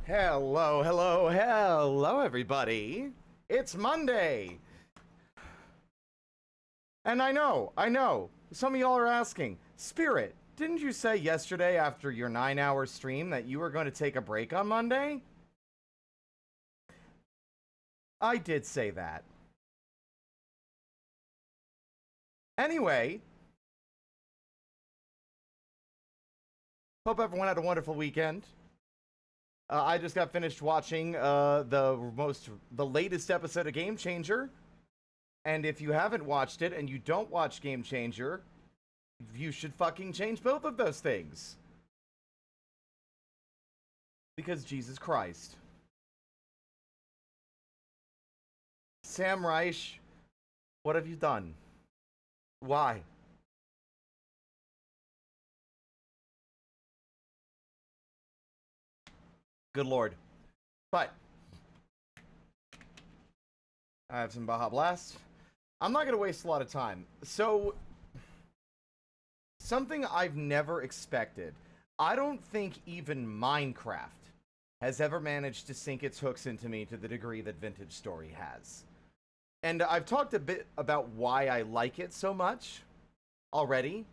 Hello, hello, hello, everybody. It's Monday. And I know, some of y'all are asking, Spirit, didn't you say yesterday after your 9-hour stream that you were going to take a break on Monday? I did say that. Anyway, hope everyone had a wonderful weekend. I just got finished watching the latest episode of Game Changer. And if you haven't watched it and you don't watch Game Changer, you should fucking change both of those things. Because Jesus Christ. Sam Reich, what have you done? Why? Good lord. But I have some Baja Blast. I'm not going to waste a lot of time. So, something I've never expected. I don't think even Minecraft has ever managed to sink its hooks into me to the degree that Vintage Story has. And I've talked a bit about why I like it so much already,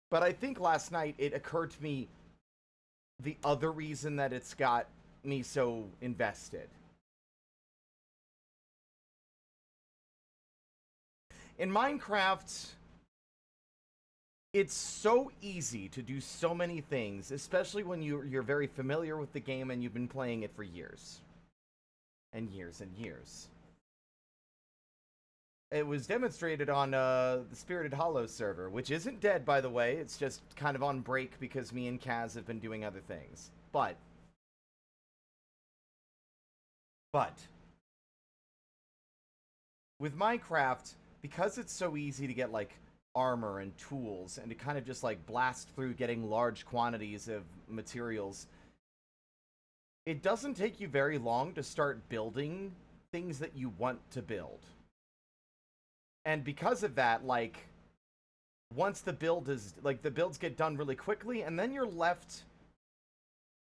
but I think last night it occurred to me the other reason that it's got me so invested. In Minecraft, it's so easy to do so many things, especially when you're very familiar with the game and you've been playing it for years. And years and years. It was demonstrated on the Spirited Hollow server, which isn't dead, by the way. It's just kind of on break because me and Kaz have been doing other things. But with Minecraft, because it's so easy to get, like, armor and tools, and to kind of just, like, blast through getting large quantities of materials, it doesn't take you very long to start building things that you want to build. And because of that, like, once the build is, like, the builds get done really quickly, and then you're left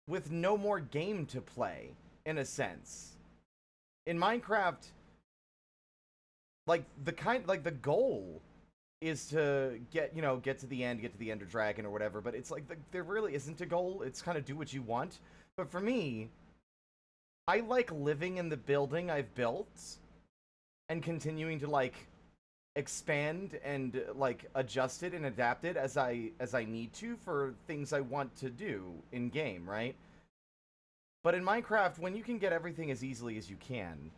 with no more game to play, in a sense. In Minecraft, like, the goal is to get to the end, get to the Ender Dragon or whatever, but it's like, there really isn't a goal. It's kind of do what you want. But for me, I like living in the building I've built and continuing to, like, expand and, like, adjust it and adapt it as I need to for things I want to do in game, right? But in Minecraft, when you can get everything as easily as you can,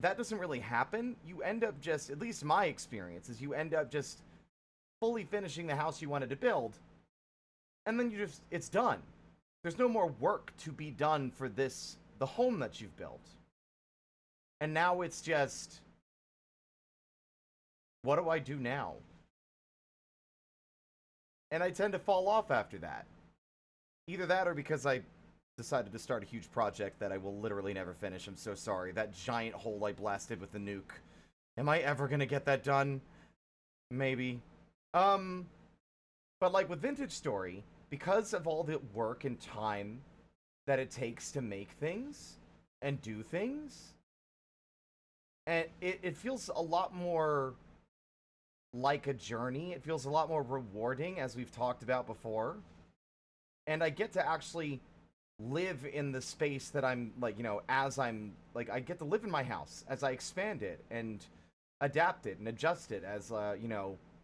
that doesn't really happen. You end up just, at least my experience, is you end up just fully finishing the house you wanted to build, and then it's done. There's no more work to be done for the home that you've built. And now it's just, what do I do now? And I tend to fall off after that. Either that or because I decided to start a huge project that I will literally never finish. I'm so sorry. That giant hole I blasted with the nuke. Am I ever gonna get that done? Maybe. But like with Vintage Story, because of all the work and time that it takes to make things and do things, and it feels a lot more like a journey. It feels a lot more rewarding, as we've talked about before. And I get to actually live in the space that I'm, like, as I'm, like, I get to live in my house as I expand it and adapt it and adjust it as,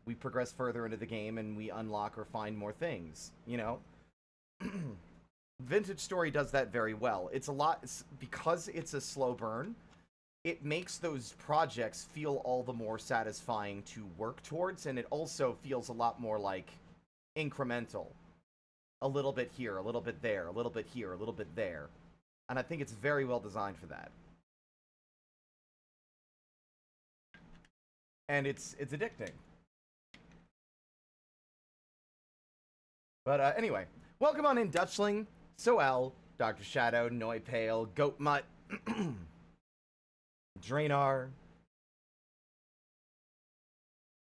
we progress further into the game and we unlock or find more things, Vintage Story does that very well. Because it's a slow burn, it makes those projects feel all the more satisfying to work towards, and it also feels a lot more, like, incremental. A little bit here, a little bit there, a little bit here, a little bit there. And I think it's very well designed for that. And it's addicting. But anyway, welcome on in, Dutchling, Soel, Dr. Shadow, Noi Pale, Goat Mutt, Drainar.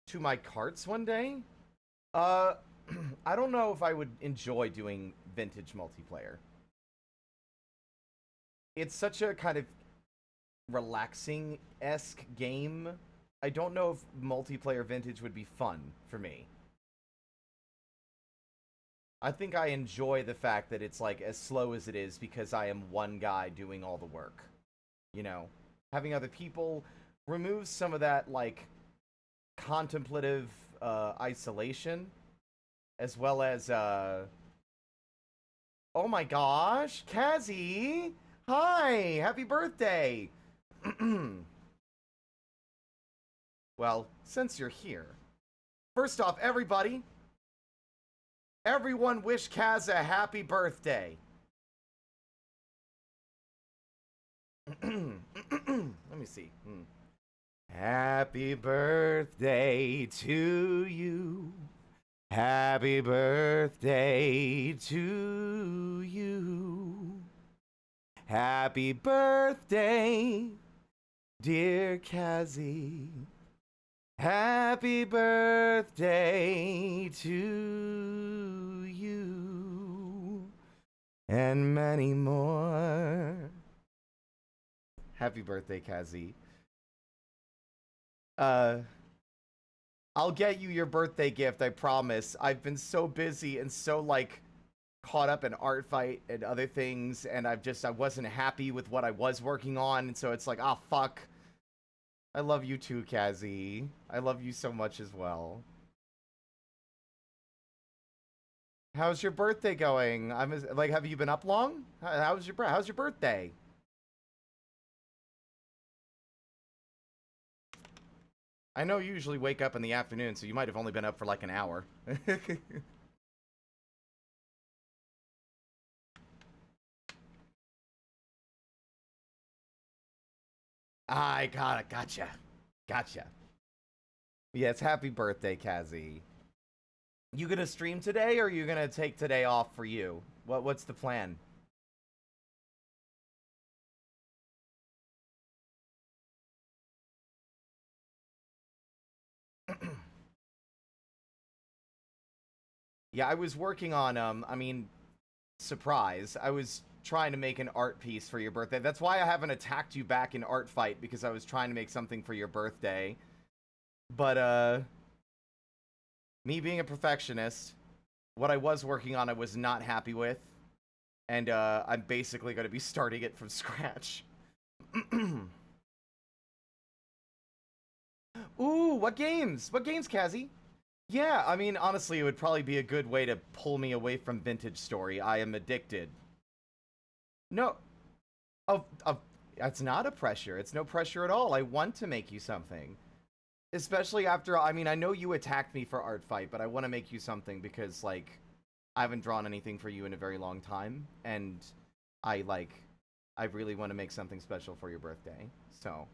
To my carts one day? I don't know if I would enjoy doing vintage multiplayer. it's such a kind of relaxing-esque game. I don't know if multiplayer Vintage would be fun for me. I think I enjoy the fact that it's like as slow as it is because I am one guy doing all the work. You know, having other people removes some of that like contemplative isolation, as well as oh my gosh, Kazzy! Hi! Happy birthday! Well, since you're here, first off, everybody, everyone wish Kaz a happy birthday. Let me see. Happy birthday to you. Happy birthday to you. Happy birthday, dear Kazzy. Happy birthday to you. And many more. Happy birthday, Kazzy. I'll get you your birthday gift, I promise. I've been so busy and so, like, caught up in art fight and other things, and I wasn't happy with what I was working on, and so it's like, ah, fuck. I love you too, Kazzy. I love you so much as well. How's your birthday going? Like, have you been up long? How's your birthday? I know you usually wake up in the afternoon, so you might have only been up for like an hour. I gotcha. Gotcha. Yes, happy birthday, Kazzy. You gonna stream today, or are you gonna take today off for you? What's the plan? Yeah, I was working on, I mean, surprise. I was trying to make an art piece for your birthday. That's why I haven't attacked you back in art fight, because I was trying to make something for your birthday. But, me being a perfectionist, what I was working on I was not happy with. And, I'm basically going to be starting it from scratch. Ooh, what games? What games, Kazzy? Yeah, I mean, honestly, it would probably be a good way to pull me away from Vintage Story. I am addicted. No, it's not a pressure. It's no pressure at all. I want to make you something. Especially after, I mean, I know you attacked me for Art Fight, but I want to make you something because, like, I haven't drawn anything for you in a very long time, and I really want to make something special for your birthday, so...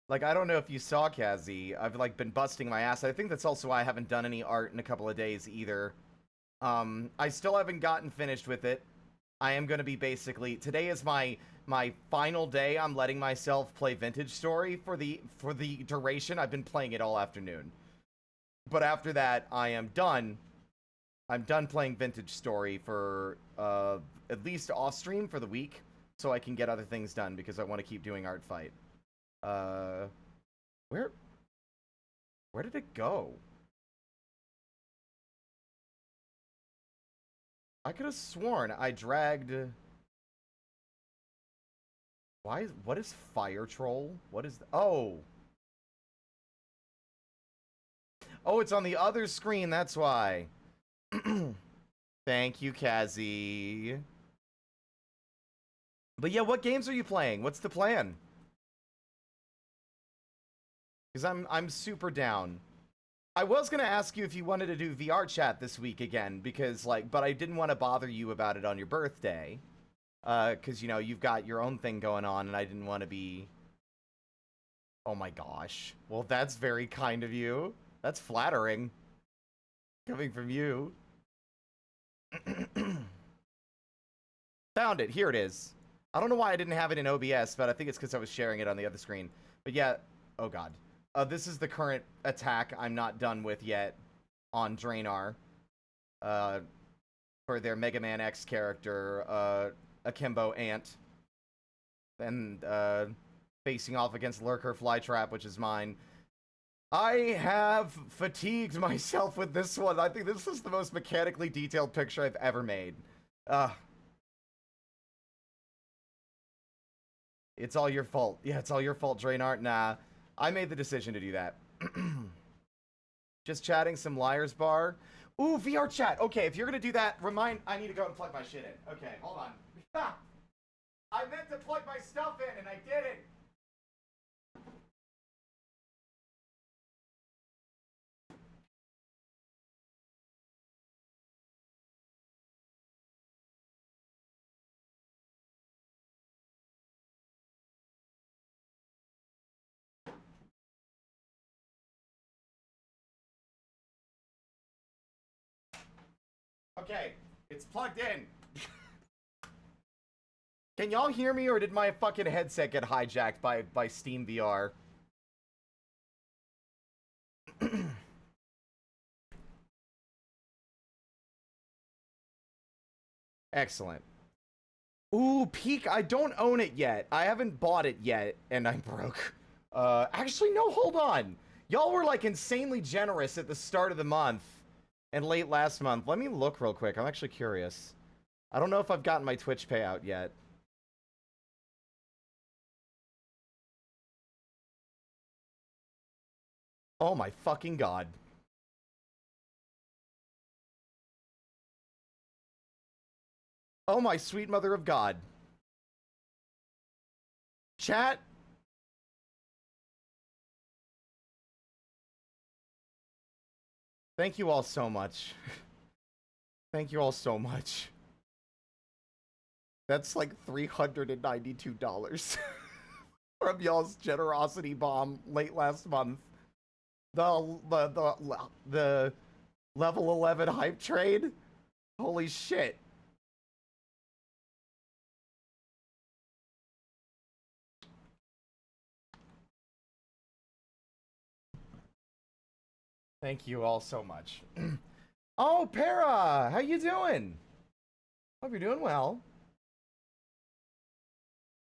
Like, I don't know if you saw, Kazzy. I've, like, been busting my ass. I think that's also why I haven't done any art in a couple of days, either. I still haven't gotten finished with it. I am going to be basically... Today is my final day. I'm letting myself play Vintage Story for the duration. I've been playing it all afternoon. But after that, I am done. I'm done playing Vintage Story for, at least off-stream for the week, so I can get other things done, because I want to keep doing Art Fight. Where did it go? I could have sworn I dragged... What is Fire Troll? What is... Oh! Oh, it's on the other screen, that's why. Thank you, Kazzy. But yeah, what games are you playing? What's the plan? Because I'm super down. I was gonna ask you if you wanted to do VR chat this week again, because, like, but I didn't want to bother you about it on your birthday. Because, you know, you've got your own thing going on, and I didn't want to be... Oh my gosh. Well, that's very kind of you. That's flattering. Coming from you. Found it. Here it is. I don't know why I didn't have it in OBS, but I think it's because I was sharing it on the other screen. But yeah... Oh god. This is the current attack I'm not done with yet on Draenor. For their Mega Man X character, Akimbo Ant. And, facing off against Lurker Flytrap, which is mine. I have fatigued myself with this one. I think this is the most mechanically detailed picture I've ever made. It's all your fault. Yeah, it's all your fault, Draenor. Nah, I made the decision to do that. Just chatting some Liar's Bar. Ooh, VR chat. Okay, if you're gonna do that, I need to go and plug my shit in. Okay, hold on. I meant to plug my stuff in, and I didn't. Okay, it's plugged in. Can y'all hear me, or did my fucking headset get hijacked by Steam VR? Excellent. Ooh, Peak, I don't own it yet. I haven't bought it yet, and I'm broke. Actually, no, hold on. Y'all were, like, insanely generous at the start of the month and late last month. Let me look real quick. I'm actually curious. I don't know if I've gotten my Twitch payout yet. Oh my fucking god. Oh my sweet mother of God. Chat. Thank you all so much. Thank you all so much. That's like $392 from y'all's generosity bomb late last month. The level 11 hype trade. Holy shit. Thank you all so much. Oh, Para! How you doing? Hope you're doing well.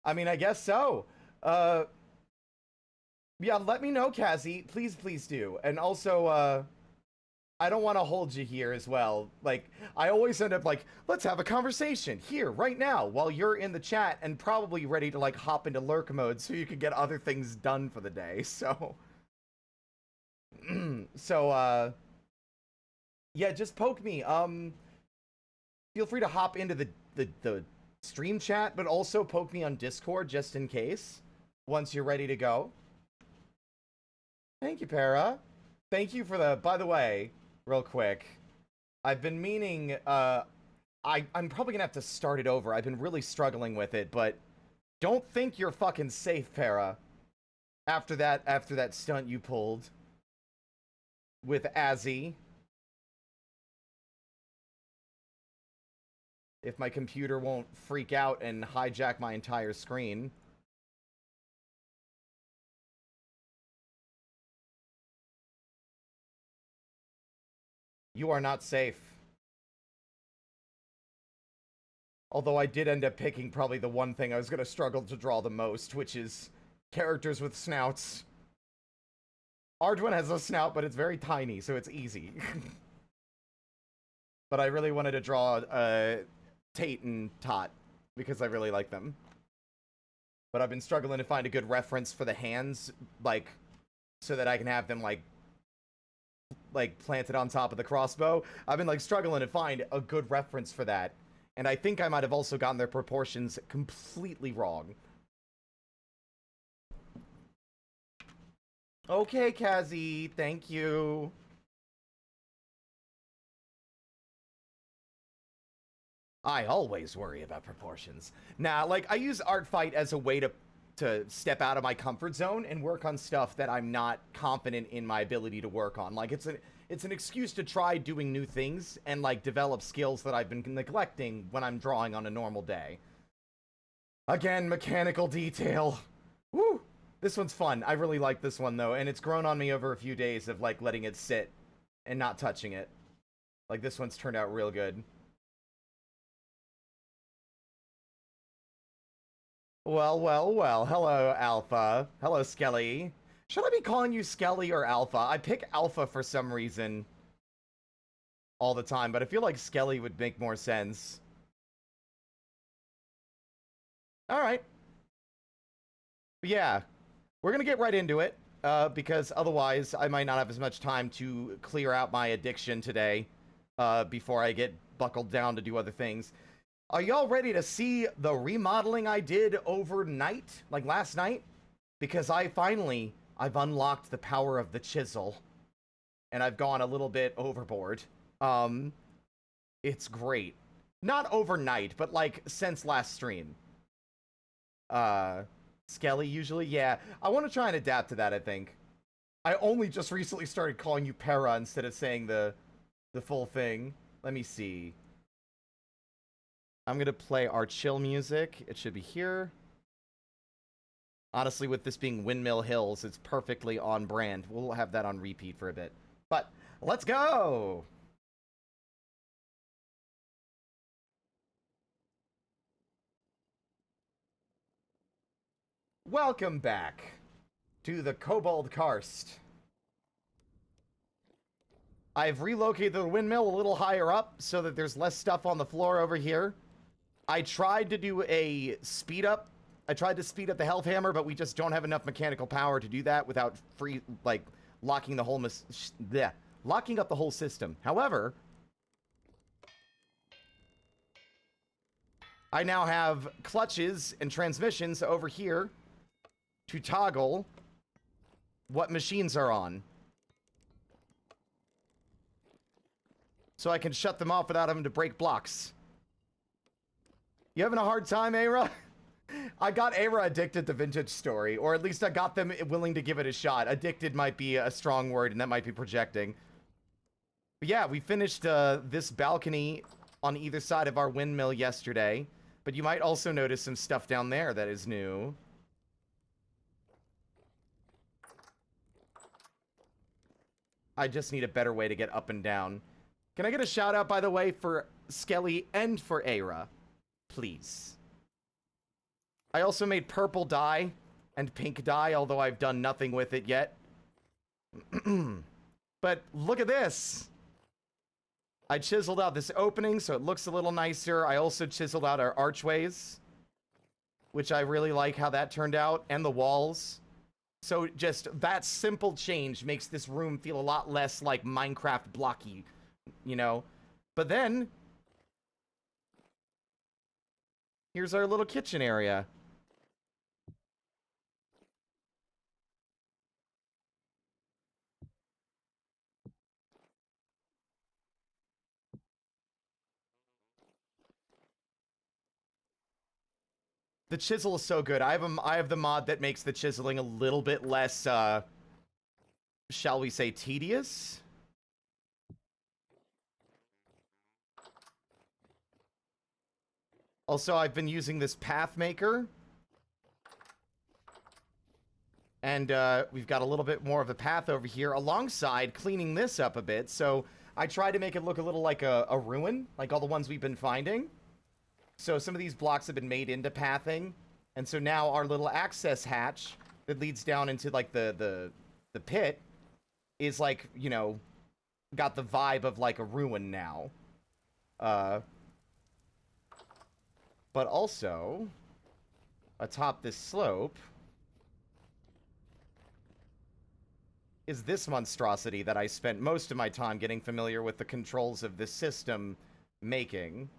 I mean, I guess so. Yeah, let me know, Cassie. Please, please do. And also, I don't want to hold you here as well. Like, I always end up like, let's have a conversation here, right now, while you're in the chat and probably ready to, like, hop into lurk mode so you can get other things done for the day, so... yeah, just poke me. Feel free to hop into the stream chat, but also poke me on Discord just in case, once you're ready to go. Thank you, Para. Thank you for the... By the way, real quick, I've been meaning... I'm probably gonna have to start it over. I've been really struggling with it, but don't think you're fucking safe, Para. After that stunt you pulled with Azzy. If my computer won't freak out and hijack my entire screen. You are not safe. Although I did end up picking probably the one thing I was going to struggle to draw the most, which is characters with snouts. Arduin has a snout, but it's very tiny, so it's easy. But I really wanted to draw Tate and Tot, because I really like them. But I've been struggling to find a good reference for the hands, like, so that I can have them, like planted on top of the crossbow. I've been, like, struggling to find a good reference for that. And I think I might have also gotten their proportions completely wrong. Okay, Kazi, thank you. I always worry about proportions. Nah, like, I use Art Fight as a way to step out of my comfort zone and work on stuff that I'm not confident in my ability to work on. Like, it's an excuse to try doing new things and, like, develop skills that I've been neglecting when I'm drawing on a normal day. Again, mechanical detail. Woo! This one's fun. I really like this one, though, and it's grown on me over a few days of, like, letting it sit and not touching it. Like, this one's turned out real good. Well, well, well. Hello, Alpha. Hello, Skelly. Should I be calling you Skelly or Alpha? I pick Alpha for some reason all the time, but I feel like Skelly would make more sense. Alright. Yeah. We're gonna get right into it, because otherwise I might not have as much time to clear out my addiction today, before I get buckled down to do other things. Are y'all ready to see the remodeling I did overnight, like last night? Because I've unlocked the power of the chisel, and I've gone a little bit overboard. It's great. Not overnight, but like since last stream. Skelly usually, yeah. I want to try and adapt to that, I think. I only just recently started calling you Para instead of saying the full thing. Let me see. I'm gonna play our chill music. It should be here. Honestly, with this being Windmill Hills, it's perfectly on brand. We'll have that on repeat for a bit. But, let's go! Welcome back to the Kobold Karst. I've relocated the windmill a little higher up so that there's less stuff on the floor over here. I tried to do a speed up. I tried to speed up the health hammer, but we just don't have enough mechanical power to do that without locking the whole locking up the whole system. However, I now have clutches and transmissions over here to toggle what machines are on. So I can shut them off without having to break blocks. You having a hard time, Aira? I got Aira addicted to Vintage Story, or at least I got them willing to give it a shot. Addicted might be a strong word, and that might be projecting. But yeah, we finished this balcony on either side of our windmill yesterday. But you might also notice some stuff down there that is new. I just need a better way to get up and down. Can I get a shout out, by the way, for Skelly and for Aira? Please. I also made purple dye and pink dye, although I've done nothing with it yet. But look at this. I chiseled out this opening so it looks a little nicer. I also chiseled out our archways, which I really like how that turned out, and the walls. So just that simple change makes this room feel a lot less like Minecraft blocky, you know? But then, here's our little kitchen area. The chisel is so good. I have the mod that makes the chiseling a little bit less, shall we say, tedious? Also, I've been using this path maker. And we've got a little bit more of a path over here alongside cleaning this up a bit. So I tried to make it look a little like a ruin, like all the ones we've been finding. So some of these blocks have been made into pathing. And so now our little access hatch that leads down into like the pit is like, you know, got the vibe of like a ruin now. But also atop this slope is this monstrosity that I spent most of my time getting familiar with the controls of this system making.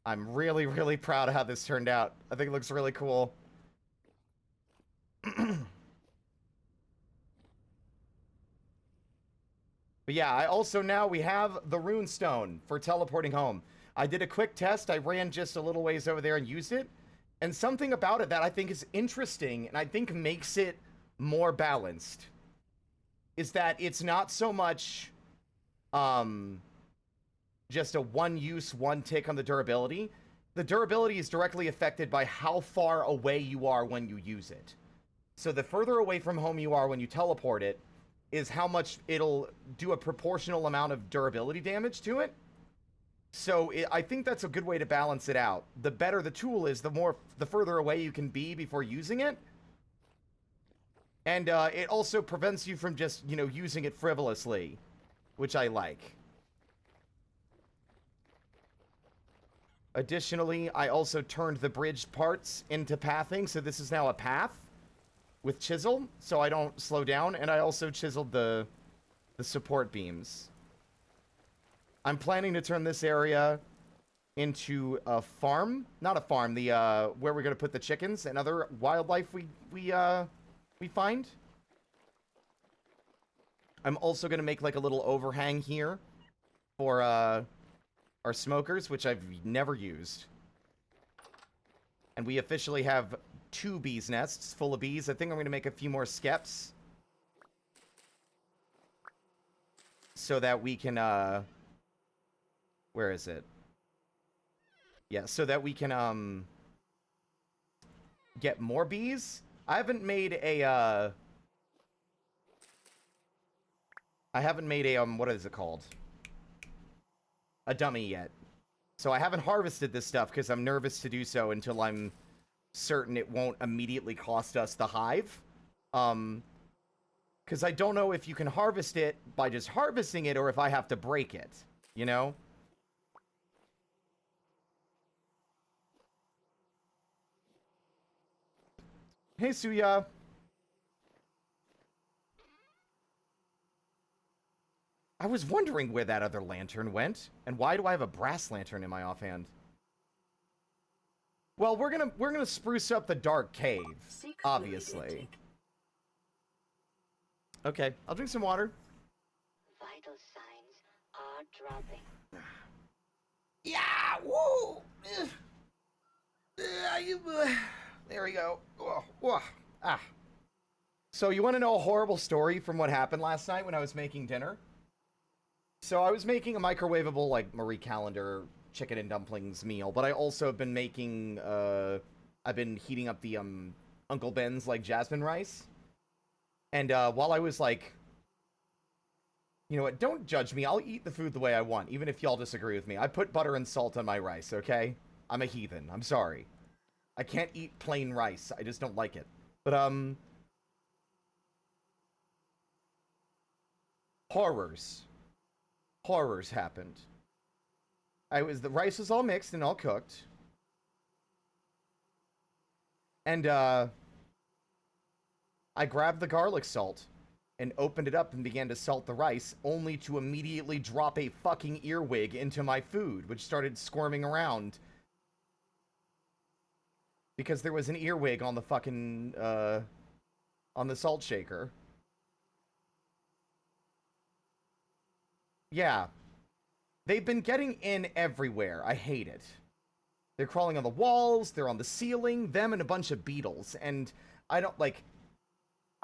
I'm really, really proud of how this turned out. I think it looks really cool. But yeah, I also now we have the rune stone for teleporting home. I did a quick test. I ran just a little ways over there and used it. And something about it that I think is interesting and I think makes it more balanced is that it's not so much just a one use, one tick on the durability. the durability is directly affected by how far away you are when you use it. So the further away from home you are when you teleport it is how much it'll do a proportional amount of durability damage to it. So I think that's a good way to balance it out. The better the tool is, the further away you can be before using it. And it also prevents you from just, using it frivolously, which I like. Additionally, I also turned the bridge parts into pathing, so this is now a path with chisel, so I don't slow down, and I also chiseled the support beams. I'm planning to turn this area into a farm. Not a farm, where we're going to put the chickens and other wildlife we find. I'm also going to make like a little overhang here for our smokers, which I've never used. And we officially have 2 bees nests full of bees. I think I'm going to make a few more skeps so that we can where is it? Yeah, so that we can get more bees. I haven't made a what is it called? A dummy yet. So I haven't harvested this stuff because I'm nervous to do so until I'm certain it won't immediately cost us the hive. Because I don't know if you can harvest it by just harvesting it or if I have to break it, you know? Hey, Suya. I was wondering where that other lantern went, and why do I have a brass lantern in my offhand? Well, we're gonna spruce up the dark cave, obviously. Okay, I'll drink some water. Vital signs are dropping. Yeah, woo! There we go. Ah. So you want to know a horrible story from what happened last night when I was making dinner? So I was making a microwavable, like, Marie Callender chicken and dumplings meal, but I also have been making, I've been heating up the, Uncle Ben's, like, jasmine rice. And, while I was, like, you know what, don't judge me, I'll eat the food the way I want, even if y'all disagree with me. I put butter and salt on my rice, okay? I'm a heathen, I'm sorry. I can't eat plain rice. I just don't like it. But, horrors. Horrors happened. The rice was all mixed and all cooked. And, I grabbed the garlic salt and opened it up and began to salt the rice, only to immediately drop a fucking earwig into my food, which started squirming around. Because there was an earwig on the fucking, on the salt shaker. Yeah. They've been getting in everywhere. I hate it. They're crawling on the walls, they're on the ceiling, them and a bunch of beetles. And I don't, like...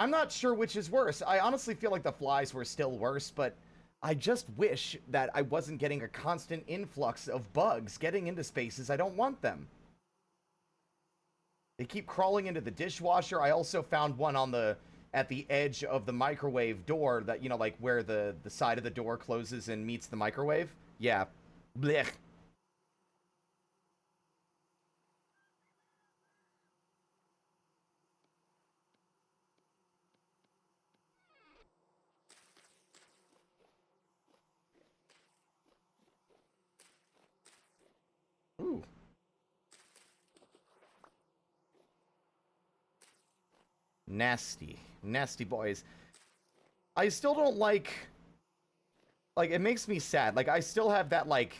I'm not sure which is worse. I honestly feel like the flies were still worse, but I just wish that I wasn't getting a constant influx of bugs getting into spaces I don't want them. They keep crawling into the dishwasher. I also found one at the edge of the microwave door that, you know, like where the side of the door closes and meets the microwave. Yeah. Blech. Ooh. Nasty. Nasty boys. I still don't like, it makes me sad. Like, I still have that, like,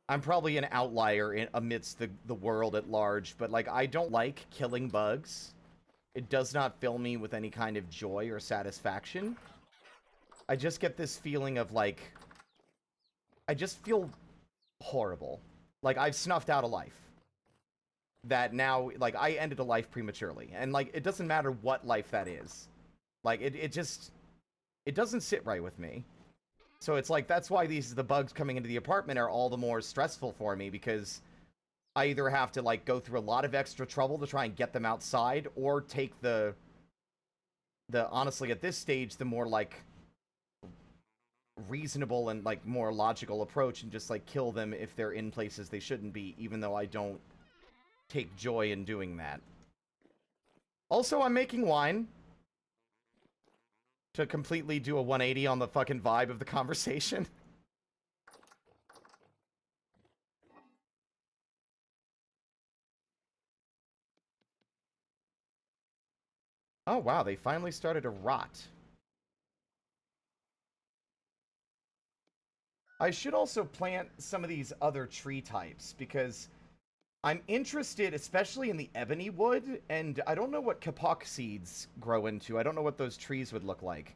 I'm probably an outlier amidst the world at large, but, like, I don't like killing bugs. It does not fill me with any kind of joy or satisfaction. I just get this feeling of, like, I just feel horrible. Like, I've snuffed out a life. That now, like, I ended a life prematurely. And, like, it doesn't matter what life that is. Like, it doesn't sit right with me. So it's like, that's why the bugs coming into the apartment are all the more stressful for me, because I either have to, like, go through a lot of extra trouble to try and get them outside, or take the honestly, at this stage, the more, like, reasonable and, like, more logical approach and just, like, kill them if they're in places they shouldn't be, even though I don't take joy in doing that. Also, I'm making wine. To completely do a 180 on the fucking vibe of the conversation. Oh, wow, they finally started to rot. I should also plant some of these other tree types, because I'm interested, especially in the ebony wood, and I don't know what kapok seeds grow into. I don't know what those trees would look like.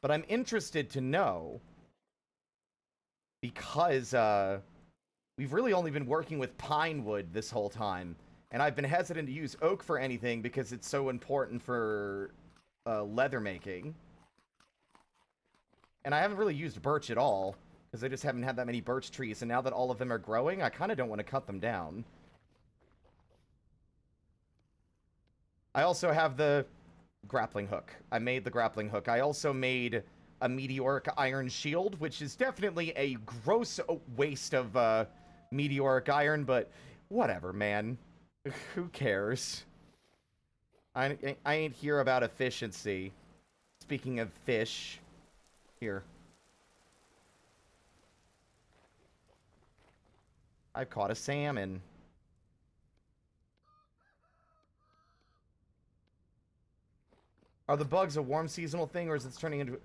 But I'm interested to know, because, we've really only been working with pine wood this whole time, and I've been hesitant to use oak for anything because it's so important for leather making. And I haven't really used birch at all, because I just haven't had that many birch trees, and now that all of them are growing, I kind of don't want to cut them down. I also have the grappling hook. I made the grappling hook. I also made a meteoric iron shield, which is definitely a gross waste of meteoric iron, but whatever, man. Who cares? I ain't here about efficiency. Speaking of fish, here. I've caught a salmon. Are the bugs a warm seasonal thing, or is it turning into...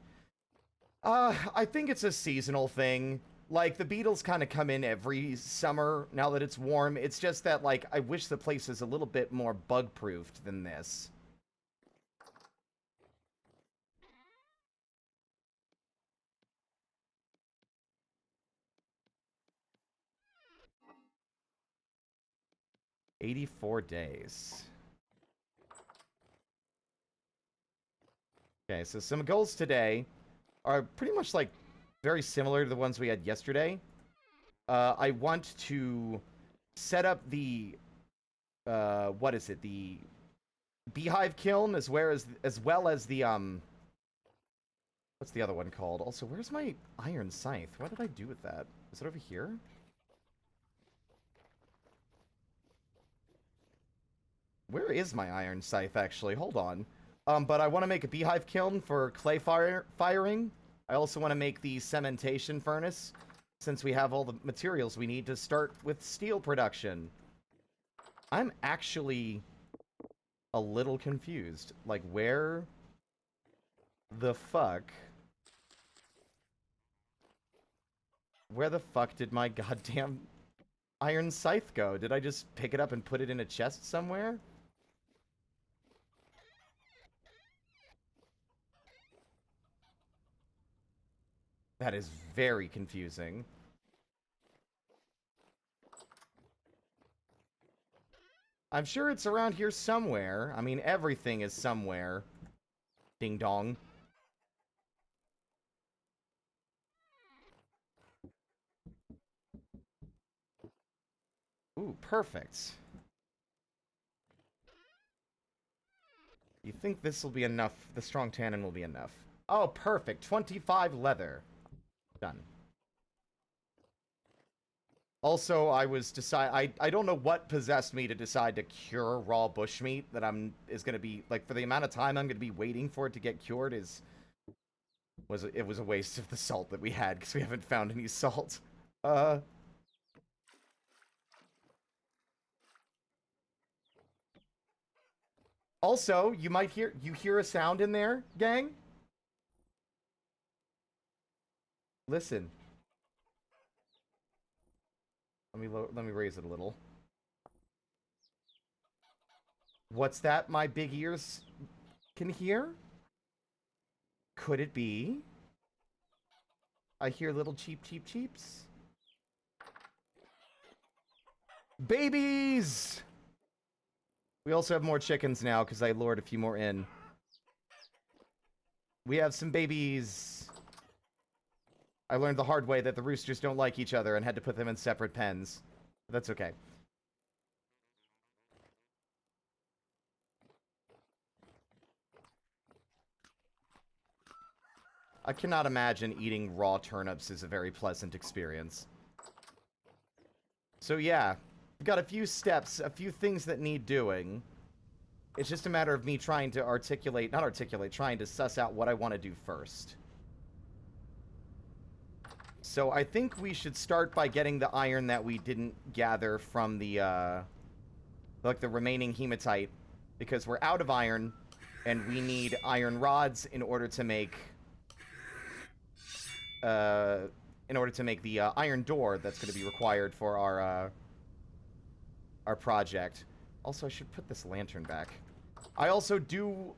I think it's a seasonal thing. Like, the beetles kind of come in every summer now that it's warm. It's just that, like, I wish the place is a little bit more bug-proofed than this. $84 days. Okay, so some goals today are pretty much, like, very similar to the ones we had yesterday. I want to set up the, what is it? The beehive kiln, as well as the, what's the other one called? Also, where's my iron scythe? What did I do with that? Is it over here? Where is my iron scythe, actually? Hold on. But I want to make a beehive kiln for clay firing. I also want to make the cementation furnace, since we have all the materials we need to start with steel production. I'm actually a little confused. Like, where the fuck... Where the fuck did my goddamn iron scythe go? Did I just pick it up and put it in a chest somewhere? That is very confusing. I'm sure it's around here somewhere. I mean, everything is somewhere. Ding dong. Ooh, perfect. You think this will be enough? The strong tannin will be enough. Oh, perfect. 25 leather. Done. Also, I don't know what possessed me to decide to cure raw bushmeat that is gonna be, like, for the amount of time I'm gonna be waiting for it to get cured it was a waste of the salt that we had, because we haven't found any salt. Also, you hear a sound in there, gang? Listen. Let me raise it a little. What's that my big ears can hear? Could it be? I hear little cheep cheep cheeps. Babies! We also have more chickens now, because I lured a few more in. We have some babies. I learned the hard way that the roosters don't like each other and had to put them in separate pens. That's okay. I cannot imagine eating raw turnips is a very pleasant experience. So yeah, we've got a few steps, a few things that need doing. It's just a matter of me trying to trying to suss out what I want to do first. So I think we should start by getting the iron that we didn't gather from the, like the remaining hematite, because we're out of iron, and we need iron rods in order to make, the iron door that's going to be required for our project. Also, I should put this lantern back. I also do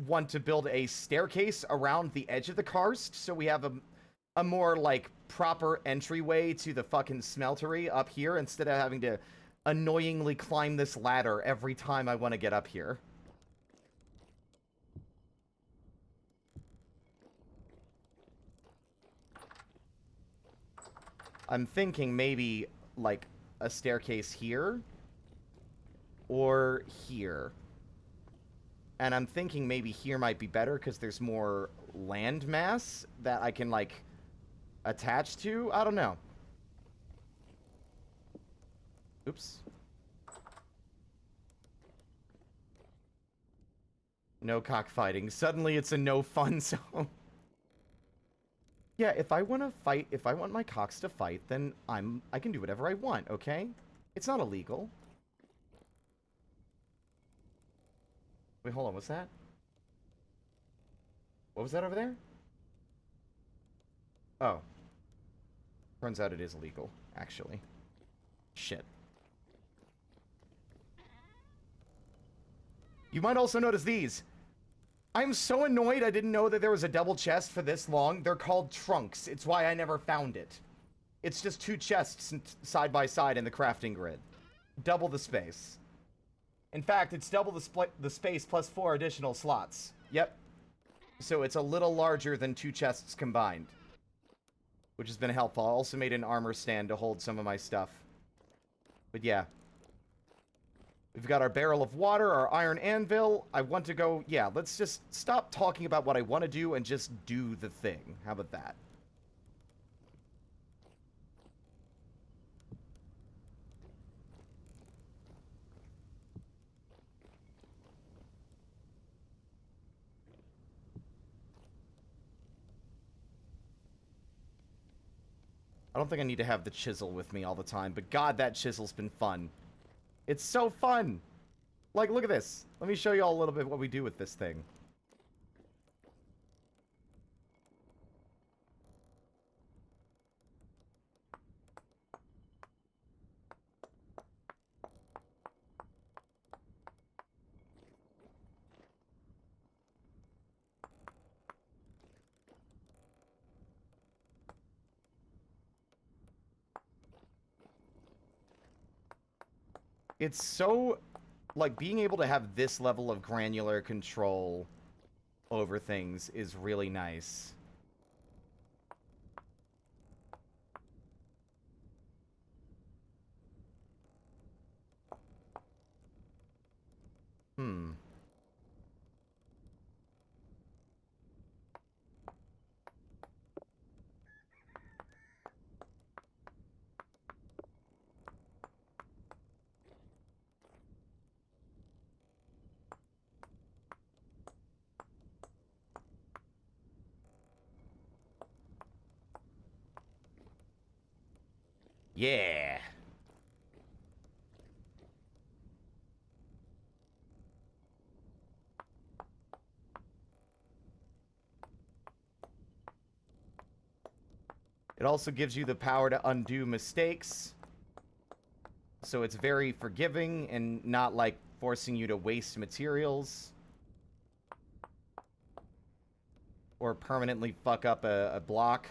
want to build a staircase around the edge of the karst, so we have a more, like, proper entryway to the fucking smeltery up here, instead of having to annoyingly climb this ladder every time I want to get up here. I'm thinking maybe, like, a staircase here, or here. And I'm thinking maybe here might be better, because there's more land mass that I can, like, attach to? I don't know. Oops. No cockfighting. Suddenly it's a no fun zone. Yeah, if I want to fight, if I want my cocks to fight, then I can do whatever I want, okay? It's not illegal. Wait, hold on, what's that? What was that over there? Oh. Turns out it is illegal, actually. Shit. You might also notice these. I'm so annoyed I didn't know that there was a double chest for this long. They're called trunks. It's why I never found it. It's just two chests side by side in the crafting grid. Double the space. In fact, it's double the space plus 4 additional slots. Yep. So it's a little larger than 2 chests combined. Which has been helpful. I also made an armor stand to hold some of my stuff. But yeah. We've got our barrel of water, our iron anvil. I want to go... Yeah, let's just stop talking about what I want to do and just do the thing. How about that? I don't think I need to have the chisel with me all the time, but God, that chisel's been fun. It's so fun! Like, look at this. Let me show you all a little bit what we do with this thing. It's so... Like, being able to have this level of granular control over things is really nice. Hmm. Yeah. It also gives you the power to undo mistakes. So it's very forgiving and not, like, forcing you to waste materials. Or permanently fuck up a block.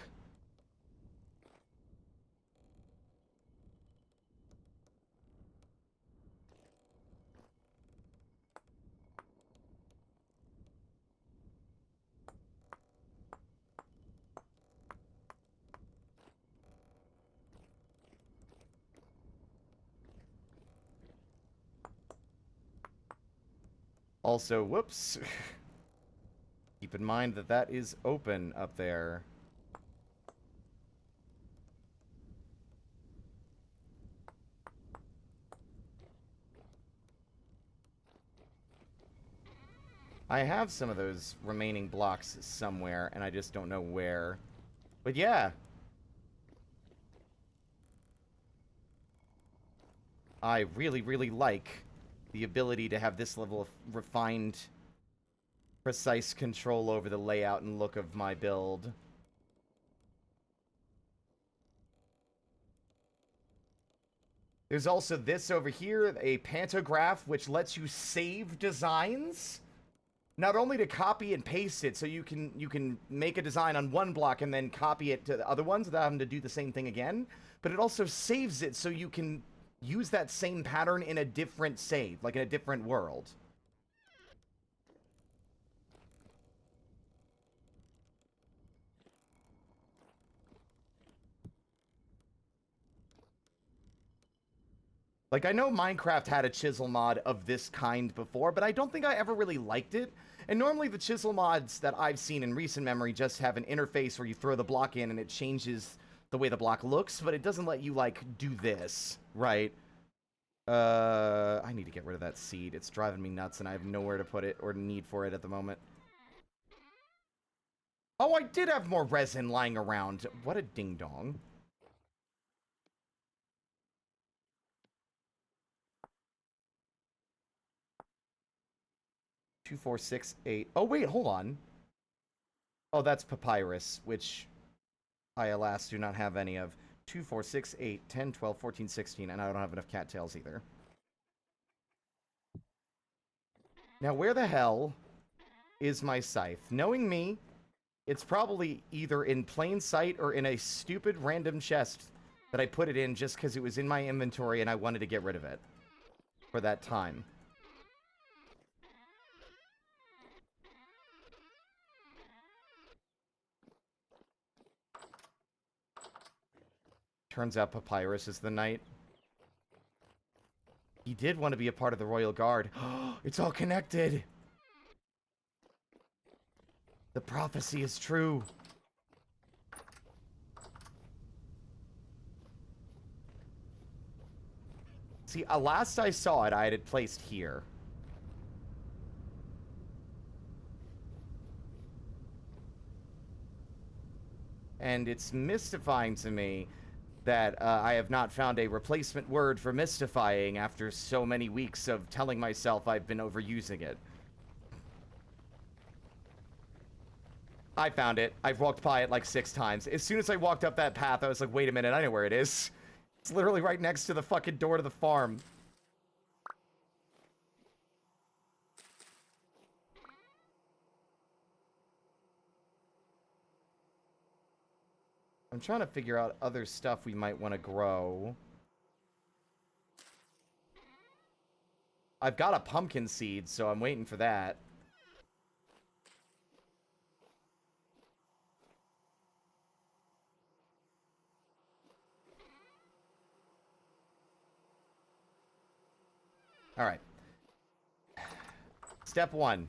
Also, whoops. Keep in mind that that is open up there. I have some of those remaining blocks somewhere, and I just don't know where. But yeah. I really, really like the ability to have this level of refined, precise control over the layout and look of my build. There's also this over here, a pantograph, which lets you save designs. Not only to copy and paste it, so you can make a design on one block and then copy it to the other ones without having to do the same thing again, but it also saves it so you can use that same pattern in a different save, like in a different world. Like, I know Minecraft had a chisel mod of this kind before, but I don't think I ever really liked it. And normally the chisel mods that I've seen in recent memory just have an interface where you throw the block in and it changes the way the block looks, but it doesn't let you, like, do this, right? I need to get rid of that seed. It's driving me nuts and I have nowhere to put it or need for it at the moment. Oh, I did have more resin lying around. What a ding-dong. 2, 4, 6, 8. Oh, wait, hold on. Oh, that's papyrus, which I, alas, do not have any of. 2, 4, 6, 8, 10, 12, 14, 16, and I don't have enough cattails either. Now, where the hell is my scythe? Knowing me, it's probably either in plain sight or in a stupid random chest that I put it in just because it was in my inventory and I wanted to get rid of it for that time. Turns out Papyrus is the knight. He did want to be a part of the Royal Guard. It's all connected! The prophecy is true. See, last I saw it, I had it placed here. And it's mystifying to me that I have not found a replacement word for mystifying after so many weeks of telling myself I've been overusing it. I found it. I've walked by it like 6 times. As soon as I walked up that path, I was like, wait a minute, I know where it is. It's literally right next to the fucking door to the farm. I'm trying to figure out other stuff we might want to grow. I've got a pumpkin seed, so I'm waiting for that. Alright. Step 1.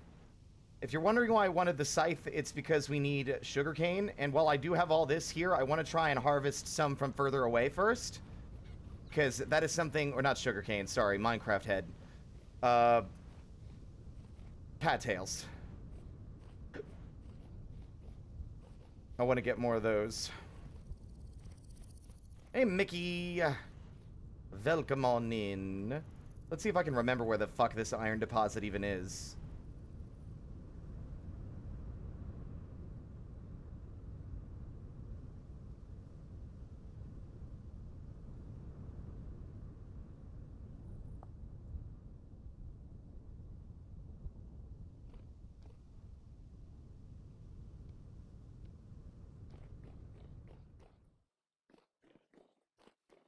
If you're wondering why I wanted the scythe, it's because we need sugarcane. And while I do have all this here, I want to try and harvest some from further away first. Because that is something... Or not sugarcane, sorry. Minecraft head. Cattails. I want to get more of those. Hey, Mickey. Welcome on in. Let's see if I can remember where the fuck this iron deposit even is.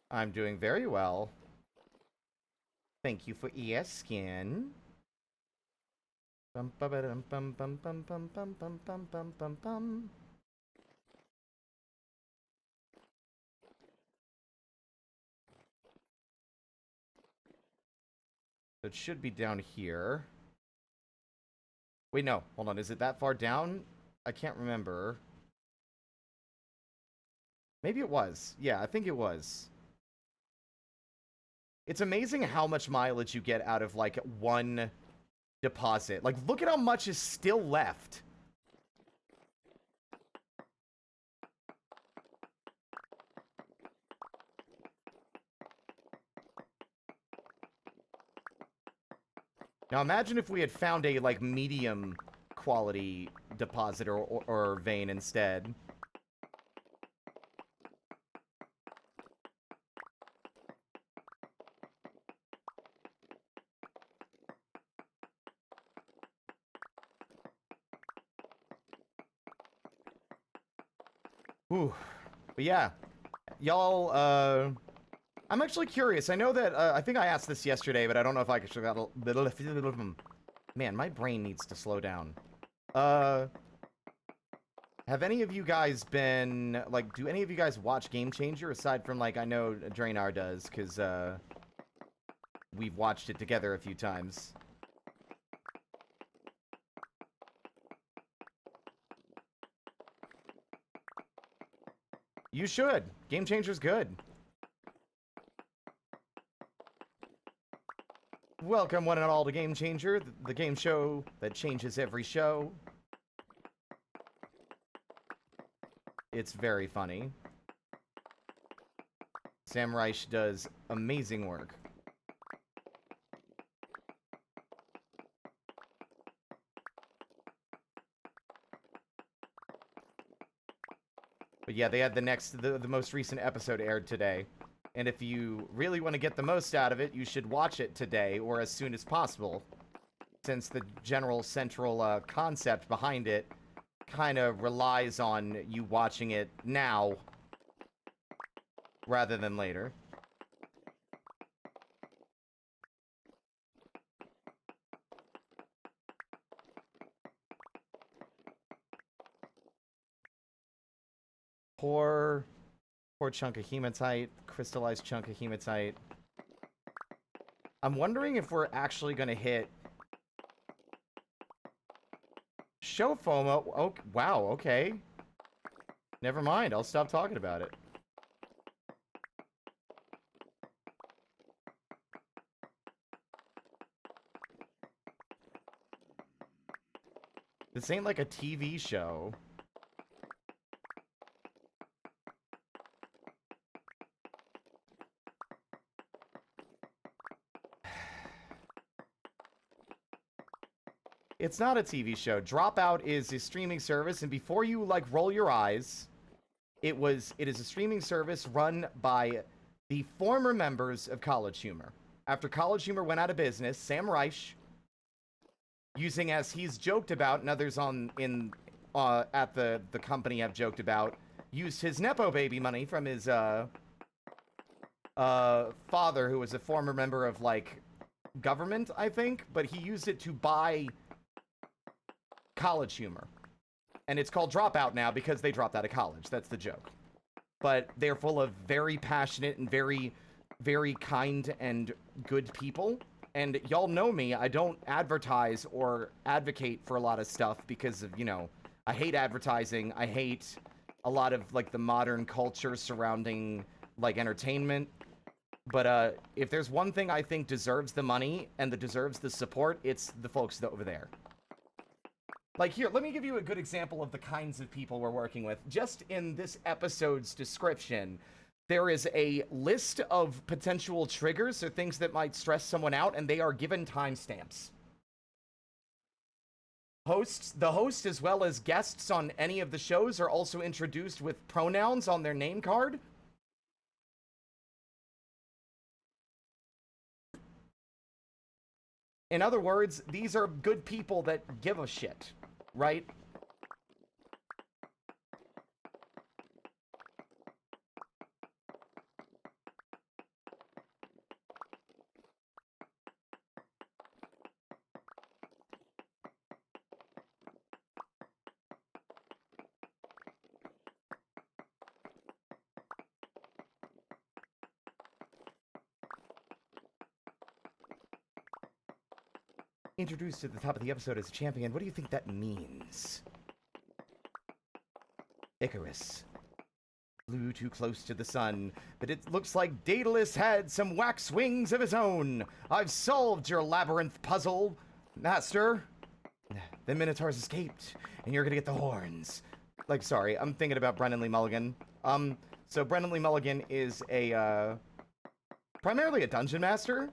I'm doing very well. Thank you for asking. Bum bum bum bum bum bum bum bum bum bum bum bum bum. So it should be down here. Wait, no. Hold on. Is it that far down? I can't remember. Maybe it was. Yeah, I think it was. It's amazing how much mileage you get out of, like, one deposit. Like, look at how much is still left. Now, imagine if we had found a, like, medium quality deposit or vein instead. Ooh. But yeah, y'all, I'm actually curious. I know that, I think I asked this yesterday, but I don't know if I actually got a... Man, my brain needs to slow down. Have any of you guys been, like, do any of you guys watch Game Changer, aside from, like, I know Draynar does, because, we've watched it together a few times. You should. Game Changer's good. Welcome, one and all, to Game Changer, the game show that changes every show. It's very funny. Sam Reich does amazing work. But yeah, they had the most recent episode aired today. And if you really want to get the most out of it, you should watch it today or as soon as possible. Since the general central concept behind it kind of relies on you watching it now rather than later. Poor chunk of hematite, crystallized chunk of hematite. I'm wondering if we're actually going to hit show FOMO. Oh, wow, okay. Never mind, I'll stop talking about it. This ain't like a TV show. It's not a TV show. Dropout is a streaming service, and before you, like, roll your eyes, it is a streaming service run by the former members of College Humor. After College Humor went out of business, Sam Reich, using, as he's joked about, and others at the company have joked about, used his Nepo baby money from his father, who was a former member of, like, government, I think, but he used it to buy College Humor. And it's called Dropout now because they dropped out of college. That's the joke. But they're full of very passionate and very, very kind and good people. And y'all know me, I don't advertise or advocate for a lot of stuff because of, you know, I hate advertising. I hate a lot of, like, the modern culture surrounding, like, entertainment. But if there's one thing I think deserves the money and that deserves the support, it's the folks over there. Like, here, let me give you a good example of the kinds of people we're working with. Just in this episode's description, there is a list of potential triggers or things that might stress someone out, and they are given timestamps. The host, as well as guests on any of the shows, are also introduced with pronouns on their name card. In other words, these are good people that give a shit. Right? Introduced at the top of the episode as a champion, what do you think that means? Icarus. Flew too close to the sun, but it looks like Daedalus had some wax wings of his own. I've solved your labyrinth puzzle, master. The Minotaurs escaped, and you're gonna get the horns. Like, sorry, I'm thinking about Brennan Lee Mulligan. So Brennan Lee Mulligan is primarily a dungeon master,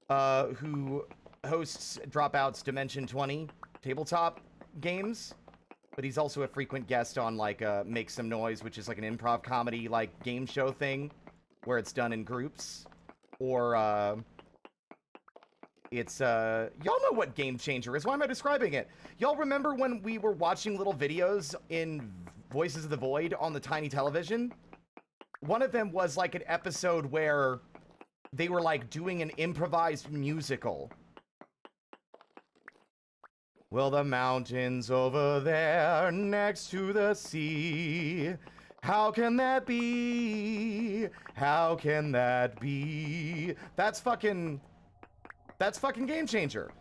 who hosts Dropout's Dimension 20 tabletop games. But he's also a frequent guest on, like, Make Some Noise, which is like an improv comedy, like, game show thing, where it's done in groups. Or, y'all know what Game Changer is. Why am I describing it? Y'all remember when we were watching little videos in Voices of the Void on the tiny television? One of them was, like, an episode where they were, like, doing an improvised musical. Well, the mountains over there next to the sea. How can that be? How can that be? That's fucking Game Changer.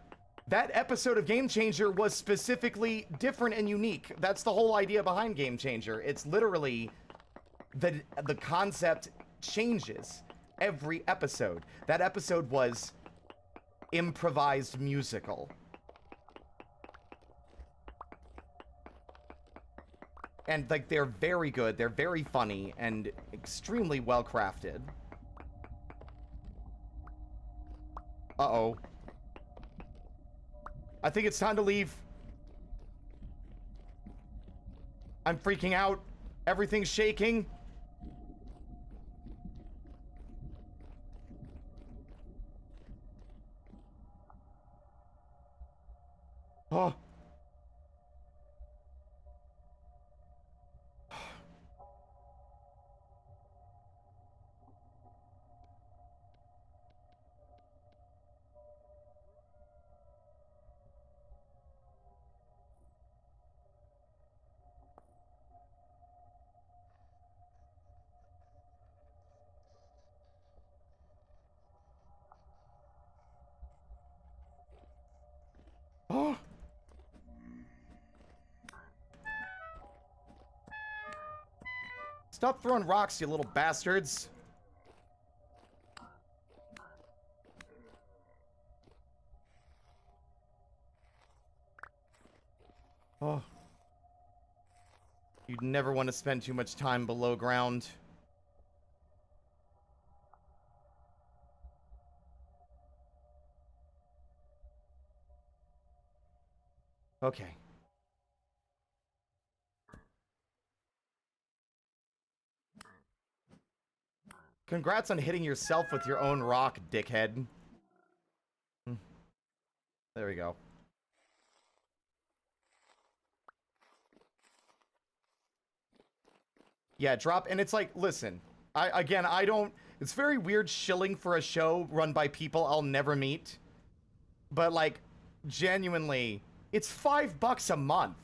That episode of Game Changer was specifically different and unique. That's the whole idea behind Game Changer. It's literally the concept changes every episode. That episode was improvised musical. And, like, they're very good, they're very funny, and extremely well crafted. Uh-oh. I think it's time to leave. I'm freaking out. Everything's shaking. Oh. Oh. Stop throwing rocks, you little bastards. Oh. You'd never want to spend too much time below ground. Okay. Congrats on hitting yourself with your own rock, dickhead. There we go. Yeah, drop, and it's like, listen, I don't, it's very weird shilling for a show run by people I'll never meet, but, like, genuinely, it's $5 a month.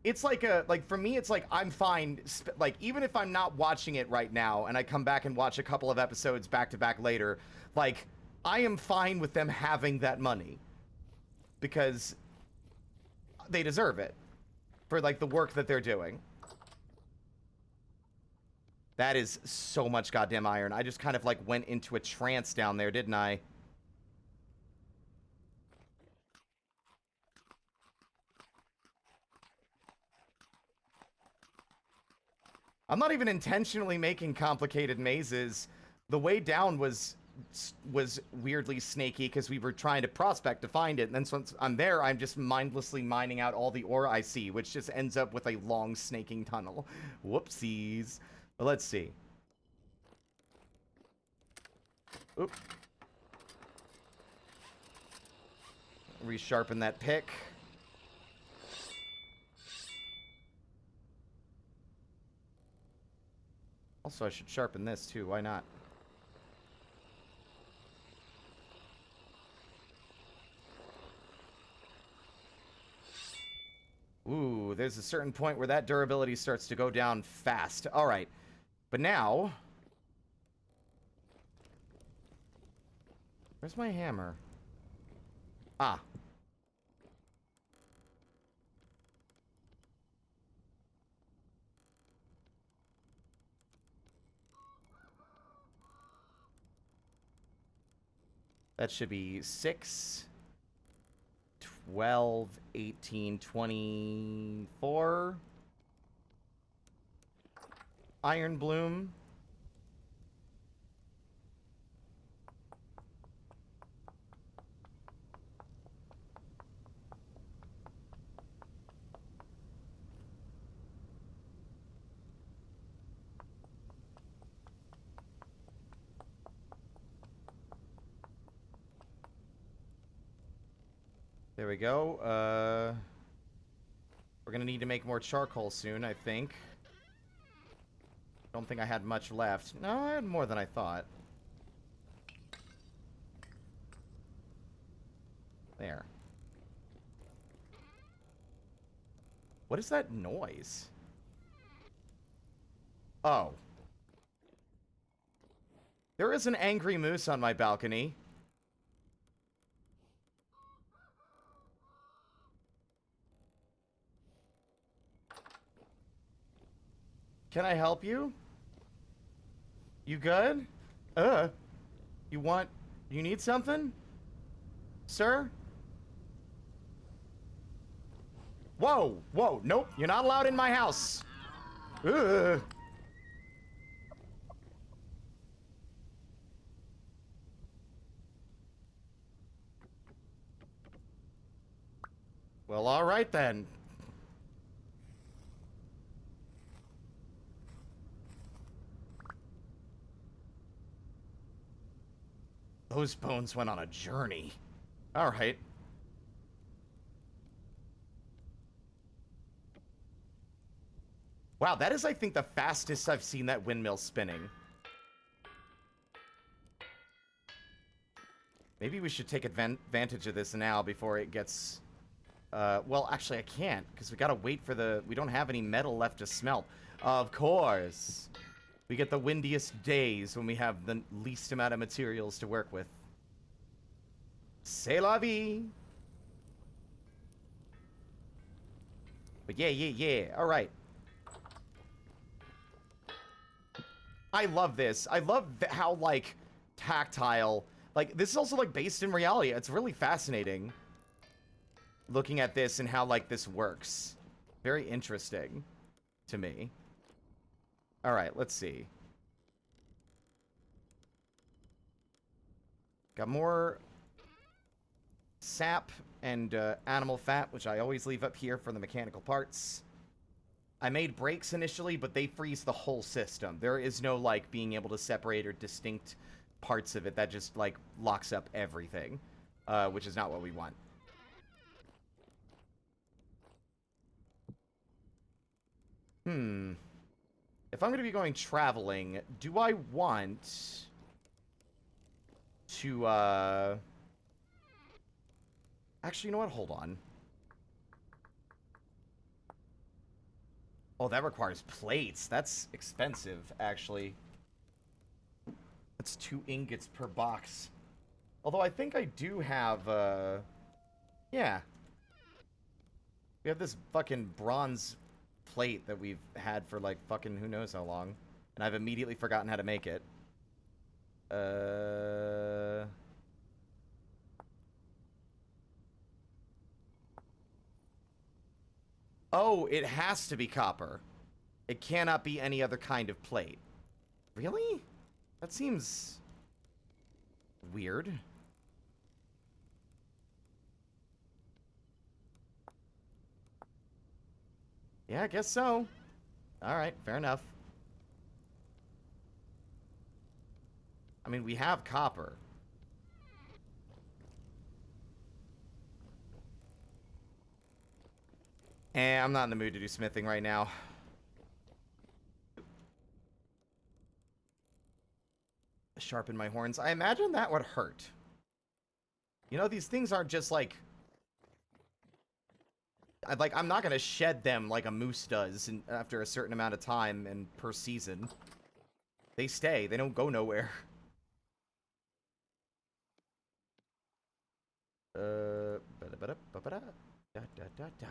It's like for me, it's like, I'm fine, like, even if I'm not watching it right now, and I come back and watch a couple of episodes back to back later, like, I am fine with them having that money, because they deserve it, for, like, the work that they're doing. That is so much goddamn iron. I just kind of, like, went into a trance down there, didn't I? I'm not even intentionally making complicated mazes. The way down was weirdly snaky because we were trying to prospect to find it. And then once I'm there, I'm just mindlessly mining out all the ore I see, which just ends up with a long snaking tunnel. Whoopsies. But let's see. Oop. Resharpen that pick. Also, I should sharpen this too. Why not? Ooh, there's a certain point where that durability starts to go down fast. All right. But now... Where's my hammer? Ah. That should be 6, 12, 18, 24. Iron Bloom. There we go. We're gonna need to make more charcoal soon, I think. Don't think I had much left. No, I had more than I thought. There. What is that noise? Oh. There is an angry moose on my balcony. Can I help you? You good? You need something? Sir? Whoa, whoa, nope, you're not allowed in my house. Ugh. Well, all right then. Those bones went on a journey. All right. Wow, that is, I think, the fastest I've seen that windmill spinning. Maybe we should take advantage of this now before it gets... well, actually, I can't, because we gotta wait for the... We don't have any metal left to smelt. Of course. We get the windiest days when we have the least amount of materials to work with. C'est la vie. But yeah. All right. I love this. I love how, like, tactile... Like, this is also, like, based in reality. It's really fascinating looking at this and how, like, this works. Very interesting to me. All right, let's see. Got more sap and animal fat, which I always leave up here for the mechanical parts. I made brakes initially, but they freeze the whole system. There is no, like, being able to separate or distinct parts of it. That just, like, locks up everything, which is not what we want. If I'm going to be going traveling, do I want to, Actually, you know what? Hold on. Oh, that requires plates. That's expensive, actually. That's 2 ingots per box. Although I think I do have, yeah. We have this fucking bronze plate that we've had for, like, fucking who knows how long. And I've immediately forgotten how to make it. Oh, it has to be copper. It cannot be any other kind of plate. Really? That seems... weird. Yeah, I guess so. Alright, fair enough. I mean, we have copper. I'm not in the mood to do smithing right now. Sharpen my horns. I imagine that would hurt. You know, these things aren't just like... I'm not gonna shed them like a moose does after a certain amount of time and per season. They stay. They don't go nowhere. Ba-da-ba-da, da, da, da, da.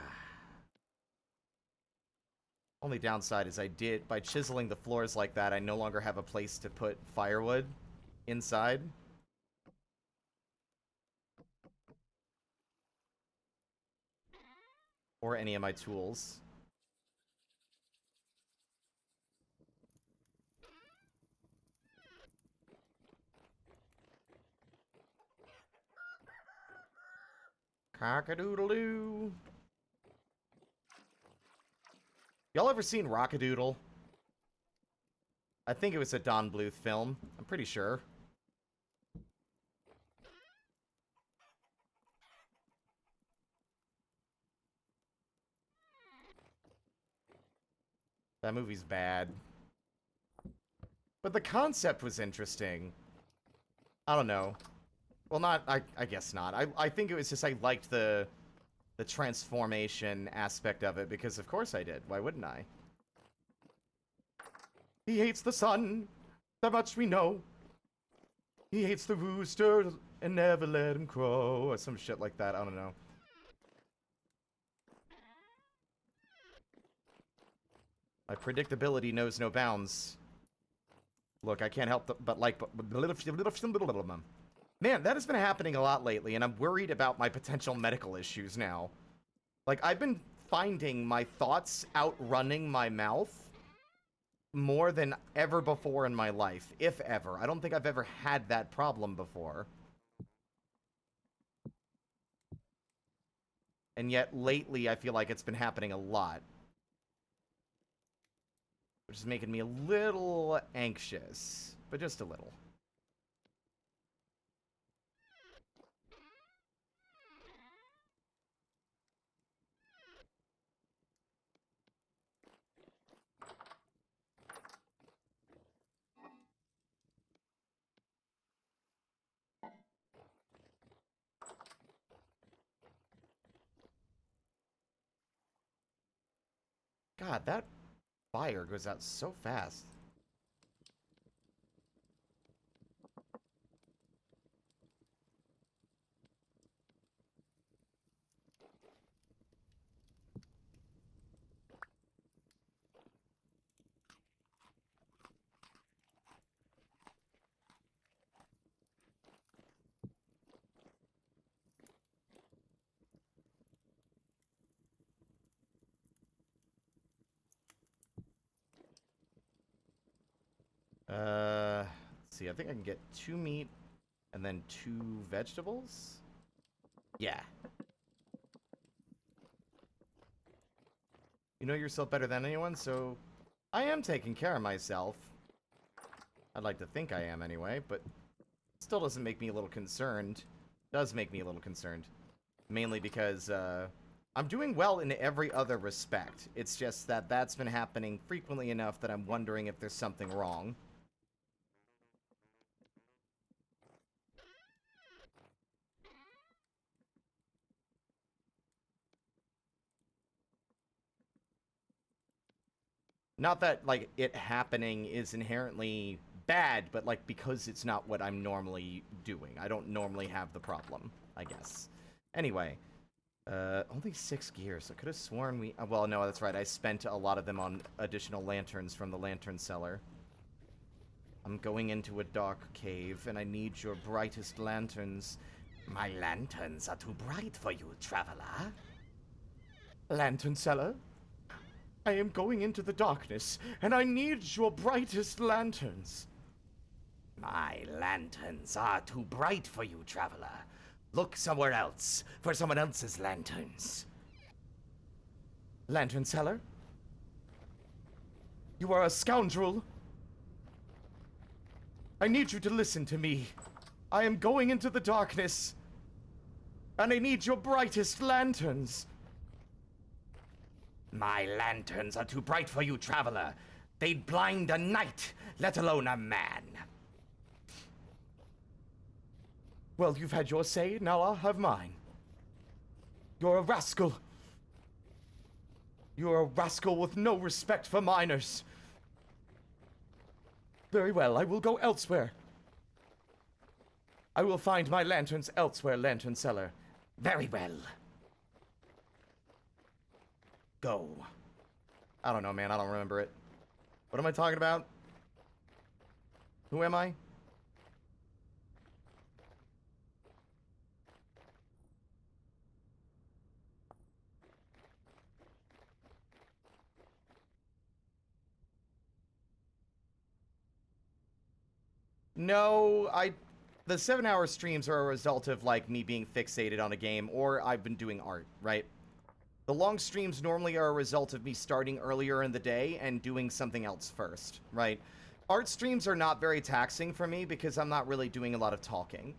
Only downside is by chiseling the floors like that, I no longer have a place to put firewood inside. Or any of my tools. Cock-a-doodle-doo. Y'all ever seen Rock-a-Doodle? I think it was a Don Bluth film. I'm pretty sure. That movie's bad. But the concept was interesting. I don't know. Well, I guess not. I think it was just I liked the transformation aspect of it, because of course I did. Why wouldn't I? He hates the sun, that much we know. He hates the rooster and never let him crow, or some shit like that. I don't know. My predictability knows no bounds. Look, I can't help but like... Man, that has been happening a lot lately, and I'm worried about my potential medical issues now. Like, I've been finding my thoughts outrunning my mouth more than ever before in my life, if ever. I don't think I've ever had that problem before. And yet, lately, I feel like it's been happening a lot. Which is making me a little anxious, but just a little. God, that fire goes out so fast. Let's see, I think I can get 2 meat and then 2 vegetables? Yeah. You know yourself better than anyone, so I am taking care of myself. I'd like to think I am anyway, but still doesn't make me a little concerned. Does make me a little concerned. Mainly because, I'm doing well in every other respect. It's just that that's been happening frequently enough that I'm wondering if there's something wrong. Not that, like, it happening is inherently bad, but, like, because it's not what I'm normally doing. I don't normally have the problem, I guess. Anyway, only 6 gears. I could have sworn we... well, no, that's right. I spent a lot of them on additional lanterns from the lantern cellar. I'm going into a dark cave, and I need your brightest lanterns. My lanterns are too bright for you, traveler. Lantern cellar? I am going into the darkness, and I need your brightest lanterns. My lanterns are too bright for you, traveler. Look somewhere else for someone else's lanterns. Lantern seller? You are a scoundrel. I need you to listen to me. I am going into the darkness, and I need your brightest lanterns. My lanterns are too bright for you, traveler. They'd blind a knight, let alone a man. Well, you've had your say, now I'll have mine. You're a rascal. You're a rascal with no respect for minors. Very well, I will go elsewhere. I will find my lanterns elsewhere, lantern seller. Very well. Go. I don't know, man. I don't remember it. What am I talking about? Who am I? No, the 7-hour streams are a result of, like, me being fixated on a game, or I've been doing art, right? The long streams normally are a result of me starting earlier in the day and doing something else first, right? Art streams are not very taxing for me because I'm not really doing a lot of talking.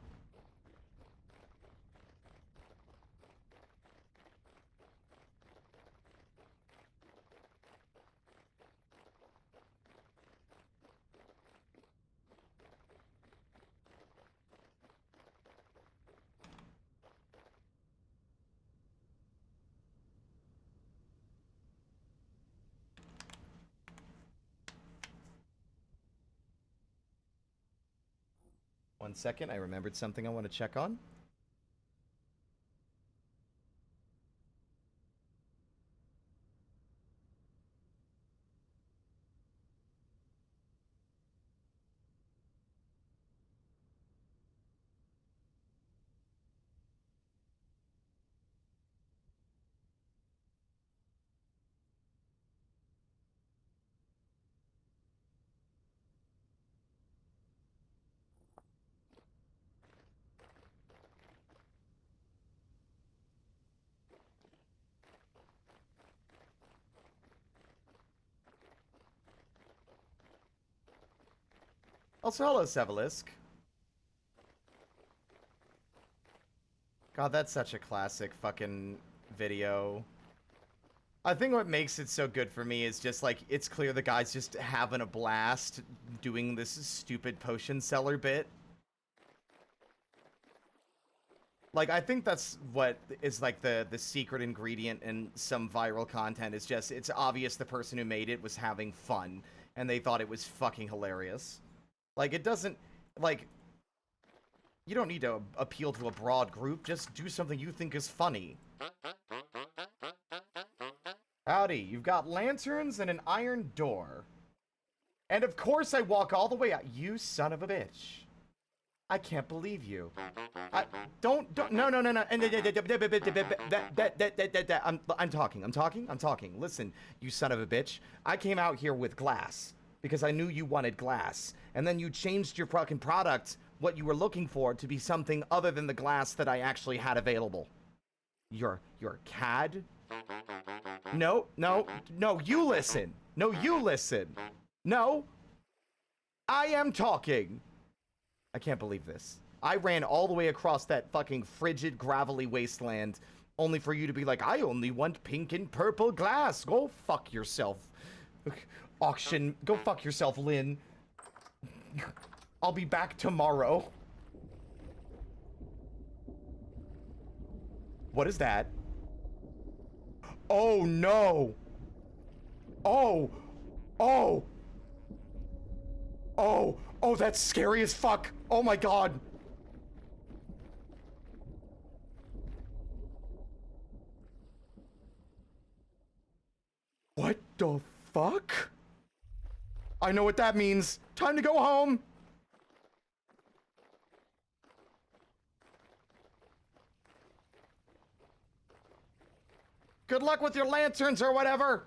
One second, I remembered something I want to check on. Also, hello, Sevelisk. God, that's such a classic fucking video. I think what makes it so good for me is just, like, it's clear the guy's just having a blast doing this stupid potion seller bit. Like, I think that's what is, like, the secret ingredient in some viral content is just, it's obvious the person who made it was having fun, and they thought it was fucking hilarious. Like, it doesn't, like, you don't need to appeal to a broad group, just do something you think is funny. Howdy, you've got lanterns and an iron door. And of course I walk all the way out. You son of a bitch. I can't believe you. Don't, no. I'm talking. Listen, you son of a bitch. I came out here with glass because I knew you wanted glass. And then you changed your fucking product, what you were looking for, to be something other than the glass that I actually had available. You're a cad? No, you listen. No, you listen. No. I am talking. I can't believe this. I ran all the way across that fucking frigid, gravelly wasteland only for you to be like, I only want pink and purple glass. Go fuck yourself. Auction. Go fuck yourself, Lynn. I'll be back tomorrow. What is that? Oh, no. Oh, that's scary as fuck. Oh my god. What the fuck? I know what that means. Time to go home. Good luck with your lanterns or whatever.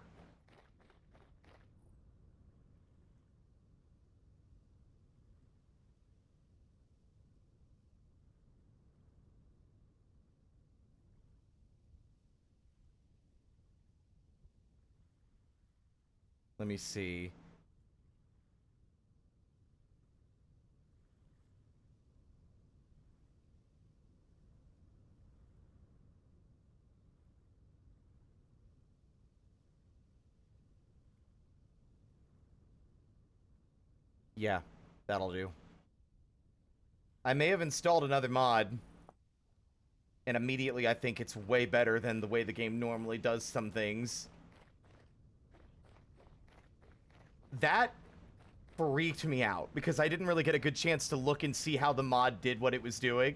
Let me see. Yeah, that'll do. I may have installed another mod, and immediately I think it's way better than the way the game normally does some things. That freaked me out, because I didn't really get a good chance to look and see how the mod did what it was doing.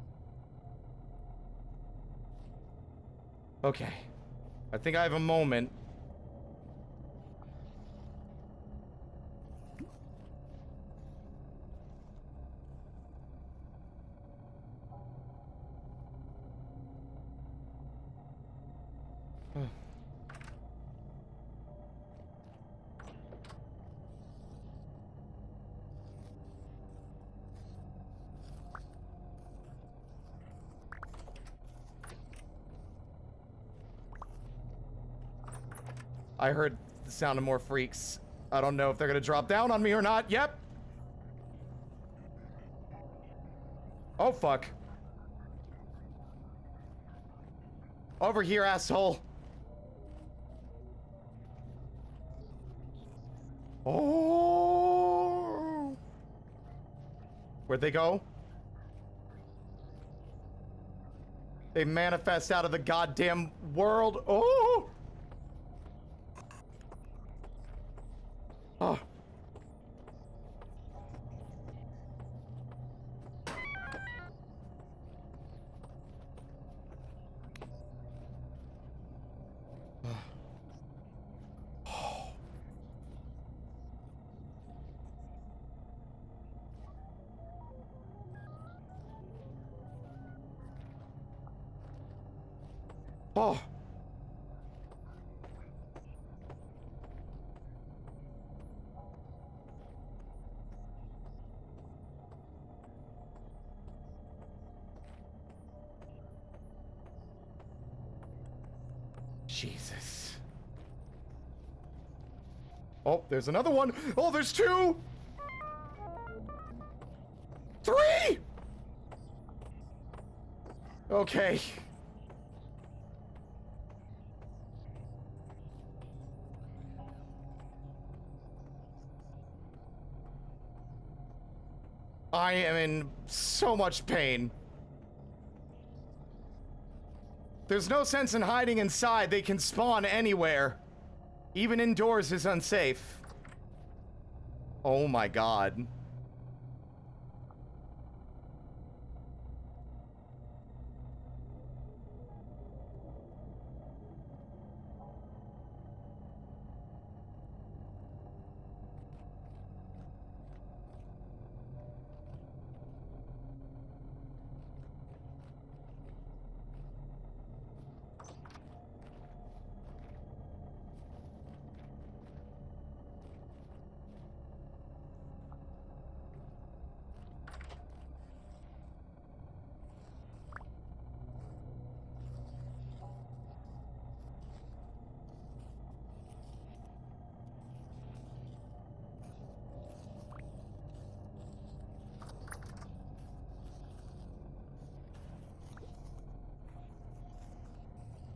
Okay. I think I have a moment. I heard the sound of more freaks. I don't know if they're gonna drop down on me or not. Yep. Oh, fuck. Over here, asshole. Oh. Where'd they go? They manifest out of the goddamn world. Oh. Oh. Oh. Jesus. Oh, there's another one. Oh, there's two. Three. Okay. I am in so much pain. There's no sense in hiding inside. They can spawn anywhere. Even indoors is unsafe. Oh my god.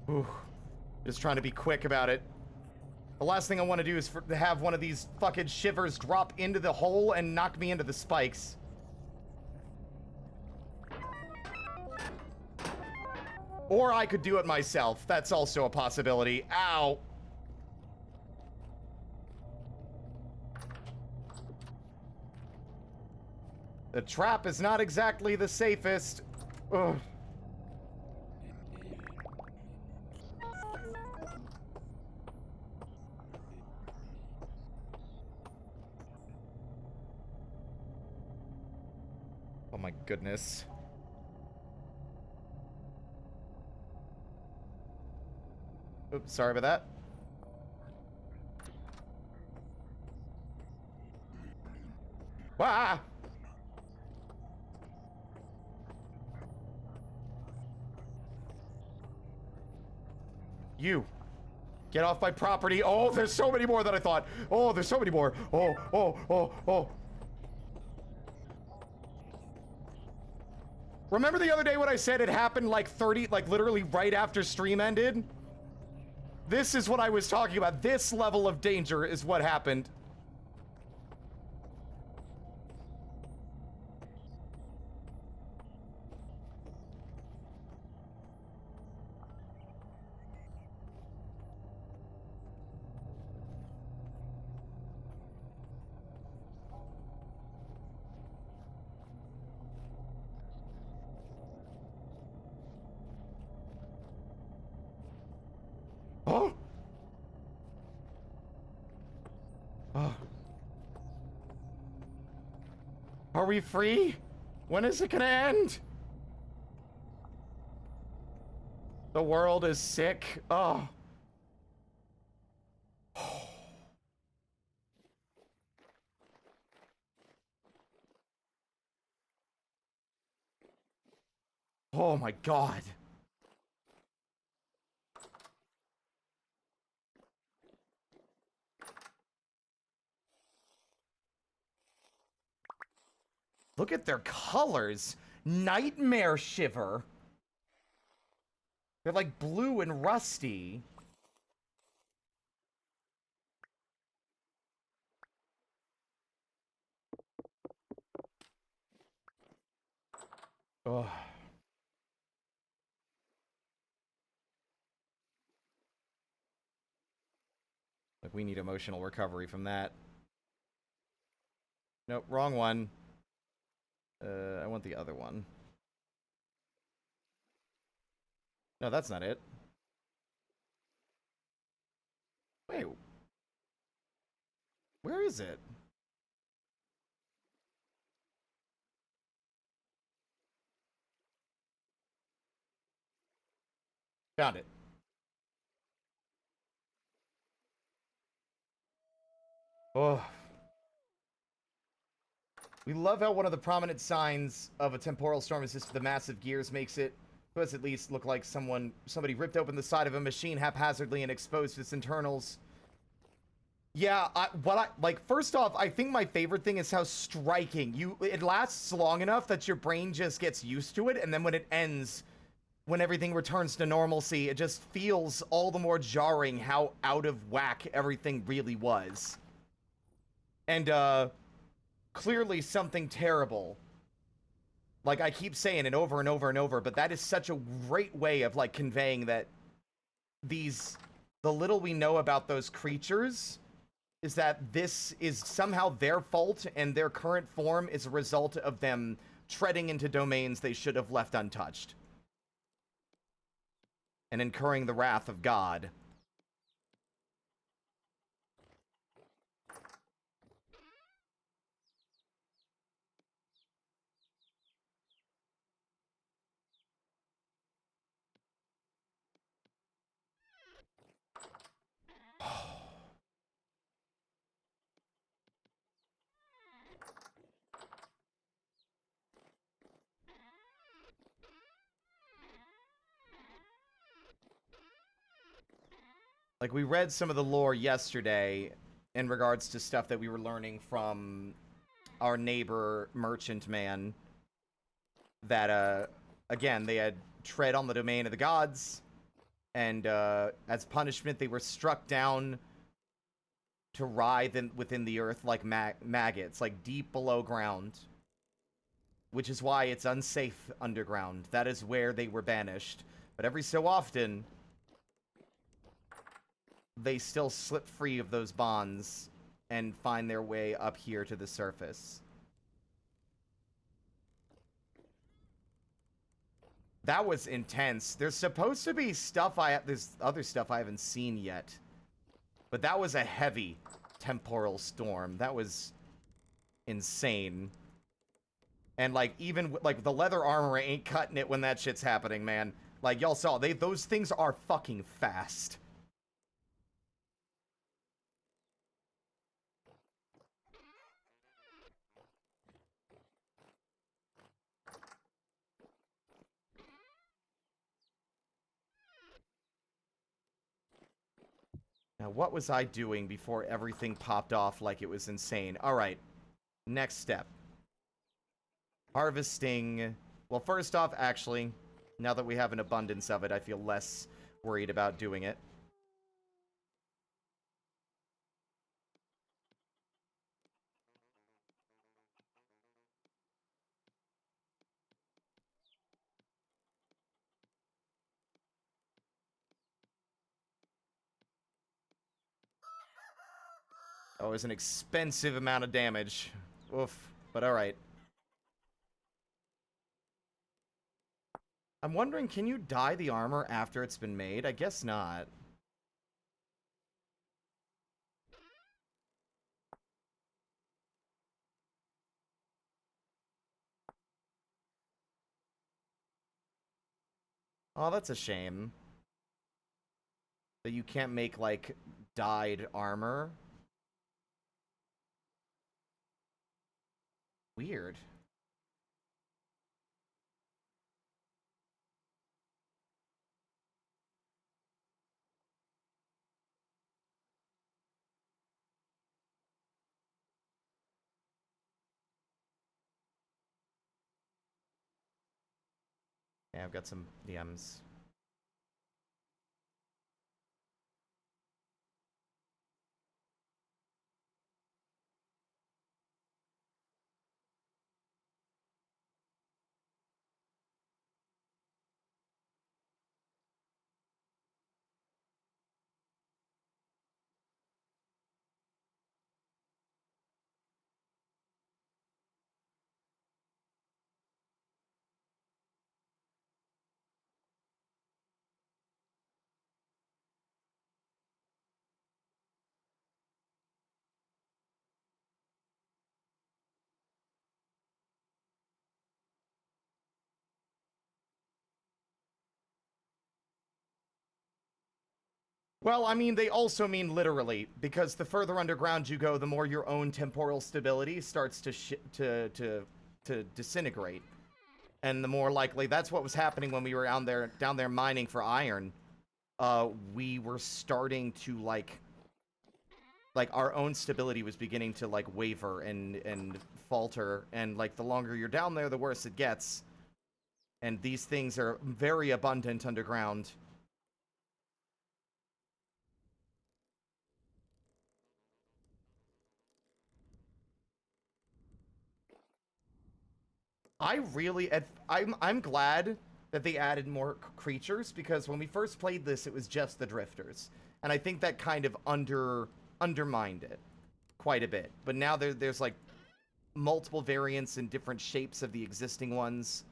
Ooh. Just trying to be quick about it. The last thing I want to do is to have one of these fucking shivers drop into the hole and knock me into the spikes. Or I could do it myself. That's also a possibility. Ow. The trap is not exactly the safest. Ugh. Oh my goodness. Oops, sorry about that. Ah! You. Get off my property. Oh, there's so many more than I thought. Oh, there's so many more. Oh, oh, oh, oh. Remember the other day when I said it happened like literally right after stream ended? This is what I was talking about. This level of danger is what happened. Are we free? When is it gonna end? The world is sick. Oh. Oh my god. Look at their colors. Nightmare Shiver. They're like blue and rusty. Ugh. Like, we need emotional recovery from that. Nope, wrong one. I want the other one. No, that's not it. Wait. Where is it? Found it. Oh. We love how one of the prominent signs of a temporal storm is just the massive gears makes it, to us at least, look like somebody ripped open the side of a machine haphazardly and exposed its internals. Yeah, first off, I think my favorite thing is how striking. It lasts long enough that your brain just gets used to it, and then when it ends, when everything returns to normalcy, it just feels all the more jarring how out of whack everything really was. And, clearly something terrible. Like, I keep saying it over and over and over, but that is such a great way of, like, conveying that the little we know about those creatures is that this is somehow their fault, and their current form is a result of them treading into domains they should have left untouched. And incurring the wrath of God. Like, we read some of the lore yesterday in regards to stuff that we were learning from our neighbor merchant man. That, again, they had tread on the domain of the gods, and as punishment, they were struck down to writhe within the earth like maggots, like deep below ground. Which is why it's unsafe underground. That is where they were banished. But every so often, they still slip free of those bonds and find their way up here to the surface. That was intense. There's supposed to be stuff there's other stuff I haven't seen yet. But that was a heavy temporal storm. That was insane. And, like, even, like, the leather armor ain't cutting it when that shit's happening, man. Like, y'all saw, those things are fucking fast. Now, what was I doing before everything popped off like it was insane? Alright, next step. Harvesting. Well, first off, actually, now that we have an abundance of it, I feel less worried about doing it. Oh, it was an expensive amount of damage. Oof, but alright. I'm wondering, can you dye the armor after it's been made? I guess not. Oh, that's a shame. That you can't make, like, dyed armor. Weird. Yeah, I've got some DMs. Well, I mean, they also mean literally, because the further underground you go, the more your own temporal stability starts to disintegrate, and the more likely that's what was happening when we were down there mining for iron. We were starting to like our own stability was beginning to like waver and falter, and like the longer you're down there, the worse it gets. And these things are very abundant underground. I'm glad that they added more creatures, because when we first played this, it was just the drifters, and I think that kind of undermined it quite a bit. But now there's like multiple variants and different shapes of the existing ones.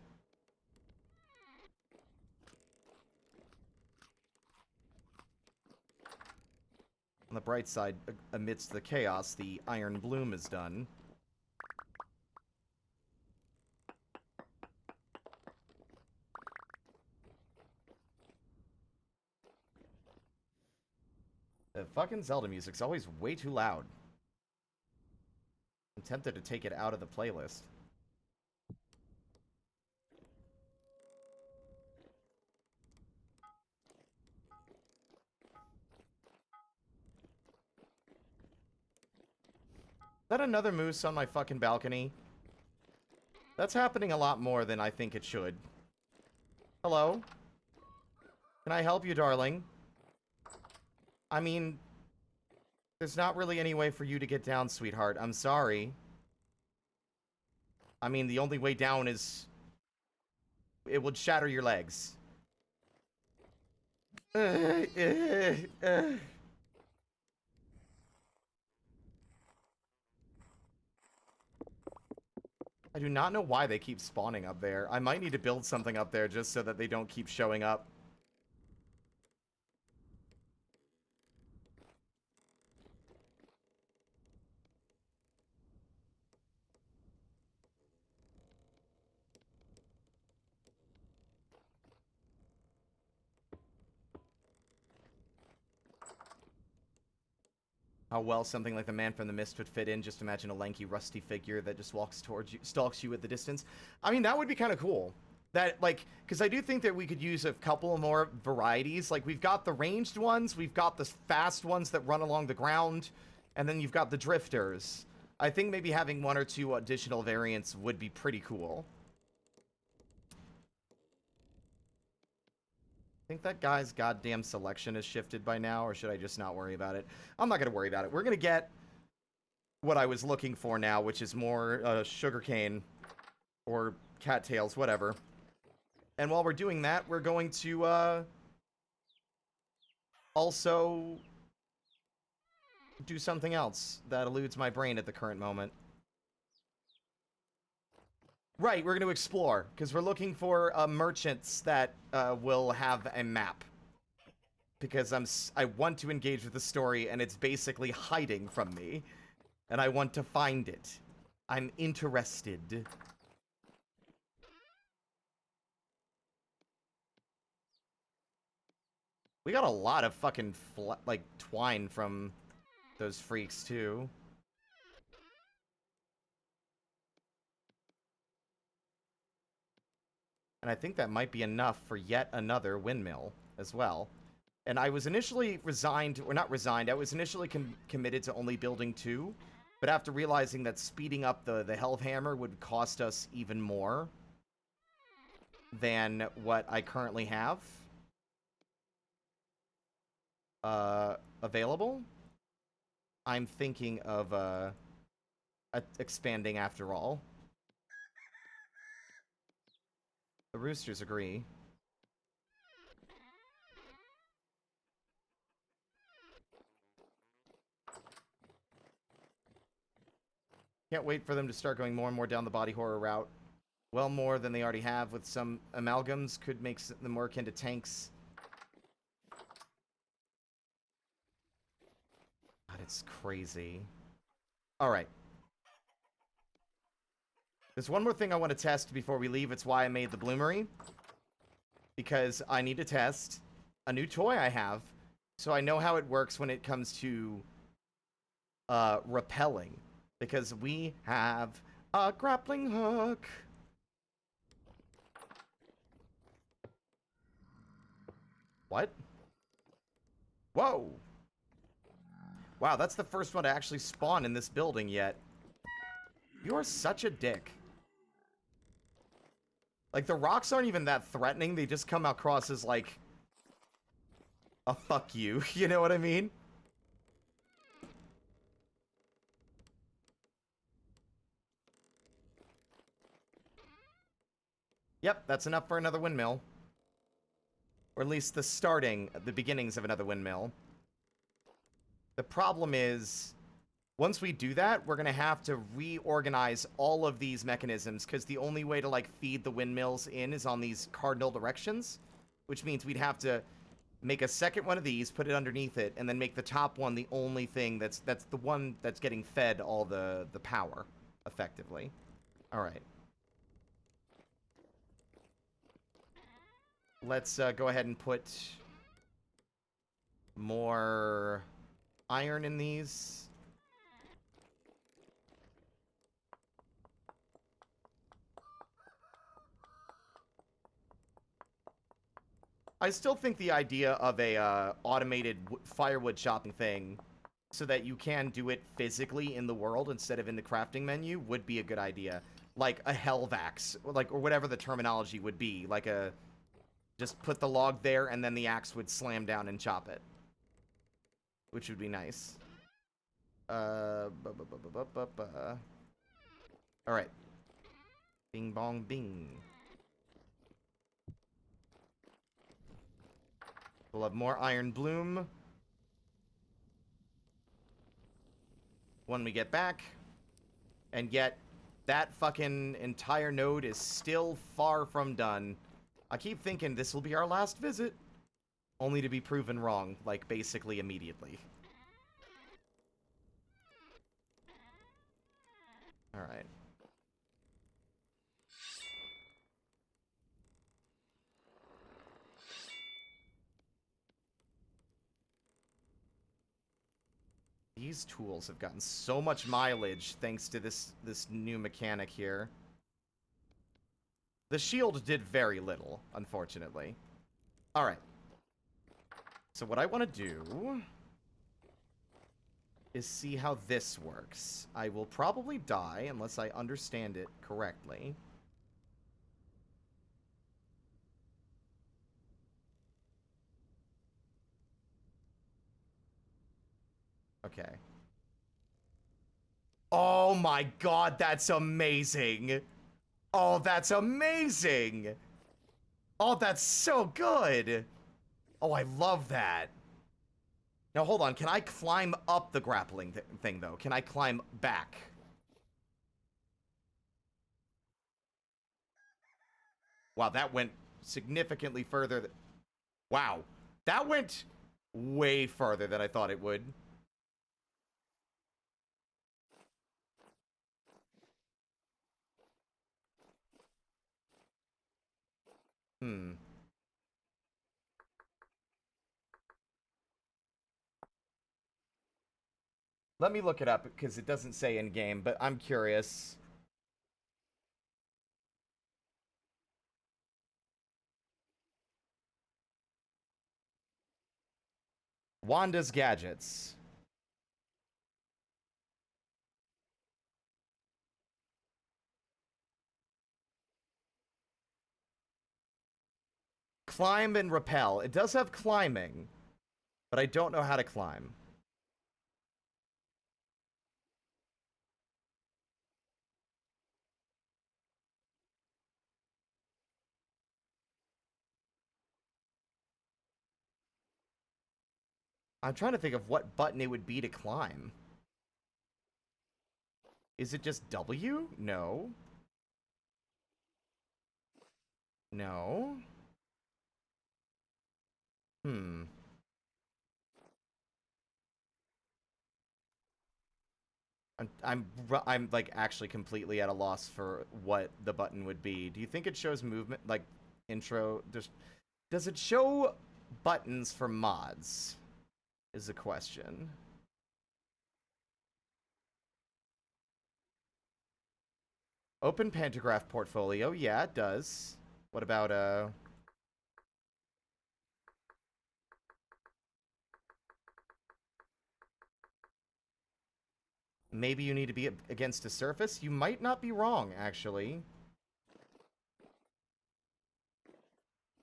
On the bright side, amidst the chaos, the iron bloom is done. The fucking Zelda music's always way too loud. I'm tempted to take it out of the playlist. Is that another moose on my fucking balcony? That's happening a lot more than I think it should. Hello? Can I help you, darling? I mean, there's not really any way for you to get down, sweetheart. I'm sorry. I mean, the only way down is... it would shatter your legs. I do not know why they keep spawning up there. I might need to build something up there just so that they don't keep showing up. How well something like the Man from the Mist would fit in. Just imagine a lanky, rusty figure that just walks towards you, stalks you at the distance. I mean, that would be kind of cool. That, like, because I do think that we could use a couple more varieties. Like, we've got the ranged ones, we've got the fast ones that run along the ground, and then you've got the drifters. I think maybe having one or two additional variants would be pretty cool. Think that guy's goddamn selection is shifted by now, or should I just not worry about it? I'm not going to worry about it. We're going to get what I was looking for now, which is more sugarcane or cattails, whatever. And while we're doing that, we're going to also do something else that eludes my brain at the current moment. Right, we're going to explore, because we're looking for merchants that will have a map. Because I want to engage with the story, and it's basically hiding from me. And I want to find it. I'm interested. We got a lot of fucking, like, twine from those freaks, too. And I think that might be enough for yet another windmill as well. And I was initially resigned, or not resigned, I was initially committed to only building 2. But after realizing that speeding up the Hellhammer would cost us even more than what I currently have available, I'm thinking of expanding after all. The roosters agree. Can't wait for them to start going more and more down the body horror route. Well more than they already have with some amalgams. Could make them more akin to tanks. God, it's crazy. Alright. There's one more thing I want to test before we leave. It's why I made the bloomery. Because I need to test a new toy I have. So I know how it works when it comes to rappelling. Because we have a grappling hook. What? Whoa! Wow, that's the first one to actually spawn in this building yet. You're such a dick. Like, the rocks aren't even that threatening. They just come across as, like, a fuck you. You know what I mean? Yep, that's enough for another windmill. Or at least the beginnings of another windmill. The problem is, once we do that, we're going to have to reorganize all of these mechanisms, because the only way to, like, feed the windmills in is on these cardinal directions, which means we'd have to make a second one of these, put it underneath it, and then make the top one the only thing that's the one that's getting fed all the power, effectively. All right. Let's go ahead and put more iron in these. I still think the idea of a automated firewood chopping thing so that you can do it physically in the world instead of in the crafting menu would be a good idea. Like a Hellvax, like, or whatever the terminology would be. Like just put the log there and then the axe would slam down and chop it. Which would be nice. Alright. Bing bong bing. We'll have more iron bloom when we get back. And yet, that fucking entire node is still far from done. I keep thinking this will be our last visit, only to be proven wrong, like, basically immediately. Alright. These tools have gotten so much mileage thanks to this new mechanic here. The shield did very little, unfortunately. Alright. So what I want to do is see how this works. I will probably die unless I understand it correctly. Okay. Oh my god, that's amazing! Oh, that's amazing! Oh, that's so good! Oh, I love that. Now, hold on. Can I climb up the grappling thing, though? Can I climb back? Wow, that went significantly further. Wow. That went way farther than I thought it would. Hmm. Let me look it up because it doesn't say in game, but I'm curious. Wanda's gadgets. Climb and rappel. It does have climbing, but I don't know how to climb. I'm trying to think of what button it would be to climb. Is it just W? No. No. Hmm. I'm like actually completely at a loss for what the button would be. Do you think it shows movement like intro? Does it show buttons for mods? Is the question. Open pantograph portfolio. Yeah, it does. What about maybe you need to be against a surface? You might not be wrong, actually.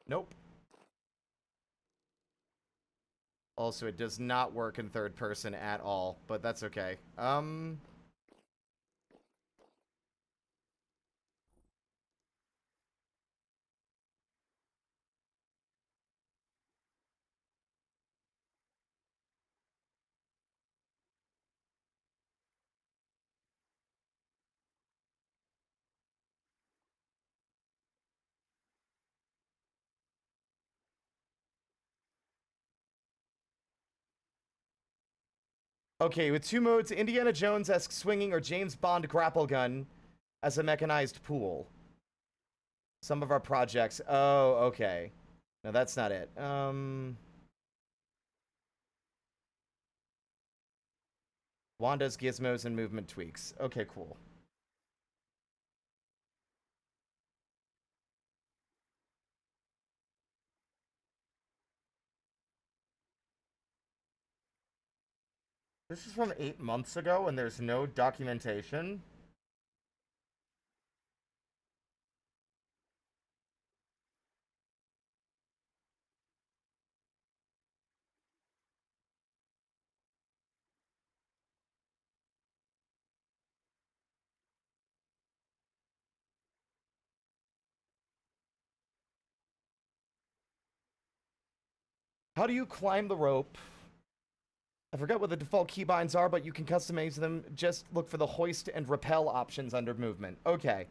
Nope. Also, it does not work in third person at all, but that's okay. Okay, with two modes, Indiana Jones-esque swinging or James Bond grapple gun as a mechanized pool. Some of our projects. Oh, okay. No, that's not it. Wanda's gizmos and movement tweaks. Okay, cool. This is from 8 months ago, and there's no documentation. How do you climb the rope? I forget what the default keybinds are, but you can customize them. Just look for the hoist and rappel options under movement. Okay.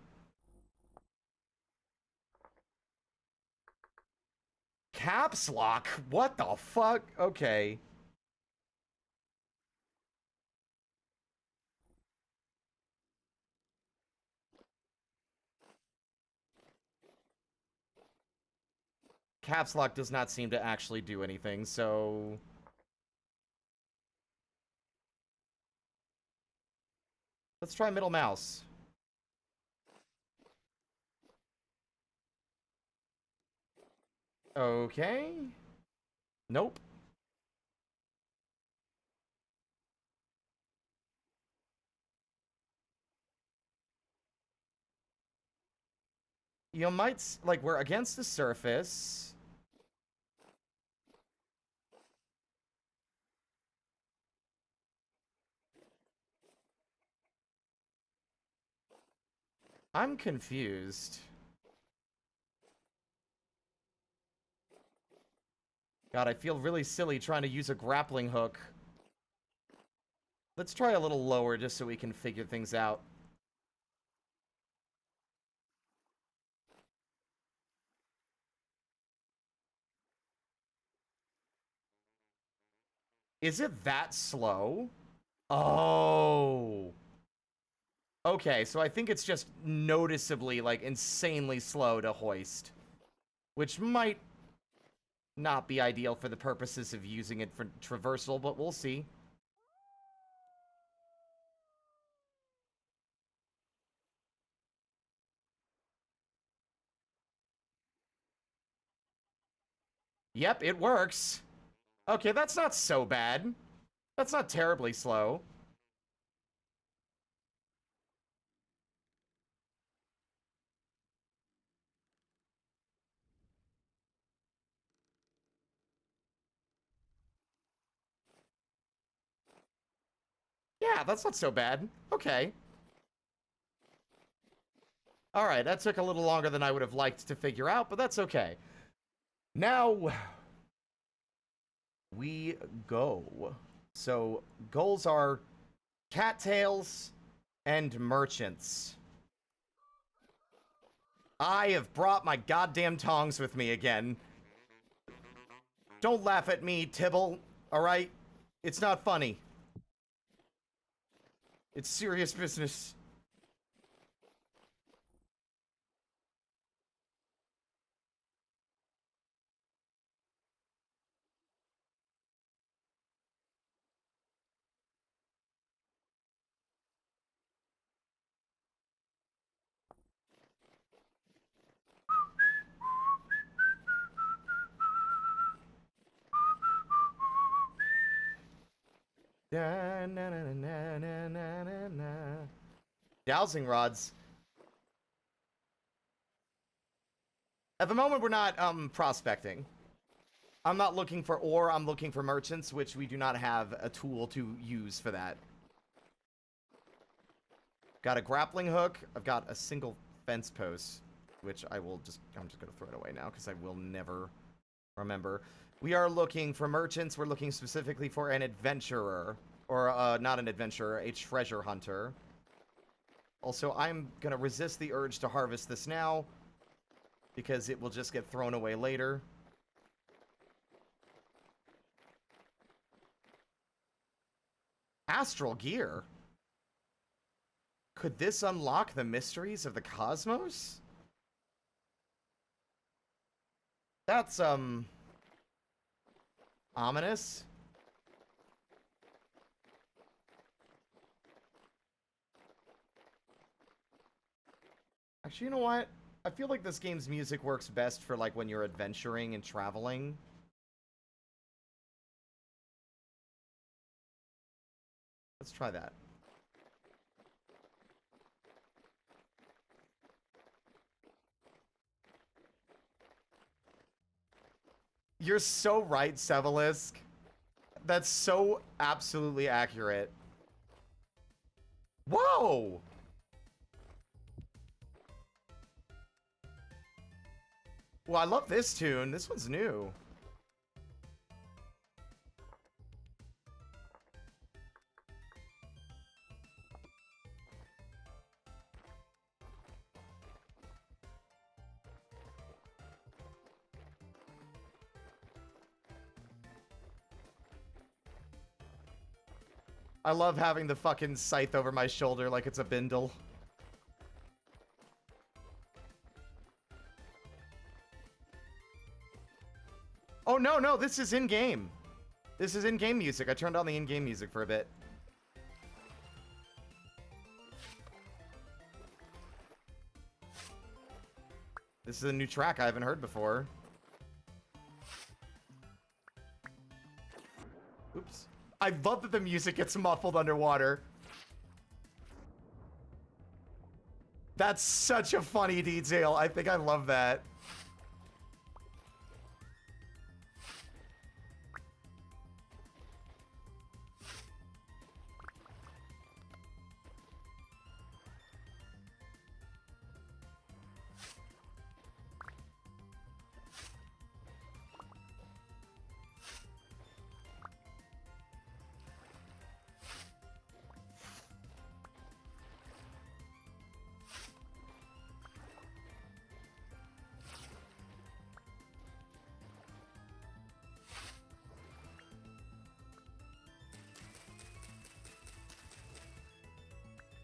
Caps lock? What the fuck? Okay. Caps lock does not seem to actually do anything, so... Let's try middle mouse. Okay. Nope. You might... Like, we're against the surface. I'm confused. God, I feel really silly trying to use a grappling hook. Let's try a little lower just so we can figure things out. Is it that slow? Oh. Okay, so I think it's just noticeably, like, insanely slow to hoist. Which might not be ideal for the purposes of using it for traversal, but we'll see. Yep, it works. Okay, that's not so bad. That's not terribly slow. Yeah, that's not so bad. Okay. Alright, that took a little longer than I would have liked to figure out, but that's okay. Now, we go. So, goals are cattails and merchants. I have brought my goddamn tongs with me again. Don't laugh at me, Tibble, alright? It's not funny. It's serious business. Da, na, na, na, na, na, na, na. Dowsing rods. At the moment, we're not prospecting. I'm not looking for ore, I'm looking for merchants, which we do not have a tool to use for that. Got a grappling hook. I've got a single fence post, which I'm just gonna throw it away now because I will never remember. We are looking for merchants. We're looking specifically for an adventurer. Or, not an adventurer, a treasure hunter. Also, I'm gonna resist the urge to harvest this now, because it will just get thrown away later. Astral gear? Could this unlock the mysteries of the cosmos? That's, ominous. Actually, you know what? I feel like this game's music works best for, like, when you're adventuring and traveling. Let's try that. You're so right, Sevelisk. That's so absolutely accurate. Whoa! Well, I love this tune. This one's new. I love having the fucking scythe over my shoulder like it's a bindle. Oh, no, this is in-game. This is in-game music. I turned on the in-game music for a bit. This is a new track I haven't heard before. Oops. I love that the music gets muffled underwater. That's such a funny detail. I think I love that.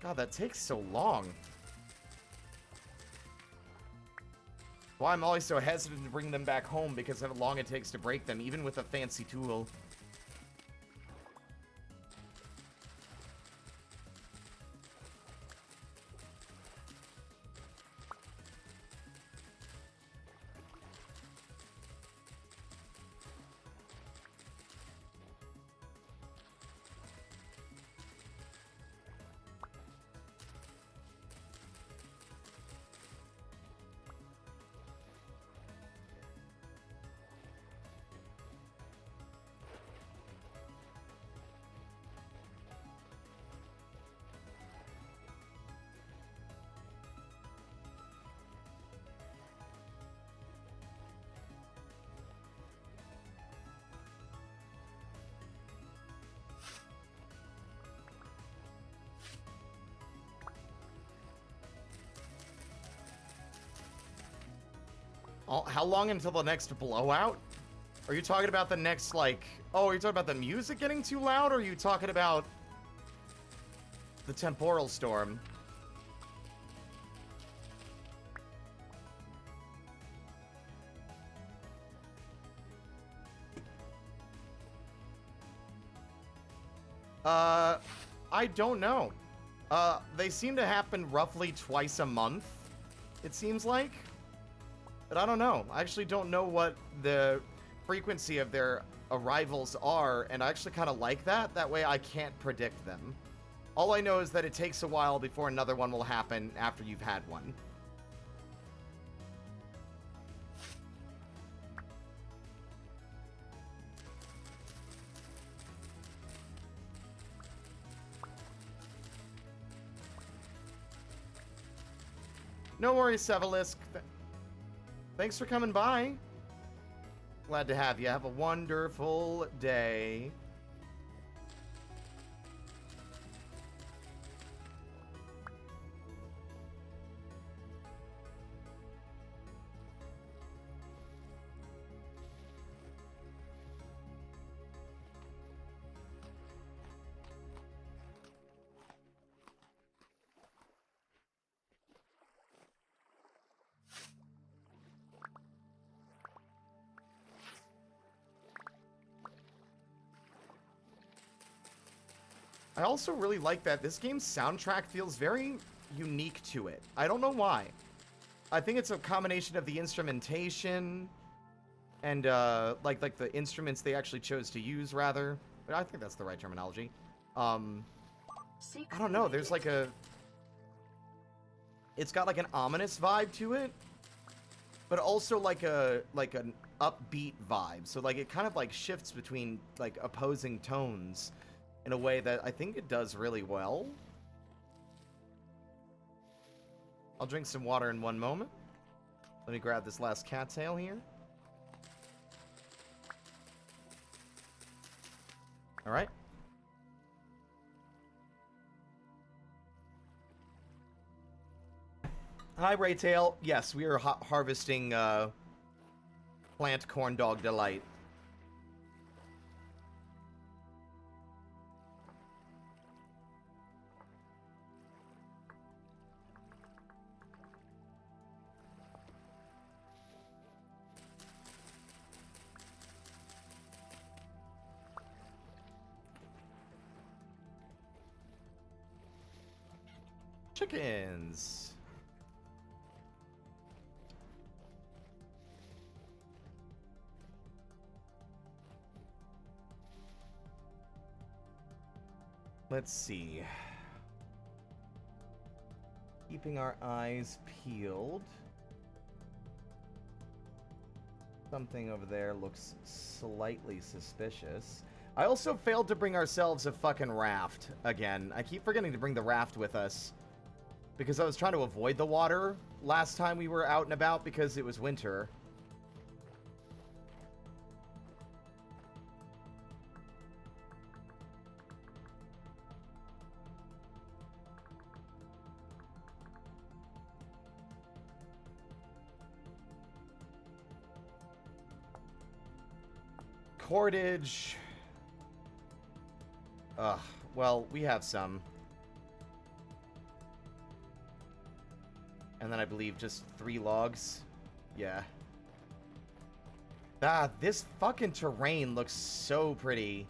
God, that takes so long. Why I'm always so hesitant to bring them back home because of how long it takes to break them, even with a fancy tool. How long until the next blowout? Are you talking about the next, like... Oh, are you talking about the music getting too loud, or are you talking about the temporal storm? I don't know. They seem to happen roughly twice a month, it seems like. But I don't know. I actually don't know what the frequency of their arrivals are, and I actually kind of like that. That way I can't predict them. All I know is that it takes a while before another one will happen after you've had one. No worries, Sevelisk. Thanks for coming by. Glad to have you. Have a wonderful day. I also really like that this game's soundtrack feels very unique to it. I don't know why. I think it's a combination of the instrumentation and like the instruments they actually chose to use, rather. But I think that's the right terminology. I don't know. There's like a... It's got like an ominous vibe to it, but also like an upbeat vibe. So like it kind of like shifts between like opposing tones in a way that I think it does really well. I'll drink some water in one moment. Let me grab this last cattail here. All right. Hi, Raytail. Yes, we are harvesting plant corn dog delight. Chickens. Let's see. Keeping our eyes peeled. Something over there looks slightly suspicious. I also failed to bring ourselves a fucking raft again. I keep forgetting to bring the raft with us because I was trying to avoid the water last time we were out and about because it was winter. Cordage. Ugh, well, we have some. And then I believe just 3 logs. Yeah. Ah, this fucking terrain looks so pretty.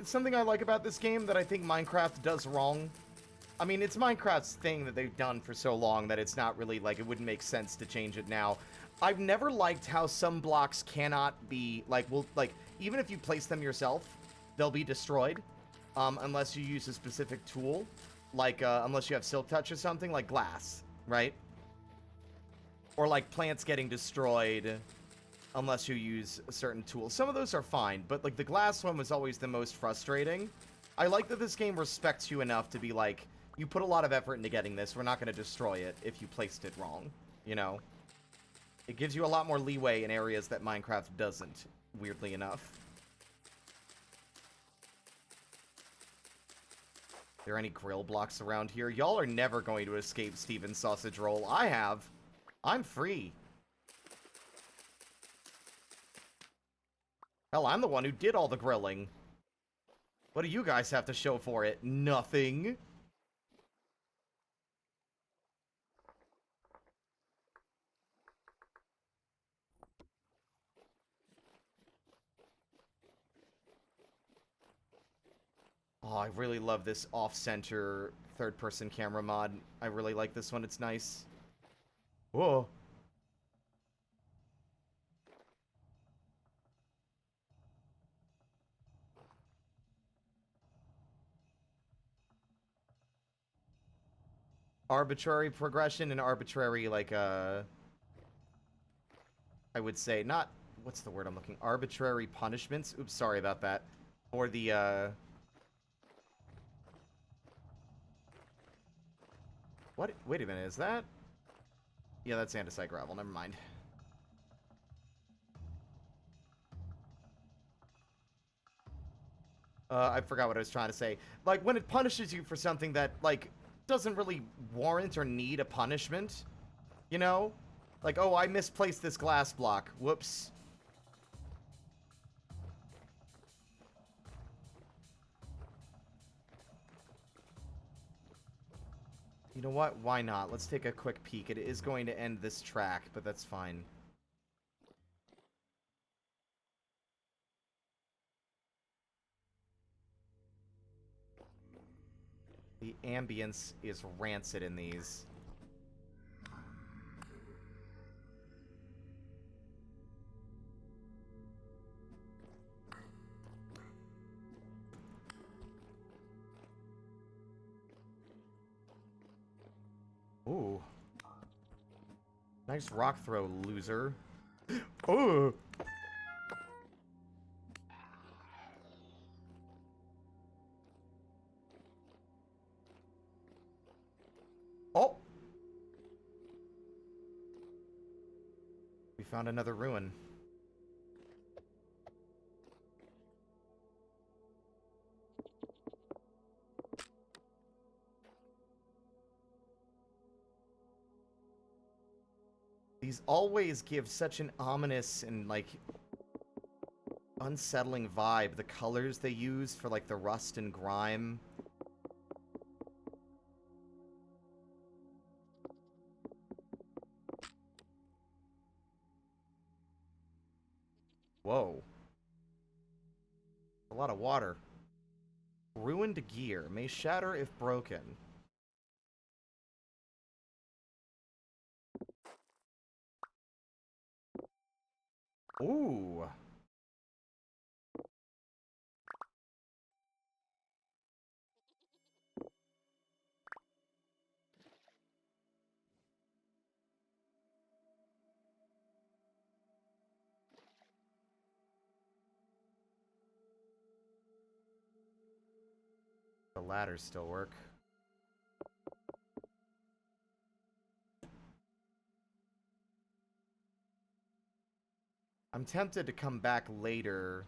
Something I like about this game that I think Minecraft does wrong. I mean, it's Minecraft's thing that they've done for so long that it's not really, like, it wouldn't make sense to change it now. I've never liked how some blocks cannot be, like, well, like, even if you place them yourself, they'll be destroyed, unless you use a specific tool, like, unless you have Silk Touch or something, like glass, right? Or like plants getting destroyed, unless you use a certain tool. Some of those are fine, but like the glass one was always the most frustrating. I like that this game respects you enough to be like, you put a lot of effort into getting this, we're not going to destroy it if you placed it wrong, you know? It gives you a lot more leeway in areas that Minecraft doesn't, weirdly enough. Are there any grill blocks around here? Y'all are never going to escape Steven's sausage roll. I have. I'm free. Hell, I'm the one who did all the grilling. What do you guys have to show for it? Nothing. Oh, I really love this off-center third-person camera mod. I really like this one. It's nice. Whoa. Arbitrary progression and arbitrary, like, I would say, not... What's the word I'm looking? Arbitrary punishments? Oops, sorry about that. For the, What? Wait a minute, is that... Yeah, that's andesite gravel, never mind. I forgot what I was trying to say. Like, when it punishes you for something that, like, doesn't really warrant or need a punishment, you know? Like, oh, I misplaced this glass block. Whoops. You know what? Why not? Let's take a quick peek. It is going to end this track, but that's fine. The ambience is rancid in these. Ooh. Nice rock throw, loser. Ooh. Oh! We found another ruin. These always give such an ominous and, like, unsettling vibe. The colors they use for, like, the rust and grime. Whoa. A lot of water. Ruined gear. May shatter if broken. Ooh. The ladders still work. I'm tempted to come back later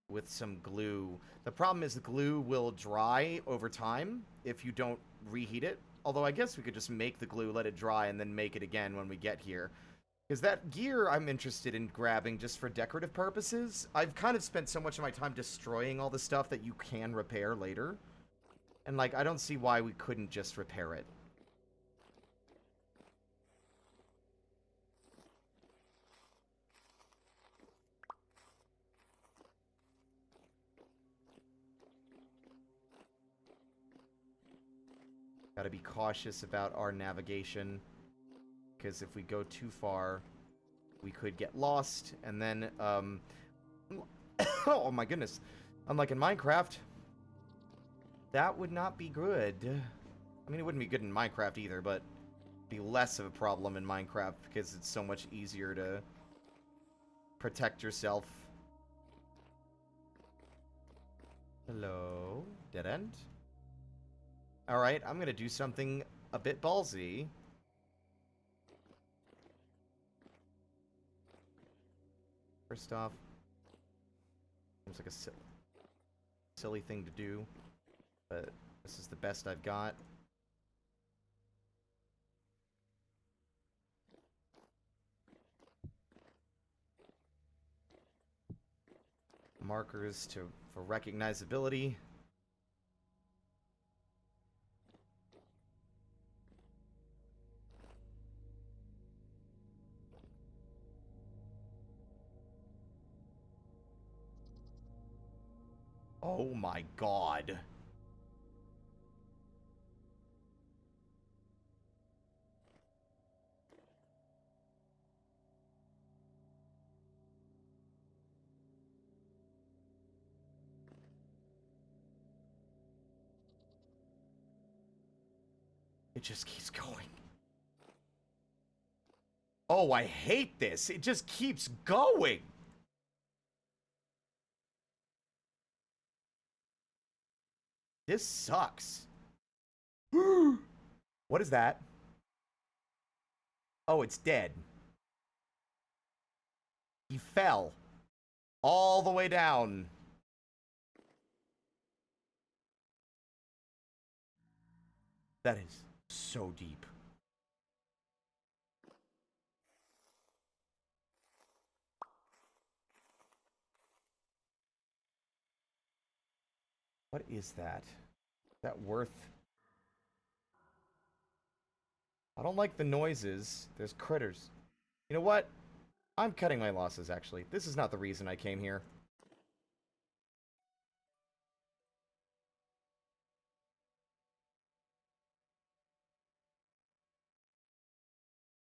with some glue. The problem is the glue will dry over time if you don't reheat it. Although I guess we could just make the glue, let it dry, and then make it again when we get here. Because that gear I'm interested in grabbing just for decorative purposes. I've kind of spent so much of my time destroying all the stuff that you can repair later. And, like, I don't see why we couldn't just repair it. Gotta be cautious about our navigation. Because if we go too far, we could get lost. And then, oh my goodness. Unlike in Minecraft, that would not be good. I mean, it wouldn't be good in Minecraft either, but be less of a problem in Minecraft because it's so much easier to protect yourself. Hello? Dead end? Alright, I'm gonna do something a bit ballsy. First off, seems like a silly thing to do, but this is the best I've got. Markers for recognizability. Oh my god. It just keeps going. Oh, I hate this. It just keeps going. This sucks. What is that? Oh, it's dead. He fell all the way down. That is so deep. What is that? Is that worth... I don't like the noises. There's critters. You know what? I'm cutting my losses, actually. This is not the reason I came here.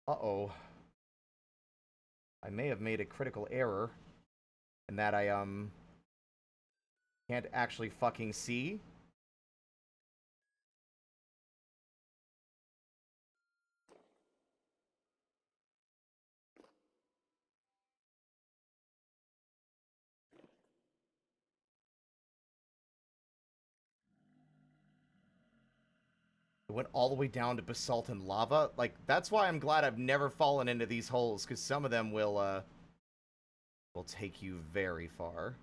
Uh-oh. I may have made a critical error in that I, can't actually fucking see. It went all the way down to basalt and lava. Like, that's why I'm glad I've never fallen into these holes, because some of them will take you very far.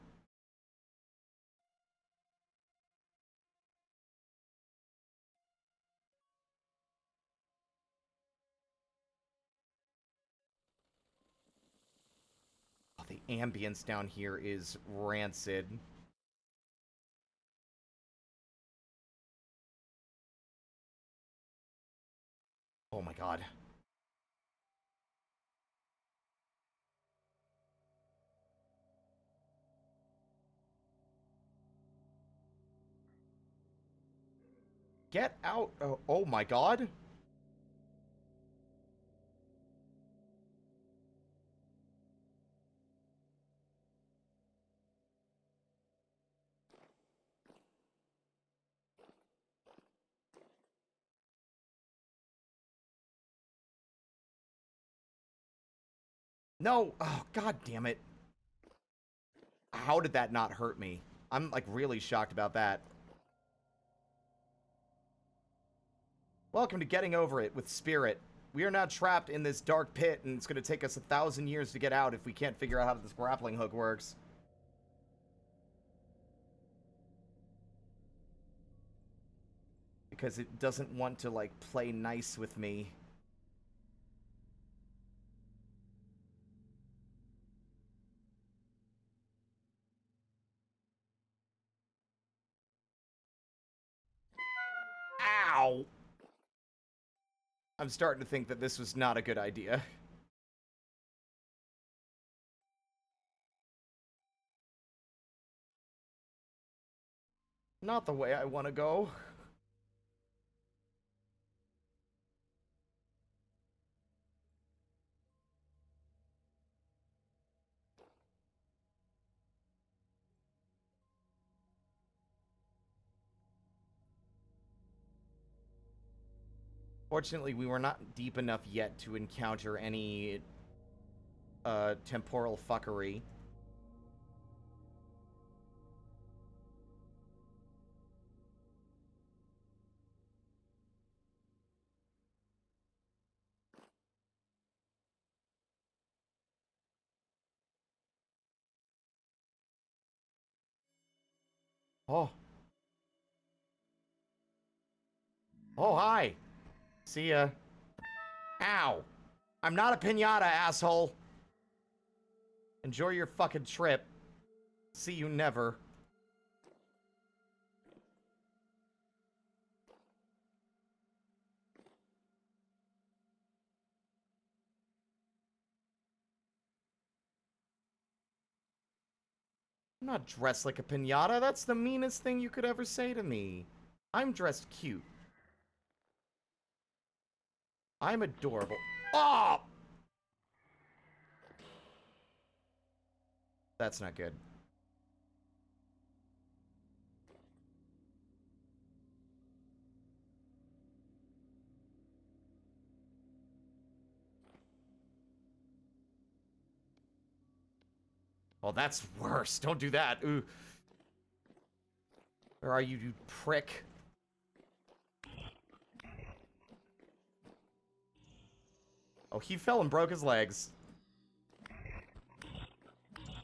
Oh, the ambience down here is rancid. Oh my god. Get out! Oh my god! No! Oh, god damn it. How did that not hurt me? I'm, like, really shocked about that. Welcome to Getting Over It with Spirit. We are now trapped in this dark pit, and it's going to take us 1,000 years to get out if we can't figure out how this grappling hook works. Because it doesn't want to, like, play nice with me. Ow! I'm starting to think that this was not a good idea. Not the way I want to go. Fortunately, we were not deep enough yet to encounter any temporal fuckery. Oh. Oh, hi. See ya. Ow. I'm not a piñata, asshole. Enjoy your fucking trip. See you never. I'm not dressed like a piñata. That's the meanest thing you could ever say to me. I'm dressed cute. I'm adorable. Oh! That's not good. Oh, that's worse. Don't do that. Ooh. Where are you, you prick? Oh, he fell and broke his legs.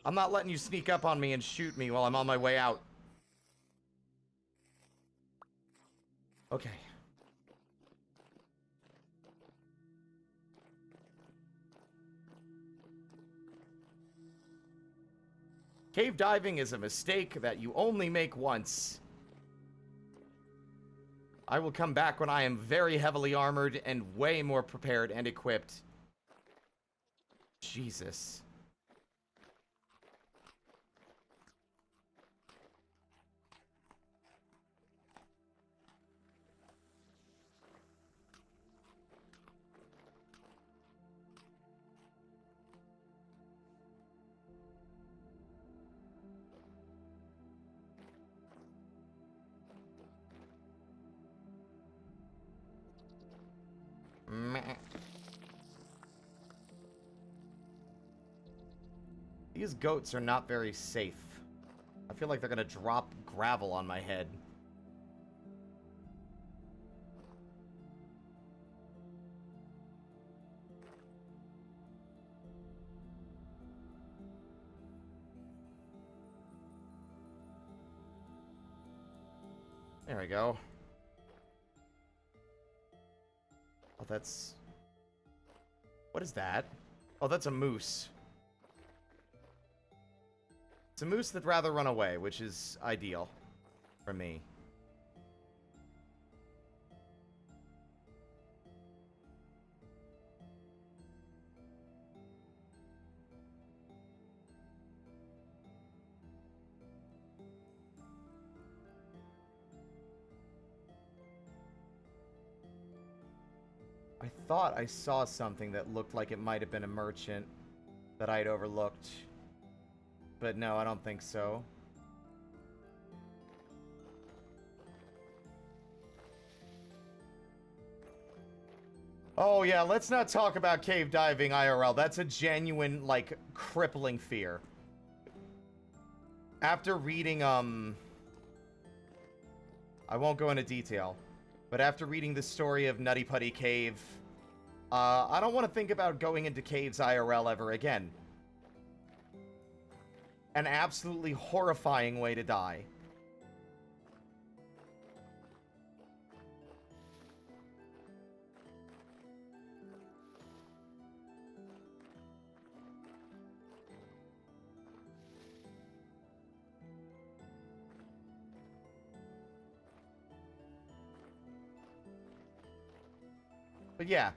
I'm not letting you sneak up on me and shoot me while I'm on my way out. Okay. Cave diving is a mistake that you only make once. I will come back when I am very heavily armored and way more prepared and equipped. Jesus. Meh. These goats are not very safe. I feel like they're gonna drop gravel on my head. There we go. Oh, that's... What is that? Oh, that's a moose. It's a moose that'd rather run away, which is ideal for me. I thought I saw something that looked like it might have been a merchant that I'd overlooked. But no, I don't think so. Oh yeah, let's not talk about cave diving IRL. That's a genuine, like, crippling fear. After reading, I won't go into detail, but after reading the story of Nutty Putty Cave, I don't want to think about going into caves IRL ever again. An absolutely horrifying way to die. But yeah.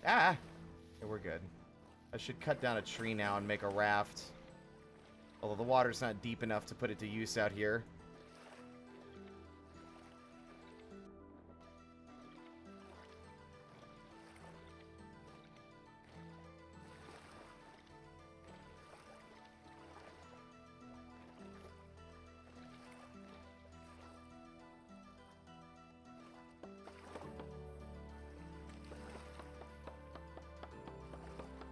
Ah! Yeah, we're good. I should cut down a tree now and make a raft. Although the water's not deep enough to put it to use out here.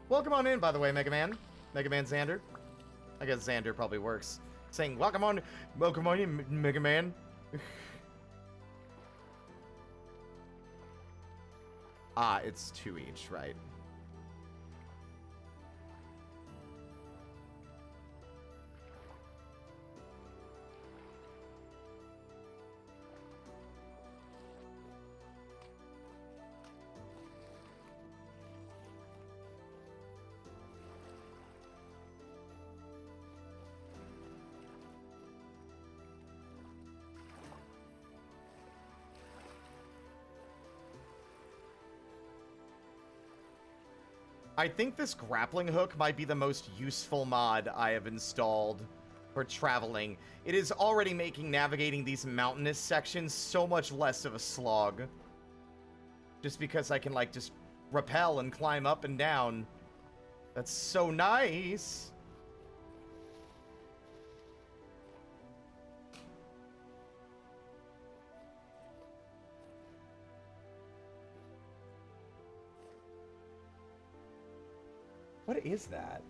Welcome on in, by the way, Mega Man. Mega Man Xander. I guess Xander probably works. Saying, welcome on in, Mega Man. Ah, it's 2 each, right? I think this grappling hook might be the most useful mod I have installed for traveling. It is already making navigating these mountainous sections so much less of a slog. Just because I can, like, just rappel and climb up and down. That's so nice! What is that?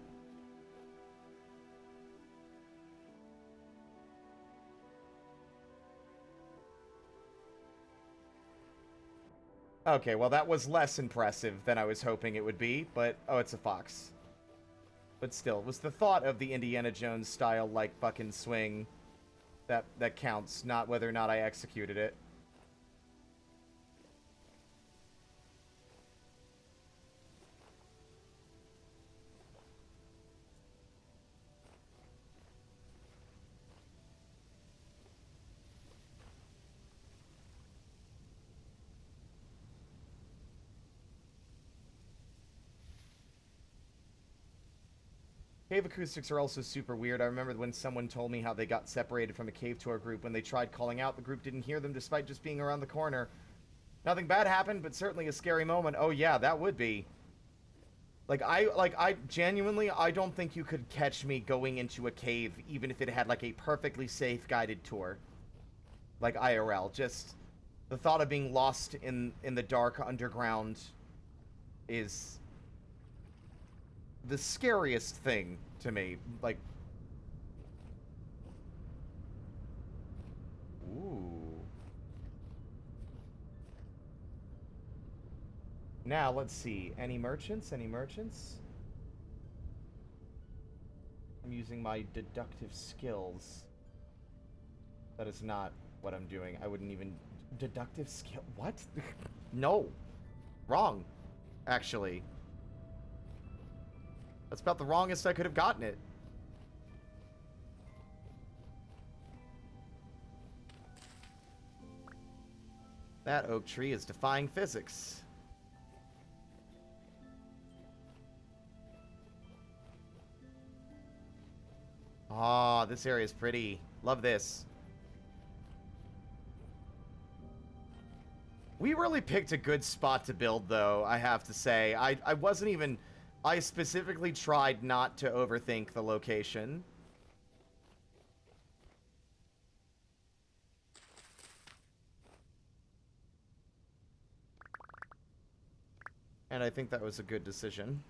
Okay, well that was less impressive than I was hoping it would be, but... Oh, it's a fox. But still, it was the thought of the Indiana Jones style, like, fucking swing that counts, not whether or not I executed it. Cave acoustics are also super weird. I remember when someone told me how they got separated from a cave tour group. When they tried calling out, the group didn't hear them despite just being around the corner. Nothing bad happened, but certainly a scary moment. Oh yeah, that would be. I genuinely, I don't think you could catch me going into a cave, even if it had, like, a perfectly safe guided tour. Like, IRL. Just the thought of being lost in the dark underground is the scariest thing to me. Like... Ooh. Now, let's see. Any merchants? Any merchants? I'm using my deductive skills. That is not what I'm doing. I wouldn't even... Deductive skill... What? No. Wrong. Actually. That's about the wrongest I could have gotten it. That oak tree is defying physics. Ah, this area is pretty. Love this. We really picked a good spot to build, though, I have to say. I wasn't even... I specifically tried not to overthink the location. And I think that was a good decision.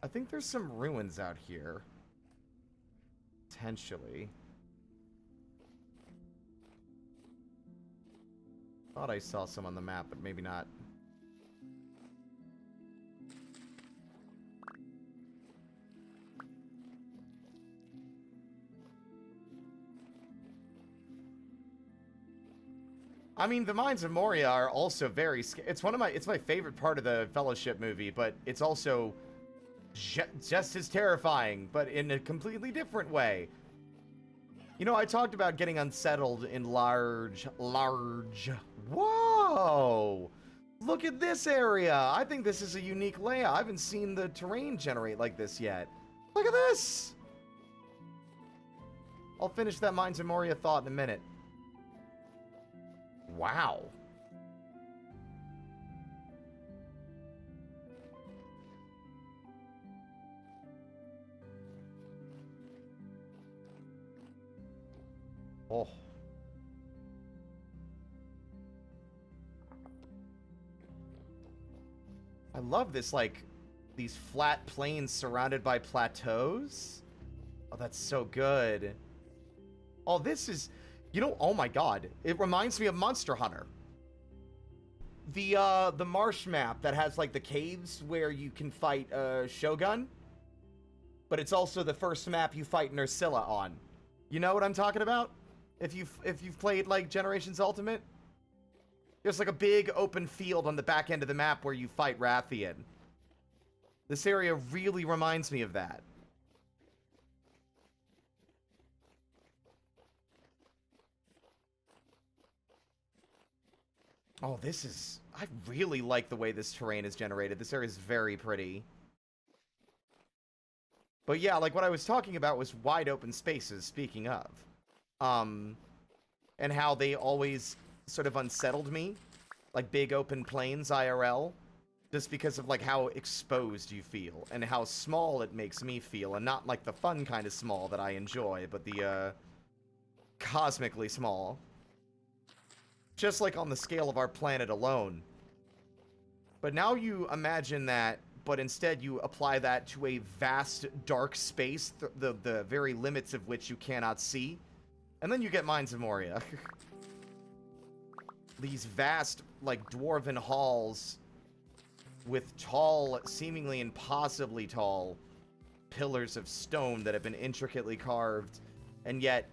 I think there's some ruins out here. Potentially. Thought I saw some on the map, but maybe not. I mean, the Mines of Moria are also very... It's my favorite part of the Fellowship movie, but it's also just as terrifying, but in a completely different way. You know, I talked about getting unsettled in large... Whoa! Look at this area! I think this is a unique layout. I haven't seen the terrain generate like this yet. Look at this! I'll finish that Mines of Moria thought in a minute. Wow. Oh. I love this, like, these flat plains surrounded by plateaus. Oh, that's so good. Oh, this is... You know, oh my god. It reminds me of Monster Hunter. The marsh map that has, like, the caves where you can fight, Shogun. But it's also the first map you fight Nursilla on. You know what I'm talking about? If you've played, like, Generations Ultimate? There's, like, a big open field on the back end of the map where you fight Rathian. This area really reminds me of that. Oh, this is... I really like the way this terrain is generated. This area is very pretty. But yeah, like what I was talking about was wide open spaces, speaking of. And how they always sort of unsettled me. Like big open plains IRL. Just because of like how exposed you feel. And how small it makes me feel. And not like the fun kind of small that I enjoy. But the, cosmically small. Just like on the scale of our planet alone. But now you imagine that, but instead you apply that to a vast dark space, the very limits of which you cannot see. And then you get Mines of Moria. These vast, like, dwarven halls with tall, seemingly impossibly tall, pillars of stone that have been intricately carved, and yet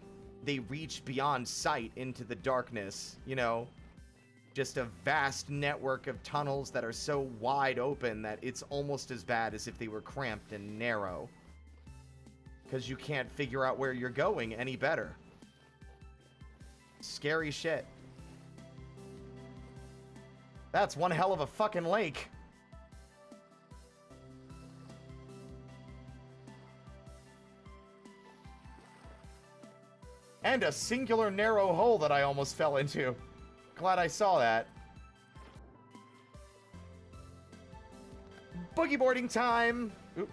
they reach beyond sight into the darkness, you know? Just a vast network of tunnels that are so wide open that it's almost as bad as if they were cramped and narrow. Because you can't figure out where you're going any better. Scary shit. That's one hell of a fucking lake. And a singular narrow hole that I almost fell into. Glad I saw that. Boogie boarding time! Oop.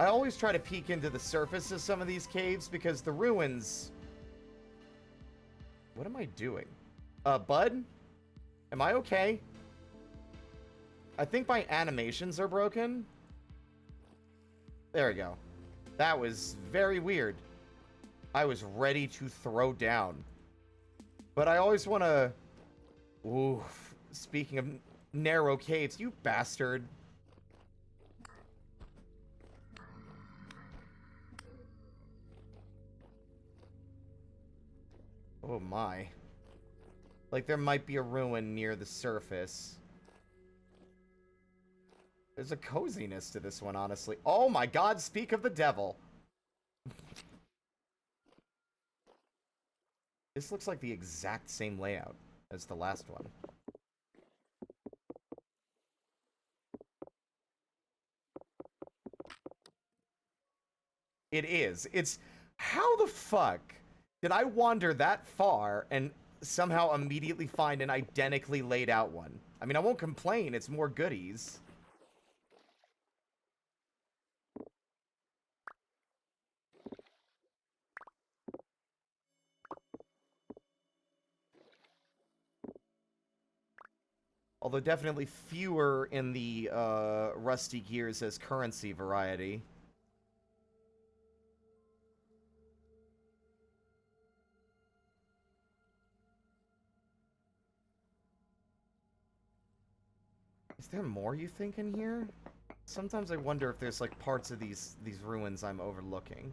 I always try to peek into the surface of some of these caves because the ruins... What am I doing? Bud? Am I okay? I think my animations are broken. There we go. That was very weird. I was ready to throw down. But I always want to... Oof. Speaking of narrow caves, you bastard. Oh my. Like there might be a ruin near the surface. There's a coziness to this one, honestly. Oh my god, speak of the devil. This looks like the exact same layout as the last one. It is. It's... How the fuck did I wander that far and somehow immediately find an identically laid out one? I mean, I won't complain. It's more goodies. Although definitely fewer in the rusty gears as currency variety. Is there more, you think, in here? Sometimes I wonder if there's, like, parts of these ruins I'm overlooking.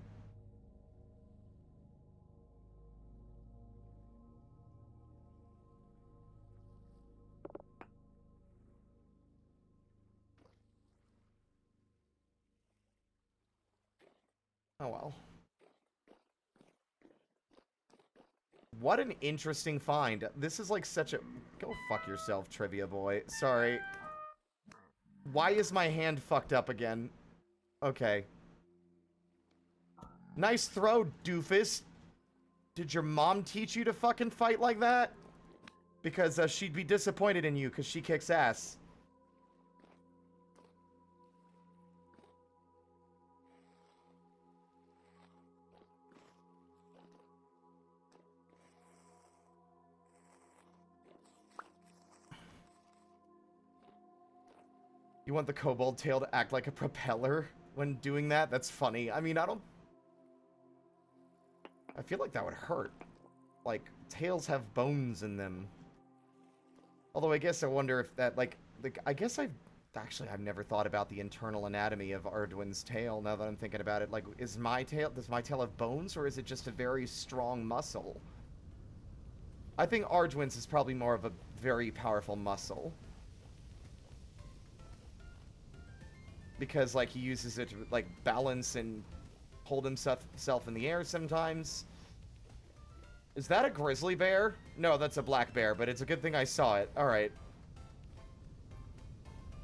Oh well. What an interesting find. This is like such a... Go fuck yourself, trivia boy. Sorry. Why is my hand fucked up again? Okay. Nice throw, doofus. Did your mom teach you to fucking fight like that? Because she'd be disappointed in you because she kicks ass. You want the kobold tail to act like a propeller when doing that? That's funny. I mean, I feel like that would hurt. Like, tails have bones in them. Although I guess I wonder if that, like I guess I've never thought about the internal anatomy of Arduin's tail now that I'm thinking about it. Like, does my tail have bones, or is it just a very strong muscle? I think Arduin's is probably more of a very powerful muscle. Because, like, he uses it to, like, balance and hold himself in the air sometimes. Is that a grizzly bear? No, that's a black bear, but it's a good thing I saw it. Alright.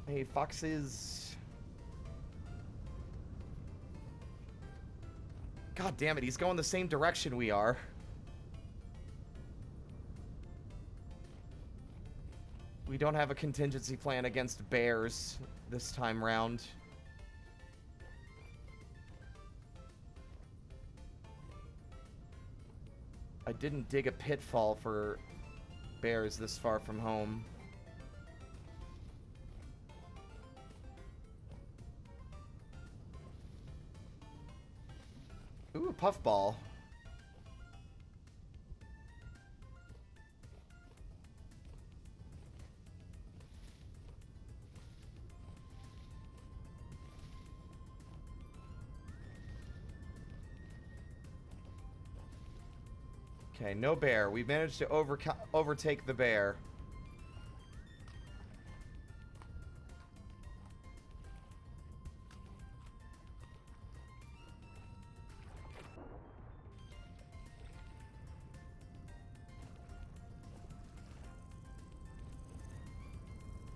Hey, foxes. God damn it, he's going the same direction we are. We don't have a contingency plan against bears this time round. I didn't dig a pitfall for bears this far from home. Ooh, a puffball. Okay, no bear. We managed to overtake the bear.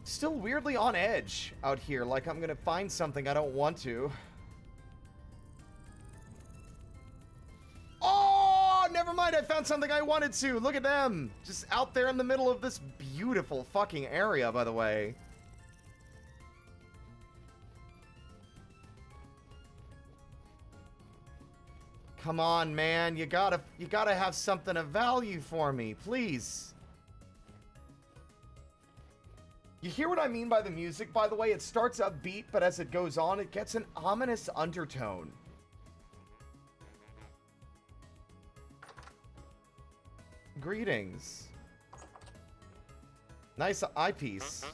Still weirdly on edge out here, like I'm gonna find something I don't want to. Never mind, I found something I wanted to. Look at them. Just out there in the middle of this beautiful fucking area, by the way. Come on, man. You gotta have something of value for me, please. You hear what I mean by the music, by the way? It starts upbeat, but as it goes on, it gets an ominous undertone. Greetings. Nice eyepiece.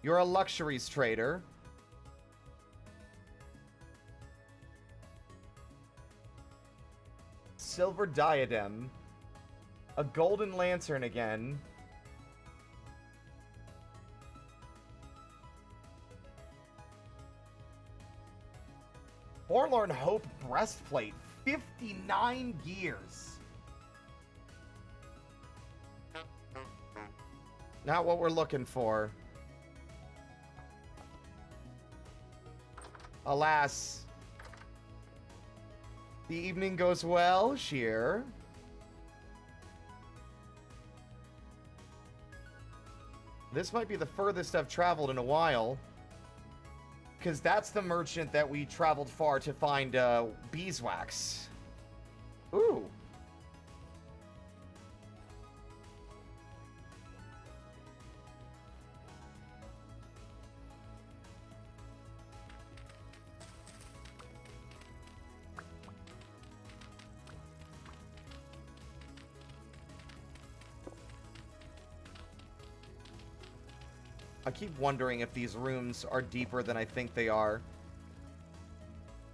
You're a luxuries trader. Silver diadem. A golden lantern again. Forlorn Hope breastplate. 59 gears. Not what we're looking for. Alas. The evening goes well, Sheer. This might be the furthest I've traveled in a while. Because that's the merchant that we traveled far to find beeswax. Ooh. I keep wondering if these rooms are deeper than I think they are.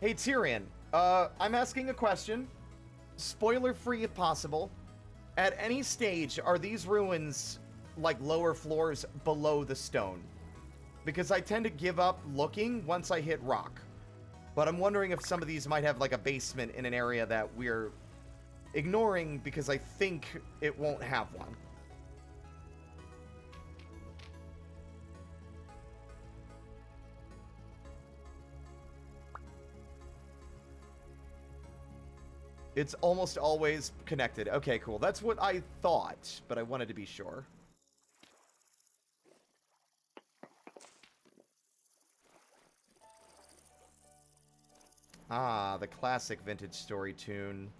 Hey, Tyrion. I'm asking a question. Spoiler-free if possible. At any stage, are these ruins like lower floors below the stone? Because I tend to give up looking once I hit rock. But I'm wondering if some of these might have like a basement in an area that we're ignoring because I think it won't have one. It's almost always connected. Okay, cool. That's what I thought, but I wanted to be sure. Ah, the classic vintage story tune.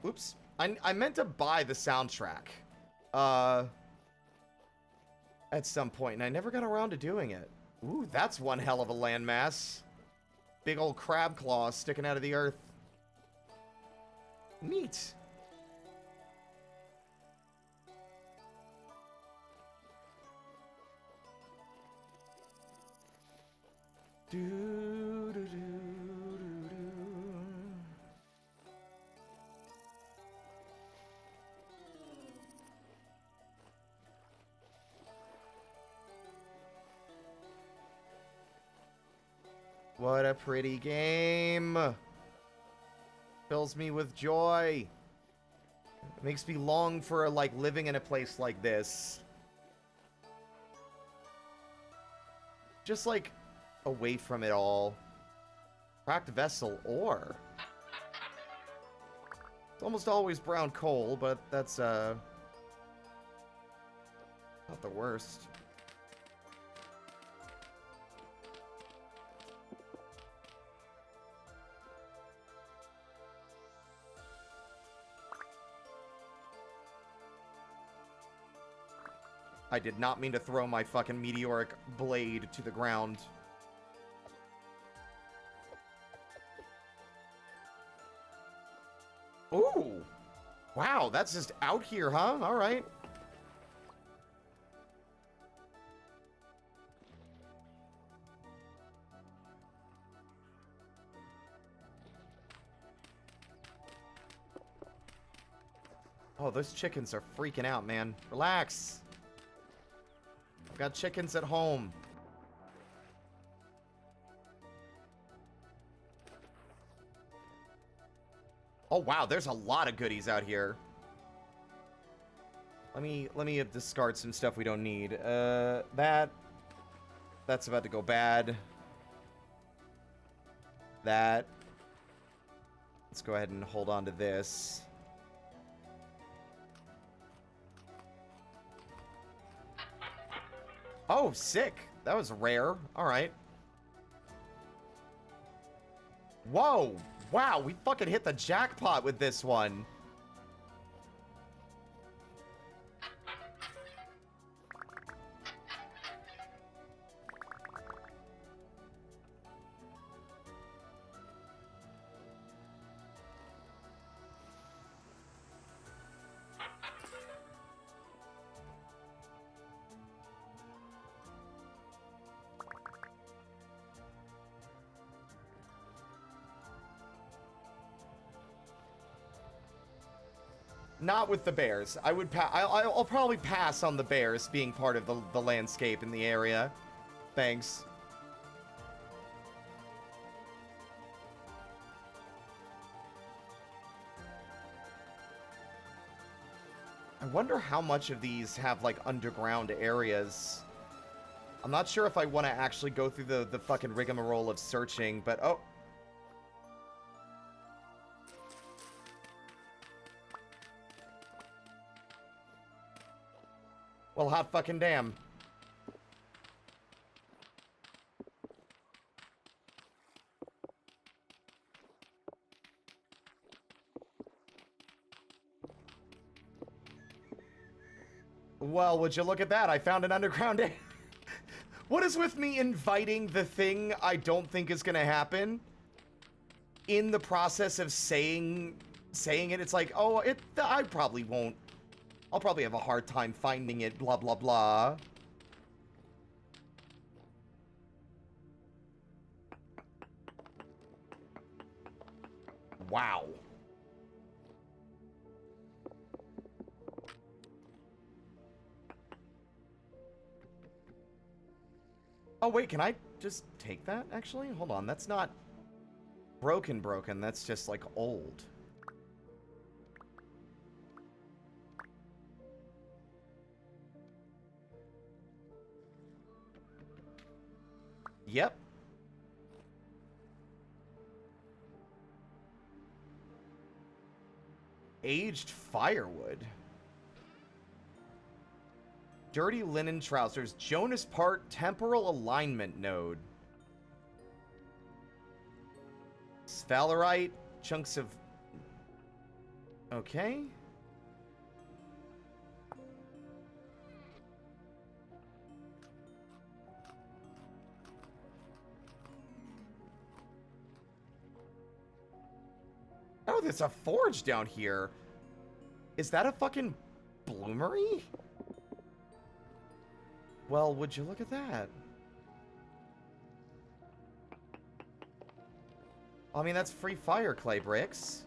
Oops. I meant to buy the soundtrack. At some point, and I never got around to doing it. Ooh, that's one hell of a landmass. Big old crab claws sticking out of the earth. Neat. Do, do, do, do, do. What a pretty game. Fills me with joy. It makes me long for, like, living in a place like this. Just, like, away from it all. Cracked vessel ore. It's almost always brown coal, but that's, not the worst. I did not mean to throw my fucking meteoric blade to the ground. Ooh! Wow, that's just out here, huh? Alright. Oh, those chickens are freaking out, man. Relax. I've got chickens at home. Oh wow, there's a lot of goodies out here. Let me discard some stuff we don't need. That's about to go bad. That. Let's go ahead and hold on to this. Oh, sick. That was rare. Alright. Whoa! Wow, we fucking hit the jackpot with this one. Not with the bears. I'll probably pass on the bears being part of the landscape in the area. Thanks. I wonder how much of these have, like, underground areas. I'm not sure if I want to actually go through the fucking rigmarole of searching, but oh. Well, hot fucking damn. Well, would you look at that? I found an underground. What is with me inviting the thing I don't think is gonna happen? In the process of saying it, it's like, oh, I probably won't. I'll probably have a hard time finding it, blah, blah, blah. Wow. Oh, wait, can I just take that, actually? Hold on, that's not broken, that's just, like, old. Yep. aged firewood. Dirty linen trousers. Jonas part temporal alignment node. Sphalerite. Chunks of... Okay. Oh, there's a forge down here. Is that a fucking bloomery? Well, would you look at that? I mean, that's free fire clay bricks.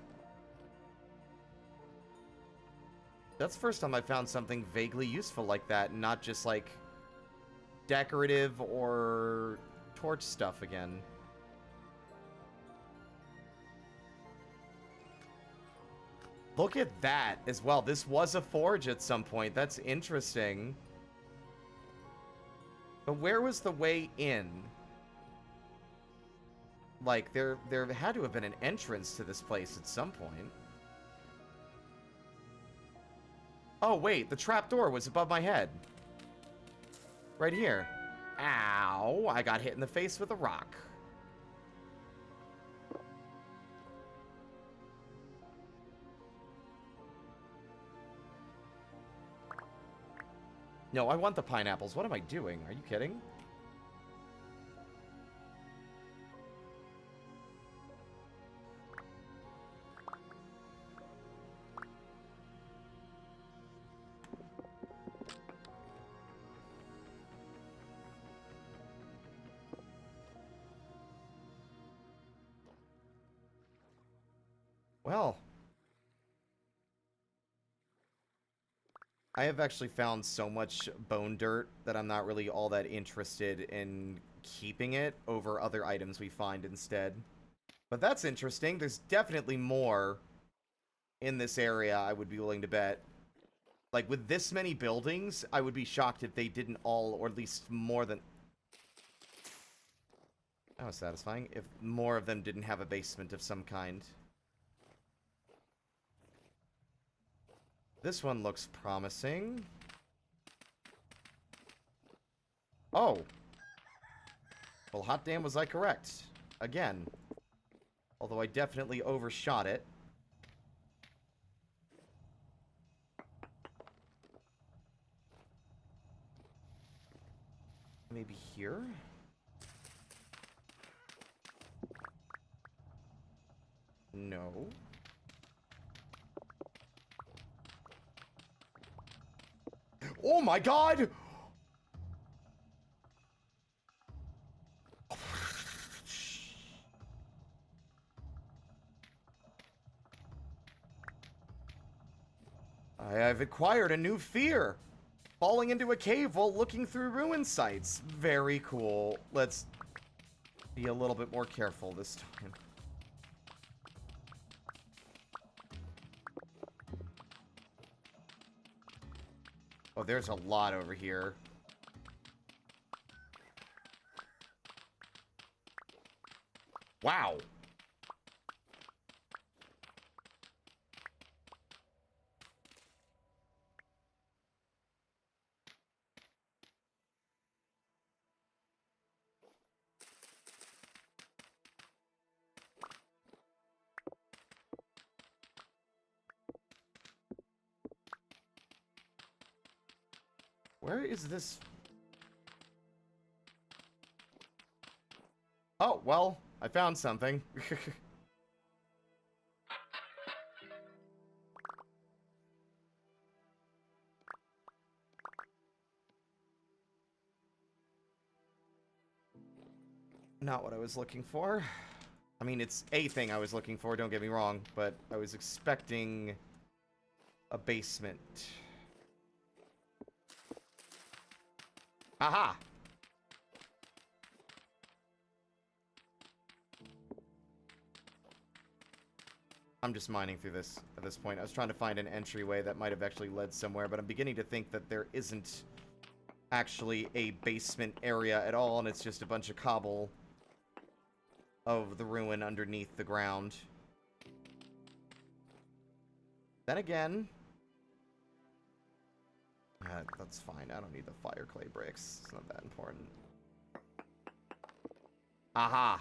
That's the first time I found something vaguely useful like that, not just like decorative or torch stuff again. Look at that as well. This was a forge at some point. That's interesting. But where was the way in? Like, there had to have been an entrance to this place at some point. Oh, wait. The trapdoor was above my head. Right here. Ow. I got hit in the face with a rock. No, I want the pineapples. What am I doing? Are you kidding? Well, I have actually found so much bone dirt that I'm not really all that interested in keeping it over other items we find instead. But that's interesting. There's definitely more in this area, I would be willing to bet. Like, with this many buildings, I would be shocked if they didn't all, or at least more than... That was satisfying. If more of them didn't have a basement of some kind. This one looks promising. Oh. Well, hot damn, was I correct. Again. Although I definitely overshot it. Maybe here? No. Oh my god! I've acquired a new fear. Falling into a cave while looking through ruin sites. Very cool. Let's be a little bit more careful this time. Oh, there's a lot over here. Wow. Where is this? Oh, well, I found something. Not what I was looking for. I mean, it's a thing I was looking for, don't get me wrong, but I was expecting a basement. Aha! I'm just mining through this at this point. I was trying to find an entryway that might have actually led somewhere, but I'm beginning to think that there isn't actually a basement area at all, and it's just a bunch of cobble of the ruin underneath the ground. Then again... that's fine. I don't need the fire clay bricks. It's not that important. Aha!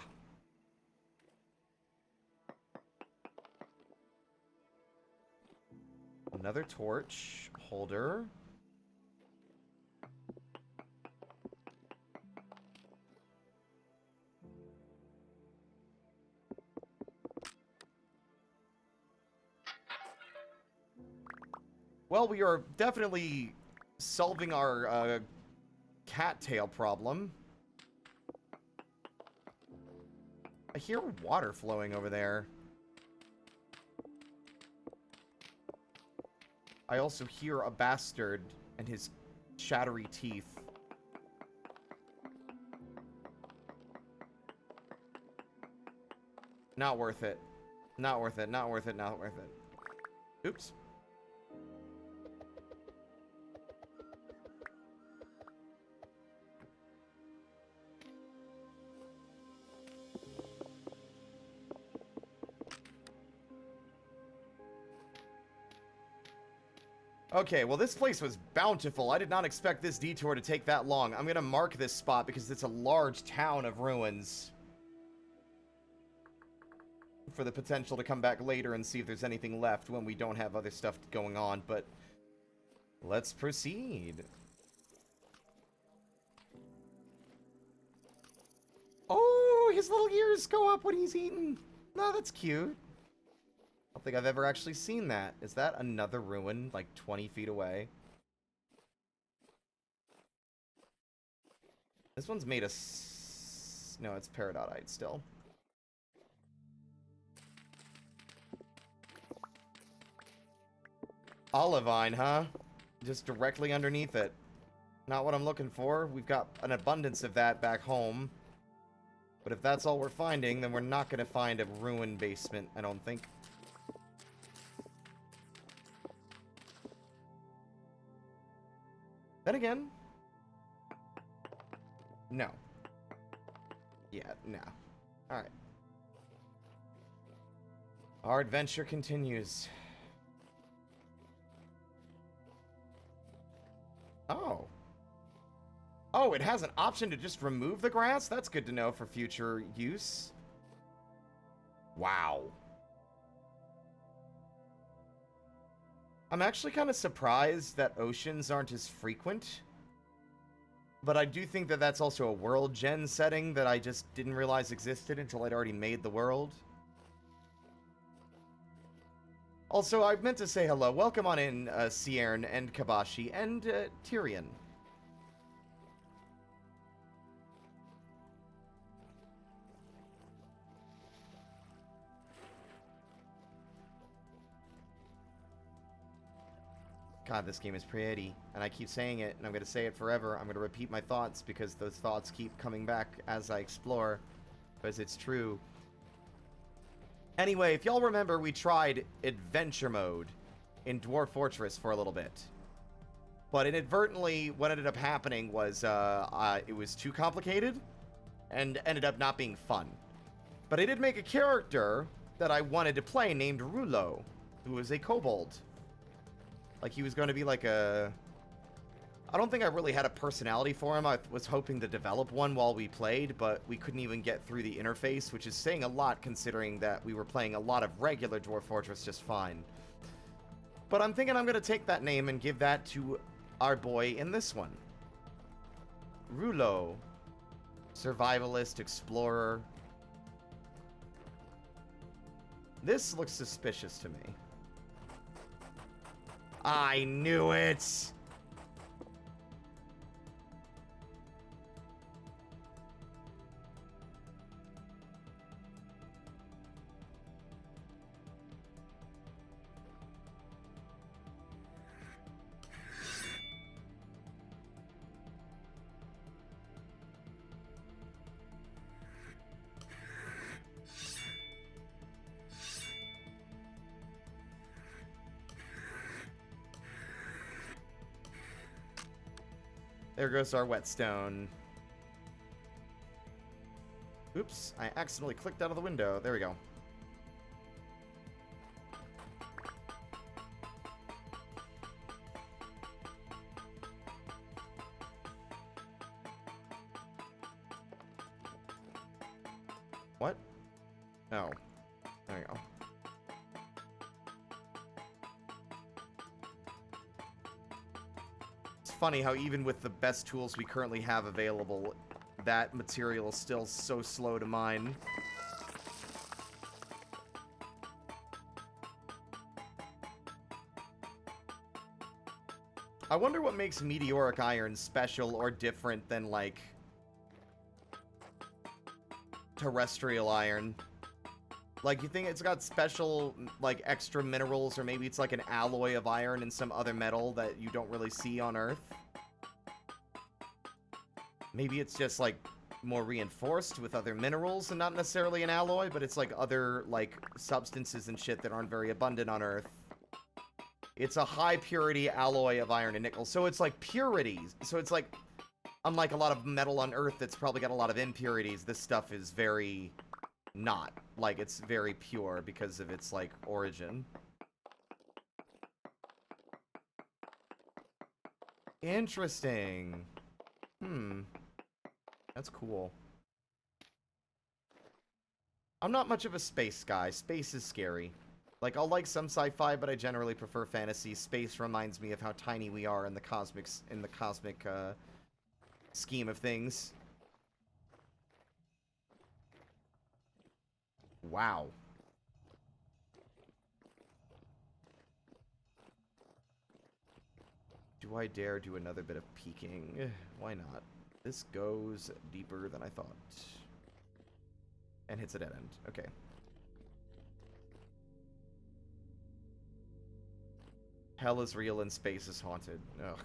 Another torch holder. Well, we are definitely solving our cattail problem. I hear water flowing over there. I also hear a bastard and his chattery teeth. Not worth it. Not worth it, not worth it, not worth it. Oops. Okay, well this place was bountiful. I did not expect this detour to take that long. I'm gonna mark this spot because it's a large town of ruins. For the potential to come back later and see if there's anything left when we don't have other stuff going on, but... let's proceed. Oh, his little ears go up when he's eating. No, that's cute. I don't think I've ever actually seen that. Is that another ruin, like 20 feet away? This one's made of... no, it's peridotite still. Olivine, huh? Just directly underneath it. Not what I'm looking for. We've got an abundance of that back home. But if that's all we're finding, then we're not going to find a ruin basement, I don't think. Then again... no. Yeah, no. Alright. Our adventure continues. Oh. Oh, it has an option to just remove the grass? That's good to know for future use. Wow. I'm actually kind of surprised that oceans aren't as frequent. But I do think that that's also a world gen setting that I just didn't realize existed until I'd already made the world. Also, I meant to say hello. Welcome on in, Ciern and Kabashi and Tyrion. God, this game is pretty, and I keep saying it, and I'm going to say it forever. I'm going to repeat my thoughts because those thoughts keep coming back as I explore, because it's true. Anyway, if y'all remember, we tried adventure mode in Dwarf Fortress for a little bit. But inadvertently, what ended up happening was it was too complicated and ended up not being fun. But I did make a character that I wanted to play named Rulo, who was a kobold. Like, he was going to be like a... I don't think I really had a personality for him. I was hoping to develop one while we played, but we couldn't even get through the interface, which is saying a lot considering that we were playing a lot of regular Dwarf Fortress just fine. But I'm thinking I'm going to take that name and give that to our boy in this one. Rulo. Survivalist, explorer. This looks suspicious to me. I knew it! There goes our whetstone. Oops, I accidentally clicked out of the window. There we go. What? Oh. There you go. It's funny how even with the best tools we currently have available, that material is still so slow to mine. I wonder what makes meteoric iron special or different than, like, terrestrial iron. Like, you think it's got special, like, extra minerals, or maybe it's like an alloy of iron and some other metal that you don't really see on Earth? Maybe it's just, like, more reinforced with other minerals and not necessarily an alloy, but it's, like, other, like, substances and shit that aren't very abundant on Earth. It's a high-purity alloy of iron and nickel, so it's, like, purities. So it's, like, unlike a lot of metal on Earth that's probably got a lot of impurities, this stuff is very not. Like, it's very pure because of its, like, origin. Interesting. That's cool. I'm not much of a space guy. Space is scary. Like, I'll like some sci-fi, but I generally prefer fantasy. Space reminds me of how tiny we are in the cosmic scheme of things. Wow. Do I dare do another bit of peeking? Why not? This goes deeper than I thought. And hits a dead end. Okay. Hell is real and space is haunted. Ugh.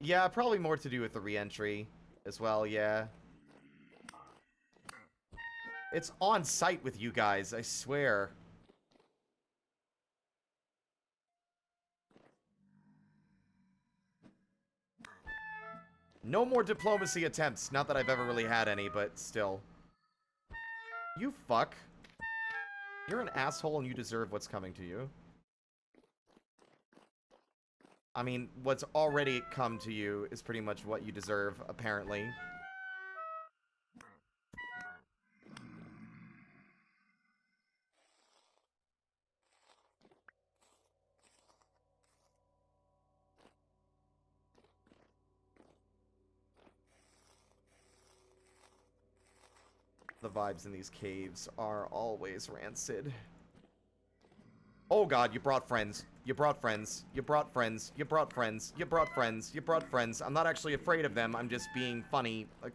Yeah, probably more to do with the re-entry as well, yeah. It's on site with you guys, I swear. No more diplomacy attempts. Not that I've ever really had any, but still. You fuck. You're an asshole and you deserve what's coming to you. I mean, what's already come to you is pretty much what you deserve, apparently. The vibes in these caves are always rancid. Oh god, you brought friends. You brought friends. You brought friends. You brought friends. You brought friends. You brought friends. I'm not actually afraid of them. I'm just being funny. Like,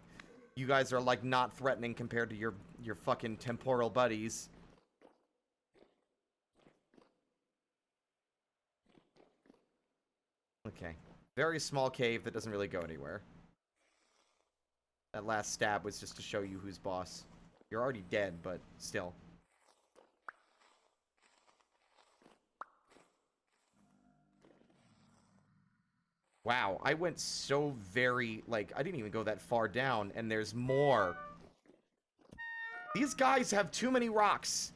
you guys are, like, not threatening compared to your fucking temporal buddies. Okay. Very small cave that doesn't really go anywhere. That last stab was just to show you who's boss. You're already dead, but still. Wow, I went so very, like, I didn't even go that far down, and there's more. These guys have too many rocks.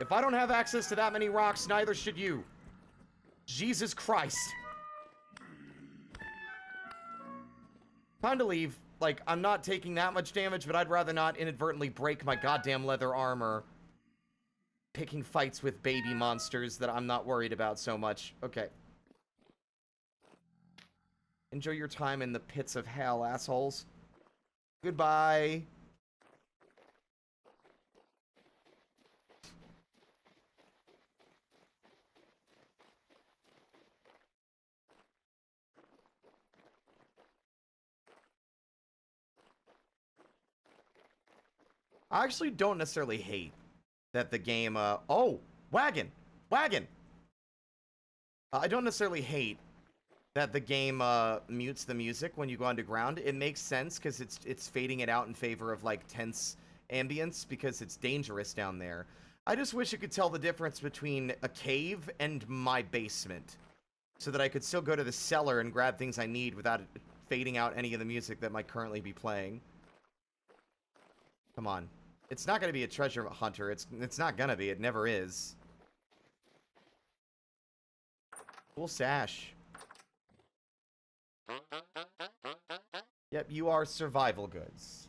If I don't have access to that many rocks, neither should you. Jesus Christ. Time to leave. Like, I'm not taking that much damage, but I'd rather not inadvertently break my goddamn leather armor picking fights with baby monsters that I'm not worried about so much. Okay. Enjoy your time in the pits of hell, assholes. Goodbye. I actually don't necessarily hate that the game, oh! Wagon! Wagon! I don't necessarily hate that the game, mutes the music when you go underground. It makes sense, because it's fading it out in favor of, like, tense ambience, because it's dangerous down there. I just wish it could tell the difference between a cave and my basement, so that I could still go to the cellar and grab things I need without it fading out any of the music that might currently be playing. Come on. It's not gonna be a treasure hunter. It's not gonna be. It never is. Cool sash. Yep, you are survival goods.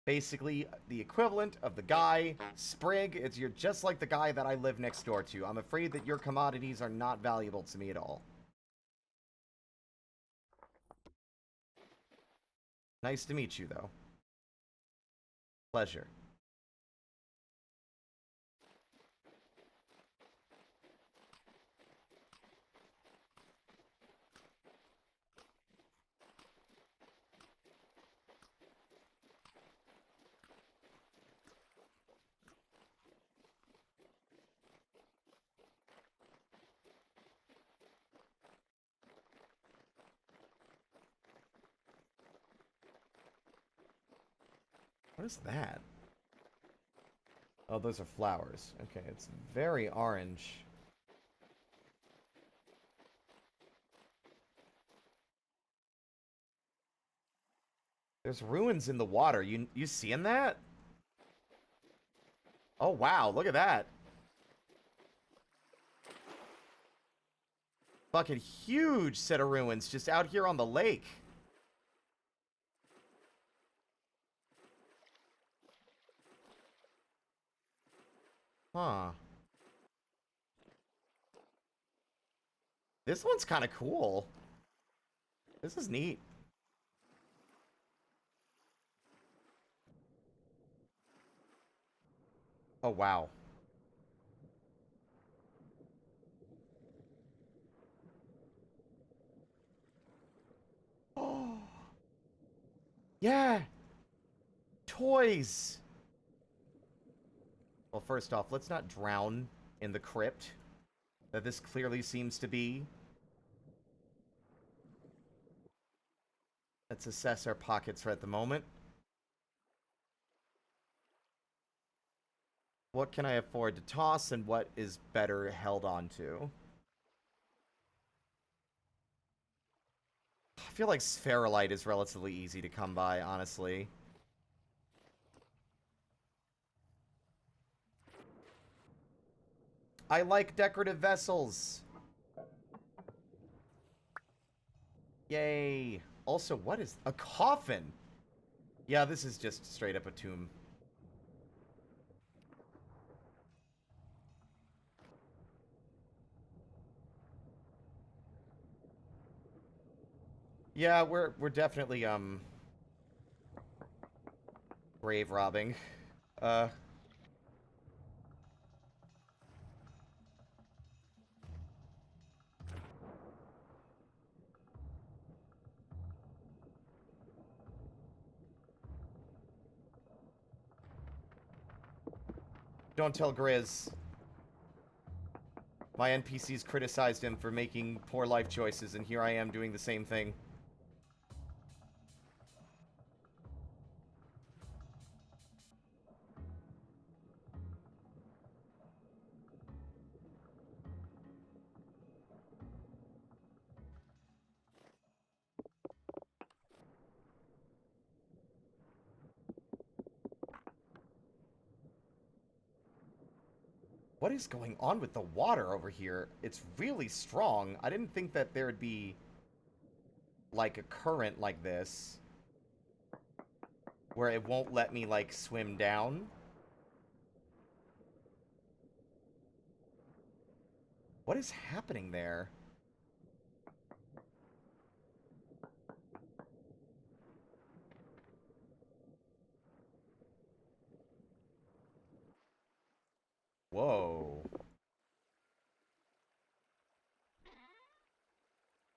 Basically, the equivalent of the guy, Sprig. You're just like the guy that I live next door to. I'm afraid that your commodities are not valuable to me at all. Nice to meet you, though. Pleasure. What is that? Oh, those are flowers. Okay, it's very orange. There's ruins in the water. You seeing that? Oh, wow, look at that. Fucking huge set of ruins just out here on the lake. Huh. This one's kind of cool. This is neat. Oh, wow. Oh. Yeah. Toys. Well, first off, let's not drown in the crypt that this clearly seems to be. Let's assess our pockets right at the moment. What can I afford to toss and what is better held on to? I feel like spherolite is relatively easy to come by, honestly. I like decorative vessels. Yay. Also, what is... a coffin? Yeah, this is just straight up a tomb. Yeah, we're definitely, grave robbing. Don't tell Grizz. My NPCs criticized him for making poor life choices, and here I am doing the same thing. What is going on with the water over here? It's really strong. I didn't think that there would be, like, a current like this. Where it won't let me, like, swim down. What is happening there? Whoa.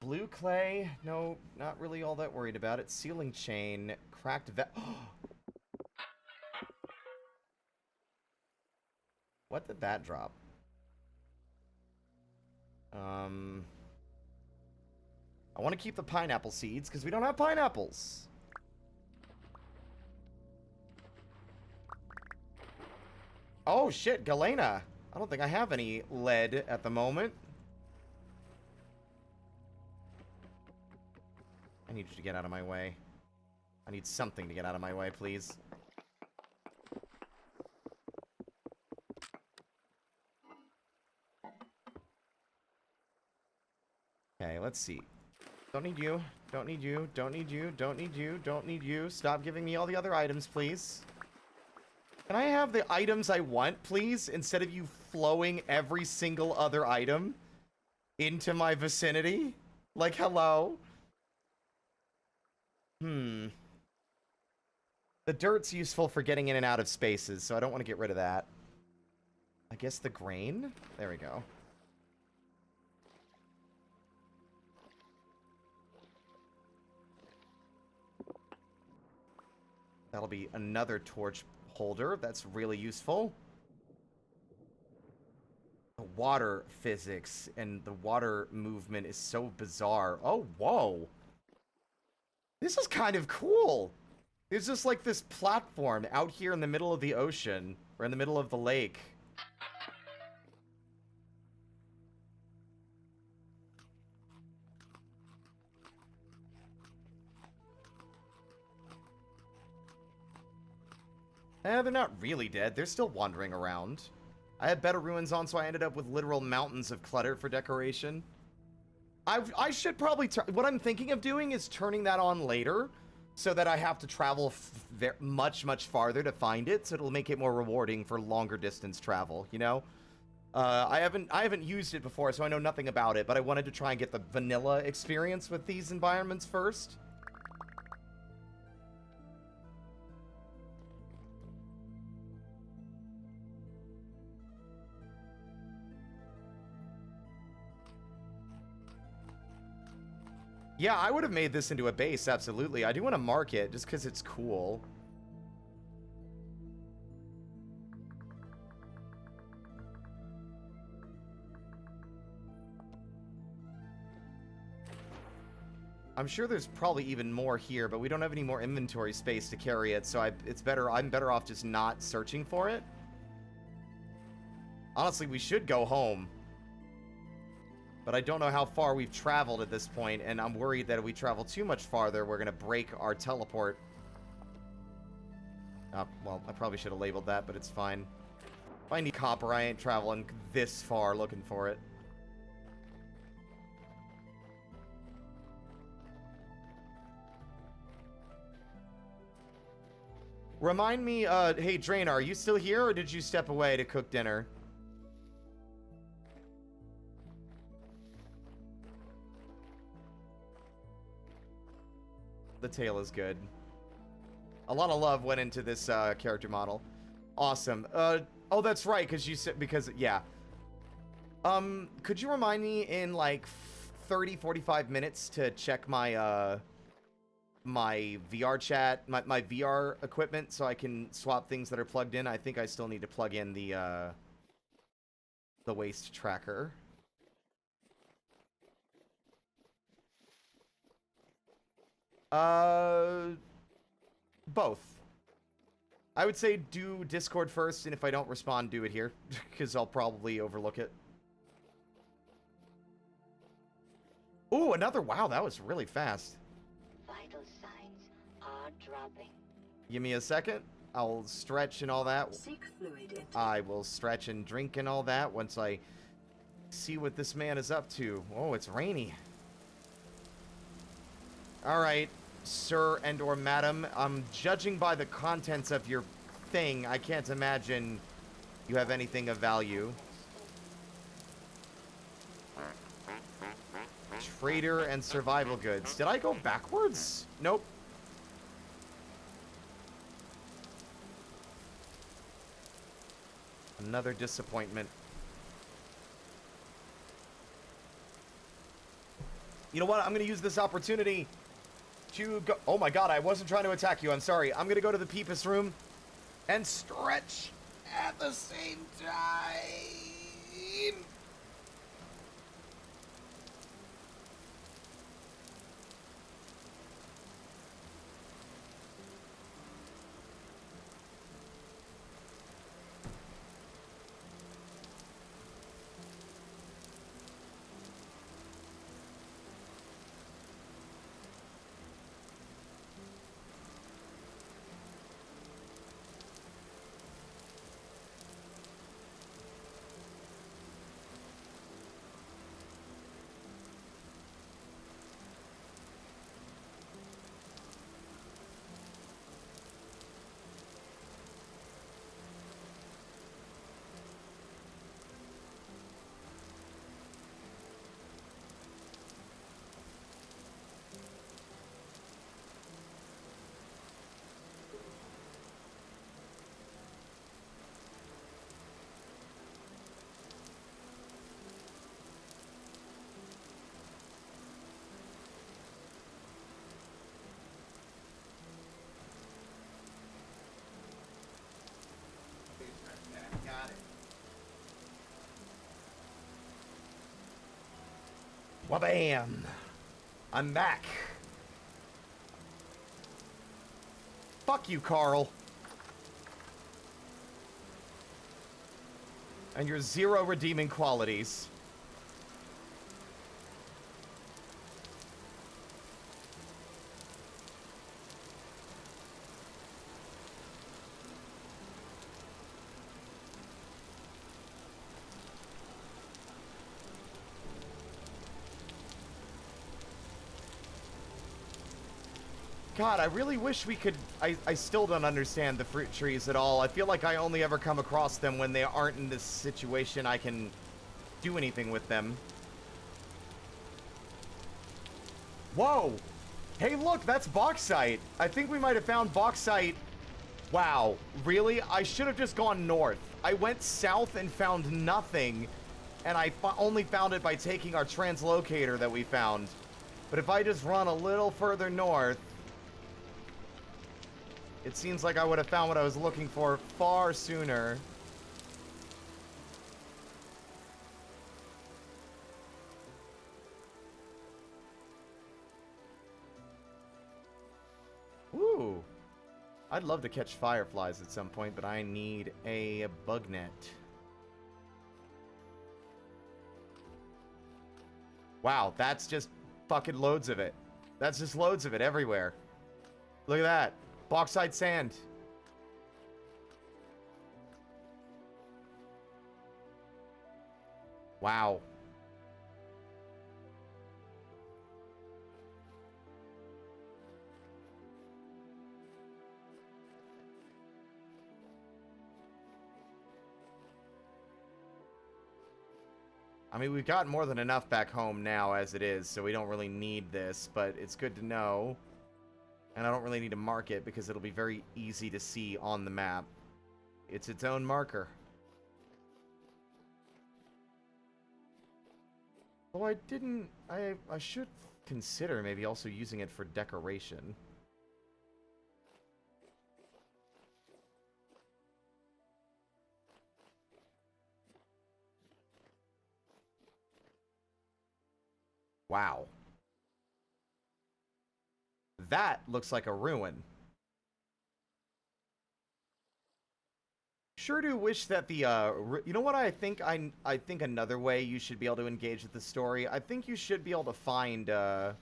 Blue clay? No, not really all that worried about it. Sealing chain. Cracked What did that drop? I want to keep the pineapple seeds, because we don't have pineapples. Oh, shit, Galena. I don't think I have any lead at the moment. I need you to get out of my way. I need something to get out of my way, please. Okay, let's see. Don't need you. Don't need you. Don't need you. Don't need you. Don't need you. Stop giving me all the other items, please. Can I have the items I want, please? Instead of you flowing every single other item into my vicinity? Like, hello? The dirt's useful for getting in and out of spaces, so I don't want to get rid of that. I guess the grain? There we go. That'll be another torch holder. That's really useful. The water physics and the water movement is so bizarre. Oh, whoa. This is kind of cool. There's just like this platform out here in the middle of the ocean, or in the middle of the lake. They're not really dead. They're still wandering around. I had better ruins on, so I ended up with literal mountains of clutter for decoration. I should probably... What I'm thinking of doing is turning that on later, so that I have to travel much, much farther to find it, so it'll make it more rewarding for longer distance travel, you know? I haven't used it before, so I know nothing about it, but I wanted to try and get the vanilla experience with these environments first. Yeah, I would have made this into a base, absolutely. I do want to mark it, just because it's cool. I'm sure there's probably even more here, but we don't have any more inventory space to carry it, so I'm better off just not searching for it. Honestly, we should go home. But I don't know how far we've traveled at this point, and I'm worried that if we travel too much farther, we're going to break our teleport. Well, I probably should have labeled that, but it's fine. If I need copper, I ain't traveling this far looking for it. Remind me, hey, Draenor, are you still here, or did you step away to cook dinner? The tail is good. A lot of love went into this character model. Awesome. Oh, that's right, because you said, yeah. Could you remind me in like 30, 45 minutes to check my my VR chat, my VR equipment, so I can swap things that are plugged in? I think I still need to plug in the waste tracker. Both. I would say do Discord first, and if I don't respond, do it here, because I'll probably overlook it. Ooh, another, wow, that was really fast. Vital signs are dropping. Give me a second. I'll stretch and all that. Seek fluid intake. I will stretch and drink and all that once I see what this man is up to. Oh, it's rainy. Alright, sir and or madam, judging by the contents of your thing, I can't imagine you have anything of value. Trader and survival goods. Did I go backwards? Nope. Another disappointment. You know what? I'm going to use this opportunity to go... Oh my god, I wasn't trying to attack you. I'm sorry. I'm going to go to the Peepus room and stretch at the same time. Wabam! I'm back. Fuck you, Carl. And your 0 redeeming qualities. God, I really wish we could... I still don't understand the fruit trees at all. I feel like I only ever come across them when they aren't in this situation I can do anything with them. Whoa! Hey, look, that's bauxite. I think we might have found bauxite. Wow, really? I should have just gone north. I went south and found nothing, and I only found it by taking our translocator that we found. But if I just run a little further north... It seems like I would have found what I was looking for far sooner. Ooh. I'd love to catch fireflies at some point, but I need a bug net. Wow, that's just fucking loads of it. That's just loads of it everywhere. Look at that. Bauxite sand. Wow. I mean, we've got more than enough back home now as it is, so we don't really need this, but it's good to know. And I don't really need to mark it because it'll be very easy to see on the map. It's its own marker. Oh, I didn't... I should consider maybe also using it for decoration. Wow. That looks like a ruin. Sure do wish that the, you know what I think? I think another way you should be able to engage with the story, I think you should be able to find, the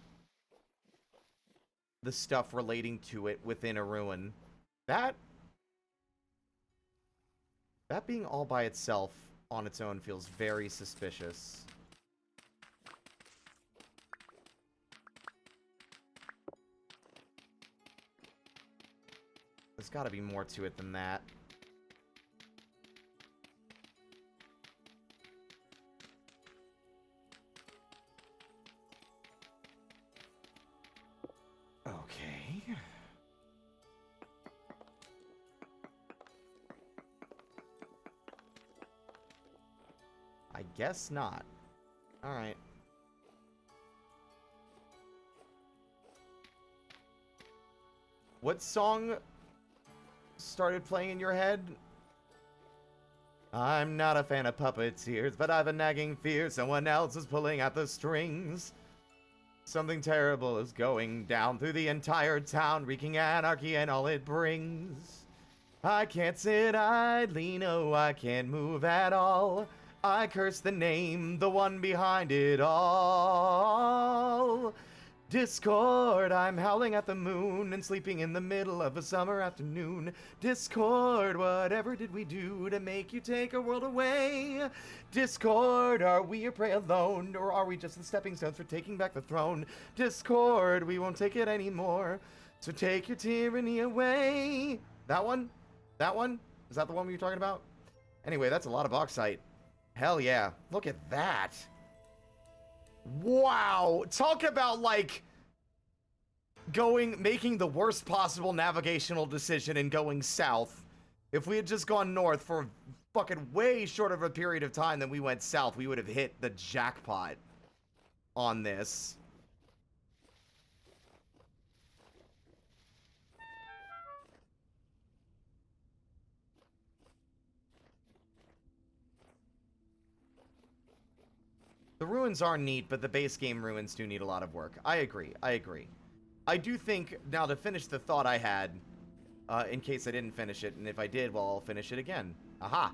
stuff relating to it within a ruin. That being all by itself on its own feels very suspicious. There's gotta be more to it than that. Okay. I guess not. Alright. What song started playing in your head? I'm not a fan of puppeteers, but I've a nagging fear someone else is pulling at the strings. Something terrible is going down through the entire town, wreaking anarchy and all it brings. I can't sit idly, no, I can't move at all. I curse the name, the one behind it all. Discord, I'm howling at the moon and sleeping in the middle of a summer afternoon. Discord, whatever did we do to make you take our world away? Discord, are we your prey alone, or are we just the stepping stones for taking back the throne? Discord, we won't take it anymore, so take your tyranny away. That one? That one? Is that the one we were talking about? Anyway, that's a lot of bauxite. Hell yeah. Look at that. Wow. Talk about, like, making the worst possible navigational decision and going south. If we had just gone north for a fucking way short of a period of time than we went south, we would have hit the jackpot on this. The ruins are neat, but the base game ruins do need a lot of work. I agree. I agree. I do think, now to finish the thought I had, in case I didn't finish it, and if I did, well, I'll finish it again. Aha!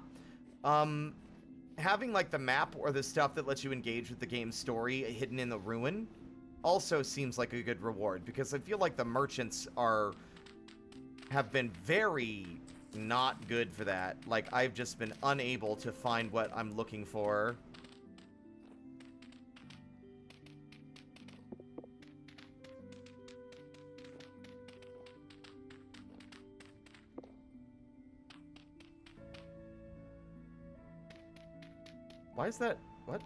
Having, like, the map or the stuff that lets you engage with the game's story hidden in the ruin also seems like a good reward, because I feel like the merchants have been very not good for that. Like, I've just been unable to find what I'm looking for. Why is that? What?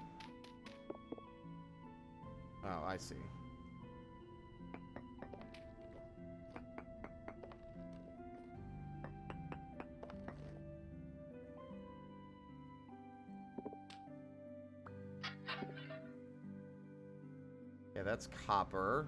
Oh, I see. Yeah, that's copper.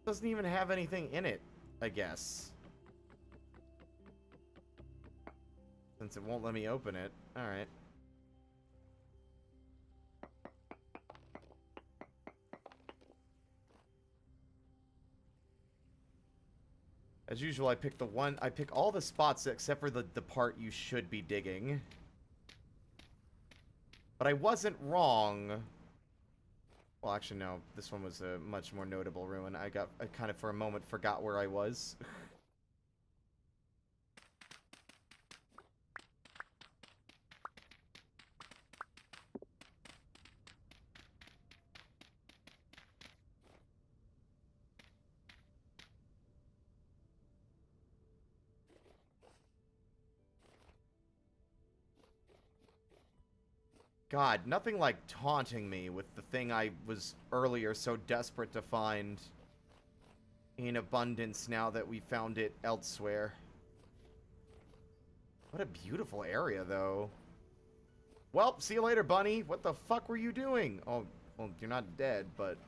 Doesn't even have anything in it, I guess. Since it won't let me open it. Alright. As usual, I pick all the spots except for the part you should be digging. But I wasn't wrong. Well, actually, no. This one was a much more notable ruin. I kind of, for a moment, forgot where I was. God, nothing like taunting me with the thing I was earlier so desperate to find in abundance now that we found it elsewhere. What a beautiful area, though. Well, see you later, bunny. What the fuck were you doing? Oh, well, you're not dead, but...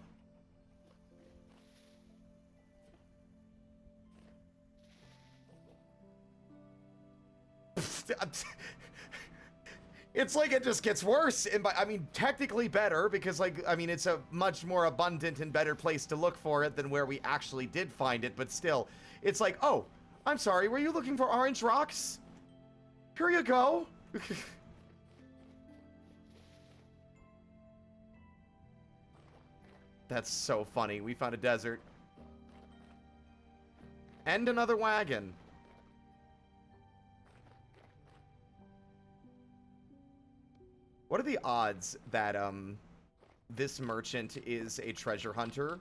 It's like it just gets worse, and I mean, technically better, because, like, I mean, it's a much more abundant and better place to look for it than where we actually did find it, but still, it's like, oh, I'm sorry, were you looking for orange rocks? Here you go. That's so funny. We found a desert. And another wagon. What are the odds that, this merchant is a treasure hunter?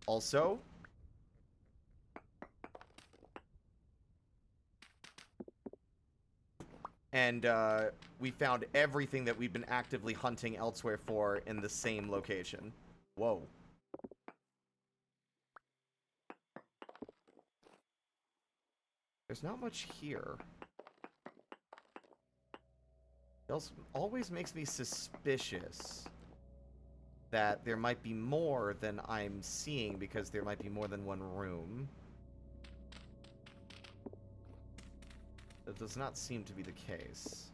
Also? And, we found everything that we've been actively hunting elsewhere for in the same location. Whoa. There's not much here. It always makes me suspicious that there might be more than I'm seeing because there might be more than one room. That does not seem to be the case.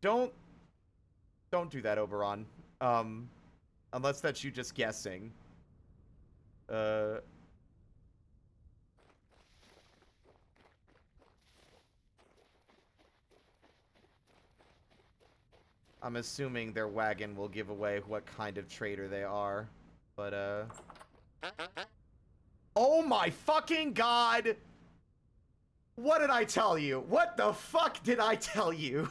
Don't do that, Oberon. Unless that's you just guessing. I'm assuming their wagon will give away what kind of trader they are. But, oh my fucking god! What did I tell you? What the fuck did I tell you?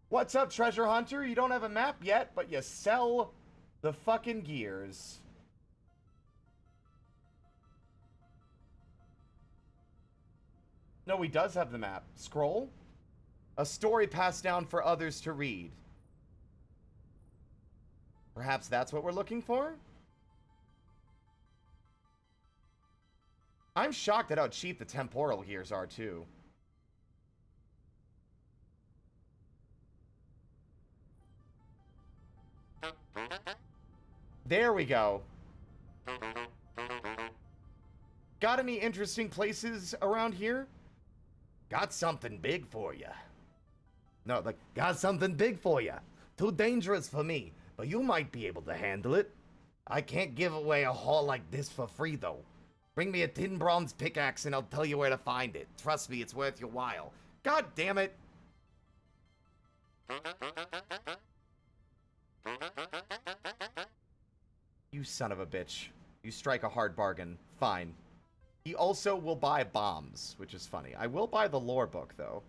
What's up, treasure hunter? You don't have a map yet, but you sell the fucking gears. No, he does have the map. Scroll? A story passed down for others to read. Perhaps that's what we're looking for? I'm shocked at how cheap the temporal gears are, too. There we go. Got any interesting places around here? Got something big for ya. No, like, got something big for ya. Too dangerous for me, but you might be able to handle it. I can't give away a haul like this for free, though. Bring me a tin bronze pickaxe and I'll tell you where to find it. Trust me, it's worth your while. God damn it. You son of a bitch. You strike a hard bargain. Fine. He also will buy bombs, which is funny. I will buy the lore book, though.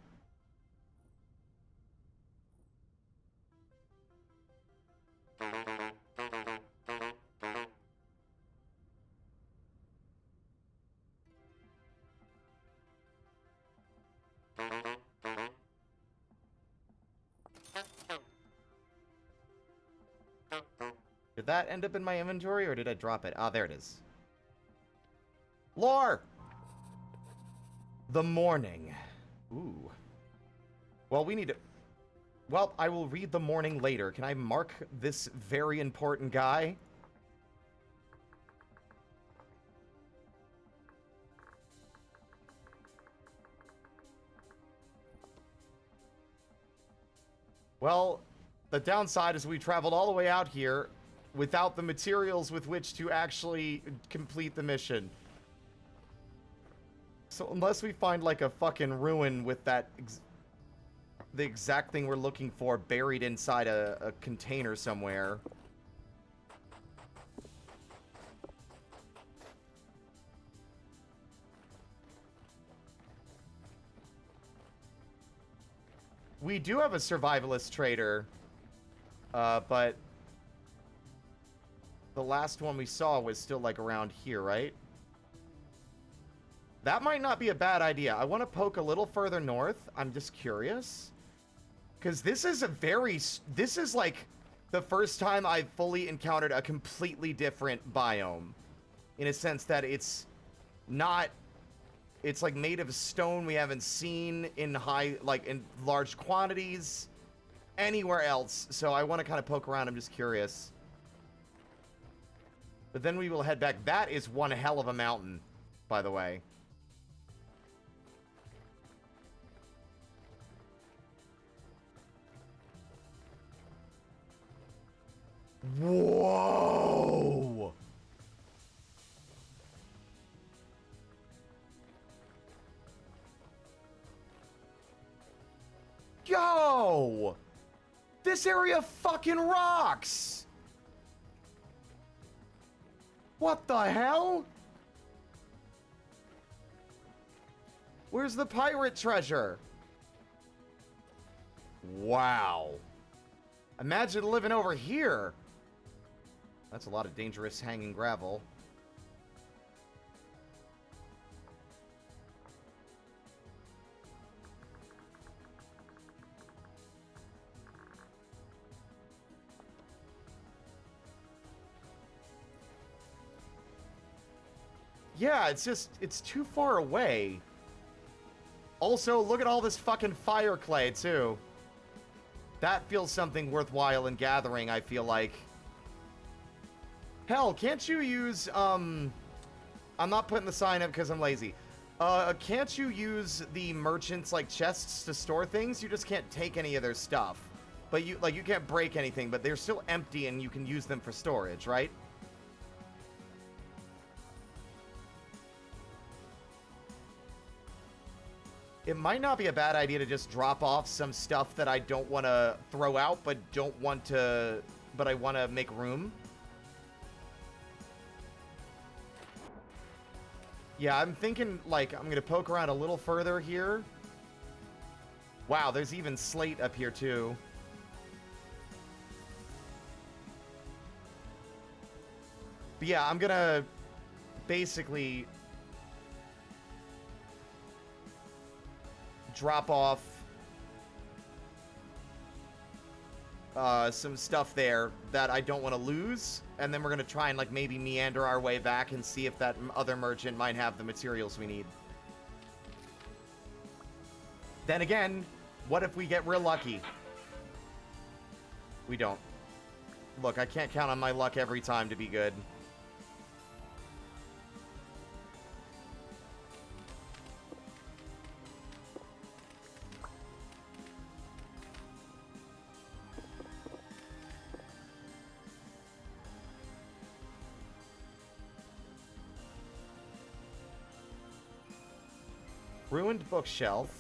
Did that end up in my inventory, or did I drop it? Ah, there it is. Lore! The morning. Ooh. Well, we need to... Well, I will read the morning later. Can I mark this very important guy? Well, the downside is we traveled all the way out here without the materials with which to actually complete the mission. So unless we find like a fucking ruin with that the exact thing we're looking for buried inside a container somewhere. We do have a survivalist trader, but the last one we saw was still like around here, right? That might not be a bad idea. I want to poke a little further north. I'm just curious. Because this is this is like the first time I've fully encountered a completely different biome. In a sense that it's not, it's like made of stone we haven't seen in in large quantities anywhere else. So I want to kind of poke around. I'm just curious. But then we will head back. That is one hell of a mountain, by the way. Whoa! Yo! This area fucking rocks! What the hell? Where's the pirate treasure? Wow. Imagine living over here. That's a lot of dangerous hanging gravel. Yeah, it's too far away. Also, look at all this fucking fire clay, too. That feels something worthwhile in gathering, I feel like. Hell, can't you use, I'm not putting the sign up because I'm lazy. Can't you use the merchants, like, chests to store things? You just can't take any of their stuff. But you can't break anything, but they're still empty and you can use them for storage, right? It might not be a bad idea to just drop off some stuff that I don't want to throw out, but I want to make room. Yeah, I'm thinking, like, I'm going to poke around a little further here. Wow, there's even slate up here, too. But yeah, I'm going to basically drop off some stuff there that I don't want to lose, and then we're going to try and, like, maybe meander our way back and see if that other merchant might have the materials we need. Then again, what if we get real lucky? We don't. Look, I can't count on my luck every time to be good. Ruined bookshelf.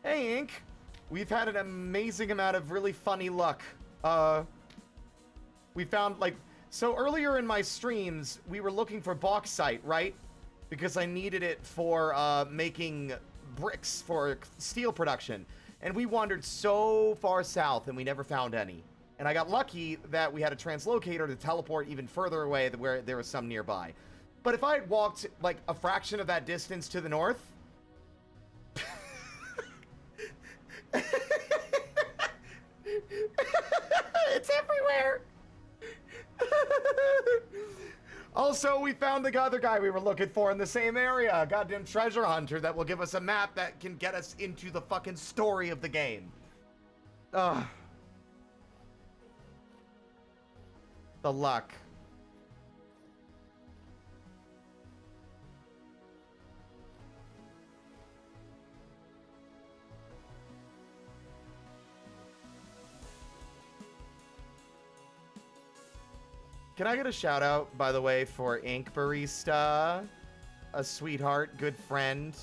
Hey, Ink. We've had an amazing amount of really funny luck. We found, like... So earlier in my streams, we were looking for bauxite, right? Because I needed it for making bricks for steel production. And we wandered so far south and we never found any. And I got lucky that we had a translocator to teleport even further away where there was some nearby. But if I had walked like a fraction of that distance to the north... It's everywhere! Also, we found the other guy we were looking for in the same area. A goddamn treasure hunter that will give us a map that can get us into the fucking story of the game. Ugh. The luck. Can I get a shout out, by the way, for Ink Barista? A sweetheart, good friend,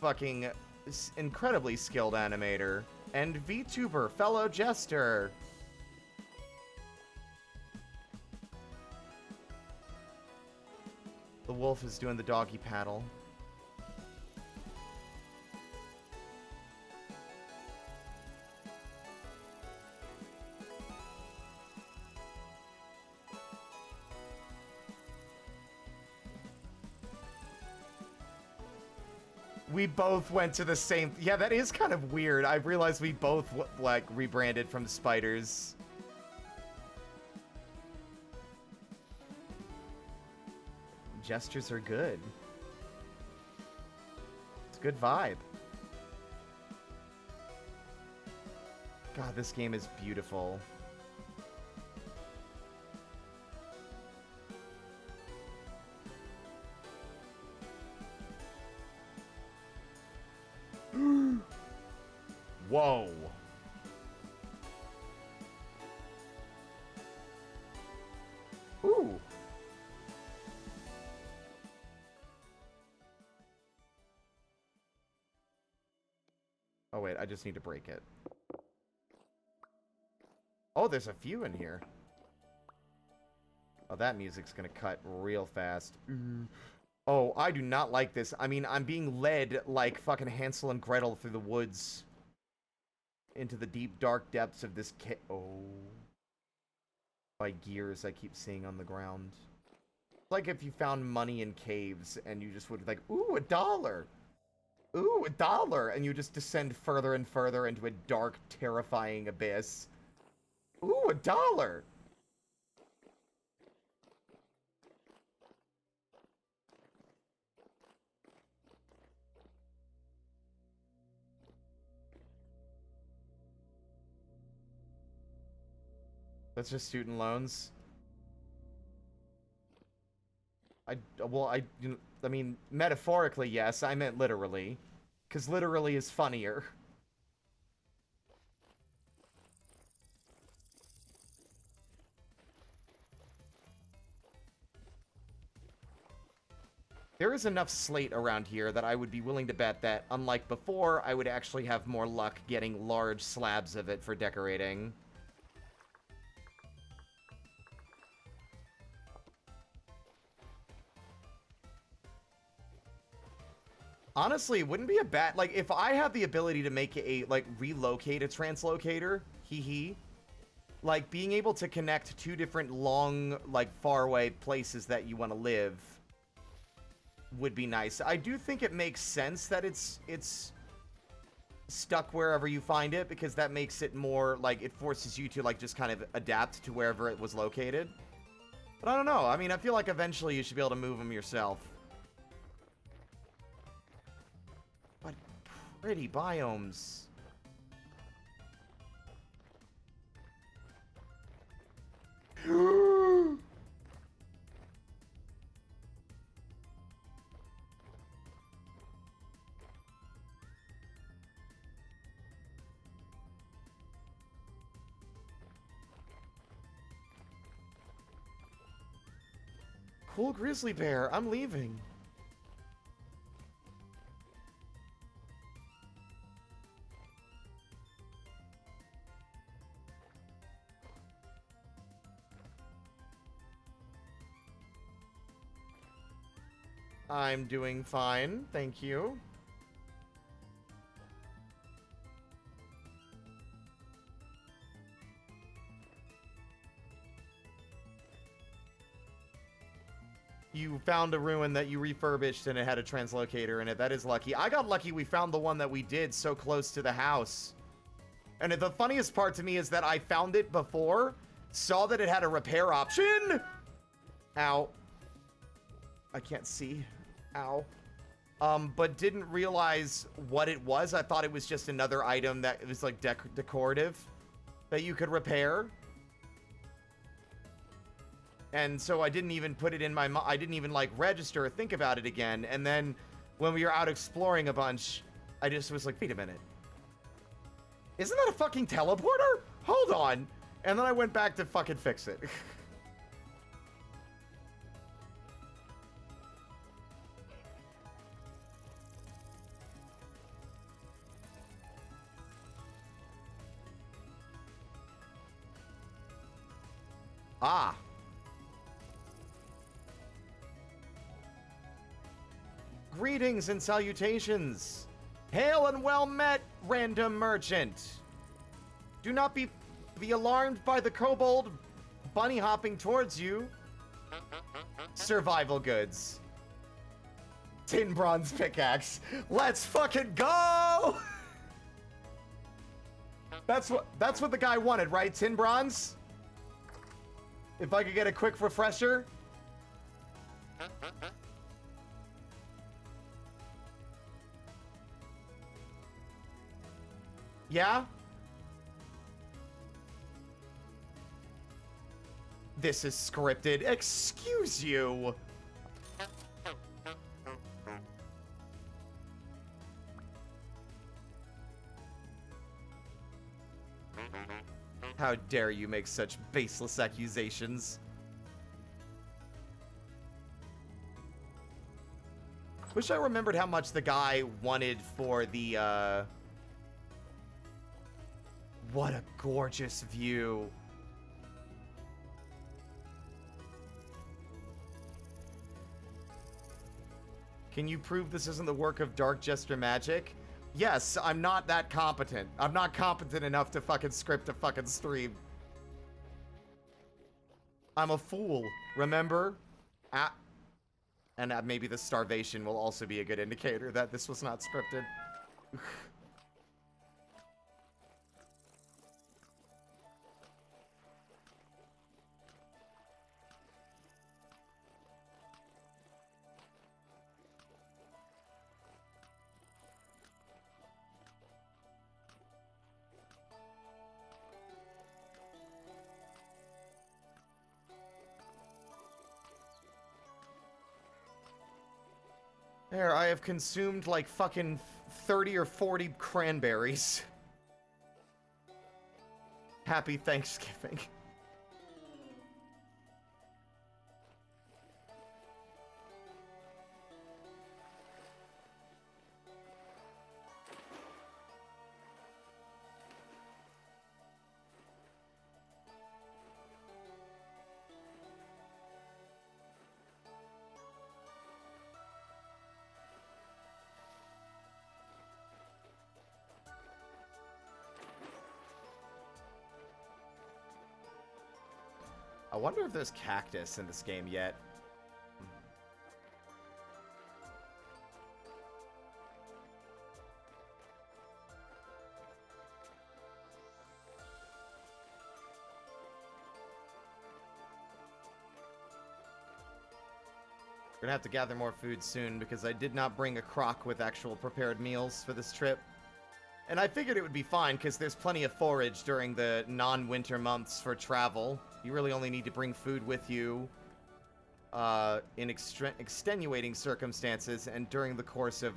fucking incredibly skilled animator, and VTuber, fellow jester. The wolf is doing the doggy paddle. We both went to the same... Yeah, that is kind of weird. I realized we both, like, rebranded from spiders. Gestures are good. It's a good vibe. God, this game is beautiful. Whoa. Ooh. Oh, wait, I just need to break it. Oh, there's a few in here. Oh, that music's gonna cut real fast. Oh, I do not like this. I mean, I'm being led like fucking Hansel and Gretel through the woods. Into the deep, dark depths of this oh. By gears I keep seeing on the ground. It's like if you found money in caves and you just would be like, ooh, $1! Ooh, $1! And you just descend further and further into a dark, terrifying abyss. Ooh, $1! That's just student loans. I mean, metaphorically, yes. I meant literally. Because literally is funnier. There is enough slate around here that I would be willing to bet that, unlike before, I would actually have more luck getting large slabs of it for decorating. Honestly, it wouldn't be a bad, like, if I had the ability to make a, like, relocate a translocator, like, being able to connect two different long, like, faraway places that you want to live would be nice. I do think it makes sense that it's stuck wherever you find it, because that makes it more, like, it forces you to, like, just kind of adapt to wherever it was located. But I don't know. I mean, I feel like eventually you should be able to move them yourself. What pretty biomes. Cool grizzly bear, I'm leaving. I'm doing fine, thank you. You found a ruin that you refurbished and it had a translocator in it. That is lucky. I got lucky we found the one that we did so close to the house. And the funniest part to me is that I found it before, saw that it had a repair option. Ow. I can't see. Ow. But didn't realize what it was. I thought it was just another item that was like decorative that you could repair. And so I didn't even put it in my I didn't even like register or think about it again. And then when we were out exploring a bunch, I just was like, wait a minute. Isn't that a fucking teleporter? Hold on. And then I went back to fucking fix it. Ah. Greetings and salutations. Hail and well met, random merchant. Do not be alarmed by the kobold bunny hopping towards you. Survival goods. Tin bronze pickaxe. Let's fucking go! That's what the guy wanted, right? Tin bronze? If I could get a quick refresher. Yeah? This is scripted. Excuse you. How dare you make such baseless accusations? Wish I remembered how much the guy wanted for the, What a gorgeous view. Can you prove this isn't the work of Dark Jester magic? Yes, I'm not that competent. I'm not competent enough to fucking script a fucking stream. I'm a fool, remember? And maybe the starvation will also be a good indicator that this was not scripted. There, I have consumed like fucking 30 or 40 cranberries. Happy Thanksgiving. wonder if there's cactus in this game yet. We're gonna have to gather more food soon because I did not bring a crock with actual prepared meals for this trip. And I figured it would be fine because there's plenty of forage during the non-winter months for travel. You really only need to bring food with you in extenuating circumstances and during the course of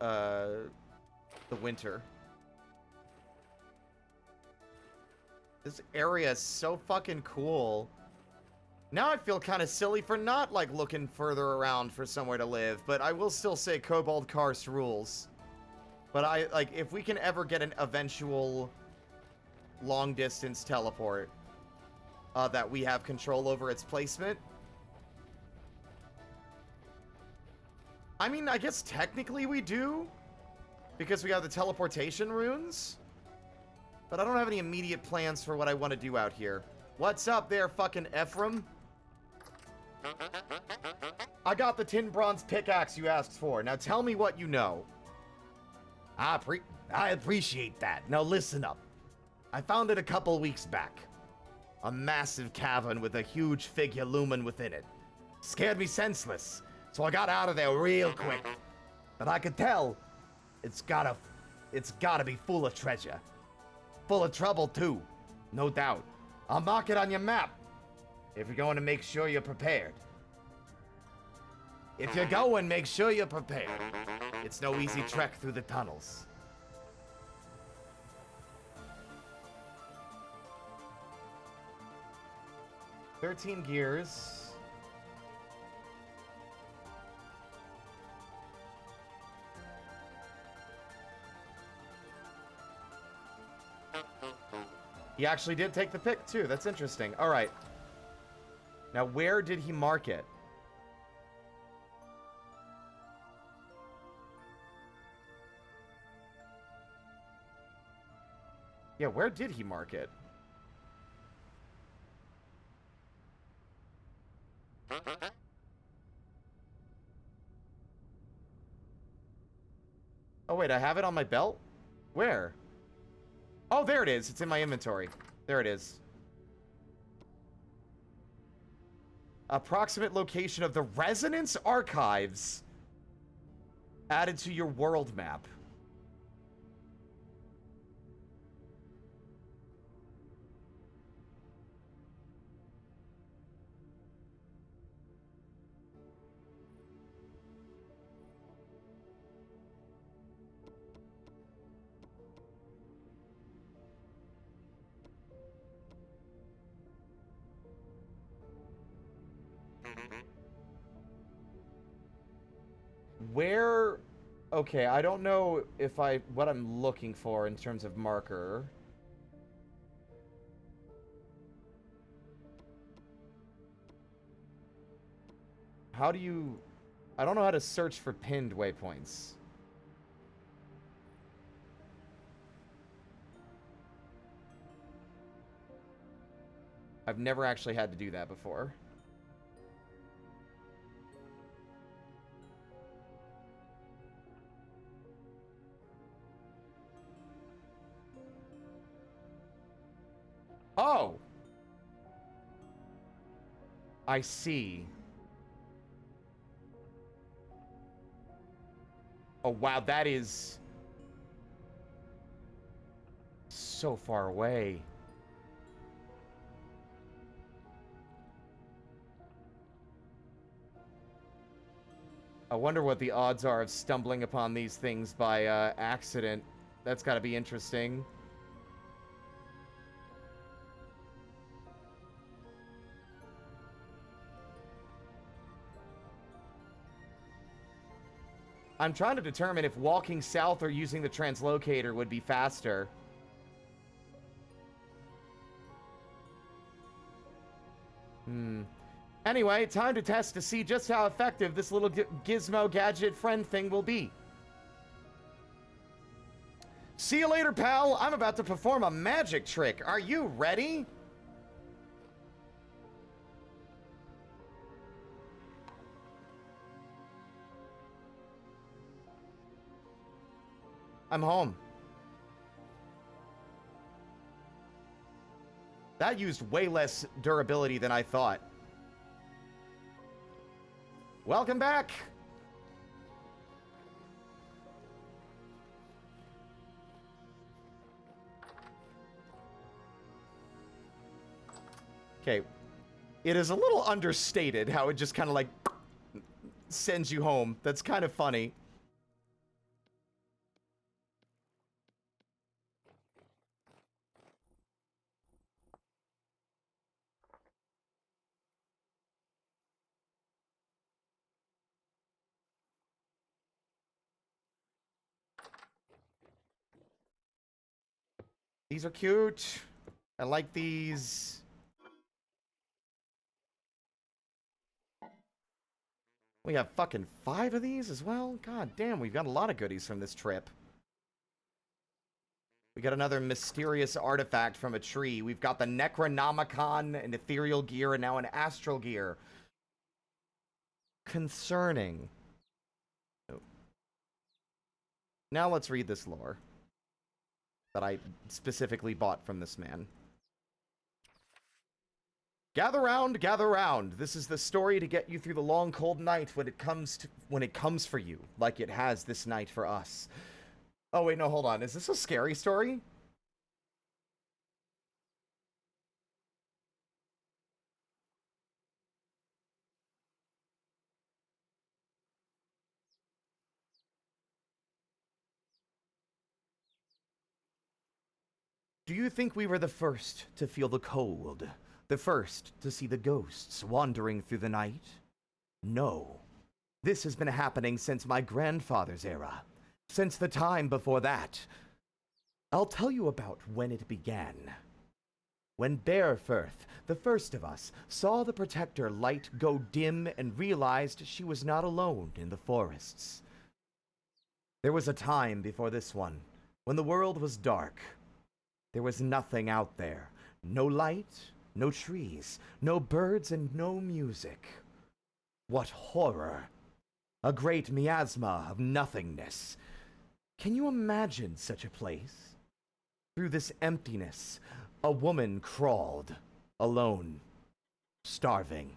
the winter. This area is so fucking cool. Now I feel kind of silly for not, like, looking further around for somewhere to live, but I will still say Kobold Karst rules. But if we can ever get an eventual long-distance teleport that we have control over its placement. I mean, I guess technically we do, because we have the teleportation runes. But I don't have any immediate plans for what I want to do out here. What's up there, fucking Ephraim? I got the tin bronze pickaxe you asked for. Now tell me what you know. I appreciate that. Now listen up. I found it a couple weeks back. A massive cavern with a huge figure looming within it. Scared me senseless, so I got out of there real quick. But I could tell it's gotta be full of treasure. Full of trouble, too. No doubt. I'll mark it on your map. If you're going to make sure you're prepared. If you're going, make sure you're prepared. It's no easy trek through the tunnels. $13 gears. He actually did take the pick, too. That's interesting. All right. Now, where did he mark it? Yeah, where did he mark it? Oh, wait, I have it on my belt? Where? Oh, there it is. It's in my inventory. There it is. Approximate location of the Resonance Archives added to your world map. Where... Okay, I don't know if what I'm looking for in terms of marker. How do you... I don't know how to search for pinned waypoints. I've never actually had to do that before. Oh! I see. Oh, wow, that is so far away. I wonder what the odds are of stumbling upon these things by accident. That's got to be interesting. I'm trying to determine if walking south or using the translocator would be faster. Anyway, time to test to see just how effective this little gizmo gadget friend thing will be. See you later, pal. I'm about to perform a magic trick. Are you ready? I'm home. That used way less durability than I thought. Welcome back. Okay. It is a little understated how it just kind of like sends you home. That's kind of funny. These are cute. I like these. We have fucking 5 of these as well? God damn, we've got a lot of goodies from this trip. We got another mysterious artifact from a tree. We've got the Necronomicon, an ethereal gear, and now an astral gear. Concerning. Oh. Now let's read this lore that I specifically bought from this man. Gather round. This is the story to get you through the long, cold night when it comes for you, like it has this night for us. Oh wait, no, hold on. Is this a scary story? Do you think we were the first to feel the cold? The first to see the ghosts wandering through the night? No. This has been happening since my grandfather's era. Since the time before that. I'll tell you about when it began. When Bearfirth, the first of us, saw the Protector light go dim and realized she was not alone in the forests. There was a time before this one, when the world was dark. There was nothing out there. No light, no trees, no birds, and no music. What horror! A great miasma of nothingness. Can you imagine such a place? Through this emptiness, a woman crawled, alone, starving,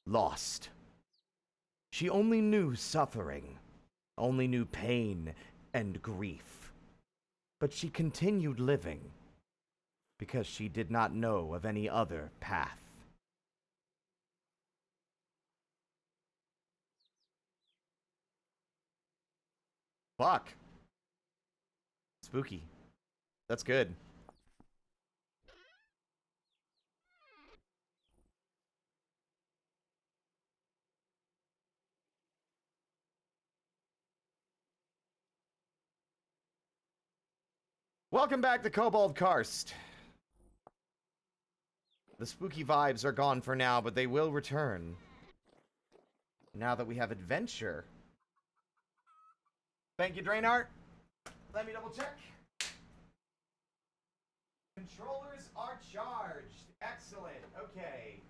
lost. She only knew suffering, only knew pain and grief. But she continued living, because she did not know of any other path. Fuck. Spooky. That's good. Welcome back to Kobold Karst. The spooky vibes are gone for now, but they will return. Now that we have adventure. Thank you, Draenart. Let me double check. Controllers are charged. Excellent. Okay.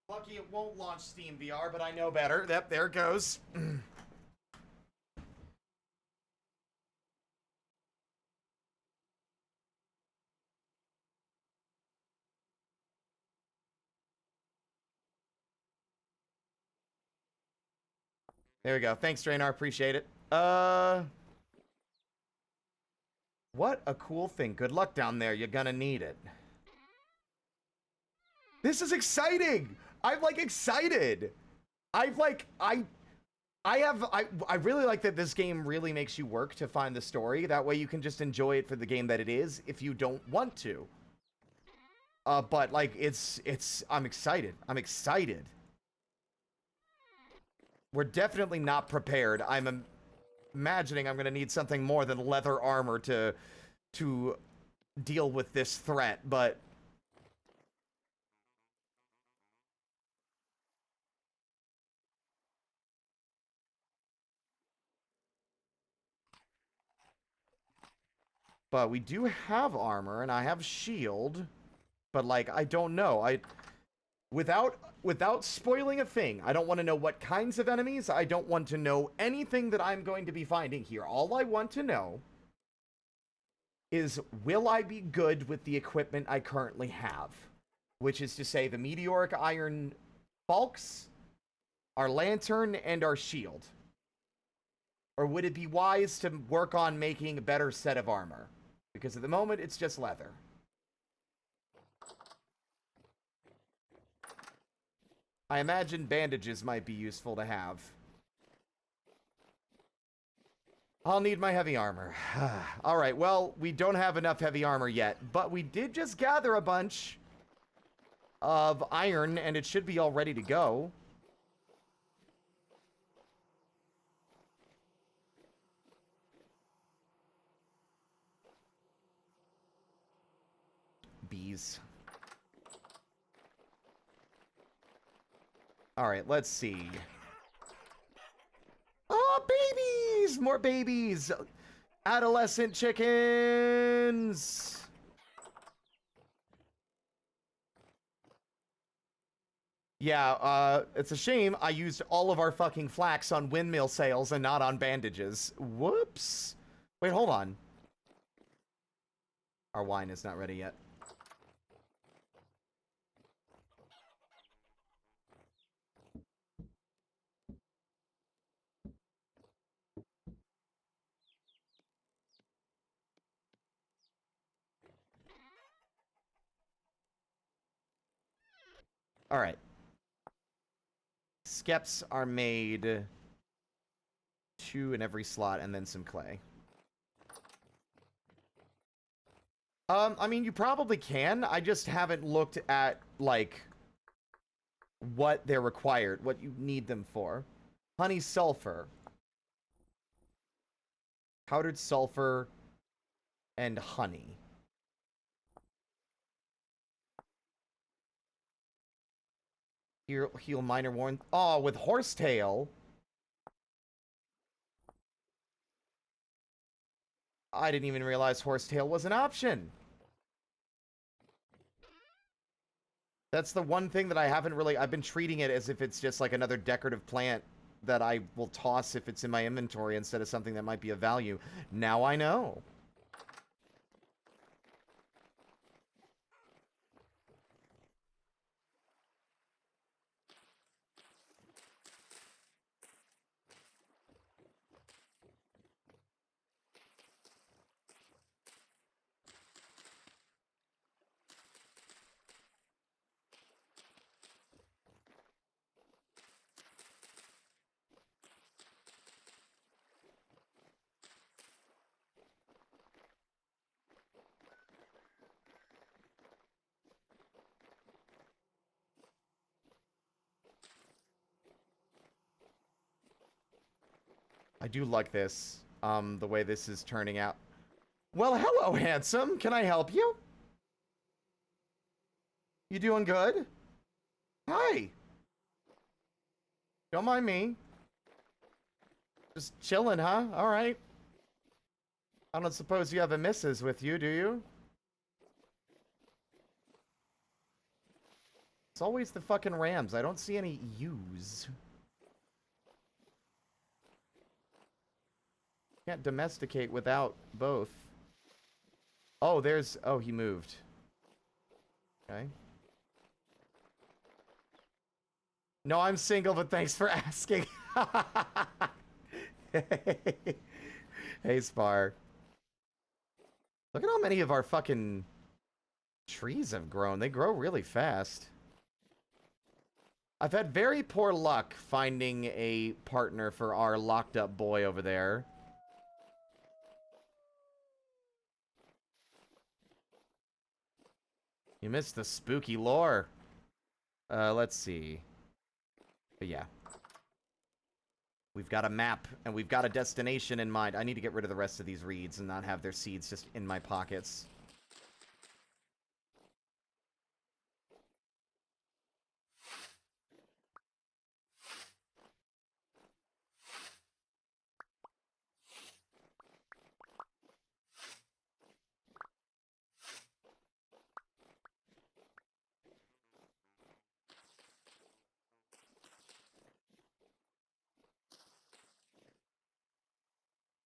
Lucky it won't launch Steam VR, but I know better. Yep, there it goes. There we go. Thanks, Draenor. Appreciate it. What a cool thing. Good luck down there. You're gonna need it. This is exciting! I'm, like, excited! I really like that this game really makes you work to find the story. That way you can just enjoy it for the game that it is if you don't want to. But, like, I'm excited. I'm excited. We're definitely not prepared. I'm imagining I'm gonna need something more than leather armor to deal with this threat, but But we do have armor, and I have shield. But, like, I don't know. Without spoiling a thing, I don't want to know what kinds of enemies. I don't want to know anything that I'm going to be finding here. All I want to know is, will I be good with the equipment I currently have? Which is to say, the meteoric iron bulks, our lantern, and our shield. Or would it be wise to work on making a better set of armor? Because at the moment, it's just leather. I imagine bandages might be useful to have. I'll need my heavy armor. Alright, well, we don't have enough heavy armor yet, but we did just gather a bunch of iron, and it should be all ready to go. Bees. Alright, let's see. Oh, babies! More babies! Adolescent chickens! Yeah, it's a shame I used all of our fucking flax on windmill sails and not on bandages. Whoops. Wait, hold on. Our wine is not ready yet. Alright. Skeps are made 2 in every slot and then some clay. I mean, you probably can. I just haven't looked at, like, what they're required, what you need them for. Honey sulfur. Powdered sulfur and honey. Heal minor warn. Oh, with horsetail. I didn't even realize horsetail was an option. That's the one thing that I haven't really... I've been treating it as if it's just like another decorative plant that I will toss if it's in my inventory instead of something that might be of value. Now I know. I do like this, the way this is turning out. Well, hello, handsome. Can I help you? You doing good? Hi. Don't mind me. Just chilling, huh? All right. I don't suppose you have a missus with you, do you? It's always the fucking Rams. I don't see any U's. Can't domesticate without both. Oh, there's... Oh, he moved. Okay. No, I'm single, but thanks for asking. Hey, Spar. Look at how many of our fucking trees have grown. They grow really fast. I've had very poor luck finding a partner for our locked up boy over there. You missed the spooky lore. Let's see. But yeah. We've got a map, and we've got a destination in mind. I need to get rid of the rest of these reeds and not have their seeds just in my pockets.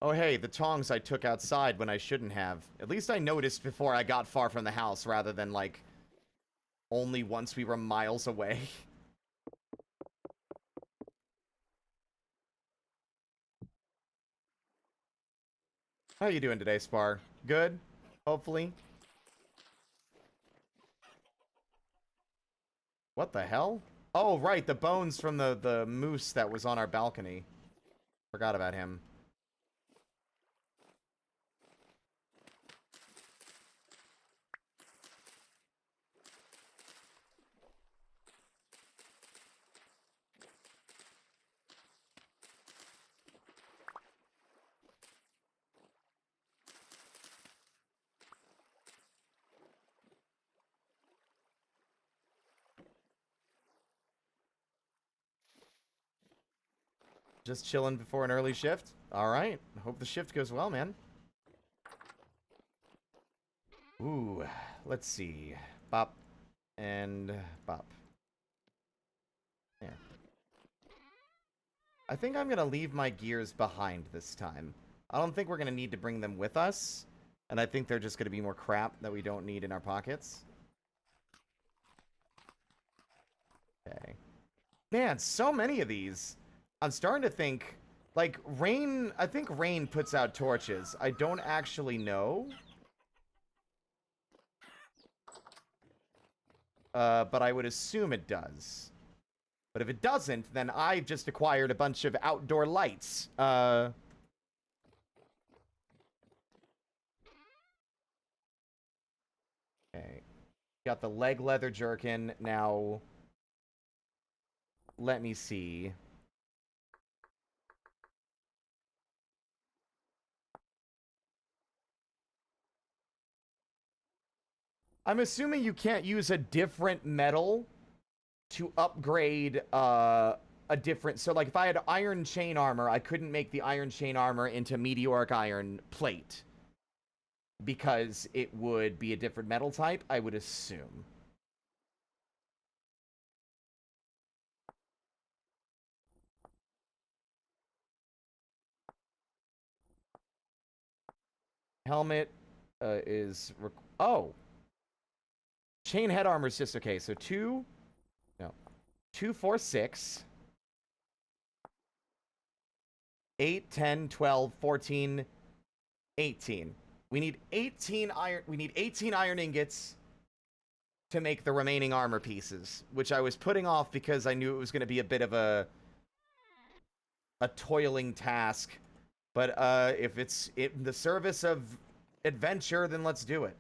Oh, hey, the tongs I took outside when I shouldn't have. At least I noticed before I got far from the house, rather than, like, only once we were miles away. How you doing today, Spar? Good? Hopefully? What the hell? Oh, right, the bones from the moose that was on our balcony. Forgot about him. Just chilling before an early shift? Alright. Hope the shift goes well, man. Ooh, let's see. Bop. And bop. Yeah. I think I'm going to leave my gears behind this time. I don't think we're going to need to bring them with us. And I think they're just going to be more crap that we don't need in our pockets. Okay. Man, so many of these. I'm starting to think, like, Rain... I think Rain puts out torches. I don't actually know. But I would assume it does. But if it doesn't, then I've just acquired a bunch of outdoor lights. Okay. Got the leg leather jerkin. Now, let me see. I'm assuming you can't use a different metal to upgrade a different... So, like, if I had iron chain armor, I couldn't make the iron chain armor into meteoric iron plate. Because it would be a different metal type, I would assume. Helmet is... Oh! Chain head armor is just okay. So 2... No. 2, 4, 6... 8, 10, 12, 14, 18. We need 18 iron ingots to make the remaining armor pieces, which I was putting off because I knew it was going to be a bit of a toiling task. But if it's in the service of adventure, then let's do it.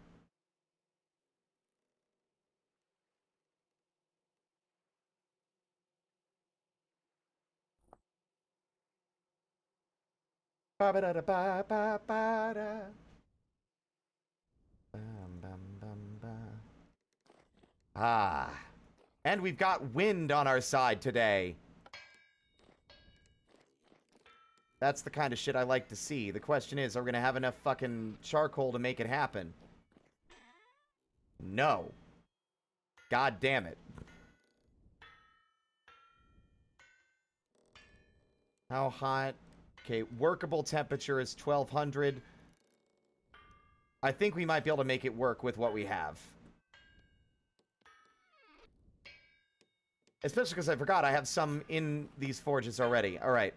Ah. And we've got wind on our side today. That's the kind of shit I like to see. The question is, are we going to have enough fucking charcoal to make it happen? No. God damn it. How hot? Okay, workable temperature is 1200. I think we might be able to make it work with what we have. Especially because I forgot I have some in these forges already. Alright.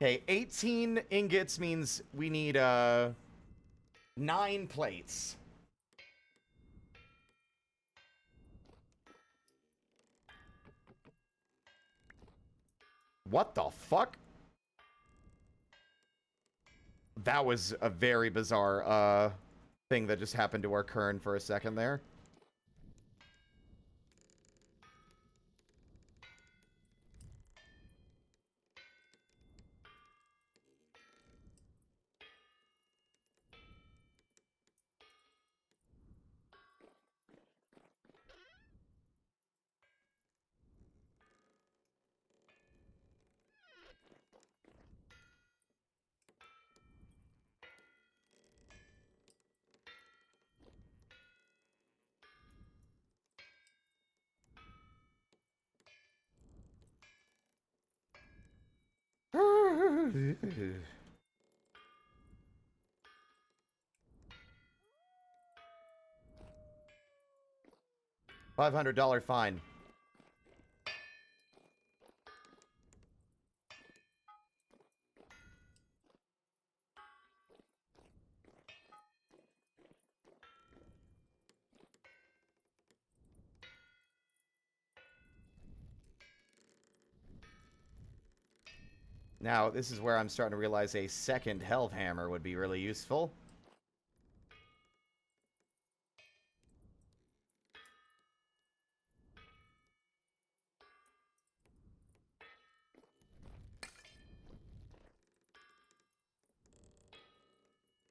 Okay, 18 ingots means we need 9 plates. What the fuck? That was a very bizarre thing that just happened to our Kern for a second there. $500 fine. Now, this is where I'm starting to realize a second Helve Hammer would be really useful.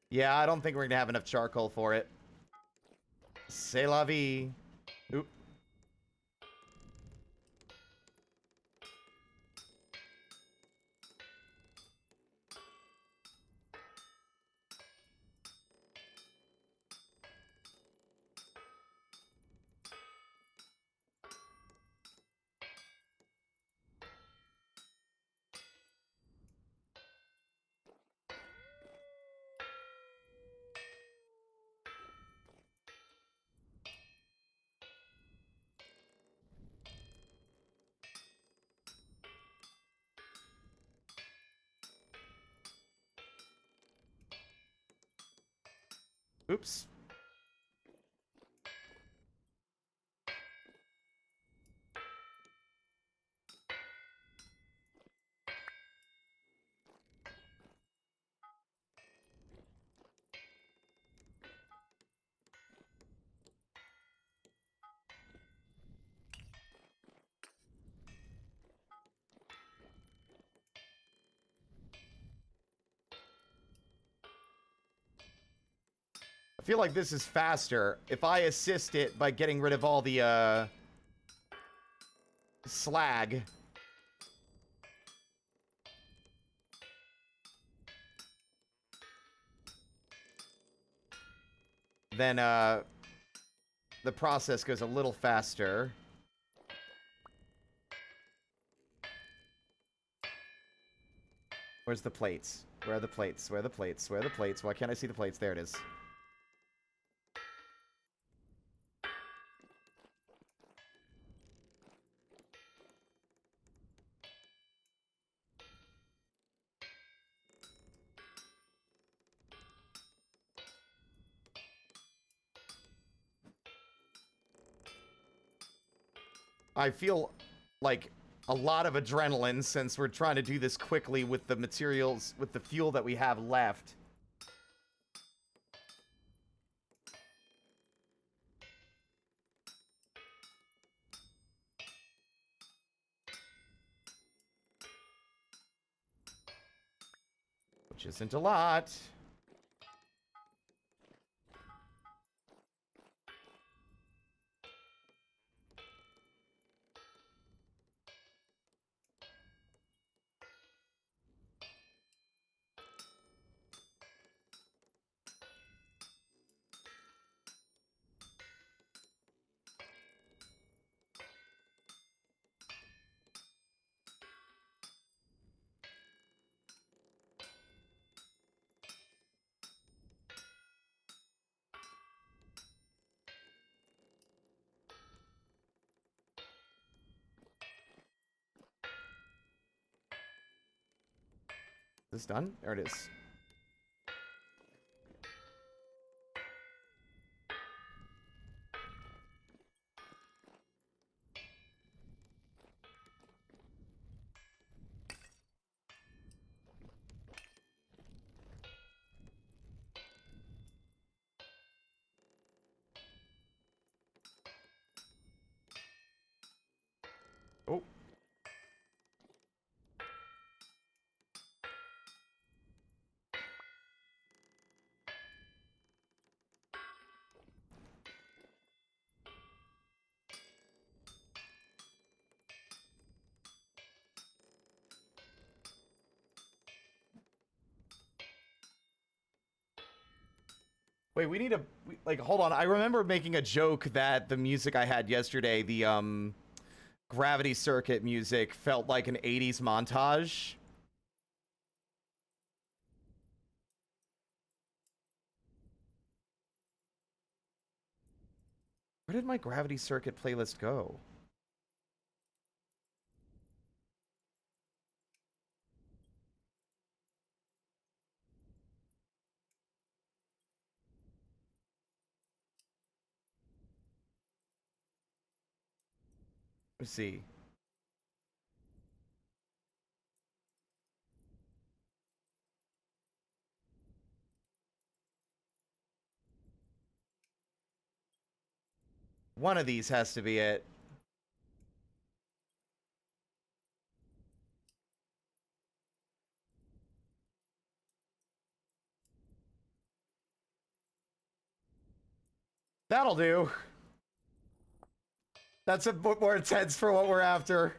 Yeah, I don't think we're going to have enough charcoal for it. C'est la vie. Oop. Oops. I feel like this is faster if I assist it by getting rid of all the, slag. Then, the process goes a little faster. Where's the plates? Where are the plates? Where are the plates? Where are the plates? Why can't I see the plates? There it is. I feel like a lot of adrenaline since we're trying to do this quickly with the materials, with the fuel that we have left. Which isn't a lot. Is this done? There it is. Oh. Wait, we need a... like, hold on. I remember making a joke that the music I had yesterday, the, Gravity Circuit music, felt like an 80s montage. Where did my Gravity Circuit playlist go? Let's see. One of these has to be it. That'll do. That's a bit more intense for what we're after.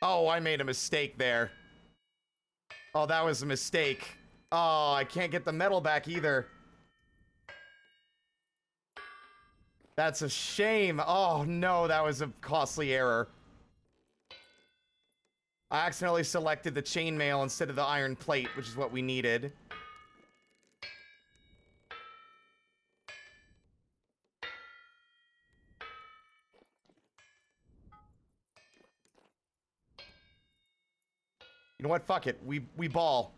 Oh, I made a mistake there. Oh, that was a mistake. Oh, I can't get the metal back either. That's a shame. Oh, no, that was a costly error. I accidentally selected the chainmail instead of the iron plate, which is what we needed. You know what? Fuck it. We ball.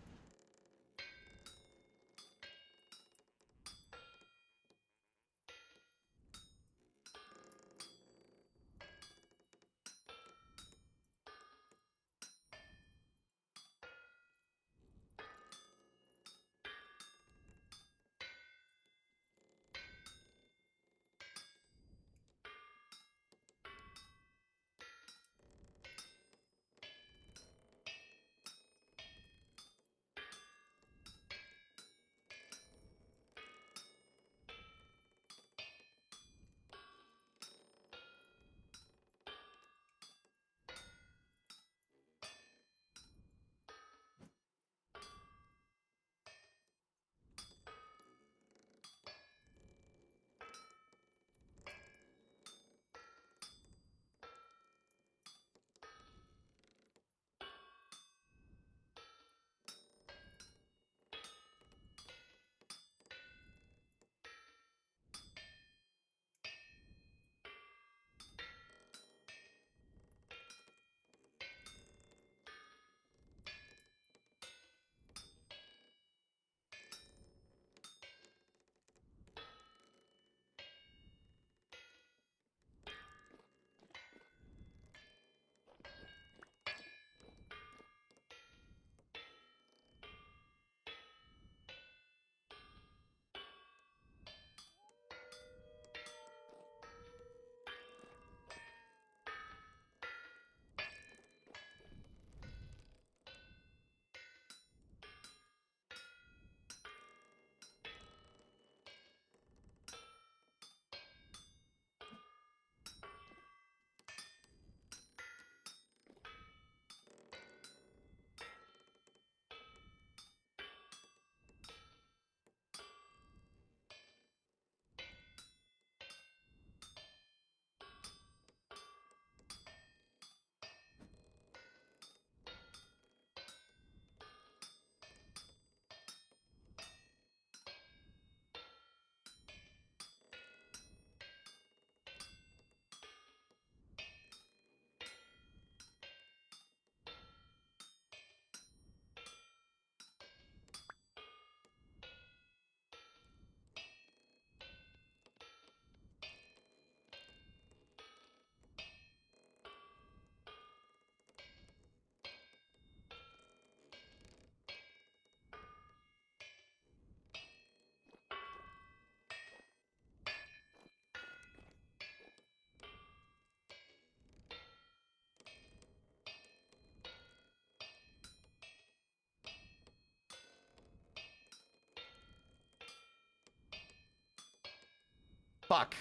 Fuck.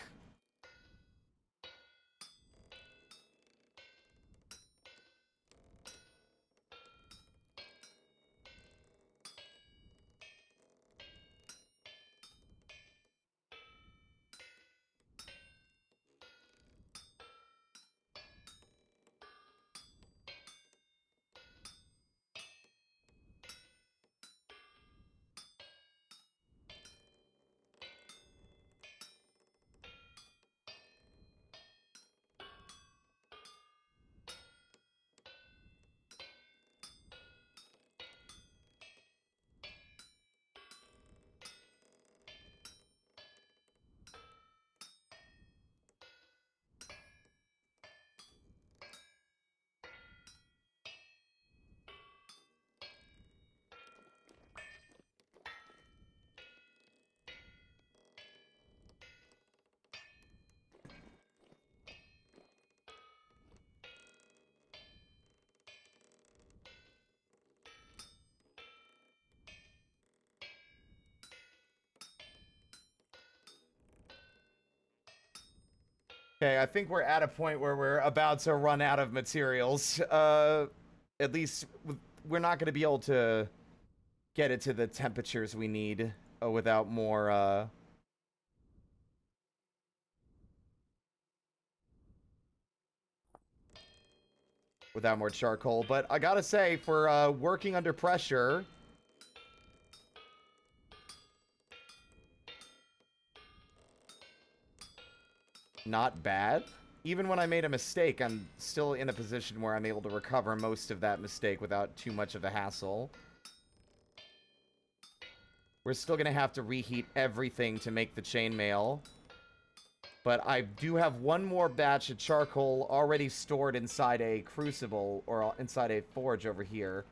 Okay, I think we're at a point where we're about to run out of materials. At least we're not going to be able to get it to the temperatures we need without more, without more charcoal. But I gotta say, for working under pressure, not bad. Even when I made a mistake, I'm still in a position where I'm able to recover most of that mistake without too much of a hassle. We're still gonna have to reheat everything to make the chainmail. But I do have one more batch of charcoal already stored inside a crucible, or inside a forge over here.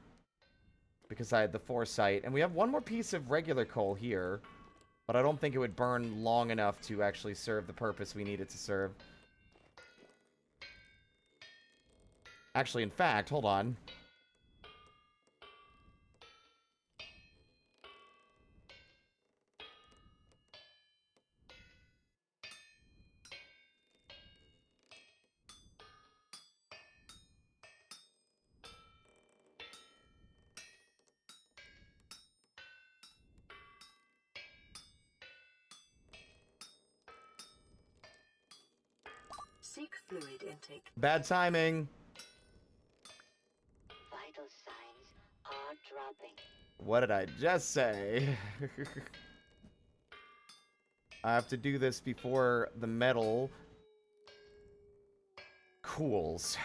Because I had the foresight. And we have one more piece of regular coal here. But I don't think it would burn long enough to actually serve the purpose we need it to serve. Actually, in fact, hold on. Seek fluid intake. Bad timing. Vital signs are dropping. What did I just say? I have to do this before the metal cools.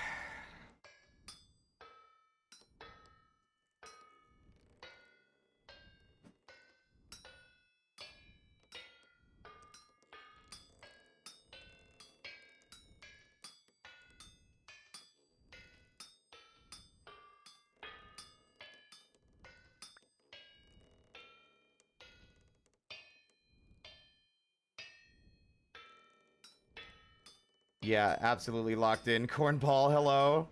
Yeah, absolutely locked in. Cornball, hello.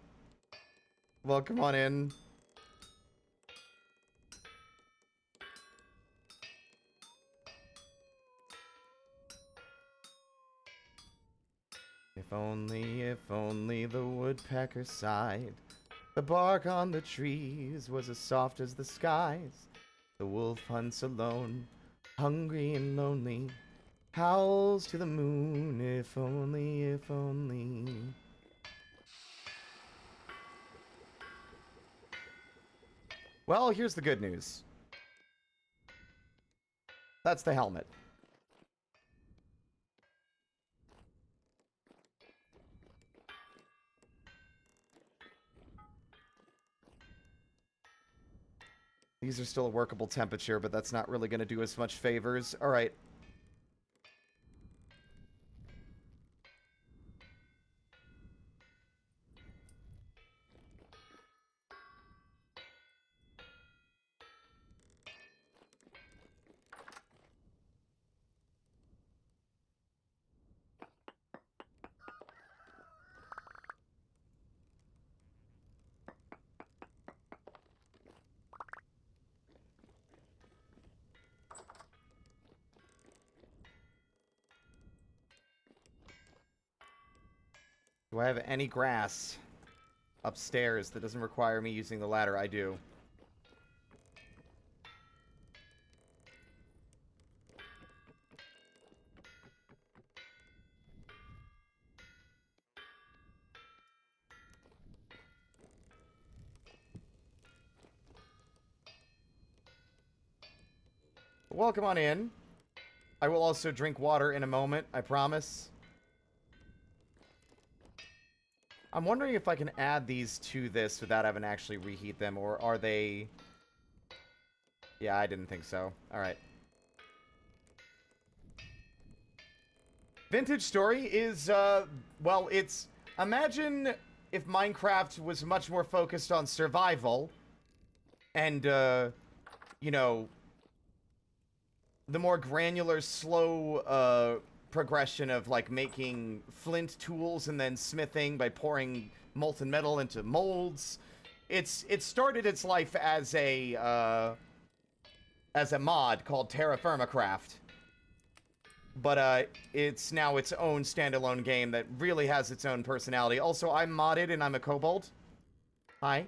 Welcome on in. If only the woodpecker sighed. The bark on the trees was as soft as the skies. The wolf hunts alone, hungry and lonely. Howls to the moon, if only, if only. Well, here's the good news. That's the helmet. These are still a workable temperature, but that's not really going to do us much favors. All right. Do I have any grass upstairs that doesn't require me using the ladder? I do. Welcome on in. I will also drink water in a moment, I promise. I'm wondering if I can add these to this without having to actually reheat them, or are they... Yeah, I didn't think so. Alright. Vintage Story is, well, it's... Imagine if Minecraft was much more focused on survival, and, you know, the more granular, slow, progression of, like, making flint tools and then smithing by pouring molten metal into molds. It started its life as a mod called Terra Firma Craft. But, it's now its own standalone game that really has its own personality. Also, I'm modded and I'm a Kobold. Hi.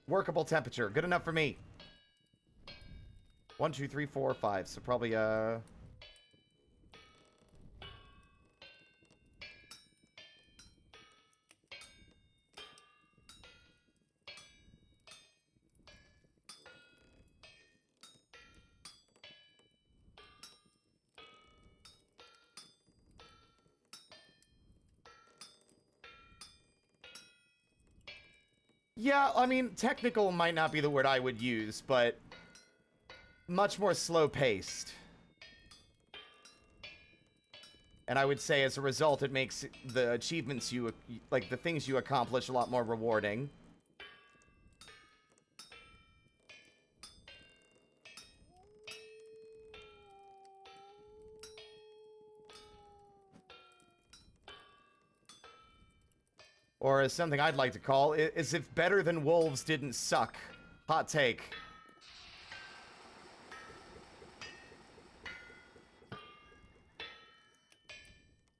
Workable temperature. Good enough for me. 1, 2, 3, 4, 5. So probably, yeah, I mean, technical might not be the word I would use, but much more slow-paced. And I would say, as a result, it makes the achievements you, like, the things you accomplish a lot more rewarding. Or as something I'd like to call, as if Better Than Wolves didn't suck. Hot take.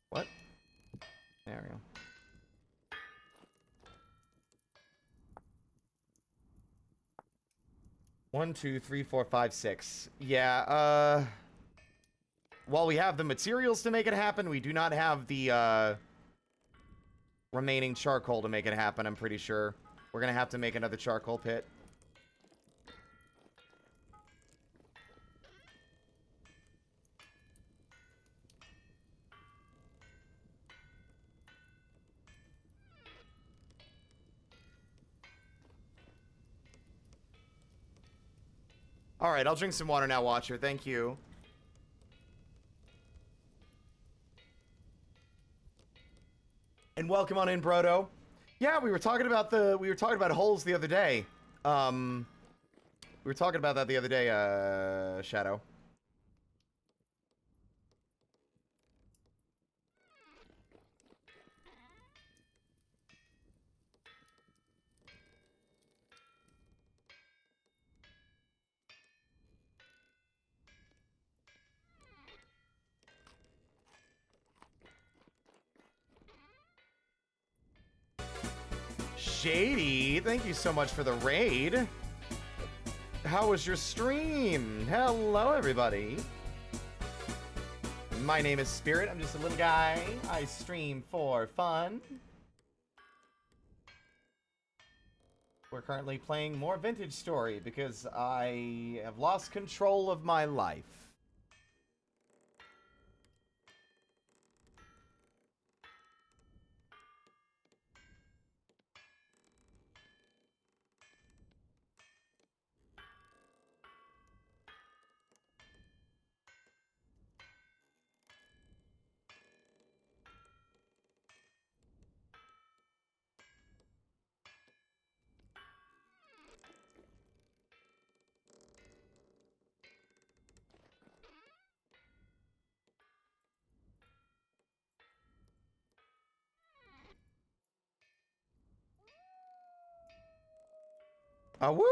What? There we go. One, two, three, four, five, six. Yeah, while we have the materials to make it happen, we do not have the, remaining charcoal to make it happen, I'm pretty sure. We're gonna have to make another charcoal pit. Alright, I'll drink some water now, Watcher. Thank you. And welcome on in, Brodo. Yeah, we were talking about holes the other day. We were talking about that the other day, Shadow. Shady, thank you so much for the raid. How was your stream? Hello, everybody. My name is Spirit. I'm just a little guy. I stream for fun. We're currently playing more Vintage Story because I have lost control of my life. Woo!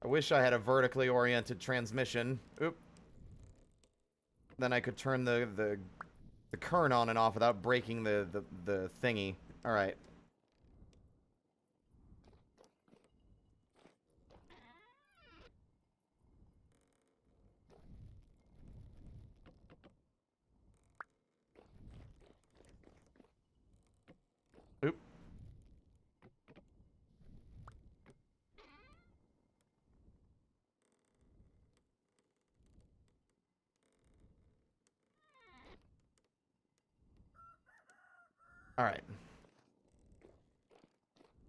I wish I had a vertically oriented transmission. Oop. Then I could turn the current on and off without breaking the thingy. Alright. Oop. Alright.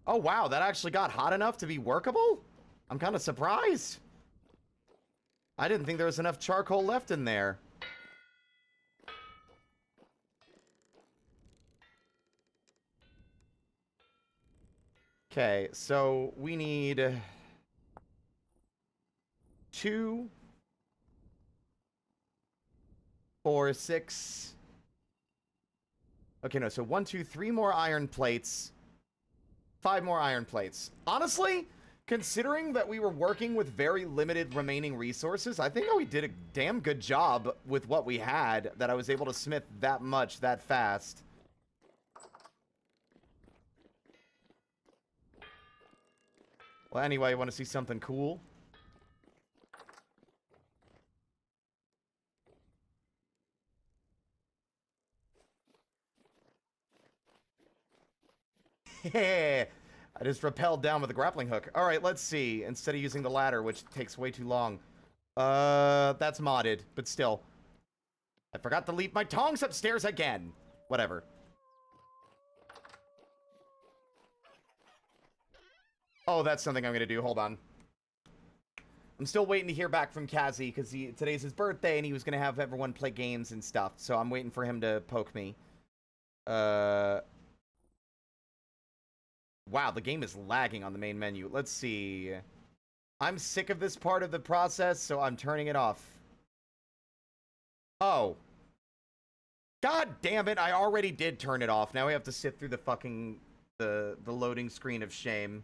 Oh, wow, that actually got hot enough to be workable? I'm kind of surprised. I didn't think there was enough charcoal left in there. Okay, so we need 2, 4, 6. Okay, no, so 1, 2, 3 more iron plates. 5 more iron plates. Honestly, considering that we were working with very limited remaining resources, I think we did a damn good job with what we had, that I was able to smith that much that fast. Well, anyway, you want to see something cool? I just rappelled down with a grappling hook. All right, let's see. Instead of using the ladder, which takes way too long. That's modded, but still. I forgot to leave my tongs upstairs again. Whatever. Oh, that's something I'm gonna do. Hold on. I'm still waiting to hear back from Kazi, because today's his birthday, and he was gonna have everyone play games and stuff, so I'm waiting for him to poke me. Wow, the game is lagging on the main menu. Let's see. I'm sick of this part of the process, so I'm turning it off. Oh. God damn it, I already did turn it off. Now we have to sit through the fucking... the loading screen of shame.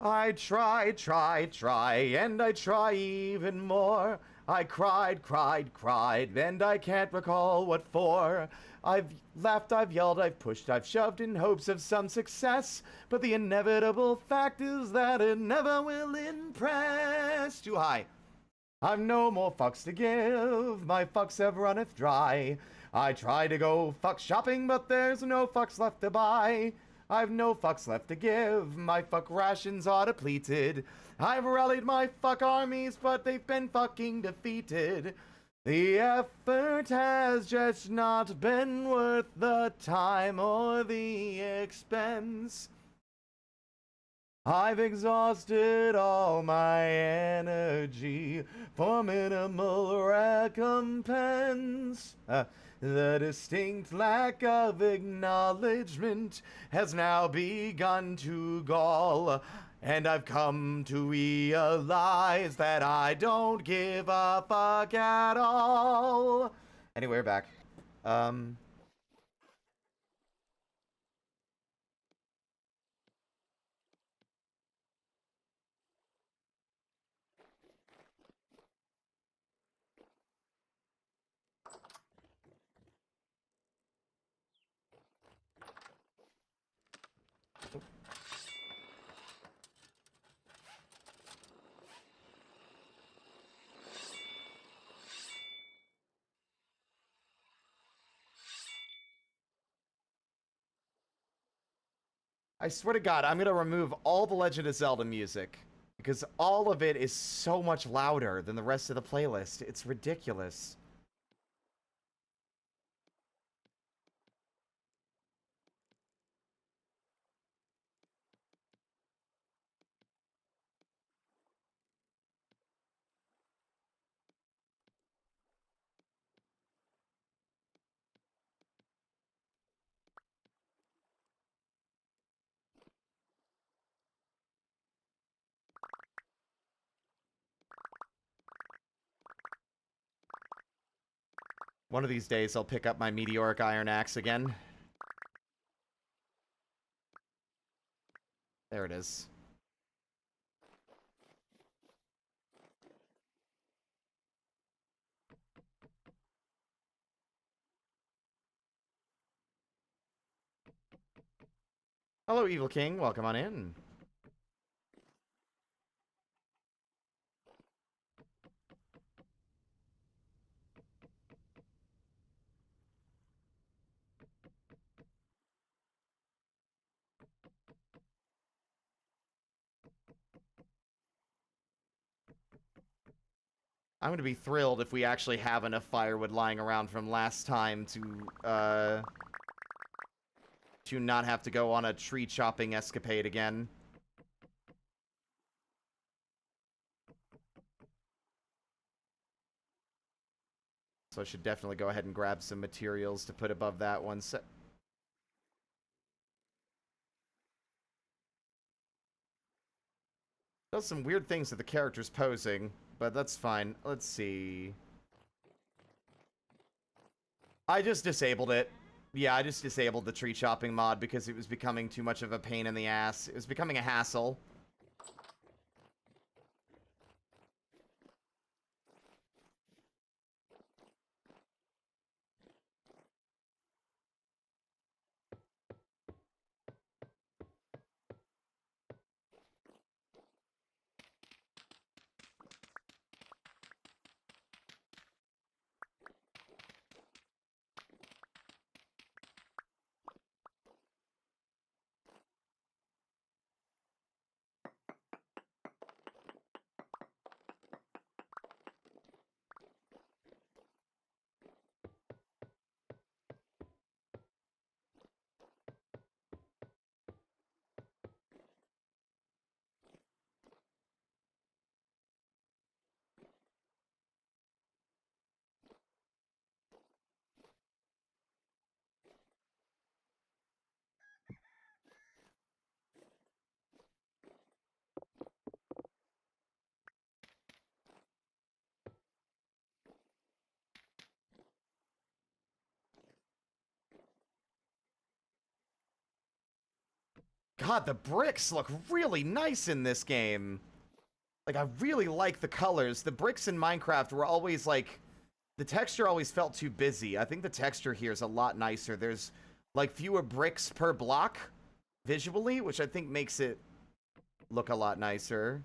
I try, and I try even more. I cried, and I can't recall what for. I've laughed, I've yelled, I've pushed, I've shoved in hopes of some success. But the inevitable fact is that it never will impress. Too high. I've no more fucks to give, my fucks have runneth dry. I try to go fuck shopping, but there's no fucks left to buy. I've no fucks left to give, my fuck rations are depleted. I've rallied my fuck armies, but they've been fucking defeated. The effort has just not been worth the time or the expense. I've exhausted all my energy for minimal recompense. The distinct lack of acknowledgement has now begun to gall, and I've come to realize that I don't give a fuck at all. Anyway, we're back. I swear to God, I'm gonna remove all the Legend of Zelda music. Because all of it is so much louder than the rest of the playlist. It's ridiculous. One of these days, I'll pick up my meteoric iron axe again. There it is. Hello, Evil King. Welcome on in. I'm going to be thrilled if we actually have enough firewood lying around from last time to not have to go on a tree chopping escapade again. So I should definitely go ahead and grab some materials to put above that one. Does some weird things that the character's posing, but that's fine. Let's see. I just disabled it. Yeah, I just disabled the tree chopping mod because it was becoming too much of a pain in the ass. It was becoming a hassle. God, the bricks look really nice in this game. Like, I really like the colors. The bricks in Minecraft were always, like... The texture always felt too busy. I think the texture here is a lot nicer. There's, like, fewer bricks per block, visually, which I think makes it look a lot nicer.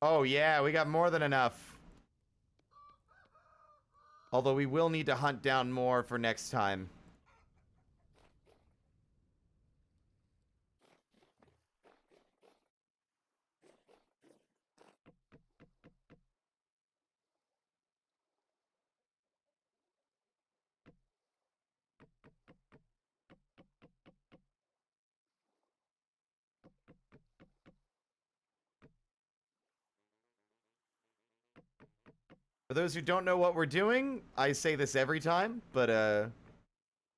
Oh, yeah, we got more than enough. Although we will need to hunt down more for next time. For those who don't know what we're doing, I say this every time, but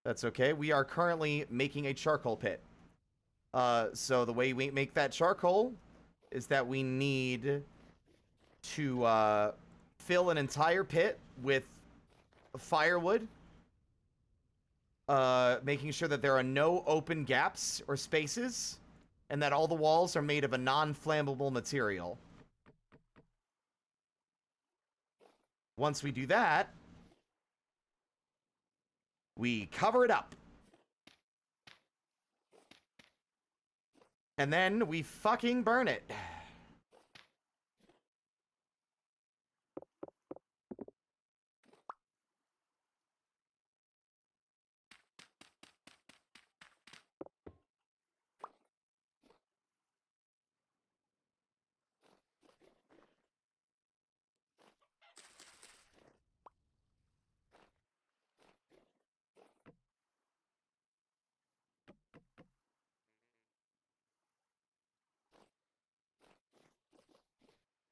that's okay. We are currently making a charcoal pit. So the way we make that charcoal is that we need to fill an entire pit with firewood, making sure that there are no open gaps or spaces, and that all the walls are made of a non-flammable material. Once we do that, we cover it up. And then we fucking burn it.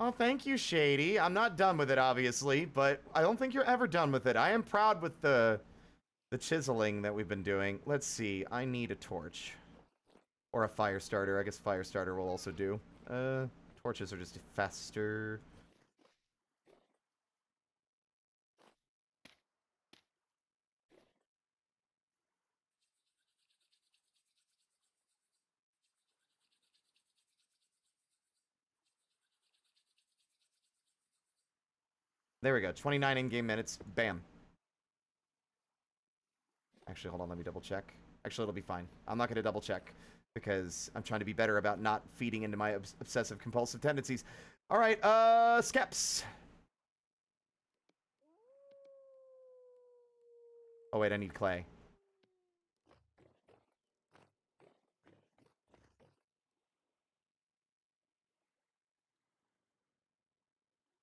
Oh, thank you, Shady. I'm not done with it, obviously, but I don't think you're ever done with it. I am proud with the chiseling that we've been doing. Let's see. I need a torch. Or a fire starter. I guess fire starter will also do. Torches are just faster. There we go. 29 in-game minutes. Bam. Actually, hold on. Let me double check. Actually, it'll be fine. I'm not going to double check because I'm trying to be better about not feeding into my obsessive compulsive tendencies. All right, Skeps. Oh, wait, I need clay.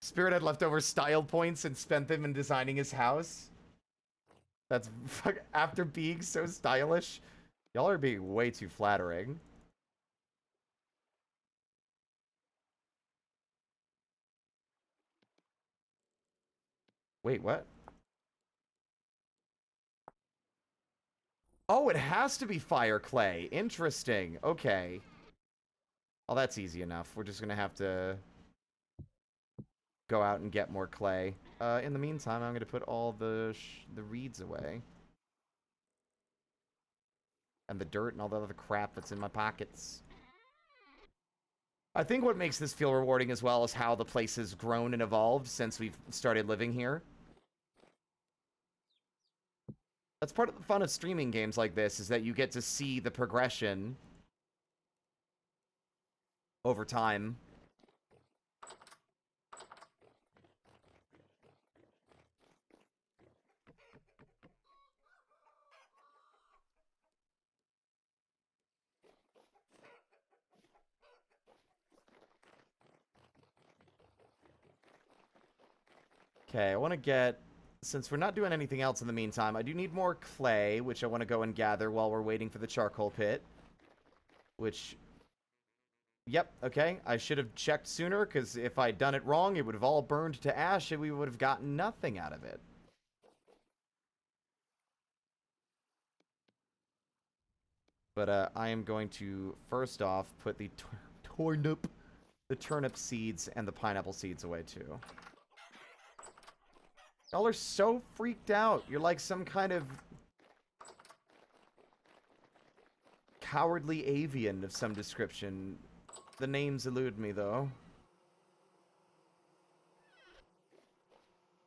Spirit had leftover style points and spent them in designing his house. That's after being so stylish. Y'all are being way too flattering. Wait, what? Oh, it has to be fire clay. Interesting. Okay. Oh, that's easy enough. We're just gonna have to go out and get more clay. In the meantime, I'm gonna put all the reeds away. And the dirt and all the other crap that's in my pockets. I think what makes this feel rewarding as well is how the place has grown and evolved since we've started living here. That's part of the fun of streaming games like this, is that you get to see the progression over time. Okay, I want to get... Since we're not doing anything else in the meantime, I do need more clay, which I want to go and gather while we're waiting for the charcoal pit. Which... Yep, okay. I should have checked sooner, because if I'd done it wrong, it would have all burned to ash, and we would have gotten nothing out of it. But I am going to, first off, put the turnip seeds and the pineapple seeds away, too. Y'all are so freaked out. You're like some kind of cowardly avian of some description. The names elude me, though.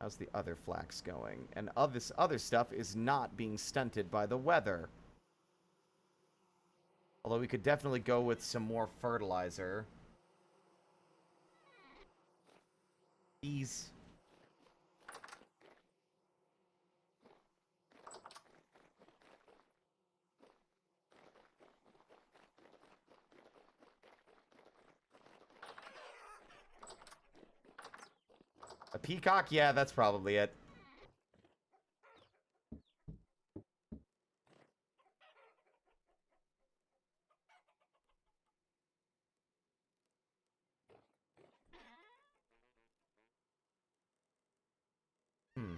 How's the other flax going? And this other stuff is not being stunted by the weather. Although we could definitely go with some more fertilizer. Bees. A peacock? Yeah, that's probably it. Hmm.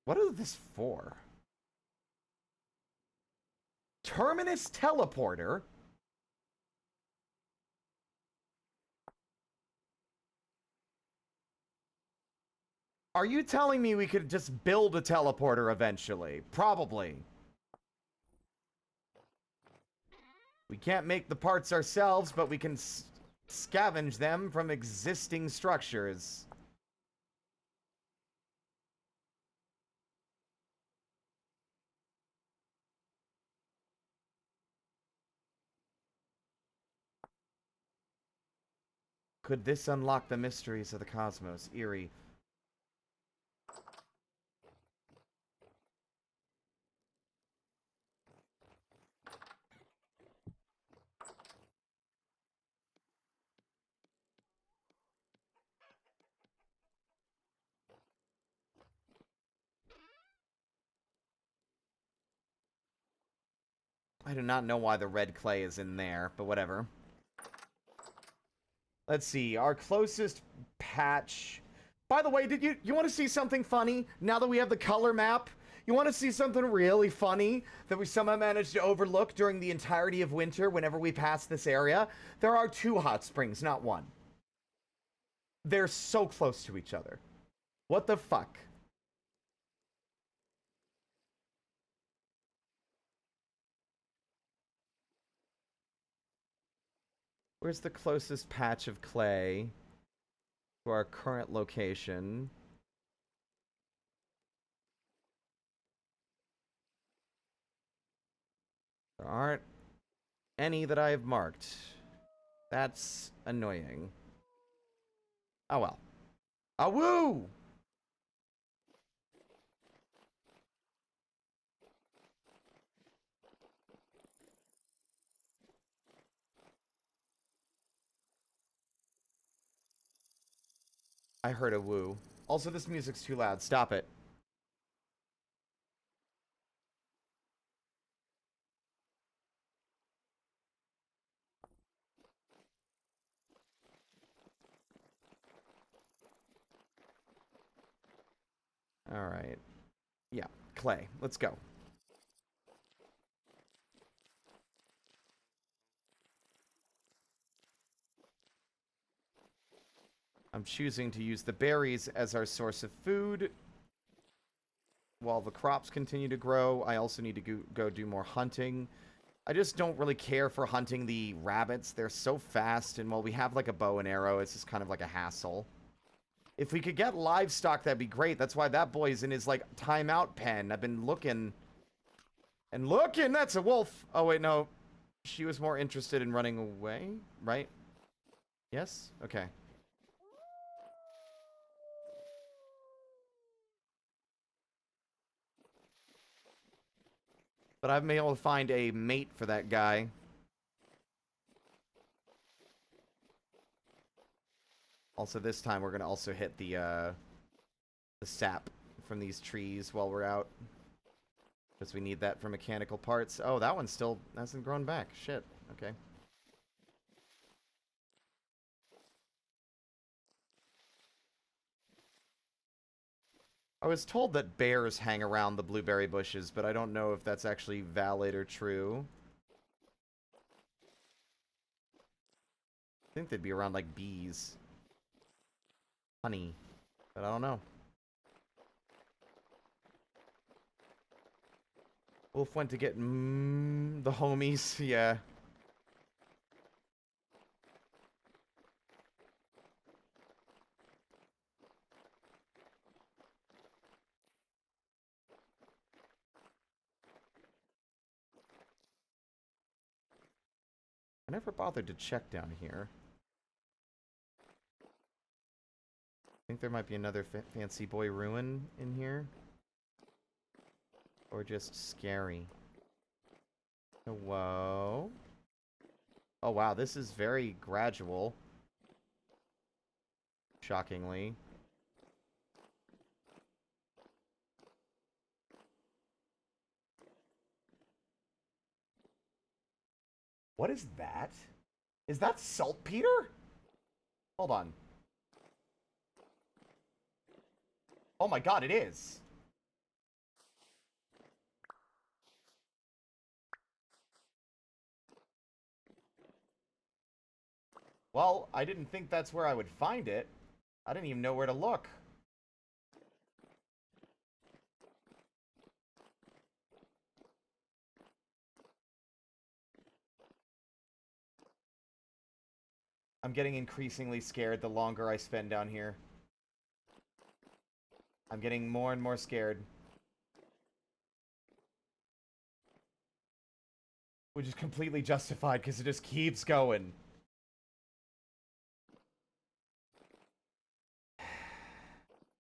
What is this for? Terminus teleporter? Are you telling me we could just build a teleporter eventually? Probably. We can't make the parts ourselves, but we can scavenge them from existing structures. Could this unlock the mysteries of the cosmos? Eerie. I do not know why the red clay is in there, but whatever. Let's see, our closest patch... By the way, you want to see something funny? Now that we have the color map, you want to see something really funny that we somehow managed to overlook during the entirety of winter whenever we pass this area? There are 2 hot springs, not 1. They're so close to each other. What the fuck? Where's the closest patch of clay to our current location? There aren't any that I have marked. That's annoying. Oh well. Ah woo! I heard a woo. Also, this music's too loud. Stop it. Alright. Yeah, clay. Let's go. I'm choosing to use the berries as our source of food. While the crops continue to grow, I also need to go do more hunting. I just don't really care for hunting the rabbits. They're so fast, and while we have like a bow and arrow, it's just kind of like a hassle. If we could get livestock, that'd be great. That's why that boy's in his like timeout pen. I've been looking and looking. That's a wolf. Oh wait, no. She was more interested in running away, right? Yes? Okay. But I've been able to find a mate for that guy. Also, this time we're gonna also hit the sap from these trees while we're out. Because we need that for mechanical parts. Oh, that one still hasn't grown back. Shit. Okay. I was told that bears hang around the blueberry bushes, but I don't know if that's actually valid or true. I think they'd be around like bees. Honey. But I don't know. Wolf went to get the homies. Yeah. I never bothered to check down here. I think there might be another fancy boy ruin in here. Or just scary. Whoa. Oh wow, this is very gradual. Shockingly. What is that? Is that saltpeter? Hold on. Oh my god, it is. Well, I didn't think that's where I would find it. I didn't even know where to look. I'm getting increasingly scared the longer I spend down here. I'm getting more and more scared. Which is completely justified because it just keeps going.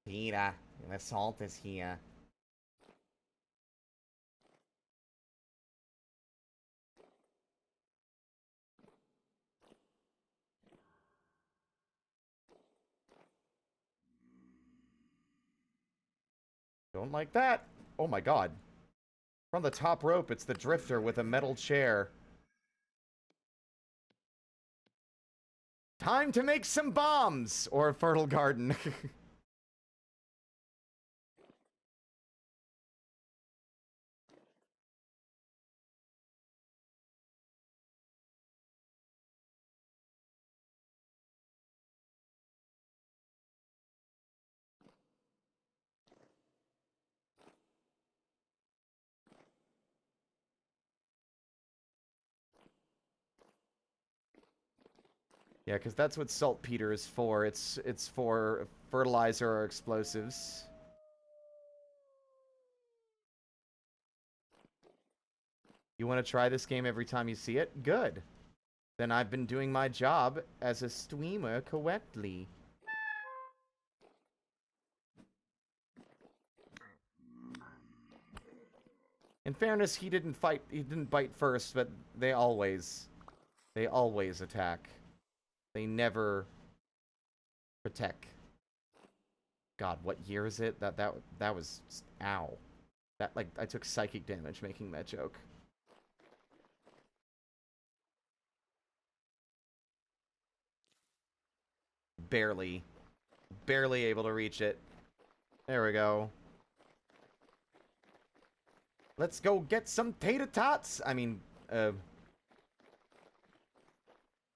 Peter, the salt is here. Don't like that. Oh my god. From the top rope, it's the drifter with a metal chair. Time to make some bombs! Or a fertile garden. Yeah, because that's what saltpeter is for. It's for fertilizer or explosives. You want to try this game every time you see it? Good. Then I've been doing my job as a streamer correctly. In fairness, he didn't bite first, but they always attack. They never protect. God, what year is it? That was, ow. That, like, I took psychic damage making that joke. Barely able to reach it. There we go. Let's go get some tater tots. I mean,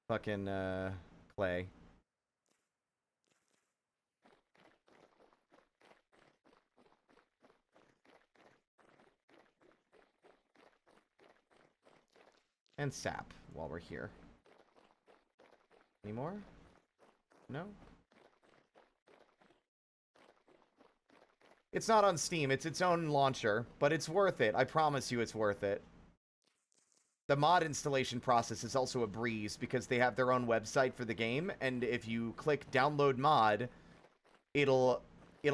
fucking, clay. And sap while we're here. Any more? No? It's not on Steam. It's its own launcher, but it's worth it. I promise you it's worth it. The mod installation process is also a breeze because they have their own website for the game, and if you click download mod, it'll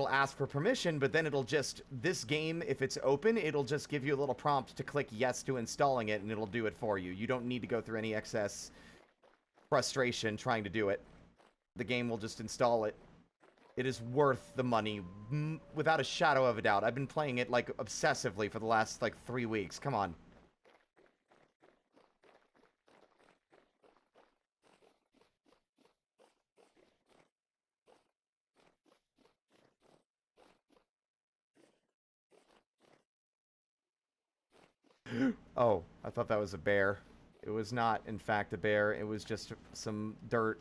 ask for permission, but then it'll just, this game, if it's open, it'll just give you a little prompt to click yes to installing it, and it'll do it for you. You don't need to go through any excess frustration trying to do it. The game will just install it. It is worth the money, without a shadow of a doubt. I've been playing it, like, obsessively for the last, like, 3 weeks. Come on. Oh, I thought that was a bear. It was not, in fact, a bear. It was just some dirt.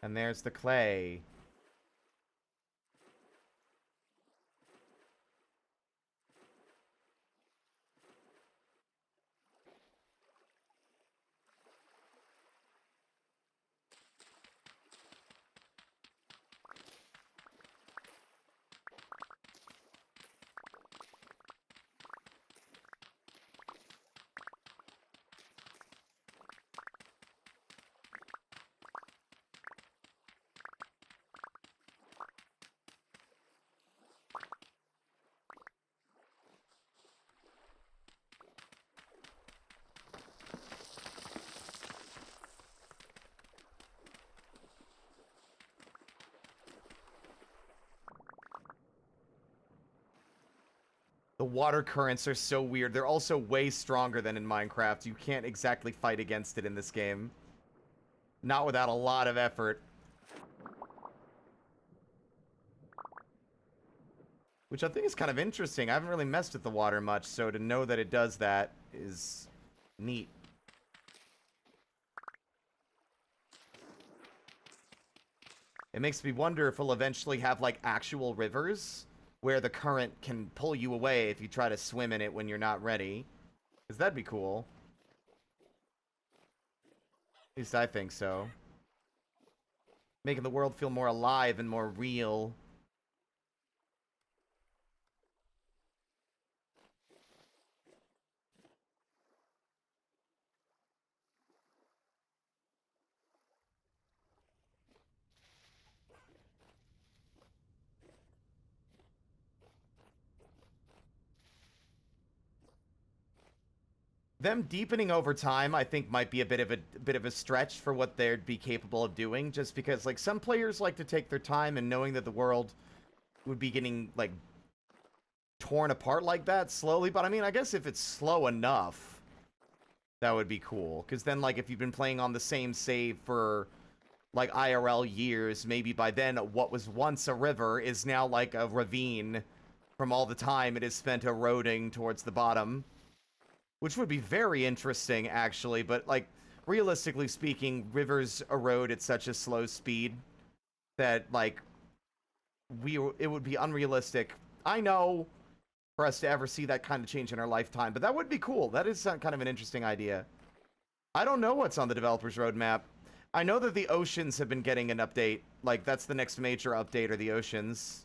And there's the clay. The water currents are so weird. They're also way stronger than in Minecraft. You can't exactly fight against it in this game. Not without a lot of effort. Which I think is kind of interesting. I haven't really messed with the water much, so to know that it does that is neat. It makes me wonder if we'll eventually have, like, actual rivers where the current can pull you away if you try to swim in it when you're not ready. Because that'd be cool. At least I think so. Making the world feel more alive and more real. them deepening over time, I think, might be a bit of a stretch for what they'd be capable of doing. Just because, like, some players like to take their time, and knowing that the world would be getting like torn apart like that slowly. But I mean, I guess if it's slow enough, that would be cool. Because then, like, if you've been playing on the same save for like IRL years, maybe by then what was once a river is now like a ravine from all the time it is spent eroding towards the bottom. Which would be very interesting, actually, but, like, realistically speaking, rivers erode at such a slow speed that, like, it would be unrealistic, I know, for us to ever see that kind of change in our lifetime, but that would be cool. That is kind of an interesting idea. I don't know what's on the developer's roadmap. I know that the oceans have been getting an update. Like, that's the next major update, are the oceans.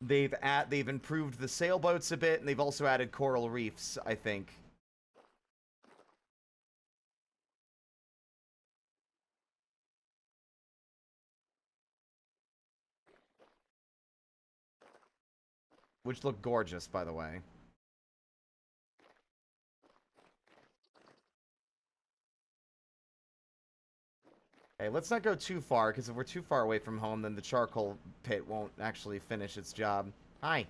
They've improved the sailboats a bit, and they've also added coral reefs, I think. Which look gorgeous, by the way. Hey, let's not go too far, because if we're too far away from home, then the charcoal pit won't actually finish its job. Hi.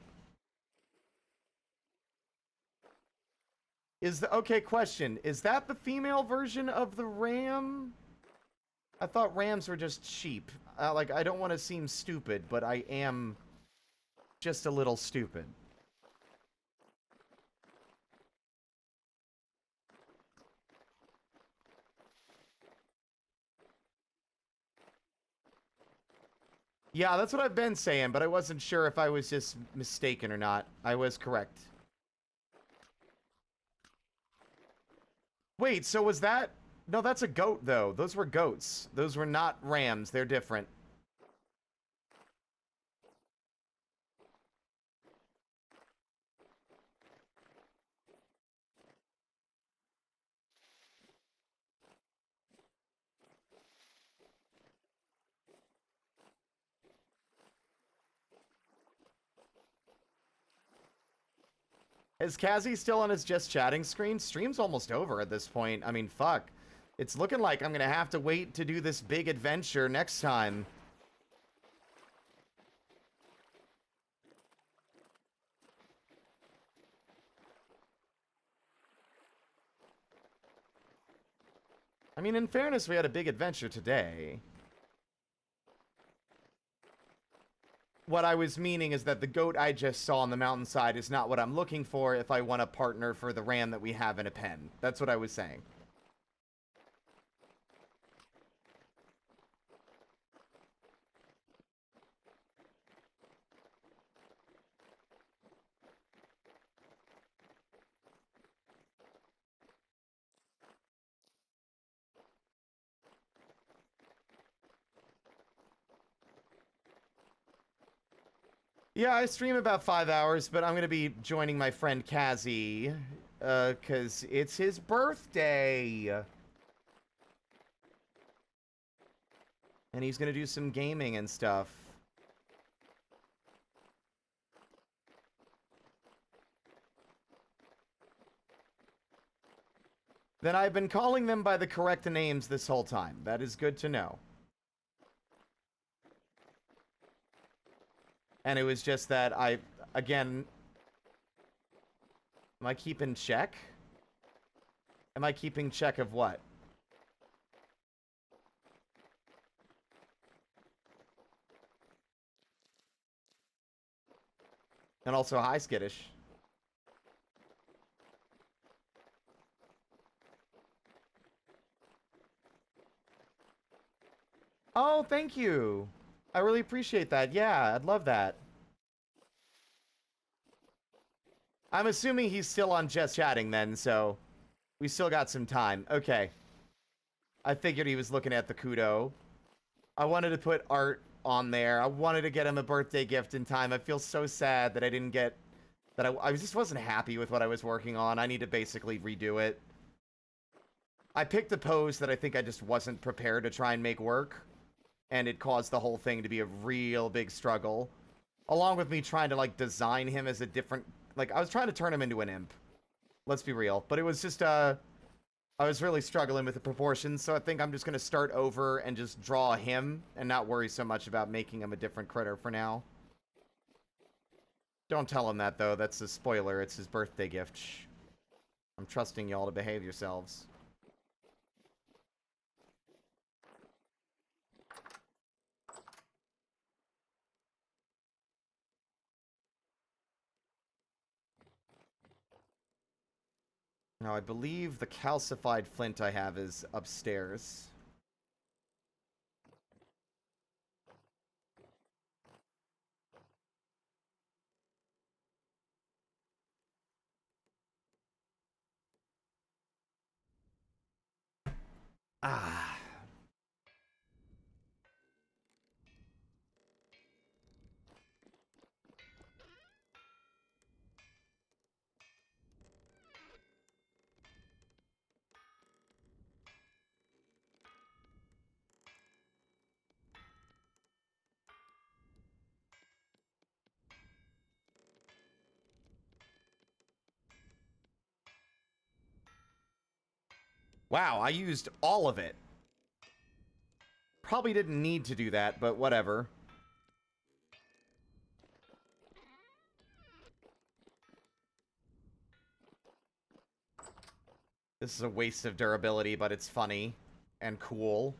Okay, question. Is that the female version of the ram? I thought rams were just sheep. Like, I don't want to seem stupid, but I am just a little stupid. Yeah, that's what I've been saying, but I wasn't sure if I was just mistaken or not. I was correct. Wait, so was that... No, that's a goat, though. Those were goats. Those were not rams. They're different. Is Kazzy still on his just chatting screen? Stream's almost over at this point. I mean, fuck. It's looking like I'm gonna have to wait to do this big adventure next time. I mean, in fairness, we had a big adventure today. What I was meaning is that the goat I just saw on the mountainside is not what I'm looking for if I want a partner for the ram that we have in a pen. That's what I was saying. Yeah, I stream about 5 hours, but I'm going to be joining my friend Kazzy, because it's his birthday. And he's going to do some gaming and stuff. Then I've been calling them by the correct names this whole time. That is good to know. And it was just that again... Am I keeping check? Am I keeping check of what? And also, hi, Skittish. Oh, thank you. I really appreciate that. Yeah, I'd love that. I'm assuming he's still on just chatting then, so we still got some time. Okay. I figured he was looking at the kudo. I wanted to put art on there. I wanted to get him a birthday gift in time. I feel so sad that I didn't get... That I just wasn't happy with what I was working on. I need to basically redo it. I picked a pose that I think I just wasn't prepared to try and make work. And it caused the whole thing to be a real big struggle. Along with me trying to, like, design him as a different like, I was trying to turn him into an imp. Let's be real. But it was just, I was really struggling with the proportions, so I think I'm just going to start over and just draw him and not worry so much about making him a different critter for now. Don't tell him that, though. That's a spoiler. It's his birthday gift. Shh. I'm trusting y'all to behave yourselves. Now, I believe the calcified flint I have is upstairs. Ah. Wow, I used all of it. Probably didn't need to do that, but whatever. This is a waste of durability, but it's funny and cool.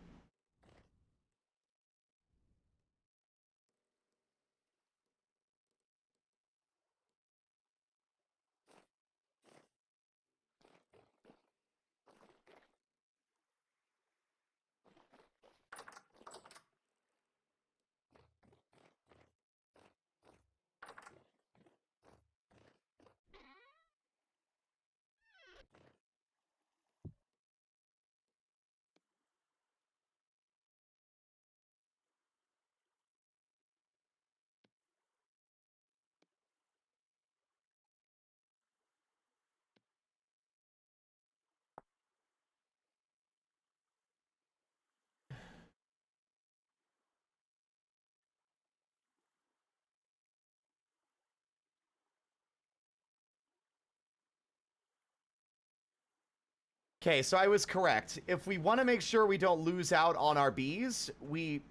Okay, so I was correct. If we want to make sure we don't lose out on our bees, we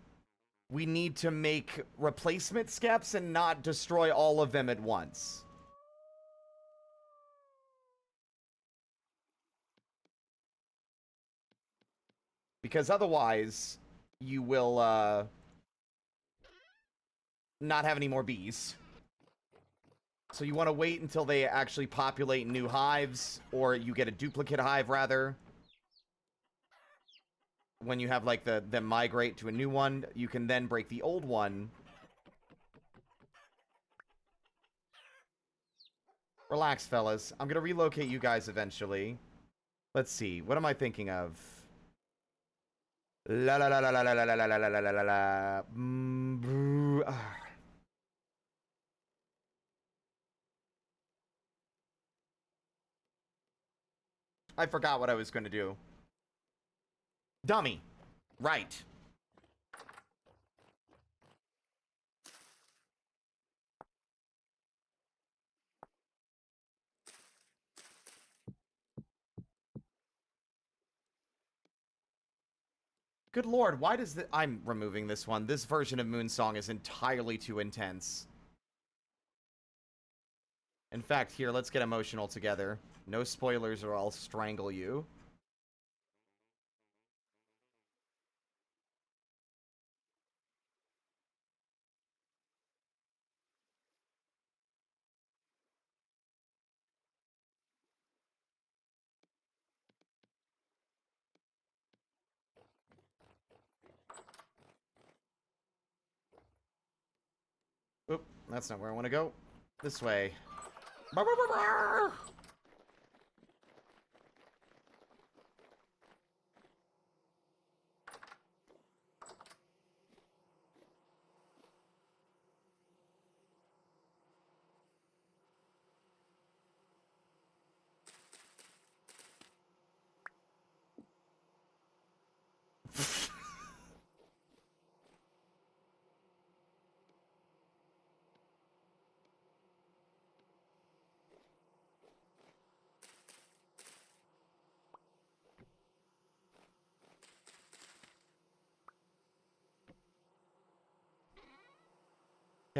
need to make replacement skeps and not destroy all of them at once. Because otherwise, you will not have any more bees. So you want to wait until they actually populate new hives, or you get a duplicate hive, rather. When you have, like, them migrate to a new one, you can then break the old one. Relax, fellas. I'm gonna relocate you guys eventually. Let's see. What am I thinking of? La la la la la la la la la la la la la. I forgot what I was gonna do. Dummy. Right. Good lord, why does I'm removing this one. This version of Moonsong is entirely too intense. In fact, here, let's get emotional together. No spoilers or I'll strangle you. Oop, that's not where I want to go. This way.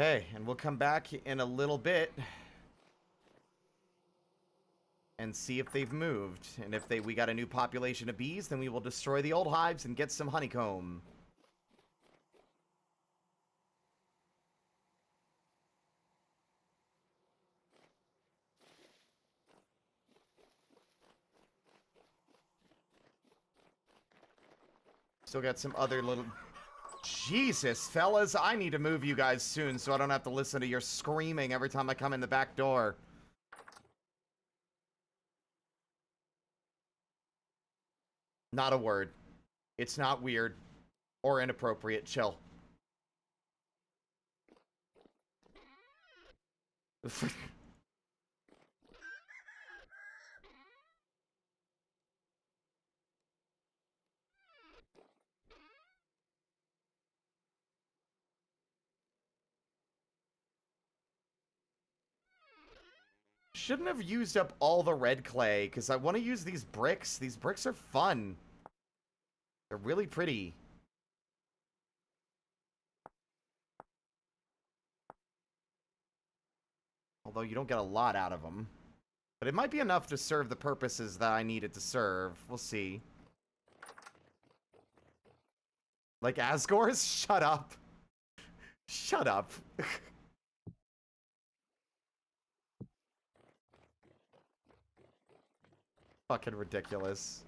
Okay, and we'll come back in a little bit and see if they've moved. And if we got a new population of bees, then we will destroy the old hives and get some honeycomb. Still got some other little... Jesus, fellas, I need to move you guys soon so I don't have to listen to your screaming every time I come in the back door. Not a word. It's not weird or inappropriate. Chill. Shouldn't have used up all the red clay, because I want to use these bricks. These bricks are fun. They're really pretty. Although you don't get a lot out of them. But it might be enough to serve the purposes that I need it to serve. We'll see. Like Asgore's? Shut up. Shut up. Fucking ridiculous.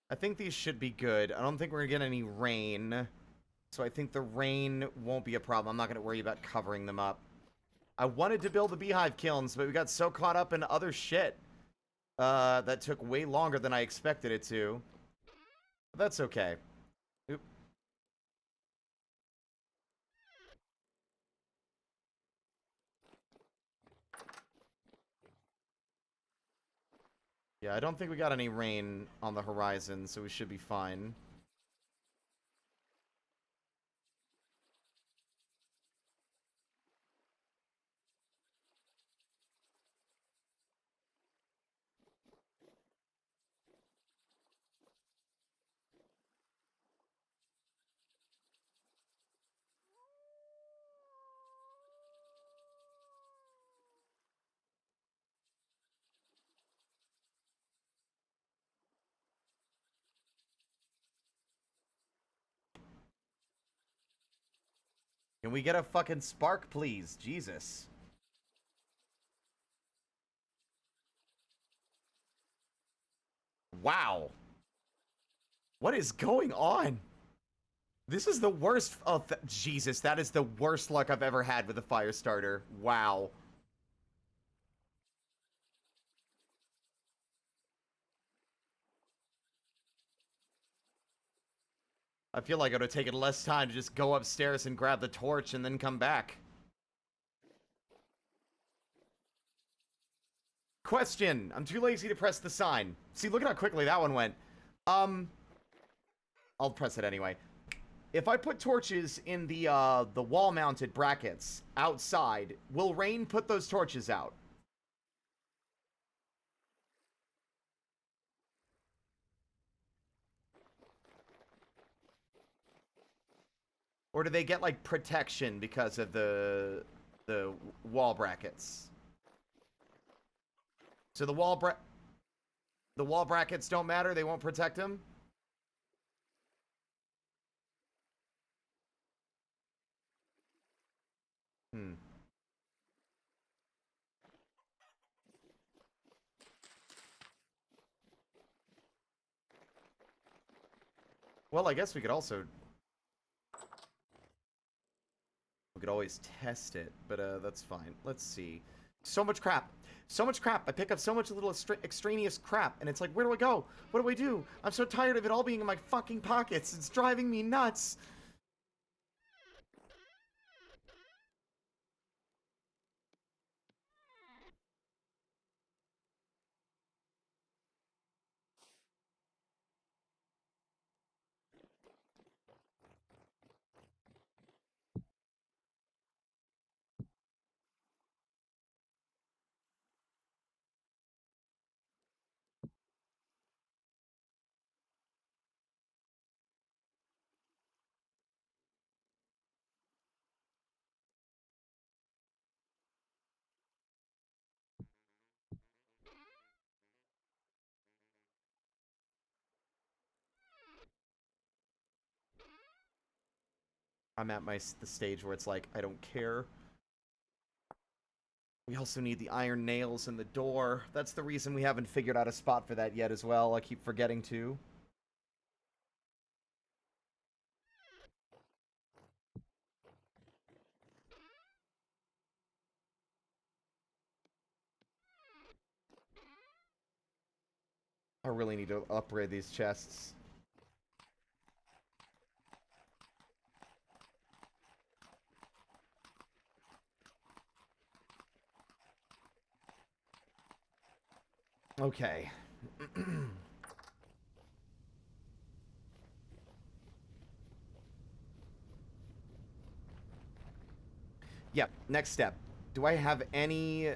I think these should be good. I don't think we're gonna get any rain. So I think the rain won't be a problem. I'm not gonna worry about covering them up. I wanted to build the beehive kilns, but we got so caught up in other shit that took way longer than I expected it to. But that's okay. Oop. Yeah, I don't think we got any rain on the horizon, so we should be fine. Can we get a fucking spark, please? Jesus. Wow. What is going on? This is the worst... Oh, Jesus, that is the worst luck I've ever had with a fire starter. Wow. I feel like it would have taken less time to just go upstairs and grab the torch and then come back. Question. I'm too lazy to press the sign. See, look at how quickly that one went. I'll press it anyway. If I put torches in the wall-mounted brackets outside, will rain put those torches out? Or do they get, like, protection because of the wall brackets? So the wall brackets don't matter? They won't protect them? Hmm. Well, I guess we could also... We could always test it, but that's fine. Let's see. So much crap. So much crap. I pick up so much little extraneous crap, and it's like, where do I go? What do I do? I'm so tired of it all being in my fucking pockets. It's driving me nuts. I'm at the stage where it's like, I don't care. We also need the iron nails in the door. That's the reason we haven't figured out a spot for that yet as well. I keep forgetting to. I really need to upgrade these chests. Okay. Yep, next step. Do I have any...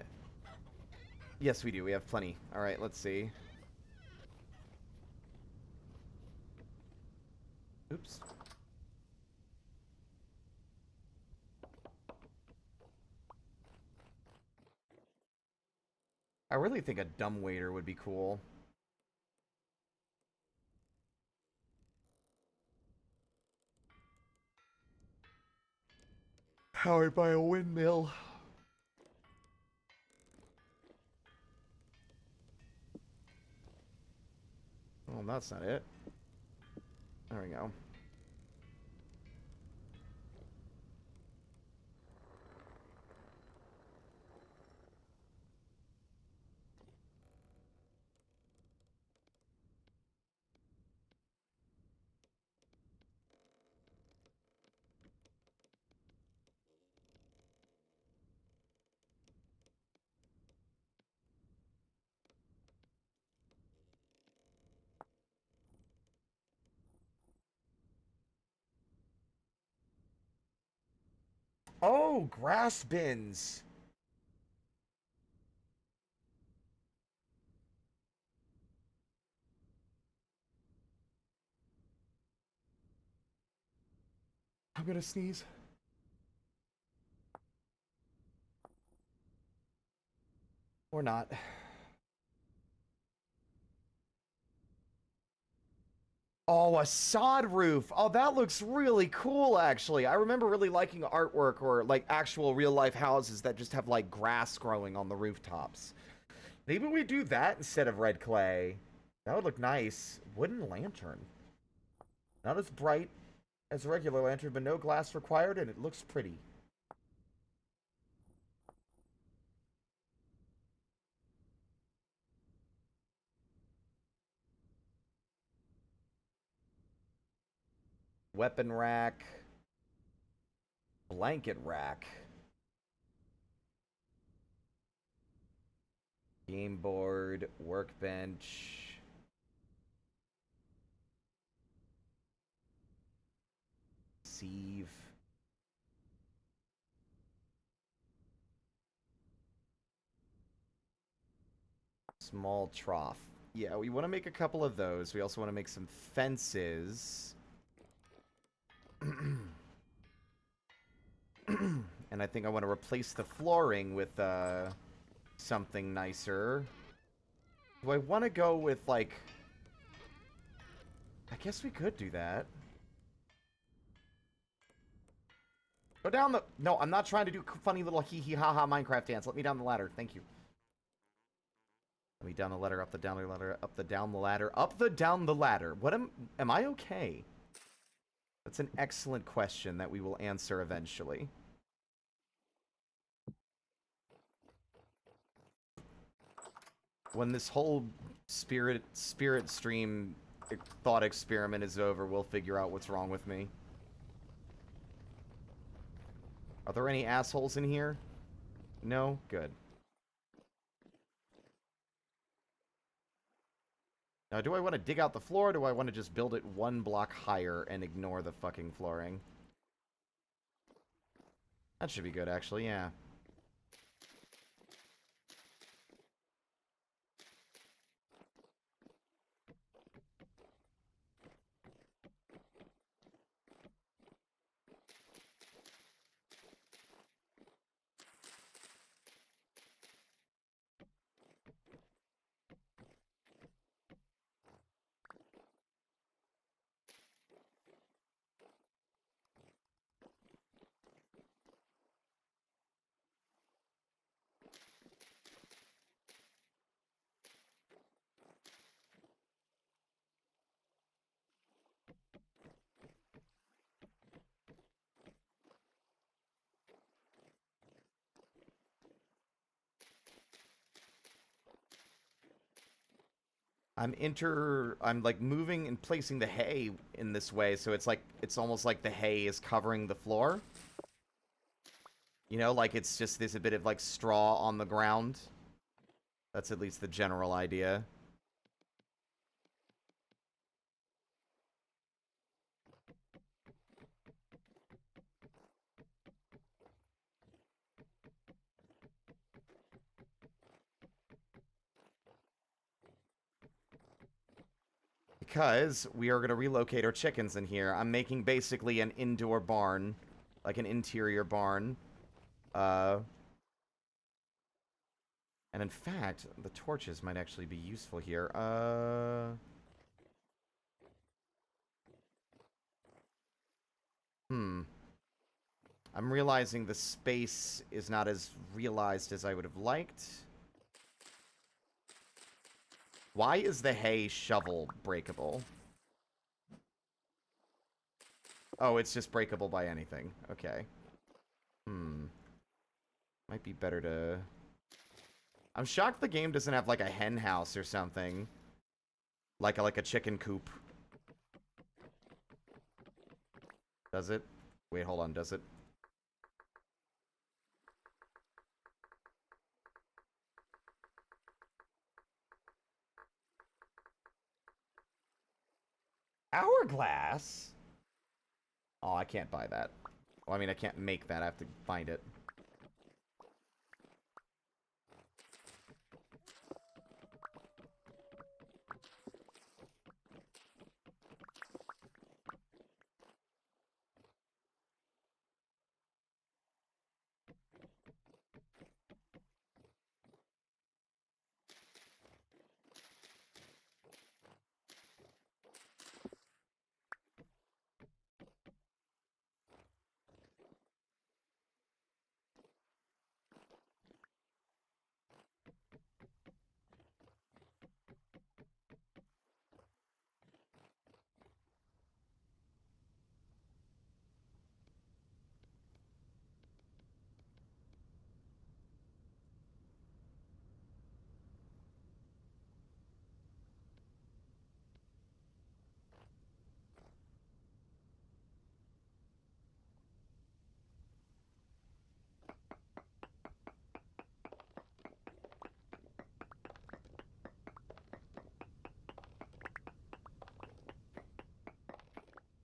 Yes, we do. We have plenty. Alright, let's see. Oops. I really think a dumbwaiter would be cool. Powered by a windmill. Oh, that's not it. There we go. Oh, grass bins. I'm gonna sneeze. Or not. Oh, a sod roof. Oh, that looks really cool, actually. I remember really liking artwork or, like, actual real-life houses that just have, like, grass growing on the rooftops. Maybe we do that instead of red clay. That would look nice. Wooden lantern. Not as bright as a regular lantern, but no glass required, and it looks pretty. Weapon rack. Blanket rack. Game board. Workbench. Sieve. Small trough. Yeah, we want to make a couple of those. We also want to make some fences. And I think I want to replace the flooring with something nicer. Do I want to go with, like... I guess we could do that. Go down the... No, I'm not trying to do funny little hee-hee-ha-ha Minecraft dance. Let me down the ladder. Thank you. Let me down the ladder, up the down the ladder, up the down the ladder, up the down the ladder. What am I okay? That's an excellent question that we will answer eventually. When this whole spirit stream thought experiment is over, we'll figure out what's wrong with me. Are there any assholes in here? No? Good. Now, do I want to dig out the floor, or do I want to just build it one block higher and ignore the fucking flooring? That should be good, actually, yeah. I'm like moving and placing the hay in this way, so it's almost like the hay is covering the floor. You know, like it's just there's a bit of like straw on the ground. That's at least the general idea. Because we are going to relocate our chickens in here. I'm making basically an indoor barn. Like an interior barn. And in fact, the torches might actually be useful here. I'm realizing the space is not as realized as I would have liked. Why is the hay shovel breakable? Oh, it's just breakable by anything. Okay. Might be better to... I'm shocked the game doesn't have like a hen house or something. Like a chicken coop. Does it? Wait, hold on, does it? Hourglass? Oh, I can't buy that. Well, I mean, I can't make that. I have to find it.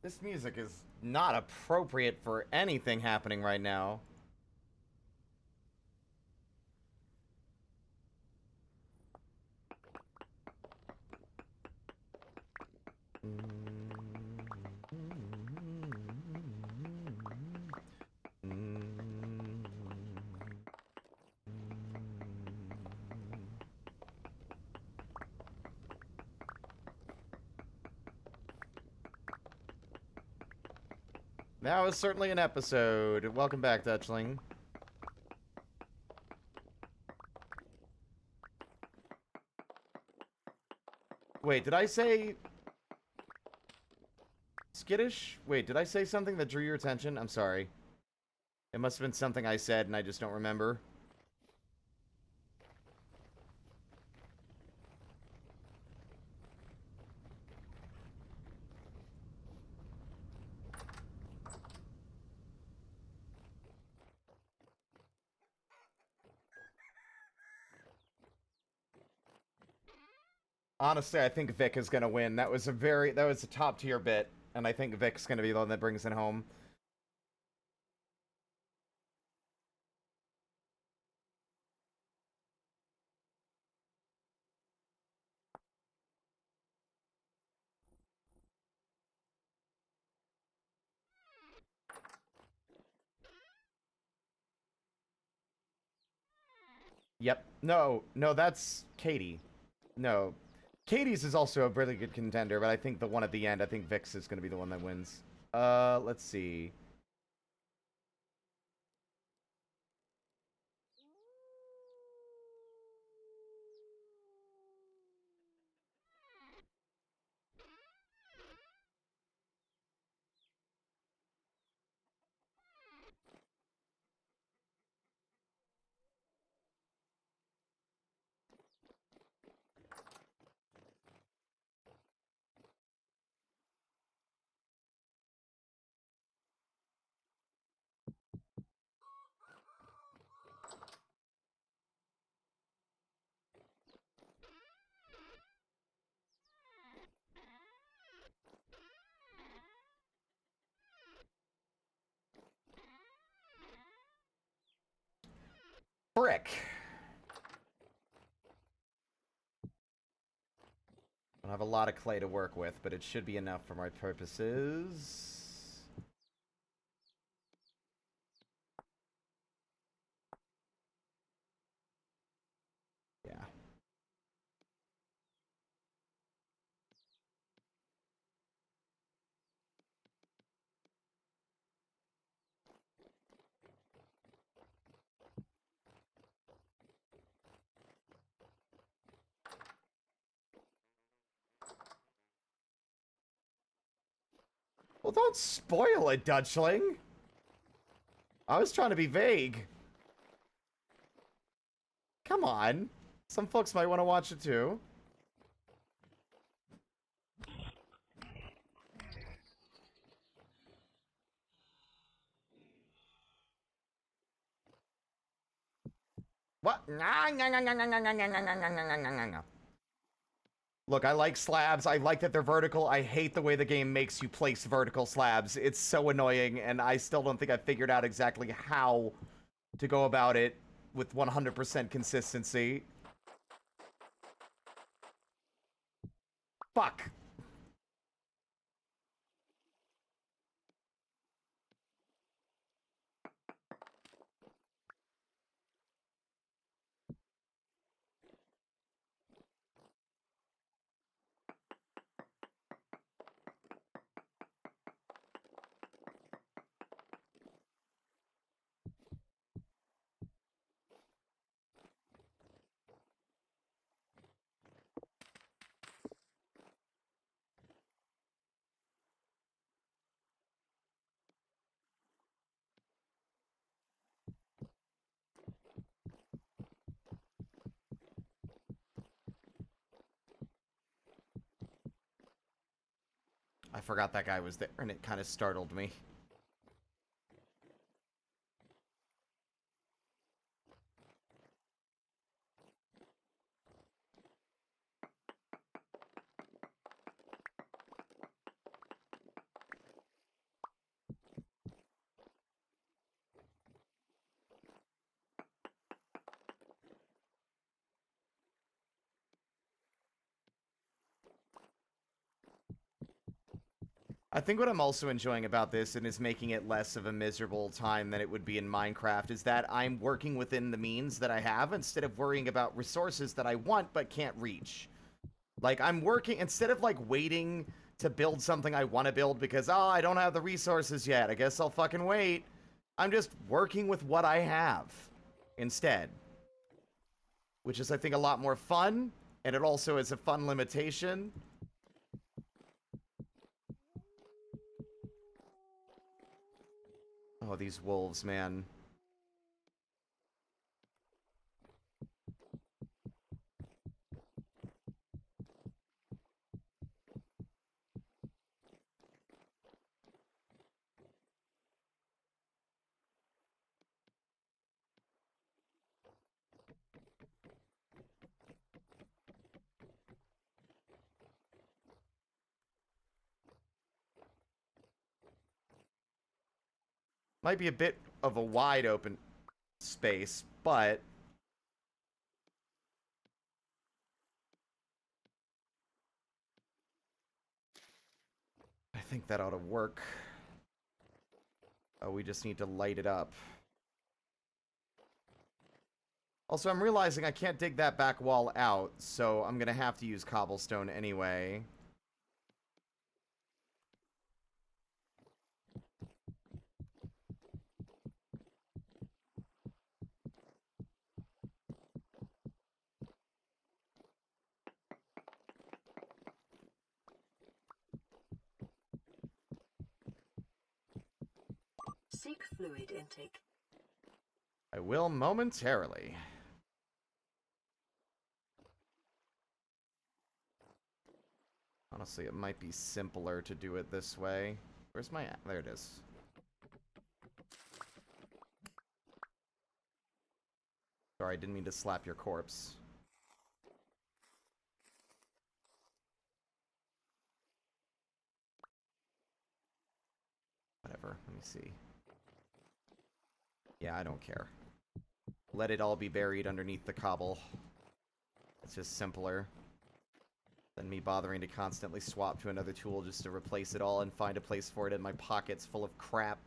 This music is not appropriate for anything happening right now. That was certainly an episode. Welcome back, Dutchling. Wait, did I say... Skittish? Wait, did I say something that drew your attention? I'm sorry. It must have been something I said and I just don't remember. Honestly, I think Vic is gonna win. That was a top tier bit, and I think Vic's gonna be the one that brings it home. Yep. No, no, that's Katie. No. Katie's is also a really good contender, but I think the one at the end, I think Vic's is gonna be the one that wins. Let's see. Frick. I don't have a lot of clay to work with, but it should be enough for my purposes. Yeah. Well, don't spoil it, Dutchling. I was trying to be vague. Come on. Some folks might want to watch it too. What? Look, I like slabs. I like that they're vertical. I hate the way the game makes you place vertical slabs. It's so annoying, and I still don't think I've figured out exactly how to go about it with 100% consistency. Fuck. I forgot that guy was there, and it kind of startled me. I think what I'm also enjoying about this, and is making it less of a miserable time than it would be in Minecraft, is that I'm working within the means that I have instead of worrying about resources that I want but can't reach. Like, I'm working, instead of, like, waiting to build something I want to build because, oh, I don't have the resources yet, I guess I'll fucking wait. I'm just working with what I have instead. Which is, I think, a lot more fun, and it also is a fun limitation. Oh, these wolves, man. Might be a bit of a wide open space, but I think that ought to work. Oh, we just need to light it up. Also, I'm realizing I can't dig that back wall out, so I'm gonna have to use cobblestone anyway. Seek fluid intake. I will momentarily. Honestly, it might be simpler to do it this way. Where's my... There it is. Sorry, I didn't mean to slap your corpse. Whatever, let me see. Yeah, I don't care. Let it all be buried underneath the cobble. It's just simpler than me bothering to constantly swap to another tool just to replace it all and find a place for it in my pockets full of crap.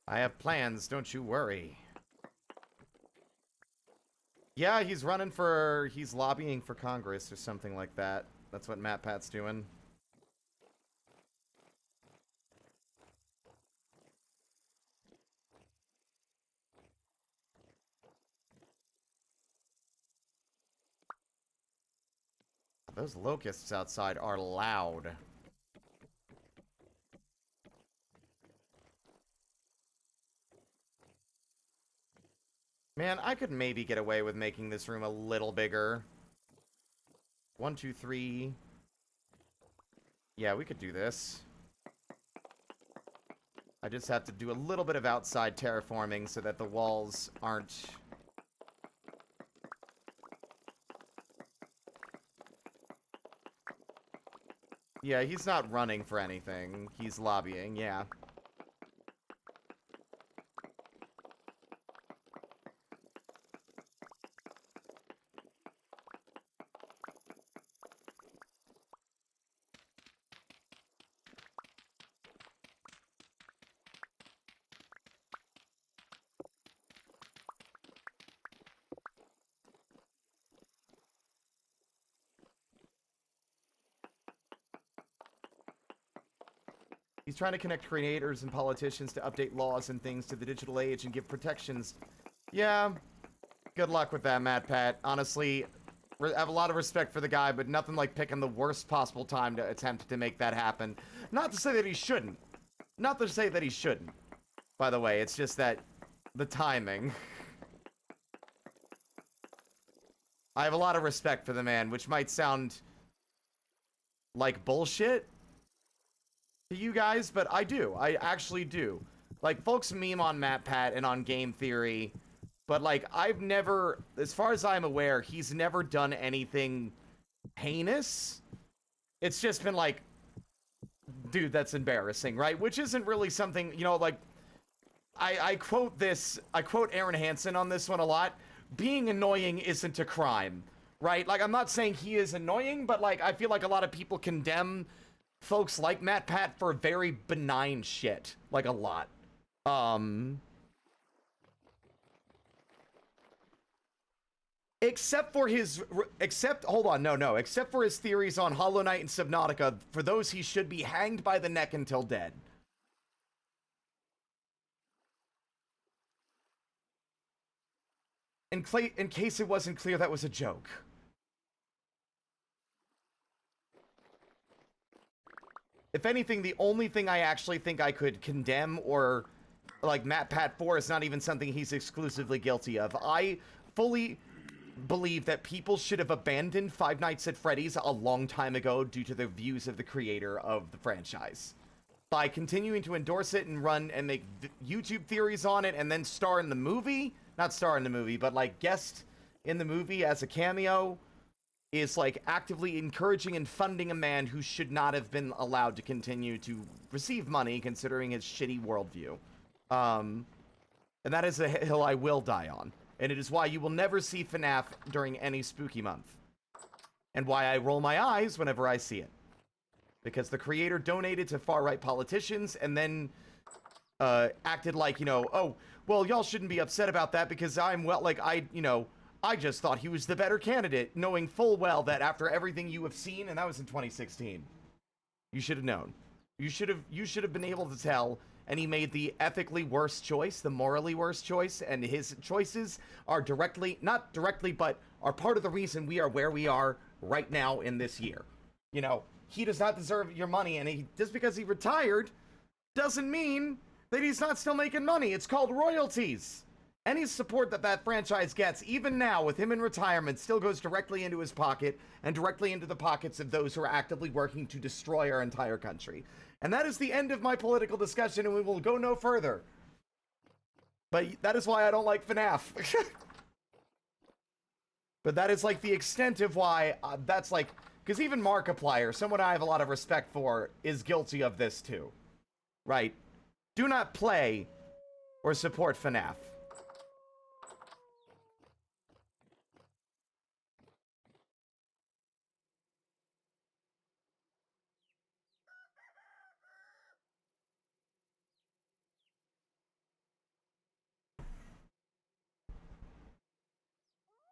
I have plans, don't you worry. Yeah, he's running for... He's lobbying for Congress or something like that. That's what MatPat's doing. Those locusts outside are loud. Man, I could maybe get away with making this room a little bigger. 1, 2, 3. Yeah, we could do this. I just have to do a little bit of outside terraforming so that the walls aren't... Yeah, he's not running for anything. He's lobbying, yeah. He's trying to connect creators and politicians to update laws and things to the digital age and give protections. Yeah, good luck with that, MatPat. Honestly, I have a lot of respect for the guy, but nothing like picking the worst possible time to attempt to make that happen. Not to say that he shouldn't. Not to say that he shouldn't. By the way, it's just that the timing. I have a lot of respect for the man, which might sound like bullshit, to you guys, but I do. I actually do. Like, folks meme on MatPat and on Game Theory, but, like, I've never, as far as I'm aware, he's never done anything heinous. It's just been like, dude, that's embarrassing, right? Which isn't really something, you know, like, I quote Aaron Hansen on this one a lot. Being annoying isn't a crime, right? Like, I'm not saying he is annoying, but, like, I feel like a lot of people condemn folks like MatPat for very benign shit. Like, a lot. Except for his, hold on, no. Except for his theories on Hollow Knight and Subnautica, for those he should be hanged by the neck until dead. In case it wasn't clear, that was a joke. If anything, the only thing I actually think I could condemn or, like, MatPat for is not even something he's exclusively guilty of. I fully believe that people should have abandoned Five Nights at Freddy's a long time ago due to the views of the creator of the franchise. By continuing to endorse it and run and make YouTube theories on it and then star in the movie, not star in the movie, but, like, guest in the movie as a cameo, is, like, actively encouraging and funding a man who should not have been allowed to continue to receive money considering his shitty worldview. And that is a hill I will die on. And it is why you will never see FNAF during any spooky month. And why I roll my eyes whenever I see it. Because the creator donated to far-right politicians and then acted like, you know, oh, well, y'all shouldn't be upset about that because I just thought he was the better candidate, knowing full well that after everything you have seen, and that was in 2016, you should have known. You should have been able to tell, and he made the ethically worst choice, the morally worst choice, and his choices are not directly, but are part of the reason we are where we are right now in this year. You know, he does not deserve your money, and just because he retired doesn't mean that he's not still making money. It's called royalties. Any support that franchise gets, even now with him in retirement, still goes directly into his pocket and directly into the pockets of those who are actively working to destroy our entire country. And that is the end of my political discussion, and we will go no further. But that is why I don't like FNAF. But that is, like, the extent of why that's, like... Because even Markiplier, someone I have a lot of respect for, is guilty of this too. Right? Do not play or support FNAF.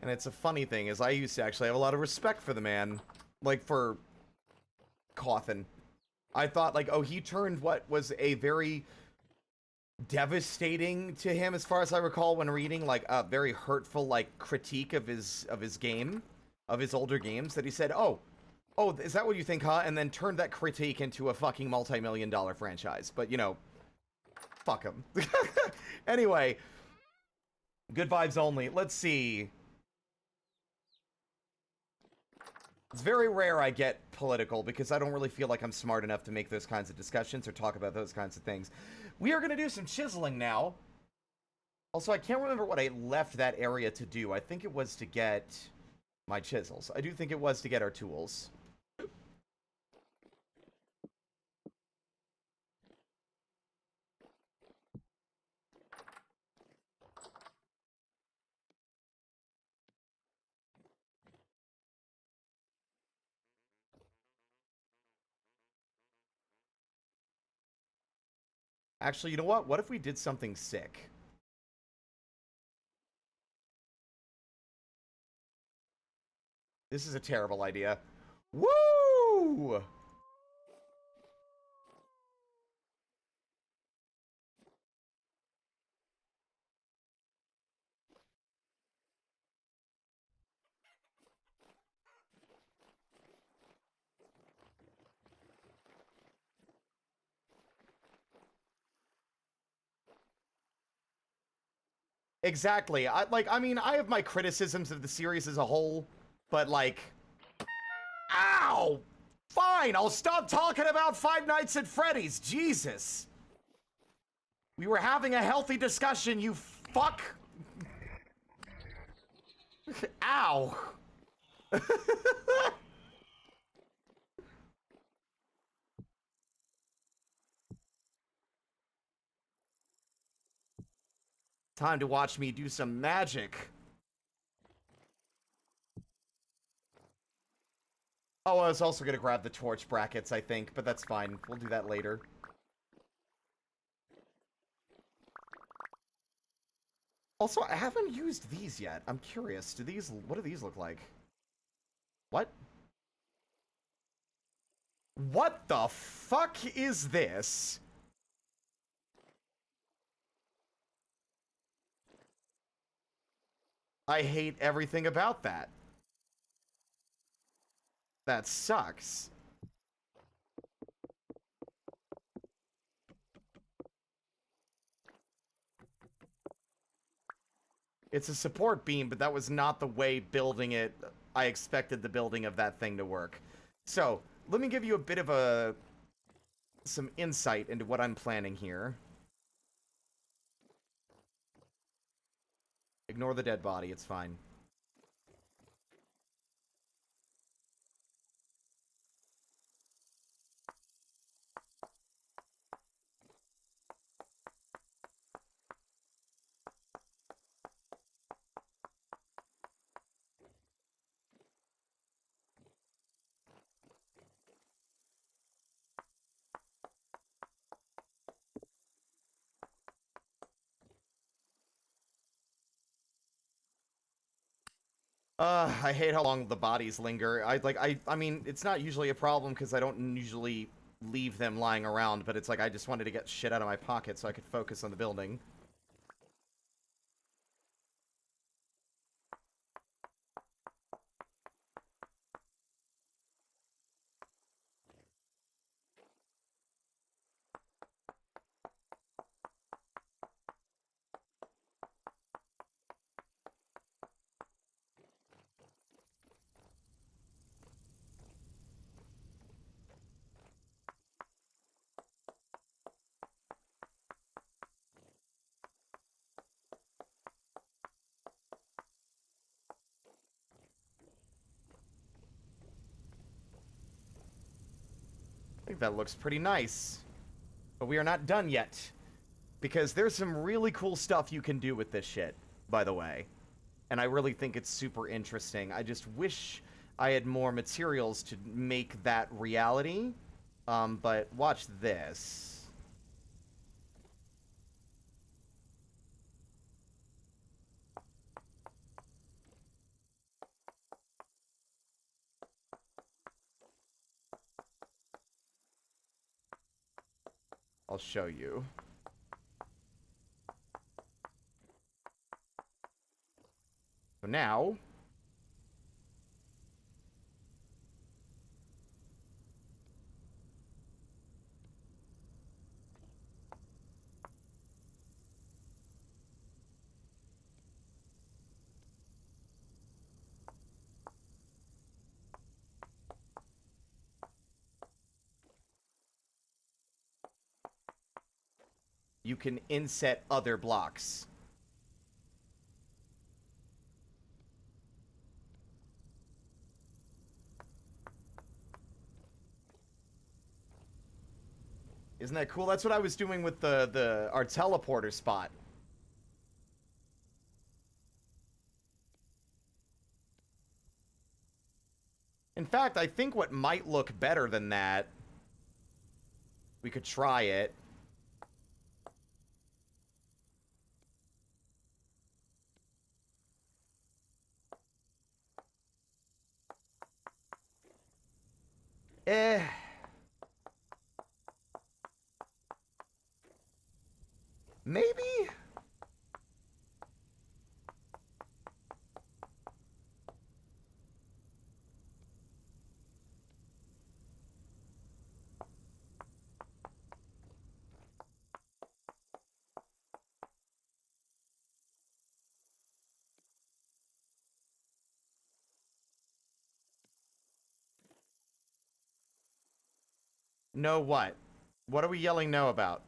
And it's a funny thing, is I used to actually have a lot of respect for the man. Like, for Cawthon. I thought, like, oh, he turned what was a very devastating to him, as far as I recall when reading, like, a very hurtful, like, critique of his game, of his older games, that he said, oh, is that what you think, huh? And then turned that critique into a fucking multi-million-dollar franchise. But, you know, fuck him. Anyway, good vibes only. Let's see. It's very rare I get political because I don't really feel like I'm smart enough to make those kinds of discussions or talk about those kinds of things. We are going to do some chiseling now. Also, I can't remember what I left that area to do. I think it was to get my chisels. I do think it was to get our tools. Actually, you know what? What if we did something sick? This is a terrible idea. Woo! Exactly. I mean, I have my criticisms of the series as a whole, but, like, ow! Fine, I'll stop talking about Five Nights at Freddy's. Jesus. We were having a healthy discussion, you fuck. Ow. Time to watch me do some magic. Oh, I was also gonna grab the torch brackets, I think, but that's fine. We'll do that later. Also, I haven't used these yet. I'm curious. What do these look like? What? What the fuck is this? I hate everything about that. That sucks. It's a support beam, but that was not the way building it. I expected the building of that thing to work. So, let me give you a bit of some insight into what I'm planning here. Ignore the dead body, it's fine. I hate how long the bodies linger. I mean, it's not usually a problem because I don't usually leave them lying around, but it's like I just wanted to get shit out of my pocket so I could focus on the building. I think that looks pretty nice. But we are not done yet. Because there's some really cool stuff you can do with this shit, by the way. And I really think it's super interesting. I just wish I had more materials to make that reality. But watch this. I'll show you. So now, you can inset other blocks. Isn't that cool? That's what I was doing with our teleporter spot. In fact, I think what might look better than that, we could try it. Eh. Maybe? No what? What are we yelling no about?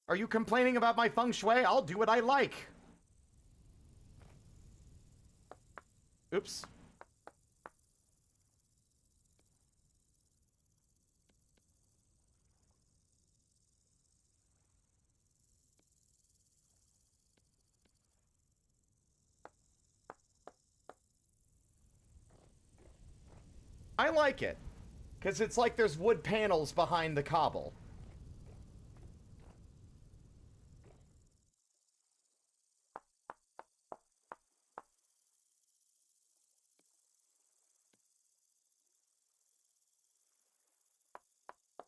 Are you complaining about my feng shui? I'll do what I like. Oops. I like it. Because it's like there's wood panels behind the cobble.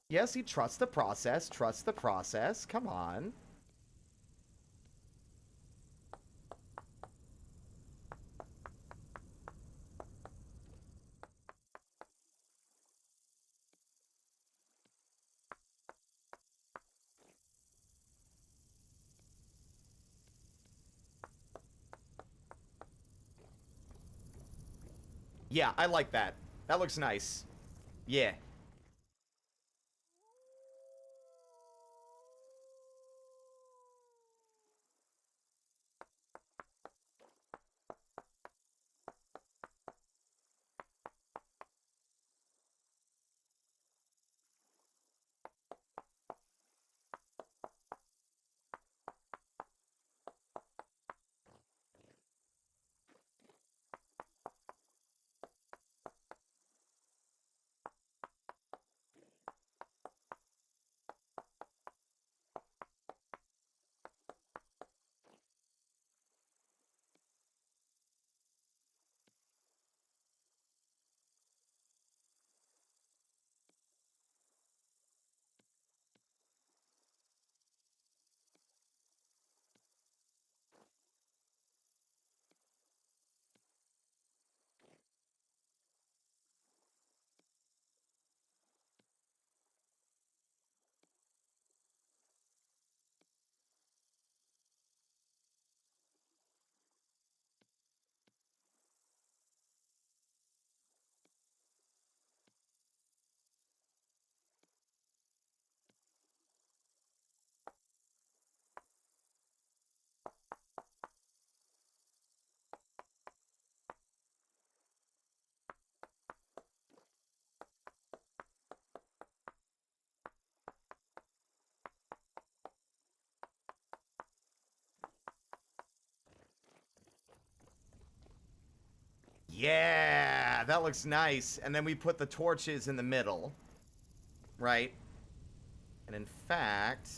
Yes, he trusts the process. Trust the process. Come on. Yeah, I like that. That looks nice. Yeah. Yeah, that looks nice. And then we put the torches in the middle. Right? And in fact...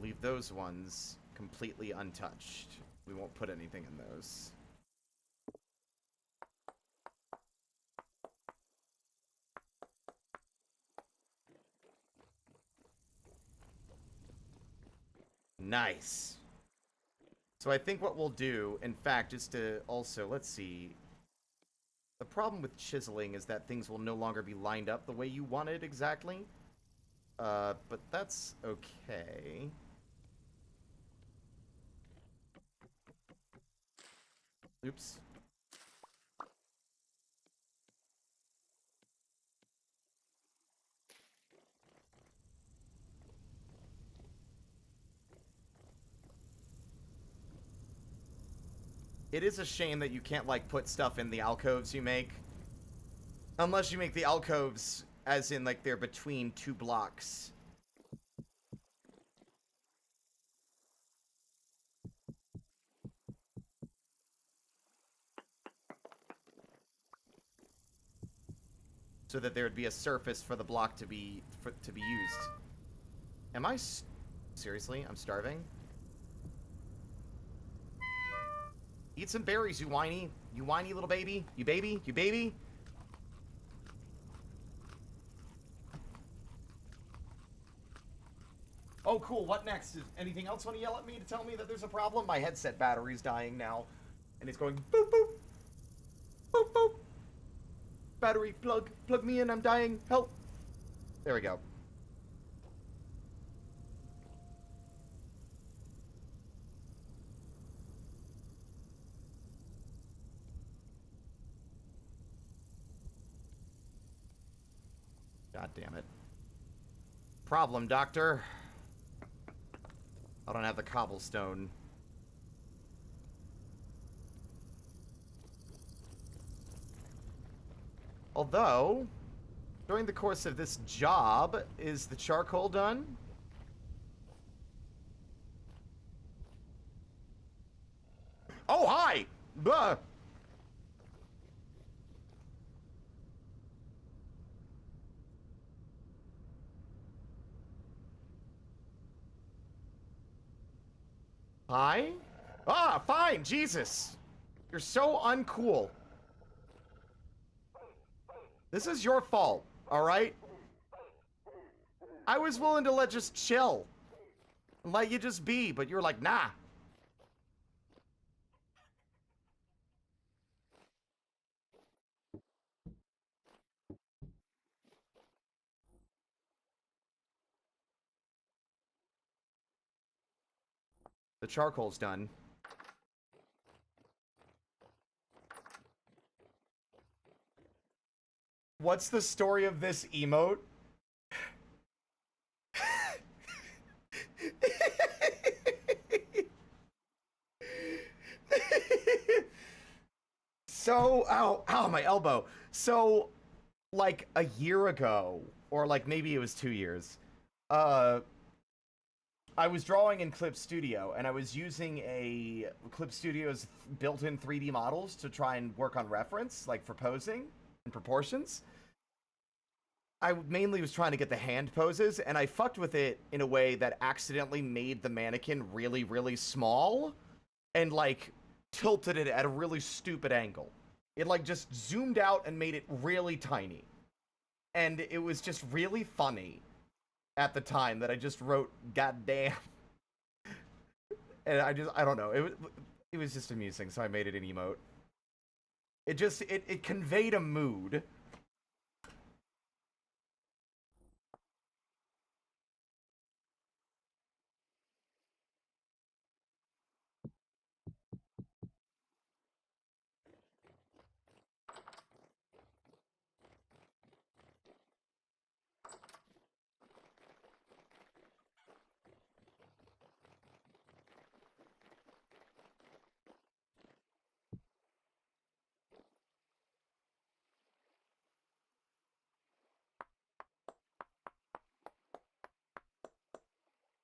leave those ones completely untouched. We won't put anything in those. Nice. So I think what we'll do, in fact, is to also, let's see. The problem with chiseling is that things will no longer be lined up the way you want it exactly. But that's okay. Oops. It is a shame that you can't, like, put stuff in the alcoves you make. Unless you make the alcoves as in, like, they're between two blocks. So that there would be a surface for the block to be used. Am I seriously? I'm starving? Eat some berries, you whiny little baby. You baby? You baby? Oh, cool. What next? Is anything else want to yell at me to tell me that there's a problem? My headset battery's dying now. And it's going boop, boop. Boop, boop. Battery, plug me in. I'm dying. Help. There we go. God damn it. Problem, Doctor. I don't have the cobblestone. Although, during the course of this job, is the charcoal done? Oh, hi! Buh! Hi? Ah, fine, Jesus! You're so uncool. This is your fault, alright? I was willing to just chill. And let you just be, but you're like, nah. The charcoal's done. What's the story of this emote? So, ow, my elbow. So, like a year ago, or like maybe it was 2 years, uh, I was drawing in Clip Studio, and I was using Clip Studio's built-in 3D models to try and work on reference, like for posing and proportions. I mainly was trying to get the hand poses, and I fucked with it in a way that accidentally made the mannequin really, really small, and like tilted it at a really stupid angle. It like just zoomed out and made it really tiny. And it was just really funny at the time that I just wrote goddamn. And I don't know. It was just amusing, so I made it an emote. It conveyed a mood.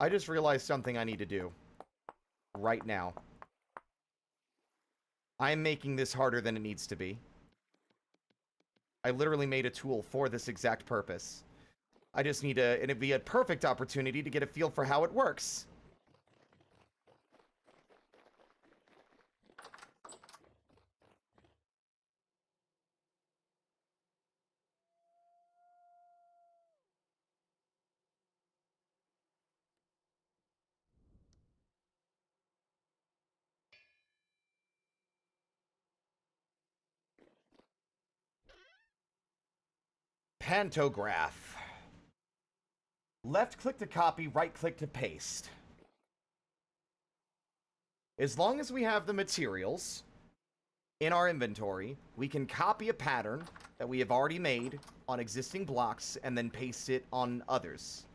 I just realized something I need to do right now. I'm making this harder than it needs to be. I literally made a tool for this exact purpose. I just need to, and it'd be a perfect opportunity to get a feel for how it works. Pantograph. Left click to copy, right click to paste. As long as we have the materials in our inventory, we can copy a pattern that we have already made on existing blocks and then paste it on others.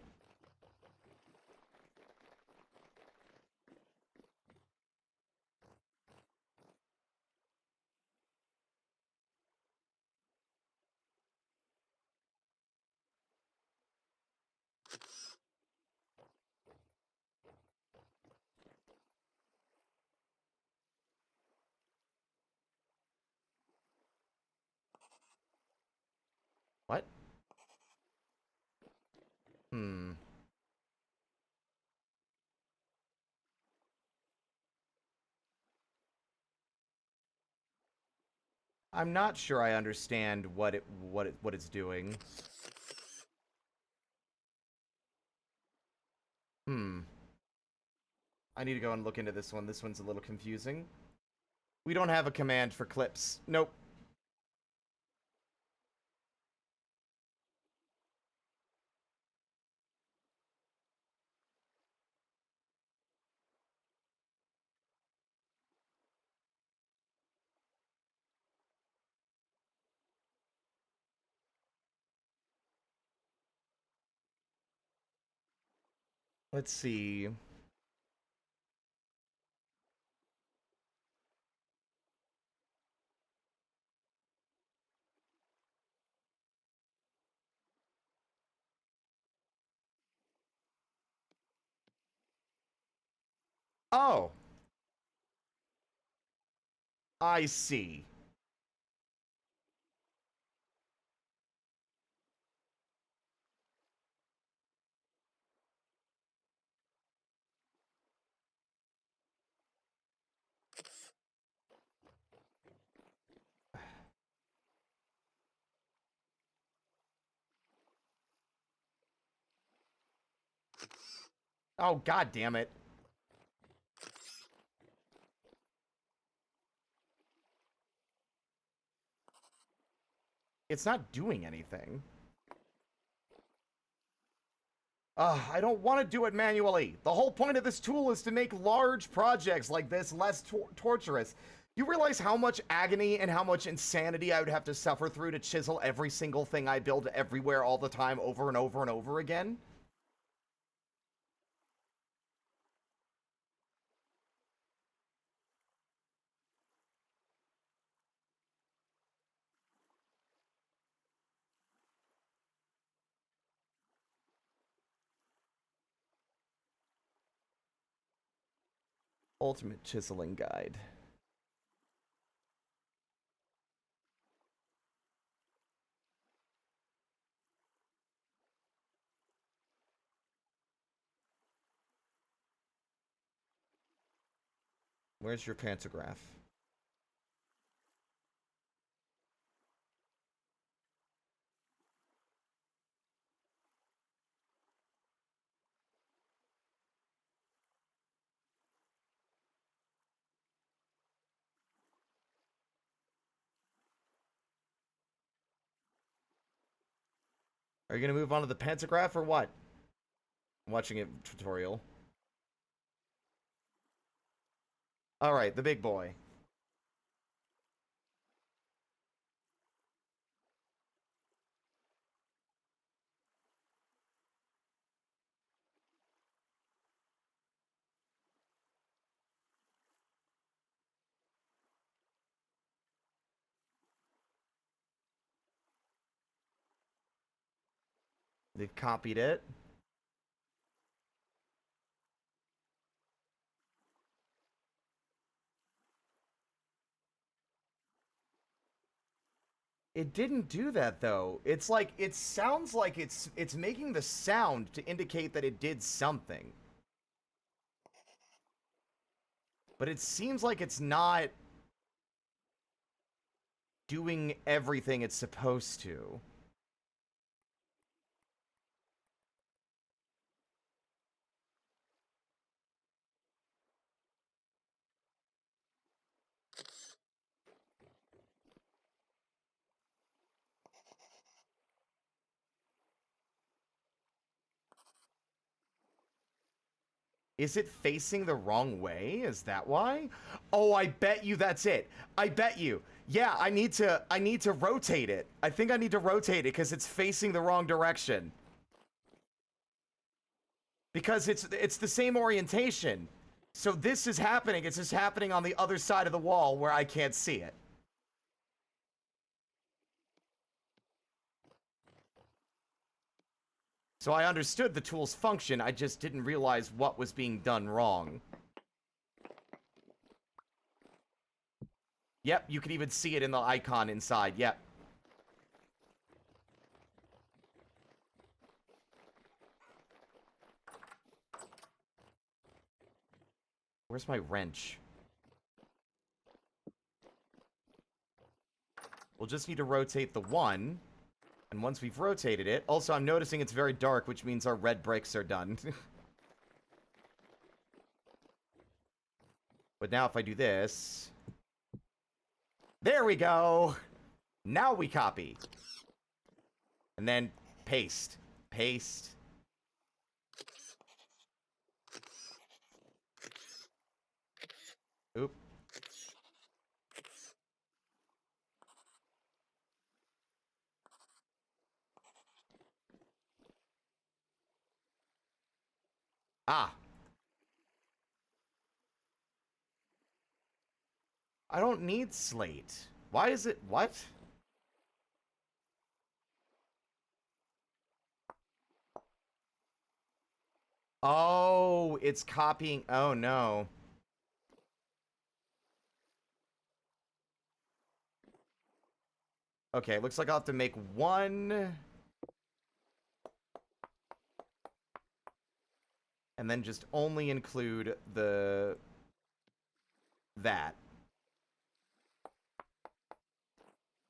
What? Hmm. I'm not sure I understand what it's doing. Hmm. I need to go and look into this one. This one's a little confusing. We don't have a command for clips. Nope. Let's see. Oh, I see. Oh, god damn it. It's not doing anything. I don't want to do it manually. The whole point of this tool is to make large projects like this less torturous. You realize how much agony and how much insanity I would have to suffer through to chisel every single thing I build everywhere all the time over and over and over again? Ultimate Chiseling Guide. Where's your pantograph? Are you gonna move on to the pantograph or what? I'm watching a tutorial. Alright, the big boy. They've copied it. It didn't do that though. It's like it sounds like it's making the sound to indicate that it did something. But it seems like it's not doing everything it's supposed to. Is it facing the wrong way? Is that why? Oh, I bet you that's it. I bet you. Yeah, I need to rotate it. I think I need to rotate it because it's facing the wrong direction. Because it's the same orientation. So this is happening. It's just happening on the other side of the wall where I can't see it. So I understood the tool's function, I just didn't realize what was being done wrong. Yep, you can even see it in the icon inside, yep. Where's my wrench? We'll just need to rotate the one. And once we've rotated it... Also, I'm noticing it's very dark, which means our red bricks are done. But now if I do this... There we go! Now we copy. And then paste. Paste. Oop. Ah. I don't need slate. Why is it... What? Oh, it's copying... Oh, no. Okay, looks like I'll have to make one... And then just only include the... that.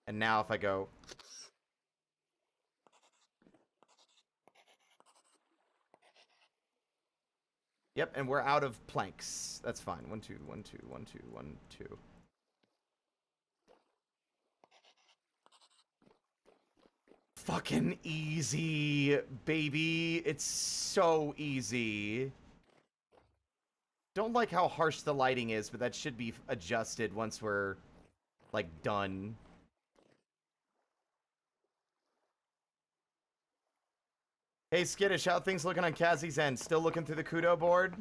And now if I go... Yep, and we're out of planks. That's fine. 1, 2, 1, 2, 1, 2, 1, 2. Fucking easy, baby. It's so easy. Don't like how harsh the lighting is, but that should be adjusted once we're, like, done. Hey, Skittish, how things looking on Kazi's end? Still looking through the Kudo board?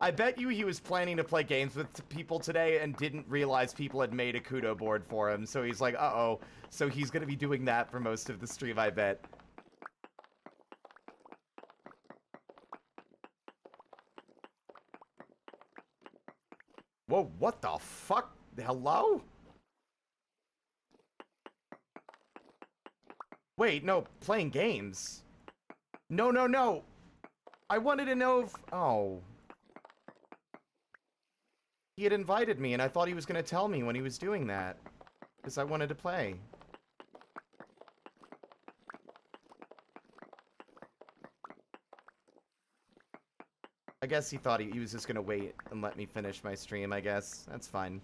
I bet you he was planning to play games with people today and didn't realize people had made a Kudo board for him, so he's like, uh-oh. So he's gonna be doing that for most of the stream, I bet. Whoa, what the fuck? Hello? Wait, no, playing games. No, no, no. I wanted to know if... Oh. He had invited me, and I thought he was going to tell me when he was doing that. Because I wanted to play. I guess he thought he was just going to wait and let me finish my stream, I guess. That's fine.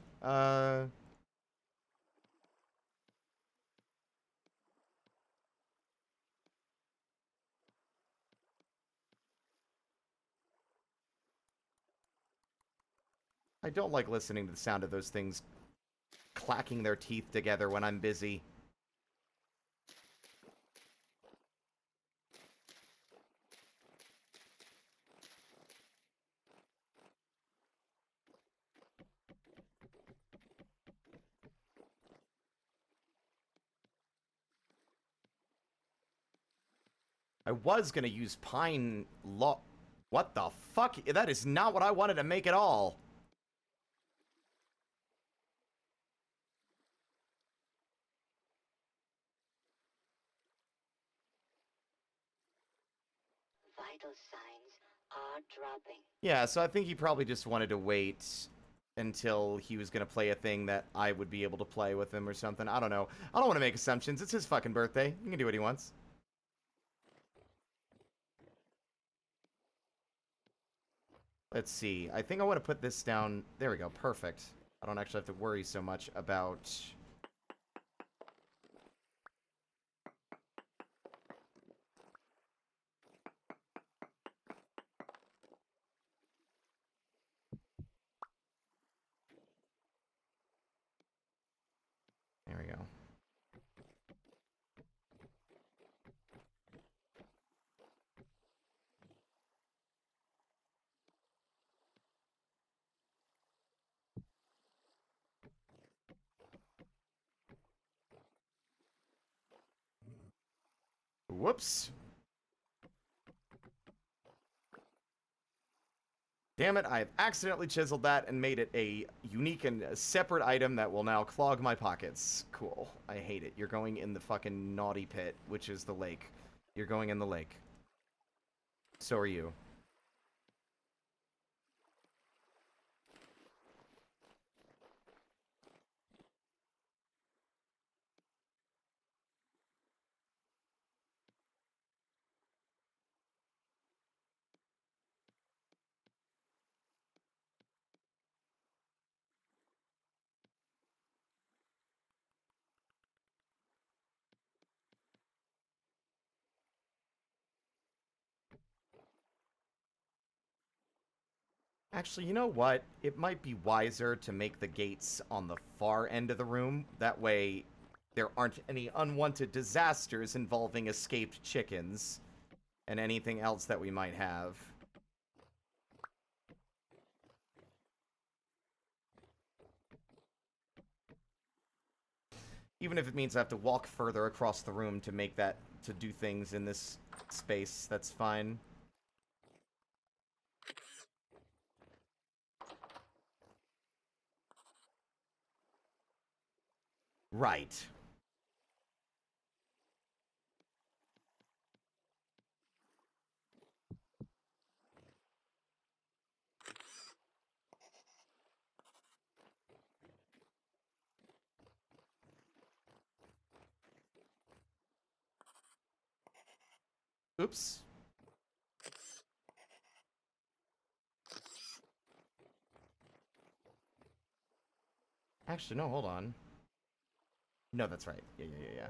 I don't like listening to the sound of those things clacking their teeth together when I'm busy. I was gonna use pine What the fuck? That is not what I wanted to make at all. Vital signs are dropping. Yeah, so I think he probably just wanted to wait until he was gonna play a thing that I would be able to play with him or something. I don't know. I don't want to make assumptions. It's his fucking birthday. He can do what he wants. Let's see. I think I want to put this down. There we go. Perfect. I don't actually have to worry so much about... There we go. Whoops. Damn it, I have accidentally chiseled that and made it a unique and a separate item that will now clog my pockets. Cool. I hate it. You're going in the fucking naughty pit, which is the lake. You're going in the lake. So are you. Actually, you know what? It might be wiser to make the gates on the far end of the room. That way, there aren't any unwanted disasters involving escaped chickens and anything else that we might have. Even if it means I have to walk further across the room to make that, to do things in this space, that's fine. Right. Oops. Actually, no, hold on. No, that's right. Yeah.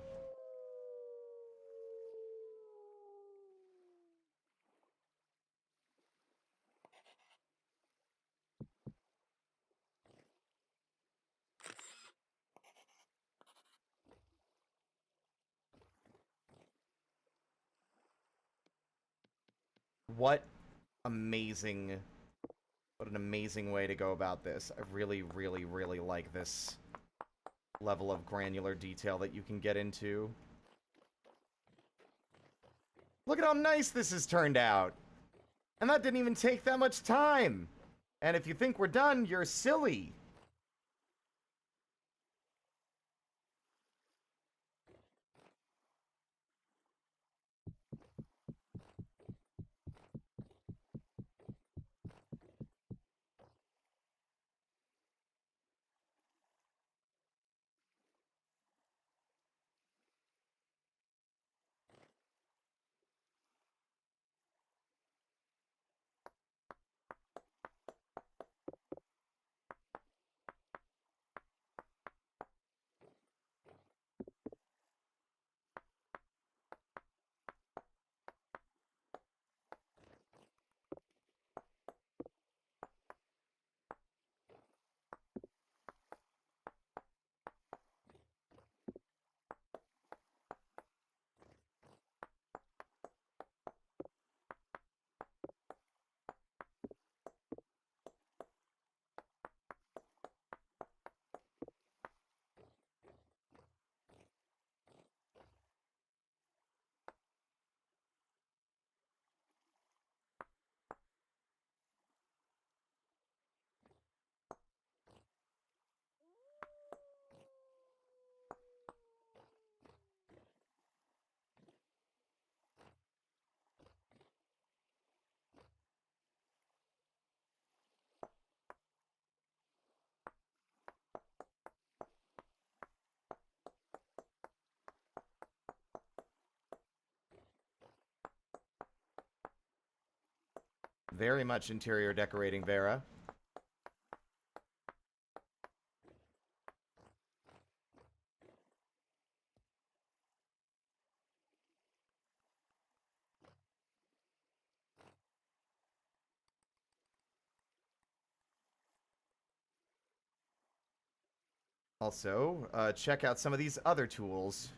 What amazing... What an amazing way to go about this. I really, really, really like this level of granular detail that you can get into. Look at how nice this has turned out! And that didn't even take that much time! And if you think we're done, you're silly! Very much interior decorating, Vera. Also, check out some of these other tools.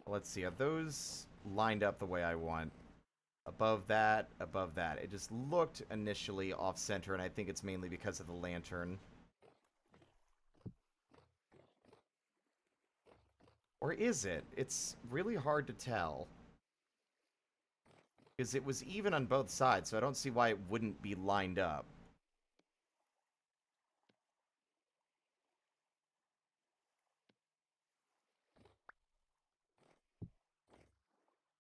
Let's see, are those lined up the way I want? Above that, above that. It just looked initially off-center, and I think it's mainly because of the lantern. Or is it? It's really hard to tell. Because it was even on both sides, so I don't see why it wouldn't be lined up.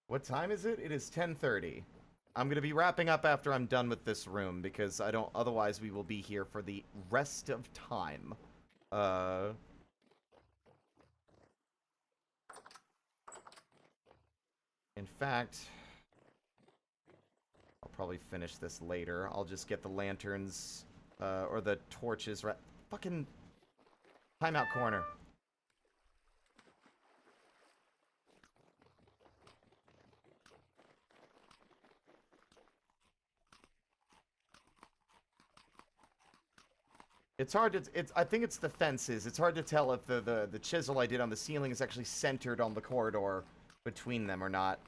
What time is it? It is 10:30. I'm going to be wrapping up after I'm done with this room, because I don't... Otherwise, we will be here for the rest of time. In fact... I'll probably finish this later. I'll just get the lanterns, or the torches right... Fucking... Timeout corner. It's hard to. I think it's the fences. It's hard to tell if the chisel I did on the ceiling is actually centered on the corridor between them or not.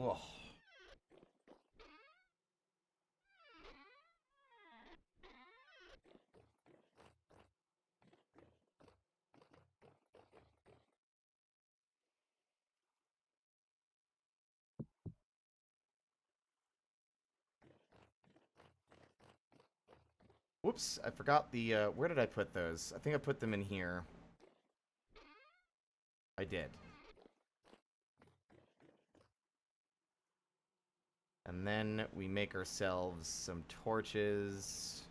Ugh. Whoops, I forgot the, where did I put those? I think I put them in here. I did. And then we make ourselves some torches.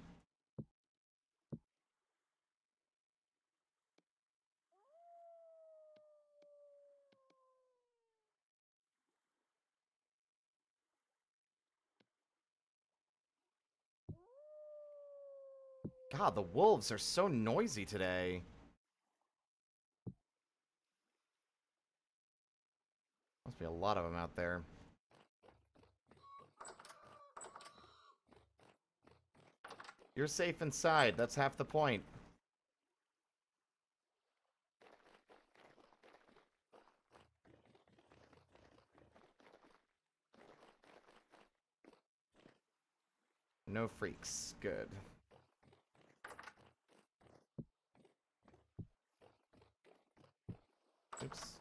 God, the wolves are so noisy today. Must be a lot of them out there. You're safe inside. That's half the point. No freaks. Good. Oops.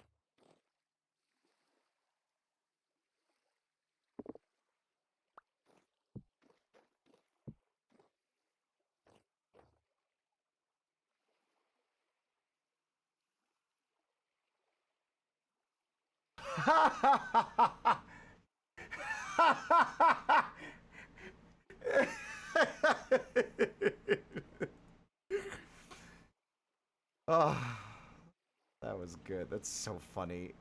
Oh, that was good. That's so funny.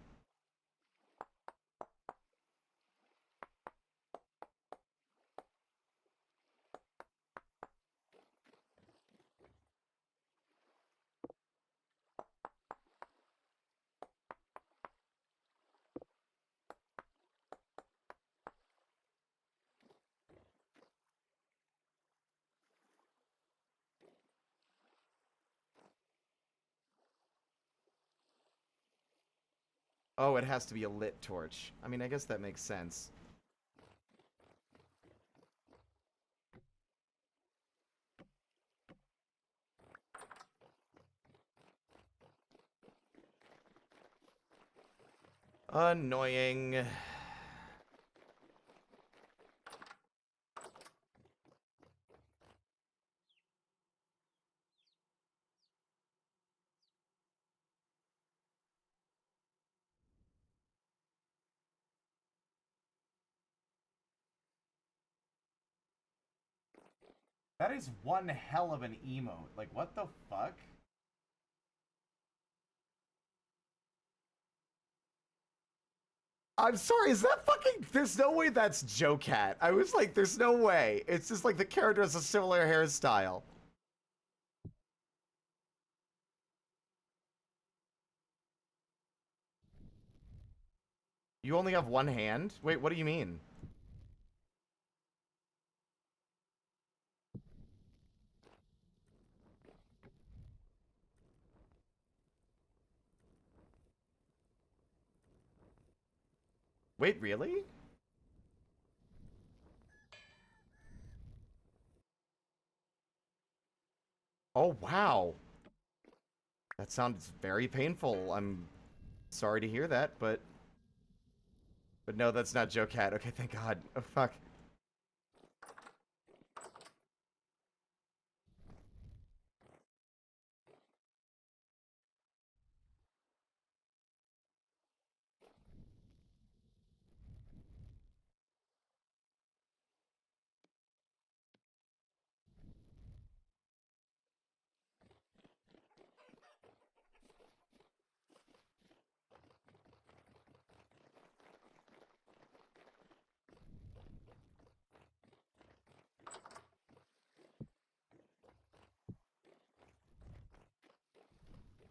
Oh, it has to be a lit torch. I mean, I guess that makes sense. Annoying. That is one hell of an emote. Like, what the fuck? I'm sorry, is that fucking... There's no way that's Joe Cat. I was like, there's no way. It's just like the character has a similar hairstyle. You only have one hand? Wait, what do you mean? Wait, really? Oh, wow. That sounds very painful. I'm sorry to hear that, but... But no, that's not Joe Cat. Okay, thank God. Oh, fuck.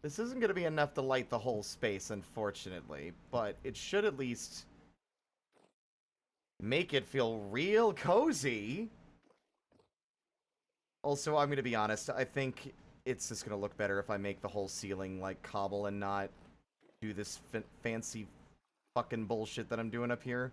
This isn't going to be enough to light the whole space, unfortunately, but it should at least make it feel real cozy. Also, I'm going to be honest, I think it's just going to look better if I make the whole ceiling like cobble and not do this fancy fucking bullshit that I'm doing up here.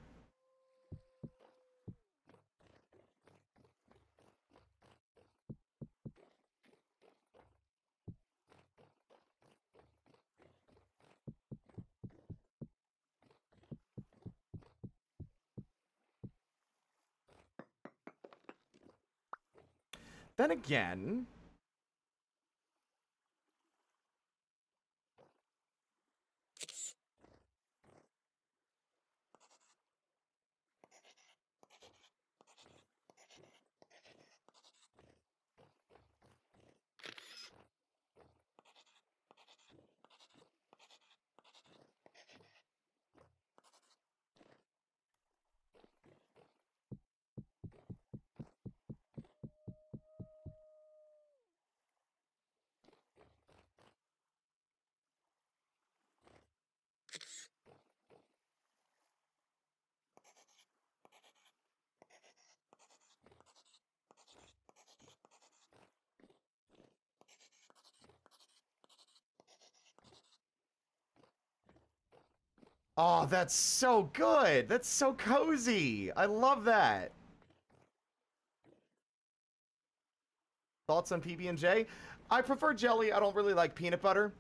Then again... Oh, that's so good! That's so cozy! I love that! Thoughts on PB&J? I prefer jelly. I don't really like peanut butter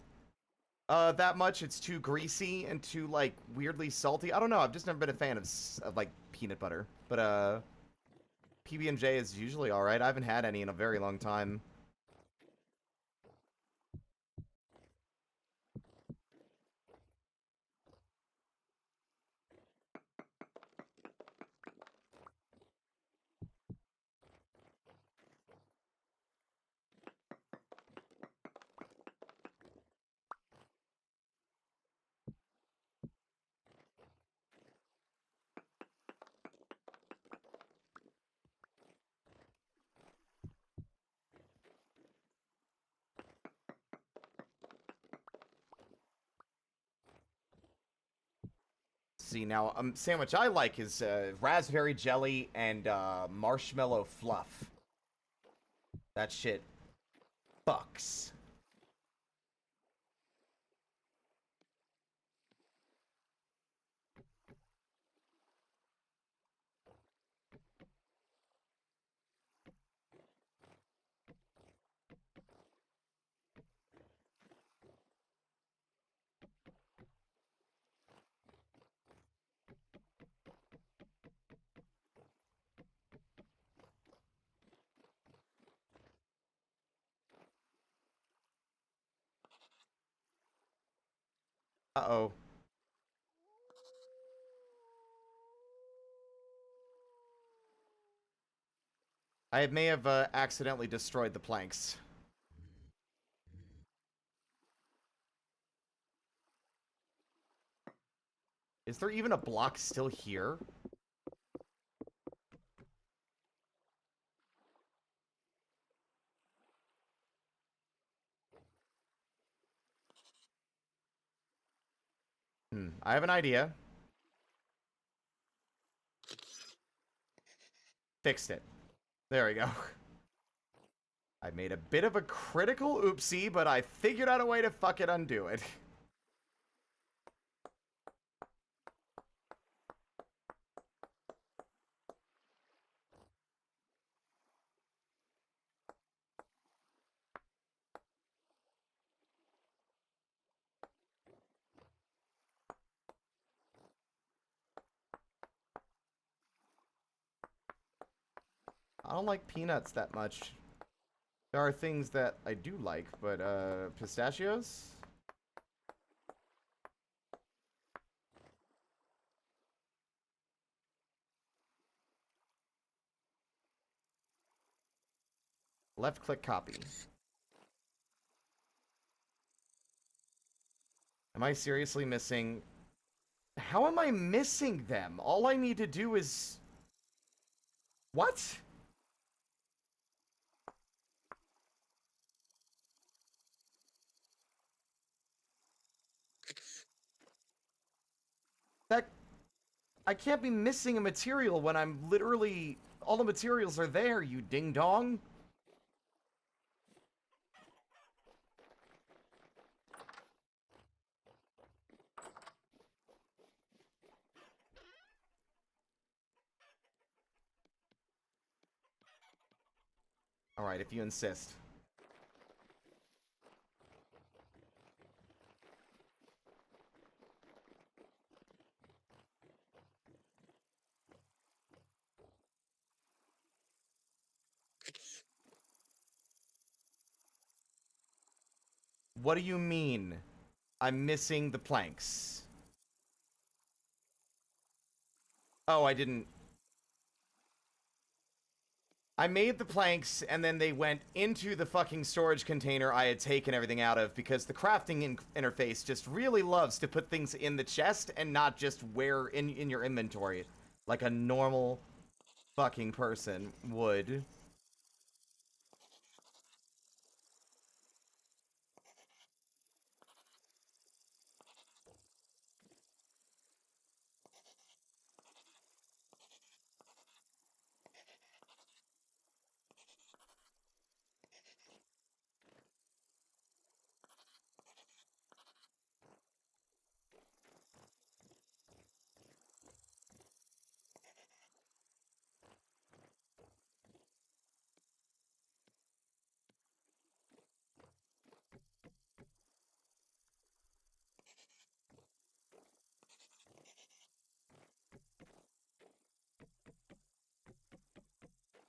that much. It's too greasy and too, like, weirdly salty. I don't know. I've just never been a fan of like, peanut butter. But, PB&J is usually alright. I haven't had any in a very long time. See, now, sandwich I like is raspberry jelly and marshmallow fluff. That shit fucks. Uh-oh. I may have accidentally destroyed the planks. Is there even a block still here? I have an idea. Fixed it. There we go. I made a bit of a critical oopsie, but I figured out a way to fucking undo it. I don't like peanuts that much. There are things that I do like, but, pistachios? Left-click copy. Am I seriously missing... How am I missing them? All I need to do is... What? I can't be missing a material when I'm literally... All the materials are there, you ding-dong. Alright, if you insist. What do you mean? I'm missing the planks. Oh, I didn't... I made the planks, and then they went into the fucking storage container I had taken everything out of, because the crafting interface just really loves to put things in the chest and not just where in your inventory, like a normal fucking person would.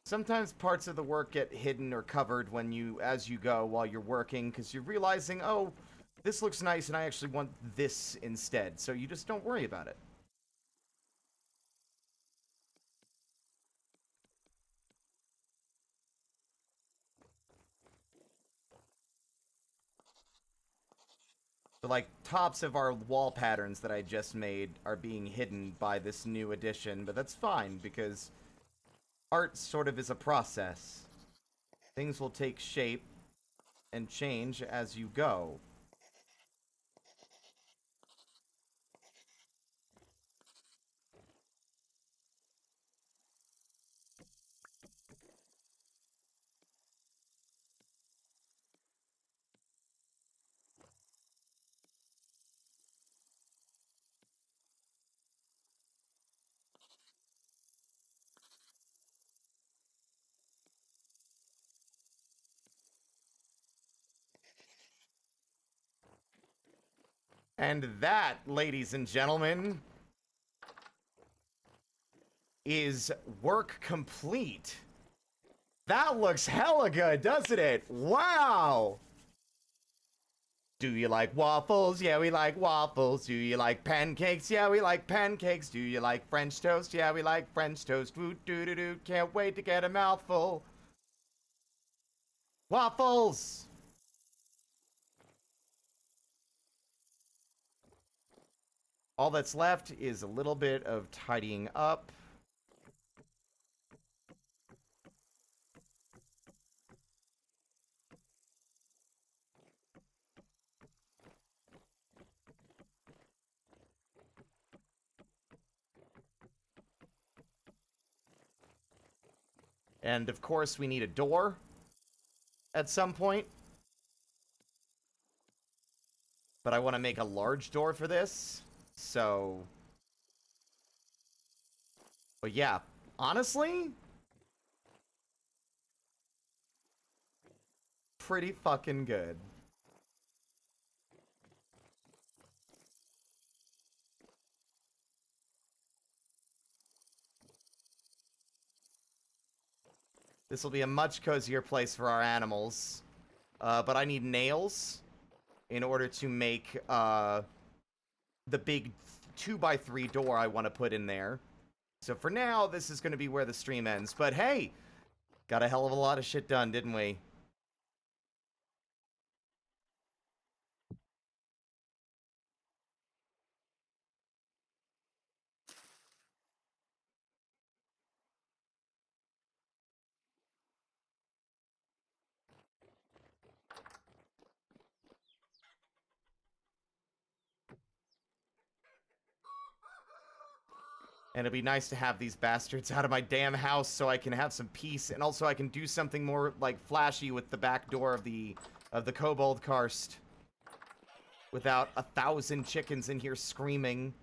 Sometimes parts of the work get hidden or covered when as you go while you're working, because you're realizing, oh, this looks nice and I actually want this instead, so you just don't worry about it. The, like, tops of our wall patterns that I just made are being hidden by this new addition, but that's fine, because art sort of is a process. Things will take shape and change as you go. And that, ladies and gentlemen, is work complete. That looks hella good, doesn't it? Wow! Do you like waffles? Yeah, we like waffles. Do you like pancakes? Yeah, we like pancakes. Do you like French toast? Yeah, we like French toast. Woo doo doo doo. Can't wait to get a mouthful. Waffles! All that's left is a little bit of tidying up. And of course, we need a door at some point. But I want to make a large door for this. So... But yeah, honestly, pretty fucking good. This will be a much cozier place for our animals. But I need nails in order to make the big 2x3 door I want to put in there. So for now, this is going to be where the stream ends. But hey, got a hell of a lot of shit done, didn't we? And it'd be nice to have these bastards out of my damn house so I can have some peace, and also I can do something more, like, flashy with the back door of the Kobold Karst. Without 1,000 chickens in here screaming.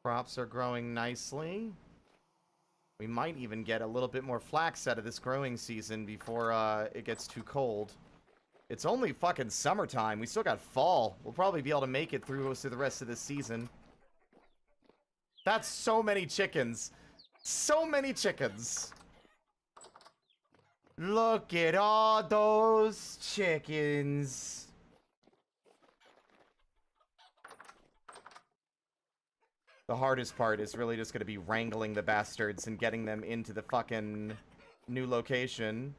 Crops are growing nicely. We might even get a little bit more flax out of this growing season before it gets too cold. It's only fucking summertime. We still got fall. We'll probably be able to make it through most of the rest of this season. That's so many chickens. So many chickens. Look at all those chickens. The hardest part is really just going to be wrangling the bastards and getting them into the fucking new location.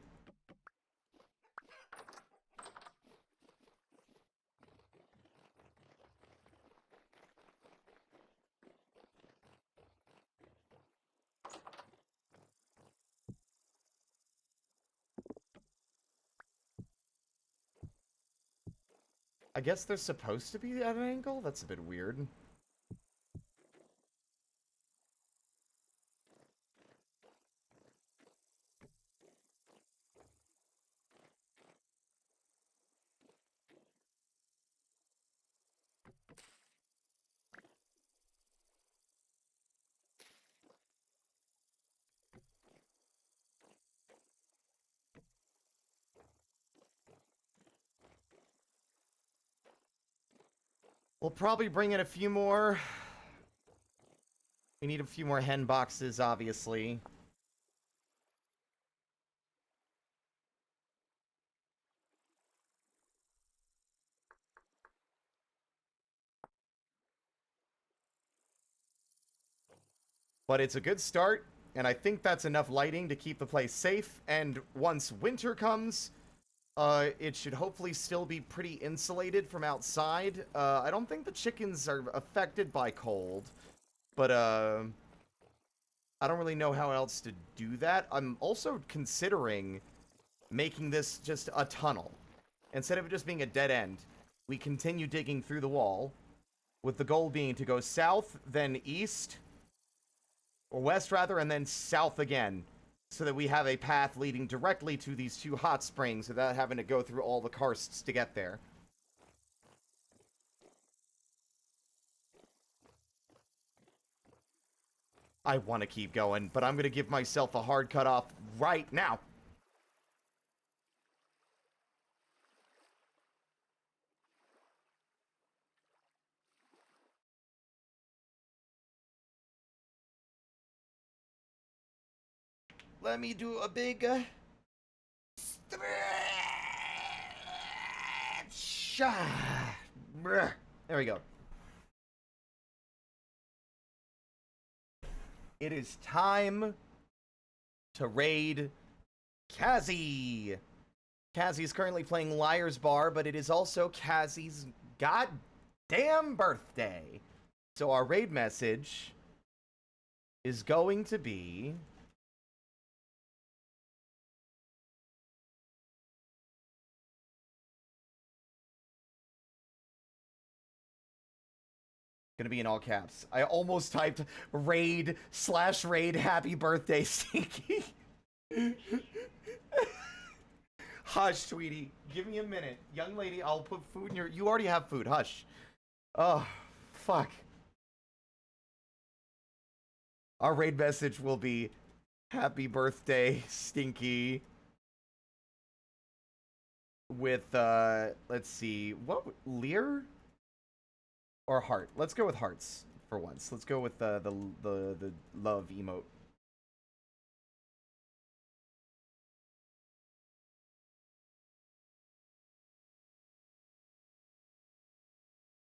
I guess they're supposed to be at an angle? That's a bit weird. We'll probably bring in a few more. We need a few more hen boxes, obviously. But it's a good start, and I think that's enough lighting to keep the place safe. And once winter comes, it should hopefully still be pretty insulated from outside. I don't think the chickens are affected by cold, but I don't really know how else to do that. I'm also considering making this just a tunnel. Instead of it just being a dead end, we continue digging through the wall, with the goal being to go south, then east, or west rather, and then south again, so that we have a path leading directly to these two hot springs without having to go through all the karsts to get there. I want to keep going, but I'm going to give myself a hard cutoff right now. Let me do a big stretch. There we go. It is time to raid Kazzy. Kazzy is currently playing Liar's Bar, but it is also Kazzy's goddamn birthday. So our raid message is going to be... gonna be in all caps. I almost typed raid/raid happy birthday Stinky. Hush, sweetie. Give me a minute. Young lady, I'll put food in your... You already have food. Hush. Oh, fuck. Our raid message will be happy birthday, Stinky. With, let's see. What? Lear? Or heart. Let's go with hearts for once. Let's go with the love emote.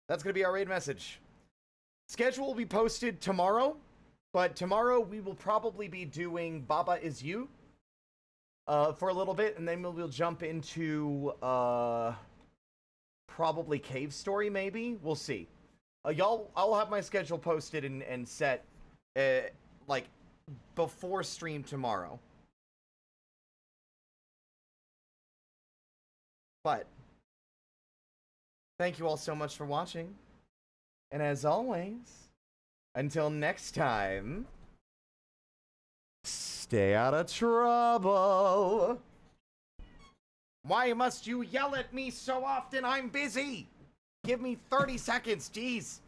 That's going to be our raid message. Schedule will be posted tomorrow, but tomorrow we will probably be doing Baba Is You. for a little bit, and then we'll jump into probably Cave Story, maybe? We'll see. I'll have my schedule posted and set, like, before stream tomorrow. But, thank you all so much for watching. And as always, until next time, stay out of trouble. Why must you yell at me so often? I'm busy. Give me 30 seconds, jeez.